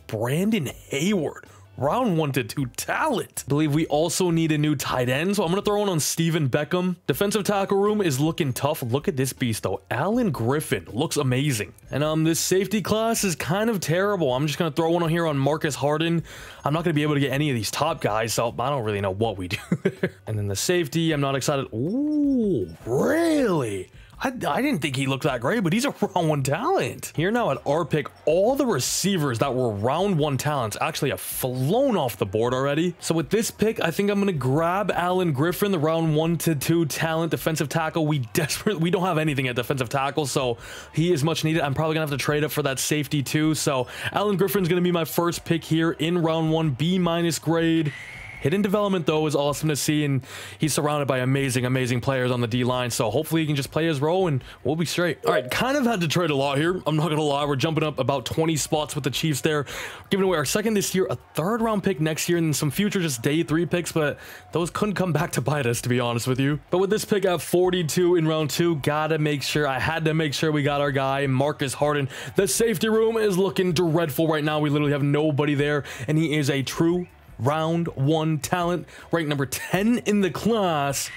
Brandon Hayward. Round 1 to 2 talent. I believe we also need a new tight end, so I'm going to throw one on Steven Beckham. Defensive tackle room is looking tough. Look at this beast, though. Alan Griffin looks amazing. And this safety class is kind of terrible. I'm just going to throw one on here on Marcus Harden. I'm not going to be able to get any of these top guys, so I don't really know what we do there. And then the safety, I'm not excited. Ooh, really? I didn't think he looked that great, but he's a round 1 talent. Here now at our pick, all the receivers that were round 1 talents actually have flown off the board already. So with this pick, I think I'm going to grab Alan Griffin, the round 1 to 2 talent defensive tackle. We don't have anything at defensive tackle, so he is much needed. I'm probably going to have to trade up for that safety too. So Alan Griffin's going to be my first pick here in round 1, B- grade. Hidden development, though, is awesome to see, and he's surrounded by amazing players on the D-line, so hopefully he can just play his role, and we'll be straight. All right, kind of had to trade a lot here. I'm not going to lie. We're jumping up about 20 spots with the Chiefs there, giving away our second this year, a third-round pick next year, and then some future just day 3 picks, but those couldn't come back to bite us, to be honest with you. But with this pick at 42 in round 2, I had to make sure we got our guy, Marcus Harden. The safety room is looking dreadful right now. We literally have nobody there, and he is a true round 1 talent, ranked number 10 in the class,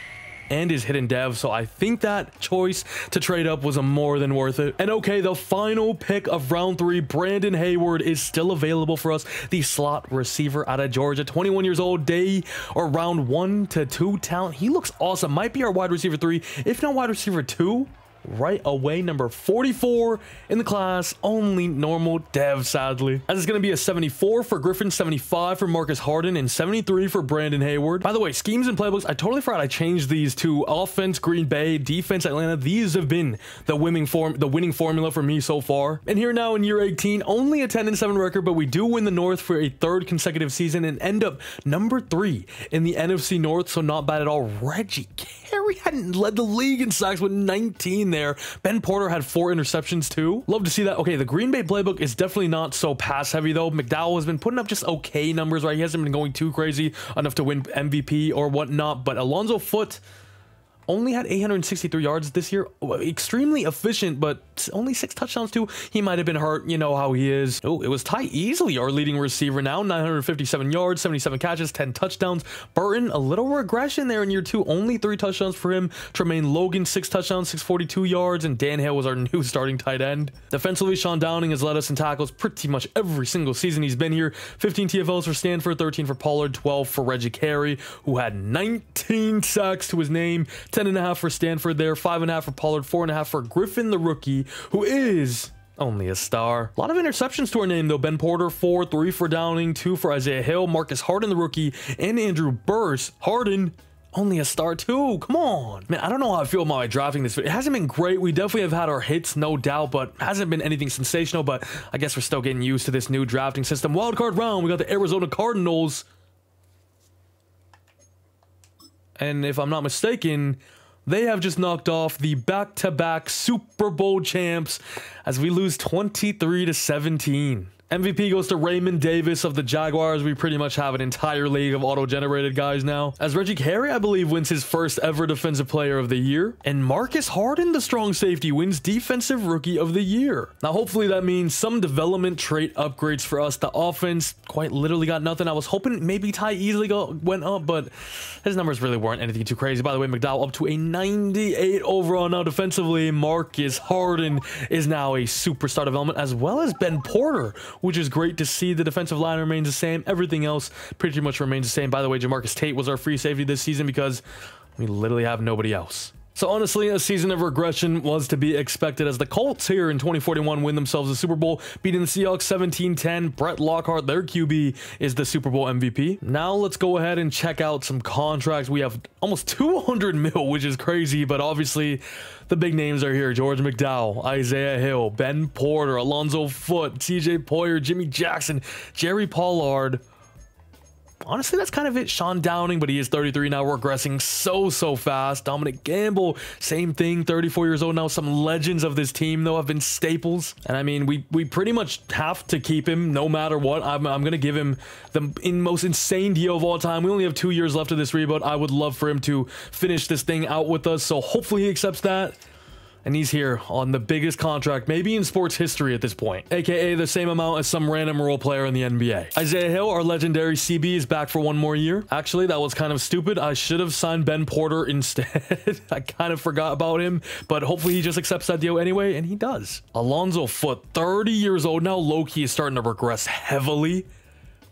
and is hidden dev. So I think that choice to trade up was more than worth it. And okay, the final pick of round 3, Brandon Hayward, is still available for us. The slot receiver out of Georgia, 21 years old, round 1 to 2 talent. He looks awesome. Might be our wide receiver 3, if not wide receiver 2. Right away, number 44 in the class, only normal dev, sadly. As it's going to be a 74 for Griffin, 75 for Marcus Harden, and 73 for Brandon Hayward. By the way, schemes and playbooks, I totally forgot I changed these to offense Green Bay, defense Atlanta. These have been the winning formula for me so far. And here now in year 18, only a 10-7 record, but we do win the North for a 3rd consecutive season and end up number 3 in the NFC North, so not bad at all. Reggie Carey hadn't led the league in sacks with 19 there. Ben Porter had 4 interceptions too. Love to see that. Okay, the Green Bay playbook is definitely not so pass heavy though. McDowell has been putting up just okay numbers, right? He hasn't been going too crazy enough to win MVP or whatnot, but Alonzo Foote only had 863 yards this year. Extremely efficient, but only 6 touchdowns too. He might have been hurt. You know how he is. Oh, it was Ty Easley, our leading receiver now. 957 yards, 77 catches, 10 touchdowns. Burton, a little regression there in year 2. Only 3 touchdowns for him. Tremaine Logan, 6 touchdowns, 642 yards. And Dan Hale was our new starting tight end. Defensively, Sean Downing has led us in tackles pretty much every single season he's been here. 15 TFLs for Stanford, 13 for Pollard, 12 for Reggie Carey, who had 19 sacks to his name. 10.5 for Stanford there, 5.5 for Pollard, 4.5 for Griffin the rookie, who is only a star. A lot of interceptions to our name though. Ben Porter 4, 3 for Downing, 2 for Isaiah Hill, Marcus Harden the rookie, and Andrew Burse. Harden only a star too. Come on, man. I don't know how I feel about my drafting this. It hasn't been great. We definitely have had our hits, no doubt, but hasn't been anything sensational. But I guess we're still getting used to this new drafting system. Wildcard round, we got the Arizona Cardinals, and if I'm not mistaken, they have just knocked off the back-to-back Super Bowl champs as we lose 23-17. MVP goes to Raymond Davis of the Jaguars. We pretty much have an entire league of auto-generated guys now. As Reggie Carey, I believe, wins his first ever Defensive Player of the Year. And Marcus Harden, the strong safety, wins Defensive Rookie of the Year. Now, hopefully that means some development trait upgrades for us. The offense quite literally got nothing. I was hoping maybe Ty Easley went up, but his numbers really weren't anything too crazy. By the way, McDowell up to a 98 overall. Now defensively, Marcus Harden is now a superstar development, as well as Ben Porter, which is great to see. The defensive line remains the same. Everything else pretty much remains the same. By the way, Jamarcus Tate was our free safety this season because we literally have nobody else. So honestly, a season of regression was to be expected as the Colts here in 2041 win themselves the Super Bowl, beating the Seahawks 17-10. Brett Lockhart, their QB, is the Super Bowl MVP. Now let's go ahead and check out some contracts. We have almost 200 mil, which is crazy, but obviously the big names are here. George McDowell, Isaiah Hill, Ben Porter, Alonzo Foote, TJ Poyer, Jimmy Jackson, Jerry Pollard. Honestly, that's kind of it. Sean Downing, but he is 33 now, regressing so fast. Dominic Gamble, same thing, 34 years old now. Some legends of this team, though, have been staples. And I mean, we pretty much have to keep him no matter what. I'm going to give him the most insane deal of all time. We only have 2 years left of this rebuild. I would love for him to finish this thing out with us, so hopefully he accepts that. And he's here on the biggest contract maybe in sports history at this point, aka the same amount as some random role player in the NBA. Isaiah Hill, our legendary CB, is back for one more year. Actually, that was kind of stupid. I should have signed Ben Porter instead. I kind of forgot about him, but hopefully he just accepts that deal anyway, and he does. Alonzo Foote, 30 years old now. Low-key is starting to regress heavily.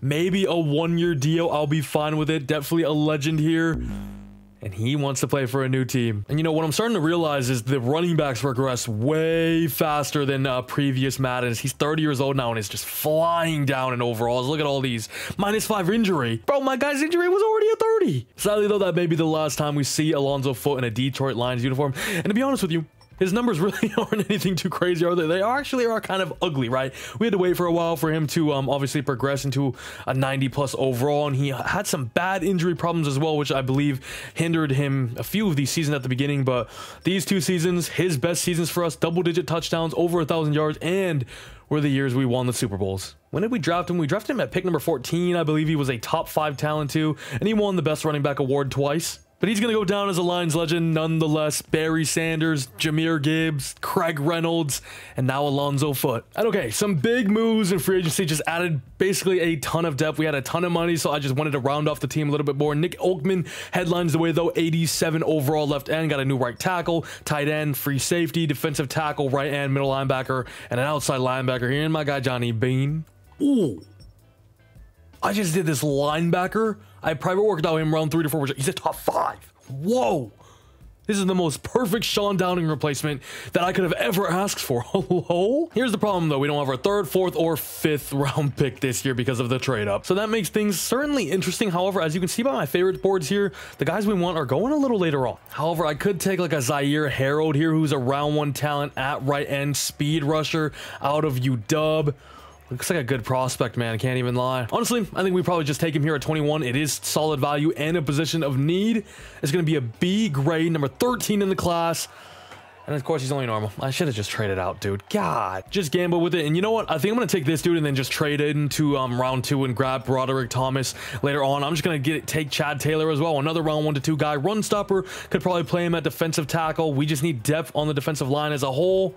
Maybe a one-year deal, I'll be fine with it. Definitely a legend here. And he wants to play for a new team. And you know, what I'm starting to realize is the running backs regress way faster than previous Maddens. He's 30 years old now and is just flying down in overalls. Look at all these. -5 injury. Bro, my guy's injury was already at 30. Sadly, though, that may be the last time we see Alonzo Foote in a Detroit Lions uniform. And to be honest with you, his numbers really aren't anything too crazy, are they? They actually are kind of ugly, right? We had to wait for a while for him to obviously progress into a 90+ overall, and he had some bad injury problems as well, which I believe hindered him a few of these seasons at the beginning. But these 2 seasons, his best seasons for us, double-digit touchdowns, over 1,000 yards, and were the years we won the Super Bowls. When did we draft him? We drafted him at pick number 14. I believe he was a top 5 talent too, and he won the best running back award twice. But he's going to go down as a Lions legend nonetheless. Barry Sanders, Jahmyr Gibbs, Craig Reynolds, and now Alonzo Foote. And okay, some big moves in free agency just added basically a ton of depth. We had a ton of money, so I just wanted to round off the team a little bit more. Nick Oakman headlines the way, though. 87 overall left end. Got a new right tackle, tight end, free safety, defensive tackle, right end, middle linebacker, and an outside linebacker here. And my guy, Johnny Bean. Ooh. I just did this linebacker. I private worked out him round 3 to 4. He's a top 5. Whoa. This is the most perfect Sean Downing replacement that I could have ever asked for. Hello? Here's the problem, though. We don't have our 3rd, 4th, or 5th round pick this year because of the trade up. So that makes things certainly interesting. However, as you can see by my favorite boards here, the guys we want are going a little later on. However, I could take like a Zaire Harold here, who's a round 1 talent at right end, speed rusher out of UW. Looks like a good prospect, man. I can't even lie. Honestly, I think we probably just take him here at 21. It is solid value and a position of need. It's going to be a B grade, number 13 in the class. And of course, he's only normal. I should have just traded out, dude. God, just gamble with it. And you know what? I think I'm going to take this dude and then just trade it into round 2 and grab Broderick Thomas later on. I'm just going to take Chad Taylor as well. Another round 1 to 2 guy. Run stopper. Could probably play him at defensive tackle. We just need depth on the defensive line as a whole.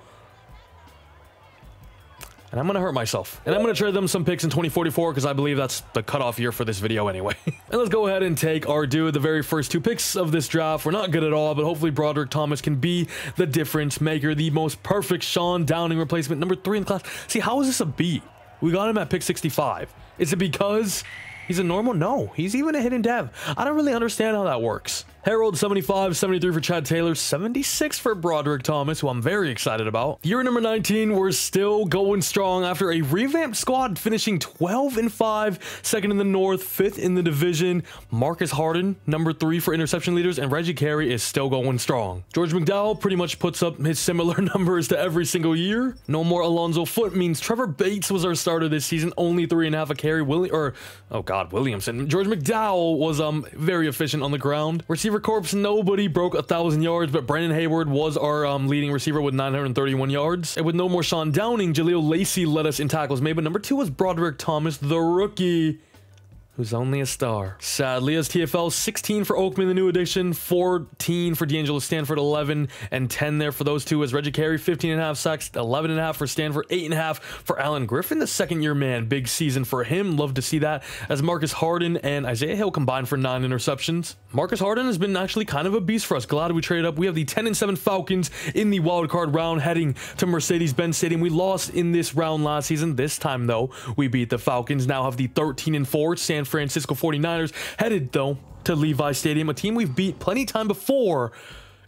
And I'm going to hurt myself. And I'm going to trade them some picks in 2044 because I believe that's the cutoff year for this video anyway. And let's go ahead and take our dude, the very first 2 picks of this draft. We're not good at all, but hopefully Broderick Thomas can be the difference maker, the most perfect Sean Downing replacement, number 3 in the class. See, how is this a B? We got him at pick 65. Is it because he's a normal? No, he's even a hidden dev. I don't really understand how that works. Harold, 75, 73 for Chad Taylor, 76 for Broderick Thomas, who I'm very excited about. Year number 19, we're still going strong after a revamped squad, finishing 12-5, 2nd in the North, 5th in the division. Marcus Harden, number 3 for interception leaders, and Reggie Carey is still going strong. George McDowell pretty much puts up his similar numbers to every single year. No more Alonzo Foote means Trevor Bates was our starter this season, only 3.5 a carry. Williamson. George McDowell was very efficient on the ground. Receiver corps, nobody broke 1,000 yards, but Brandon Hayward was our leading receiver with 931 yards. And with no more Sean Downing, Jaleel Lacey led us in tackles made, but number 2 was Broderick Thomas, the rookie, who's only a star. Sadly, as TFL, 16 for Oakman, the new addition, 14 for D'Angelo Stanford, 11 and 10 there for those two, as Reggie Carey, 15.5 sacks, 11.5 for Stanford, 8.5 for Allen Griffin, the 2nd-year man. Big season for him. Love to see that. As Marcus Harden and Isaiah Hill combined for 9 interceptions. Marcus Harden has been actually kind of a beast for us. Glad we traded up. We have the 10-7 Falcons in the wildcard round, heading to Mercedes-Benz Stadium. We lost in this round last season. This time, though, we beat the Falcons. Now have the 13-4 San Francisco 49ers, headed though to Levi Stadium, a team we've beat plenty of time before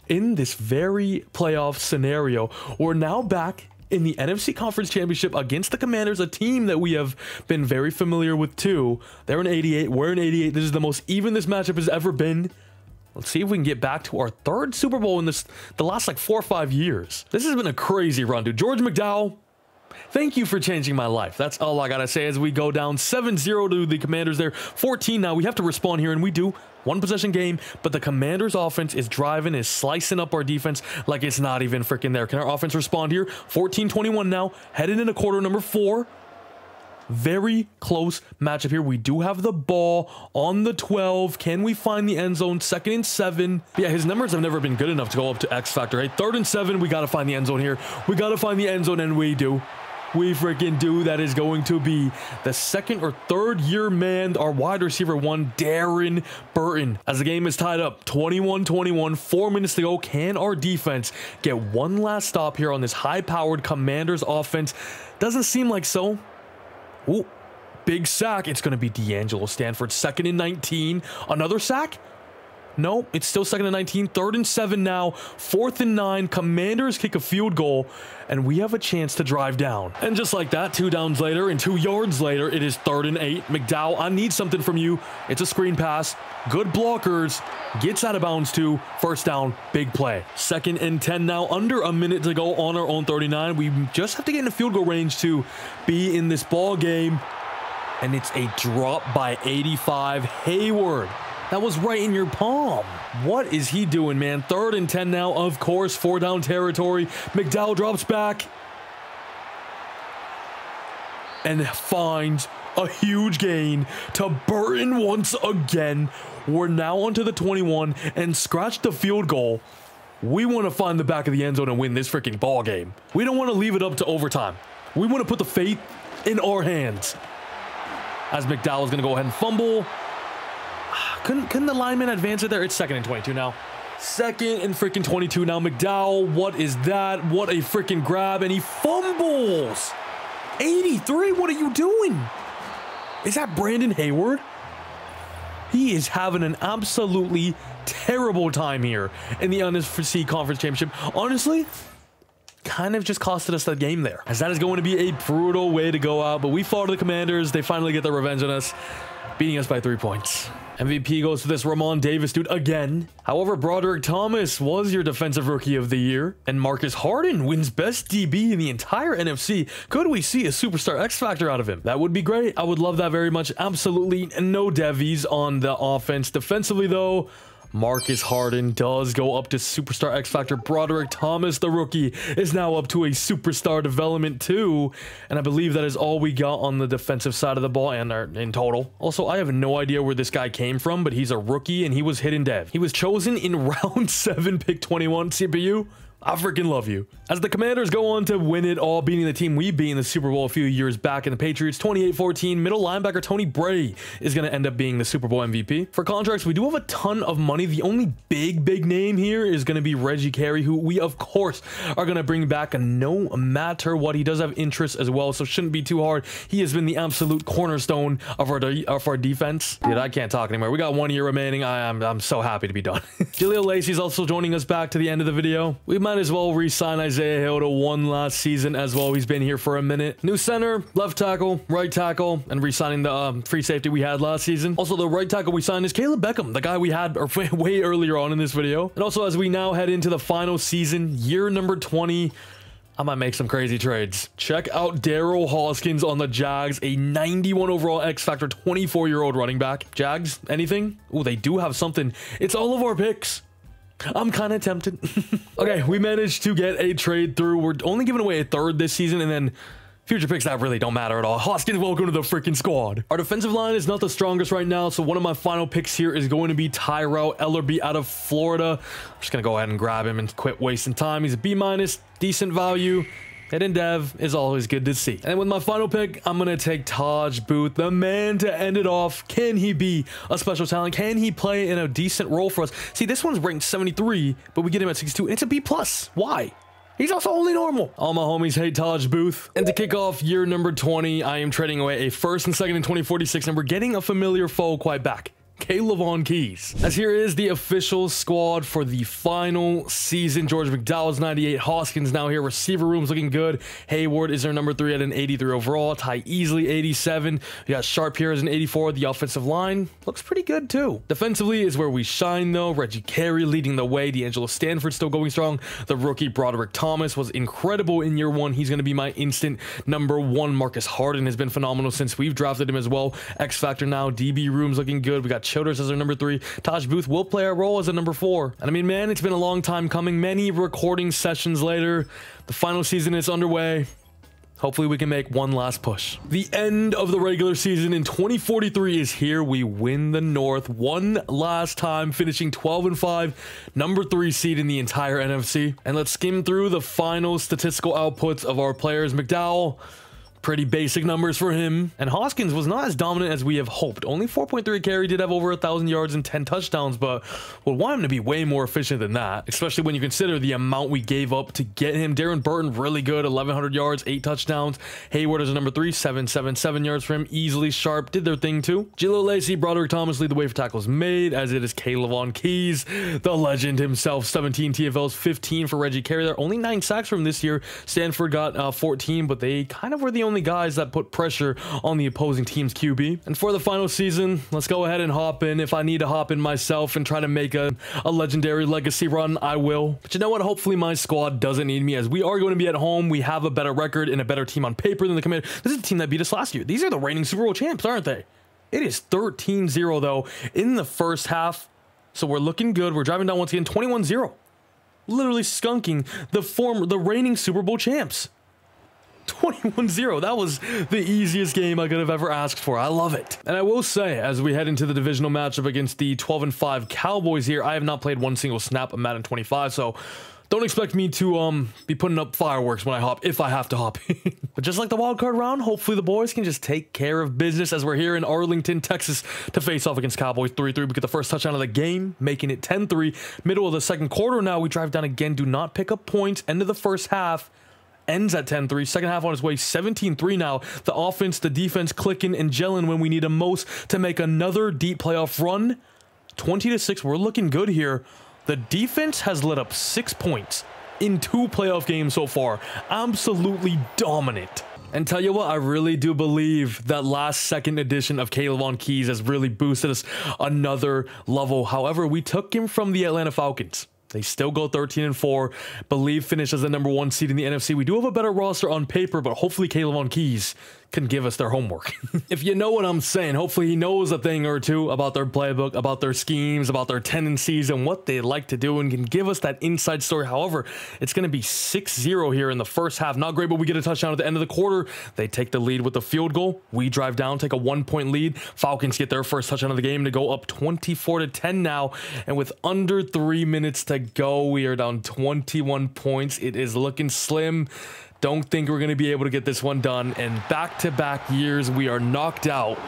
in this very playoff scenario. We're now back in the NFC Conference Championship against the Commanders, a team that we have been very familiar with too. They're in 88, we're in 88. This is the most even this matchup has ever been. Let's see if we can get back to our 3rd Super Bowl in the last like 4 or 5 years. This has been a crazy run, dude. George McDowell, thank you for changing my life. That's all I gotta say as we go down 7-0 to the Commanders there. 14 now. We have to respond here, and we do. 1 possession game, but the Commanders offense is driving, is slicing up our defense like it's not even freaking there. Can our offense respond here? 14-21 now, headed into quarter number 4. Very close matchup here. We do have the ball on the 12. Can we find the end zone? 2nd and 7. But yeah, his numbers have never been good enough to go up to X Factor, right? 3rd and 7. We got to find the end zone here. We got to find the end zone, and we do. We freaking do. That is going to be the 2nd or 3rd year man, our wide receiver 1, Darren Burton. As the game is tied up, 21-21, 4 minutes to go. Can our defense get one last stop here on this high-powered Commanders offense? Doesn't seem like so. Ooh, big sack. It's going to be D'Angelo Stanford. 2nd and 19. Another sack? No, it's still 2nd and 19. 3rd and 7 now. 4th and 9. Commanders kick a field goal, and we have a chance to drive down. And just like that, 2 downs later and 2 yards later, it is 3rd and 8. McDowell, I need something from you. It's a screen pass. Good blockers. Gets out of bounds too. 1st down. Big play. 2nd and 10 now. Under a minute to go on our own 39. We just have to get in the field goal range to be in this ball game. And it's a drop by 85. Hayward. That was right in your palm. What is he doing, man? 3rd and 10 now, of course. 4 down territory. McDowell drops back and finds a huge gain to Burton once again. We're now onto the 21 and scratch the field goal. We want to find the back of the end zone and win this freaking ball game. We don't want to leave it up to overtime. We want to put the fate in our hands. As McDowell is going to go ahead and fumble. Couldn't the lineman advance it there? It's 2nd and 22 now. 2nd and freaking 22 now. McDowell, what is that? What a freaking grab. And he fumbles. 83, what are you doing? Is that Brandon Hayward? He is having an absolutely terrible time here in the NFC Conference Championship. Honestly, kind of just costed us the game there, as that is going to be a brutal way to go out. But we fought the Commanders. They finally get their revenge on us, beating us by 3 points. MVP goes to this Ramon Davis dude again. However, Broderick Thomas was your defensive rookie of the year, and Marcus Harden wins best DB in the entire NFC. Could we see a superstar X Factor out of him? That would be great. I would love that very much. Absolutely no Devies on the offense. Defensively though, Marcus Harden does go up to superstar X Factor. Broderick Thomas, the rookie, is now up to a superstar development too. And I believe that is all we got on the defensive side of the ball and in total. Also, I have no idea where this guy came from, but he's a rookie and he was hidden dev. He was chosen in round 7, pick 21. CPU, I freaking love you. As the Commanders go on to win it all, beating the team we beat in the Super Bowl a few years back in the Patriots, 28-14, middle linebacker Tony Bray is going to end up being the Super Bowl MVP. For contracts, we do have a ton of money. The only big name here is going to be Reggie Carey, who we, of course, are going to bring back no matter what. He does have interest as well, so shouldn't be too hard. He has been the absolute cornerstone of our defense. Dude, I can't talk anymore. We got 1 year remaining. I'm so happy to be done. Jaleel Lacey's also joining us back to the end of the video. We might as well re-sign Isaiah Hill to one last season as well. He's been here for a minute. New center, left tackle, right tackle, and re-signing the free safety we had last season. Also, the right tackle we signed is Caleb Beckham, the guy we had way earlier on in this video. And also, as we now head into the final season, year number 20, I might make some crazy trades. Check out Daryl Hoskins on the Jags, a 91 overall X Factor 24-year-old running back. Jags, anything? Oh, they do have something. It's all of our picks. I'm kind of tempted. Okay, we managed to get a trade through. We're only giving away a 3rd this season, and then future picks that really don't matter at all. Hoskins, welcome to the freaking squad. Our defensive line is not the strongest right now, so one of my final picks here is going to be Tyrell Ellerby out of Florida. I'm just going to go ahead and grab him and quit wasting time. He's a B-, decent value. Hidden dev is always good to see. And with my final pick, I'm going to take Taj Booth, the man to end it off. Can he be a special talent? Can he play in a decent role for us? See, this one's ranked 73, but we get him at 62, and it's a B+. Why? He's also only normal. All my homies hate Taj Booth. And to kick off year number 20, I am trading away a 1st and 2nd in 2046, and we're getting a familiar foe quite back. Caleb on Keys. As here is the official squad for the final season. George McDowell's 98. Hoskins now here. Receiver room's looking good. Hayward is our number 3 at an 83 overall. Ty Easley, 87. We got Sharp here as an 84. The offensive line looks pretty good too. Defensively is where we shine though. Reggie Carey leading the way. D'Angelo Stanford still going strong. The rookie Broderick Thomas was incredible in year 1. He's going to be my instant number 1. Marcus Harden has been phenomenal since we've drafted him as well. X Factor now. DB room's looking good. We got Childers as our number 3. Taj Booth will play a role as a number 4. And I mean, man, it's been a long time coming. Many recording sessions later, the final season is underway. Hopefully we can make one last push. The end of the regular season in 2043 is here. We win the North one last time, finishing 12-5, number 3 seed in the entire NFC. And let's skim through the final statistical outputs of our players. McDowell, pretty basic numbers for him. And Hoskins was not as dominant as we have hoped. Only 4.3 carry, did have over 1,000 yards and 10 touchdowns, but would want him to be way more efficient than that, especially when you consider the amount we gave up to get him. Darren Burton, really good, 1,100 yards, 8 touchdowns. Hayward is a number 3, 777 yards for him. Easily sharp, did their thing too. Gilo Lacey, Broderick Thomas lead the way for tackles made, as it is Kayvon Keys, the legend himself, 17 TFLs, 15 for Reggie Carey. There only 9 sacks from him this year. Stanford got 14, but they kind of were the only guys that put pressure on the opposing team's QB. And for the final season, let's go ahead and hop in. If I need to hop in myself and try to make a legendary legacy run, I will. But you know what? Hopefully my squad doesn't need me, as we are going to be at home. We have a better record and a better team on paper than the Commander. This is the team that beat us last year. These are the reigning Super Bowl champs, aren't they? It is 13-0 though in the first half. So we're looking good. We're driving down once again, 21-0. Literally skunking the reigning Super Bowl champs. 21-0. That was the easiest game I could have ever asked for. I love it. And I will say, as we head into the divisional matchup against the 12-5 Cowboys here, I have not played one single snap of Madden 25, so don't expect me to be putting up fireworks when I hop, if I have to hop in. But just like the wild card round, hopefully the boys can just take care of business, as we're here in Arlington, Texas, to face off against Cowboys. 3-3. We get the first touchdown of the game, making it 10-3. Middle of the second quarter now, we drive down again, do not pick up points. End of the first half. Ends at 10-3. Second half on its way, 17-3 now. The offense, the defense clicking and gelling when we need them most to make another deep playoff run. 20-6. We're looking good here. The defense has let up 6 points in 2 playoff games so far. Absolutely dominant. And tell you what, I really do believe that last second edition of Kayvon Keys has really boosted us another level. However, we took him from the Atlanta Falcons. They still go 13-4. Believe finish as the number 1 seed in the NFC. We do have a better roster on paper, but hopefully Kayvon Keys can give us their homework. If you know what I'm saying, hopefully he knows a thing or two about their playbook, about their schemes, about their tendencies, and what they like to do, and can give us that inside story. However, it's going to be 6-0 here in the first half. Not great, but we get a touchdown at the end of the quarter. They take the lead with the field goal. We drive down, take a 1-point lead. Falcons get their first touchdown of the game to go up 24-10 now. And with under 3 minutes to go, we are down 21 points. It is looking slim. Don't think we're going to be able to get this one done. And back-to-back years, we are knocked out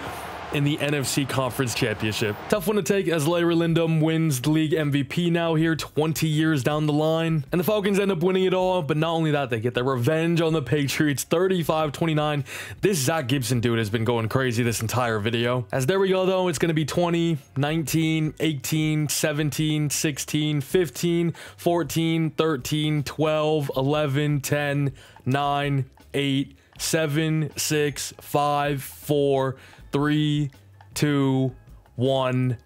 in the NFC Conference Championship. Tough one to take, as Larry Lindum wins the league MVP now here 20 years down the line. And the Falcons end up winning it all, but not only that, they get their revenge on the Patriots, 35-29. This Zach Gibson dude has been going crazy this entire video. As there we go though, it's going to be 20, 19, 18, 17, 16, 15, 14, 13, 12, 11, 10, 9, 8, 7, 6, 5, 4, 3, 2, 1.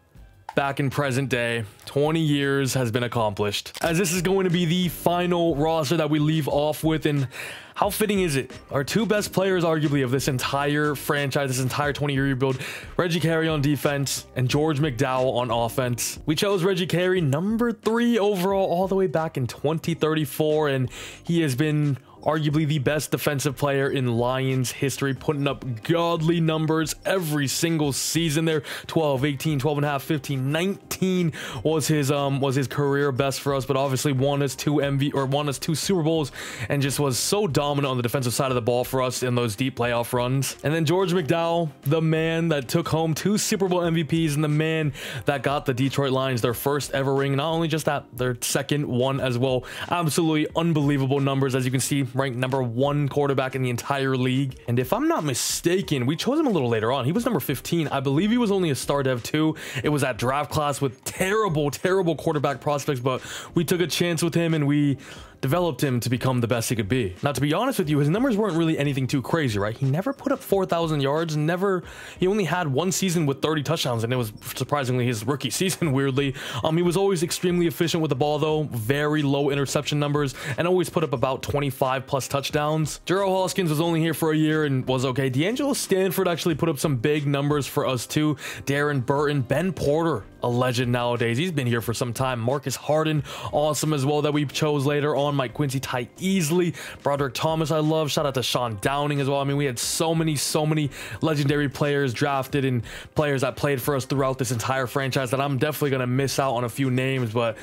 Back in present day, 20 years has been accomplished, as this is going to be the final roster that we leave off with. And how fitting is it? Our 2 best players, arguably, of this entire franchise, this entire 20-year rebuild, Reggie Carey on defense and George McDowell on offense. We chose Reggie Carey, number 3 overall, all the way back in 2034, and he has been arguably the best defensive player in Lions history, putting up godly numbers every single season there. 12, 18, 12 and a half, 15, 19 was his career best for us, but obviously won us 2 Super Bowls and just was so dominant on the defensive side of the ball for us in those deep playoff runs. And then George McDowell, the man that took home 2 Super Bowl MVPs and the man that got the Detroit Lions their first ever ring. Not only just that, their second one as well. Absolutely unbelievable numbers, as you can see, ranked number 1 quarterback in the entire league. And if I'm not mistaken, we chose him a little later on. He was number 15. I believe he was only a star dev too. It was that draft class with terrible quarterback prospects, but we took a chance with him and we developed him to become the best he could be. Now, to be honest with you, his numbers weren't really anything too crazy, right? He never put up 4,000 yards, he only had 1 season with 30 touchdowns, and it was surprisingly his rookie season, weirdly. He was always extremely efficient with the ball though, very low interception numbers, and always put up about 25 plus touchdowns. Jero Hoskins was only here for a year and was okay. D'Angelo Stanford actually put up some big numbers for us too. Darren Burton, Ben Porter, a legend nowadays. He's been here for some time. Marcus Harden, awesome as well, that we chose later on. Braun, Mike Quincy, Ty Easley, Broderick Thomas I love. Shout out to Sean Downing as well. I mean, we had so many legendary players drafted and players that played for us throughout this entire franchise that I'm definitely going to miss out on a few names, but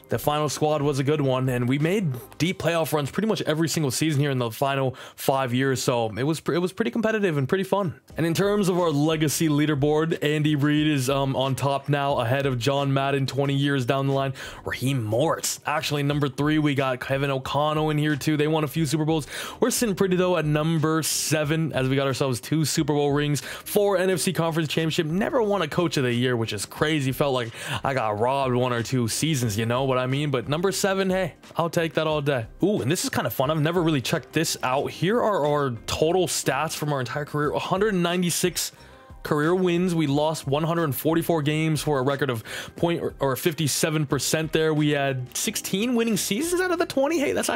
the final squad was a good one, and we made deep playoff runs pretty much every single season here in the final 5 years, so it was pretty competitive and pretty fun. And in terms of our legacy leaderboard, Andy Reid is on top now, ahead of John Madden 20 years down the line. Raheem Morris, actually number 3. We got Kevin O'Connell in here too. They won a few Super Bowls. We're sitting pretty though at number 7, as we got ourselves 2 Super Bowl rings, 4 NFC Conference Championship. Never won a Coach of the Year, which is crazy. Felt like I got robbed 1 or 2 seasons, you know what I mean? But number 7, hey, I'll take that all day. Ooh, and this is kind of fun. I've never really checked this out. Here are our total stats from our entire career. 196 career wins. We lost 144 games for a record of 57% there. We had 16 winning seasons out of the 20. Hey, that's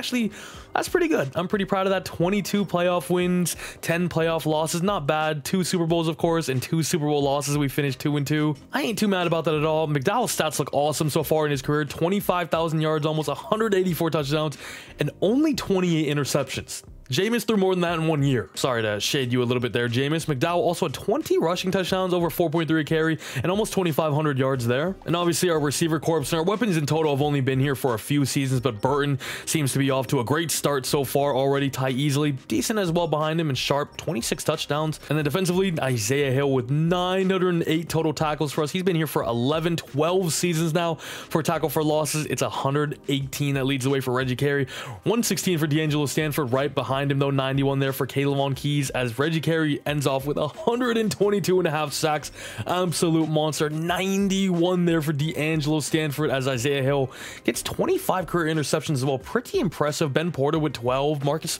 pretty good. I'm pretty proud of that. 22 playoff wins, 10 playoff losses. Not bad. 2 Super Bowls, of course, and 2 Super Bowl losses. We finished 2-2. I ain't too mad about that at all. McDowell's stats look awesome so far in his career. 25,000 yards, almost 184 touchdowns, and only 28 interceptions. Jameis threw more than that in 1 year. Sorry to shade you a little bit there, Jameis. McDowell also had 20 rushing touchdowns, over 4.3 a carry, and almost 2,500 yards there. And obviously our receiver corps and our weapons in total have only been here for a few seasons, but Burton seems to be off to a great start so far already. Ty Easley, decent as well behind him, and Sharp, 26 touchdowns. And then defensively, Isaiah Hill with 908 total tackles for us. He's been here for 12 seasons now. For tackle for losses, it's 118 that leads the way for Reggie Carey. 116 for D'Angelo Stanford right behind him, though. 91 there for Kayvon Keys, as Reggie Carey ends off with 122.5 sacks. Absolute monster. 91 there for D'Angelo Stanford, as Isaiah Hill gets 25 career interceptions as well. Pretty impressive. Ben Porter with 12. Marcus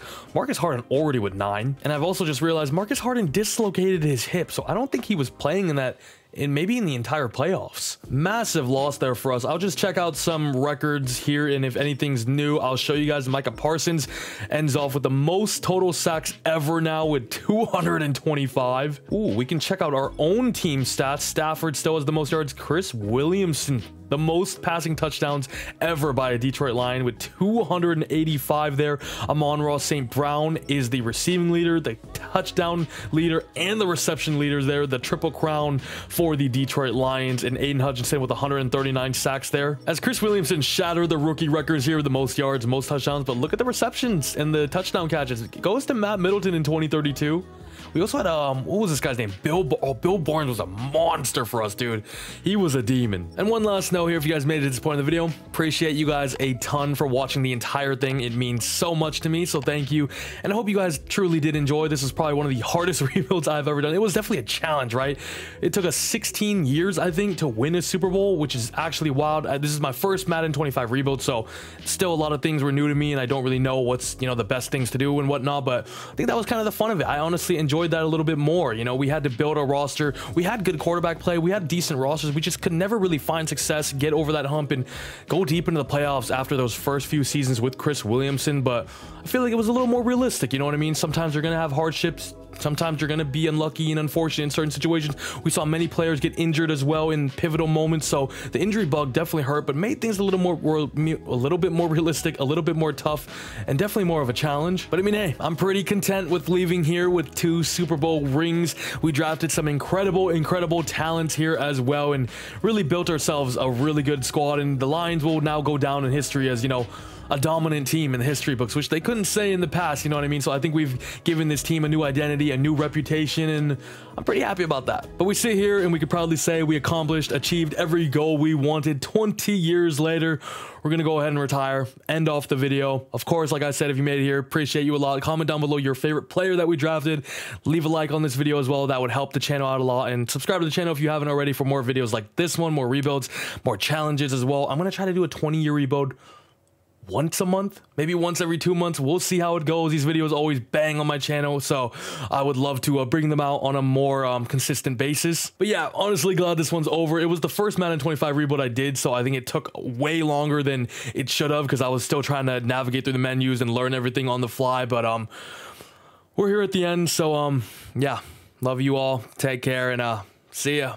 Harden already with 9. And I've also just realized Marcus Harden dislocated his hip, so I don't think he was playing in that maybe in the entire playoffs. Massive loss there for us. I'll just check out some records here, and if anything's new, I'll show you guys. Micah Parsons ends off with the most total sacks ever now with 225. Ooh, we can check out our own team stats. Stafford still has the most yards. Chris Williamson, the most passing touchdowns ever by a Detroit Lion with 285 there. Amon-Ra St. Brown is the receiving leader, the touchdown leader, and the reception leader there. The triple crown for the Detroit Lions, and Aiden Hutchinson with 139 sacks there. As Chris Williamson shattered the rookie records here with the most yards, most touchdowns, but look at the receptions and the touchdown catches. It goes to Matt Middleton in 2032. We also had, what was this guy's name? Bill Barnes was a monster for us, dude. He was a demon. And one last note here, if you guys made it to this point in the video, appreciate you guys a ton for watching the entire thing. It means so much to me, so thank you. And I hope you guys truly did enjoy. This is probably one of the hardest rebuilds I've ever done. It was definitely a challenge, right? It took us 16 years, I think, to win a Super Bowl, which is actually wild. This is my first Madden 25 rebuild, so still a lot of things were new to me, and I don't really know what's, you know, the best things to do and whatnot, but I think that was kind of the fun of it. I honestly enjoyed that a little bit more. You know, we had to build a roster. We had good quarterback play. We had decent rosters. We just could never really find success, get over that hump, and go deep into the playoffs after those first few seasons with Chris Williamson. But I feel like it was a little more realistic. You know what I mean? Sometimes you're going to have hardships. Sometimes you're going to be unlucky and unfortunate in certain situations. We saw many players get injured as well in pivotal moments, so the injury bug definitely hurt, but made things a little bit more realistic, a little bit more tough, and definitely more of a challenge. But I mean, hey, I'm pretty content with leaving here with 2 Super Bowl rings. We drafted some incredible talents here as well, and really built ourselves a really good squad. And the Lions will now go down in history as, you know, a dominant team in the history books, which they couldn't say in the past, you know what I mean? So I think we've given this team a new identity, a new reputation, and I'm pretty happy about that. But we sit here and we could proudly say we achieved every goal we wanted. 20 years later, we're gonna go ahead and retire, end off the video. Of course, like I said, if you made it here, appreciate you a lot. Comment down below your favorite player that we drafted. Leave a like on this video as well. That would help the channel out a lot. And subscribe to the channel if you haven't already for more videos like this one, more rebuilds, more challenges as well. I'm gonna try to do a 20-year rebuild once a month, maybe once every 2 months. We'll see how it goes. These videos always bang on my channel, so I would love to bring them out on a more consistent basis. But yeah, honestly glad this one's over. It was the first Madden 25 rebuild I did, so I think it took way longer than it should have, because I was still trying to navigate through the menus and learn everything on the fly. But we're here at the end, so yeah, love you all, take care, and see ya.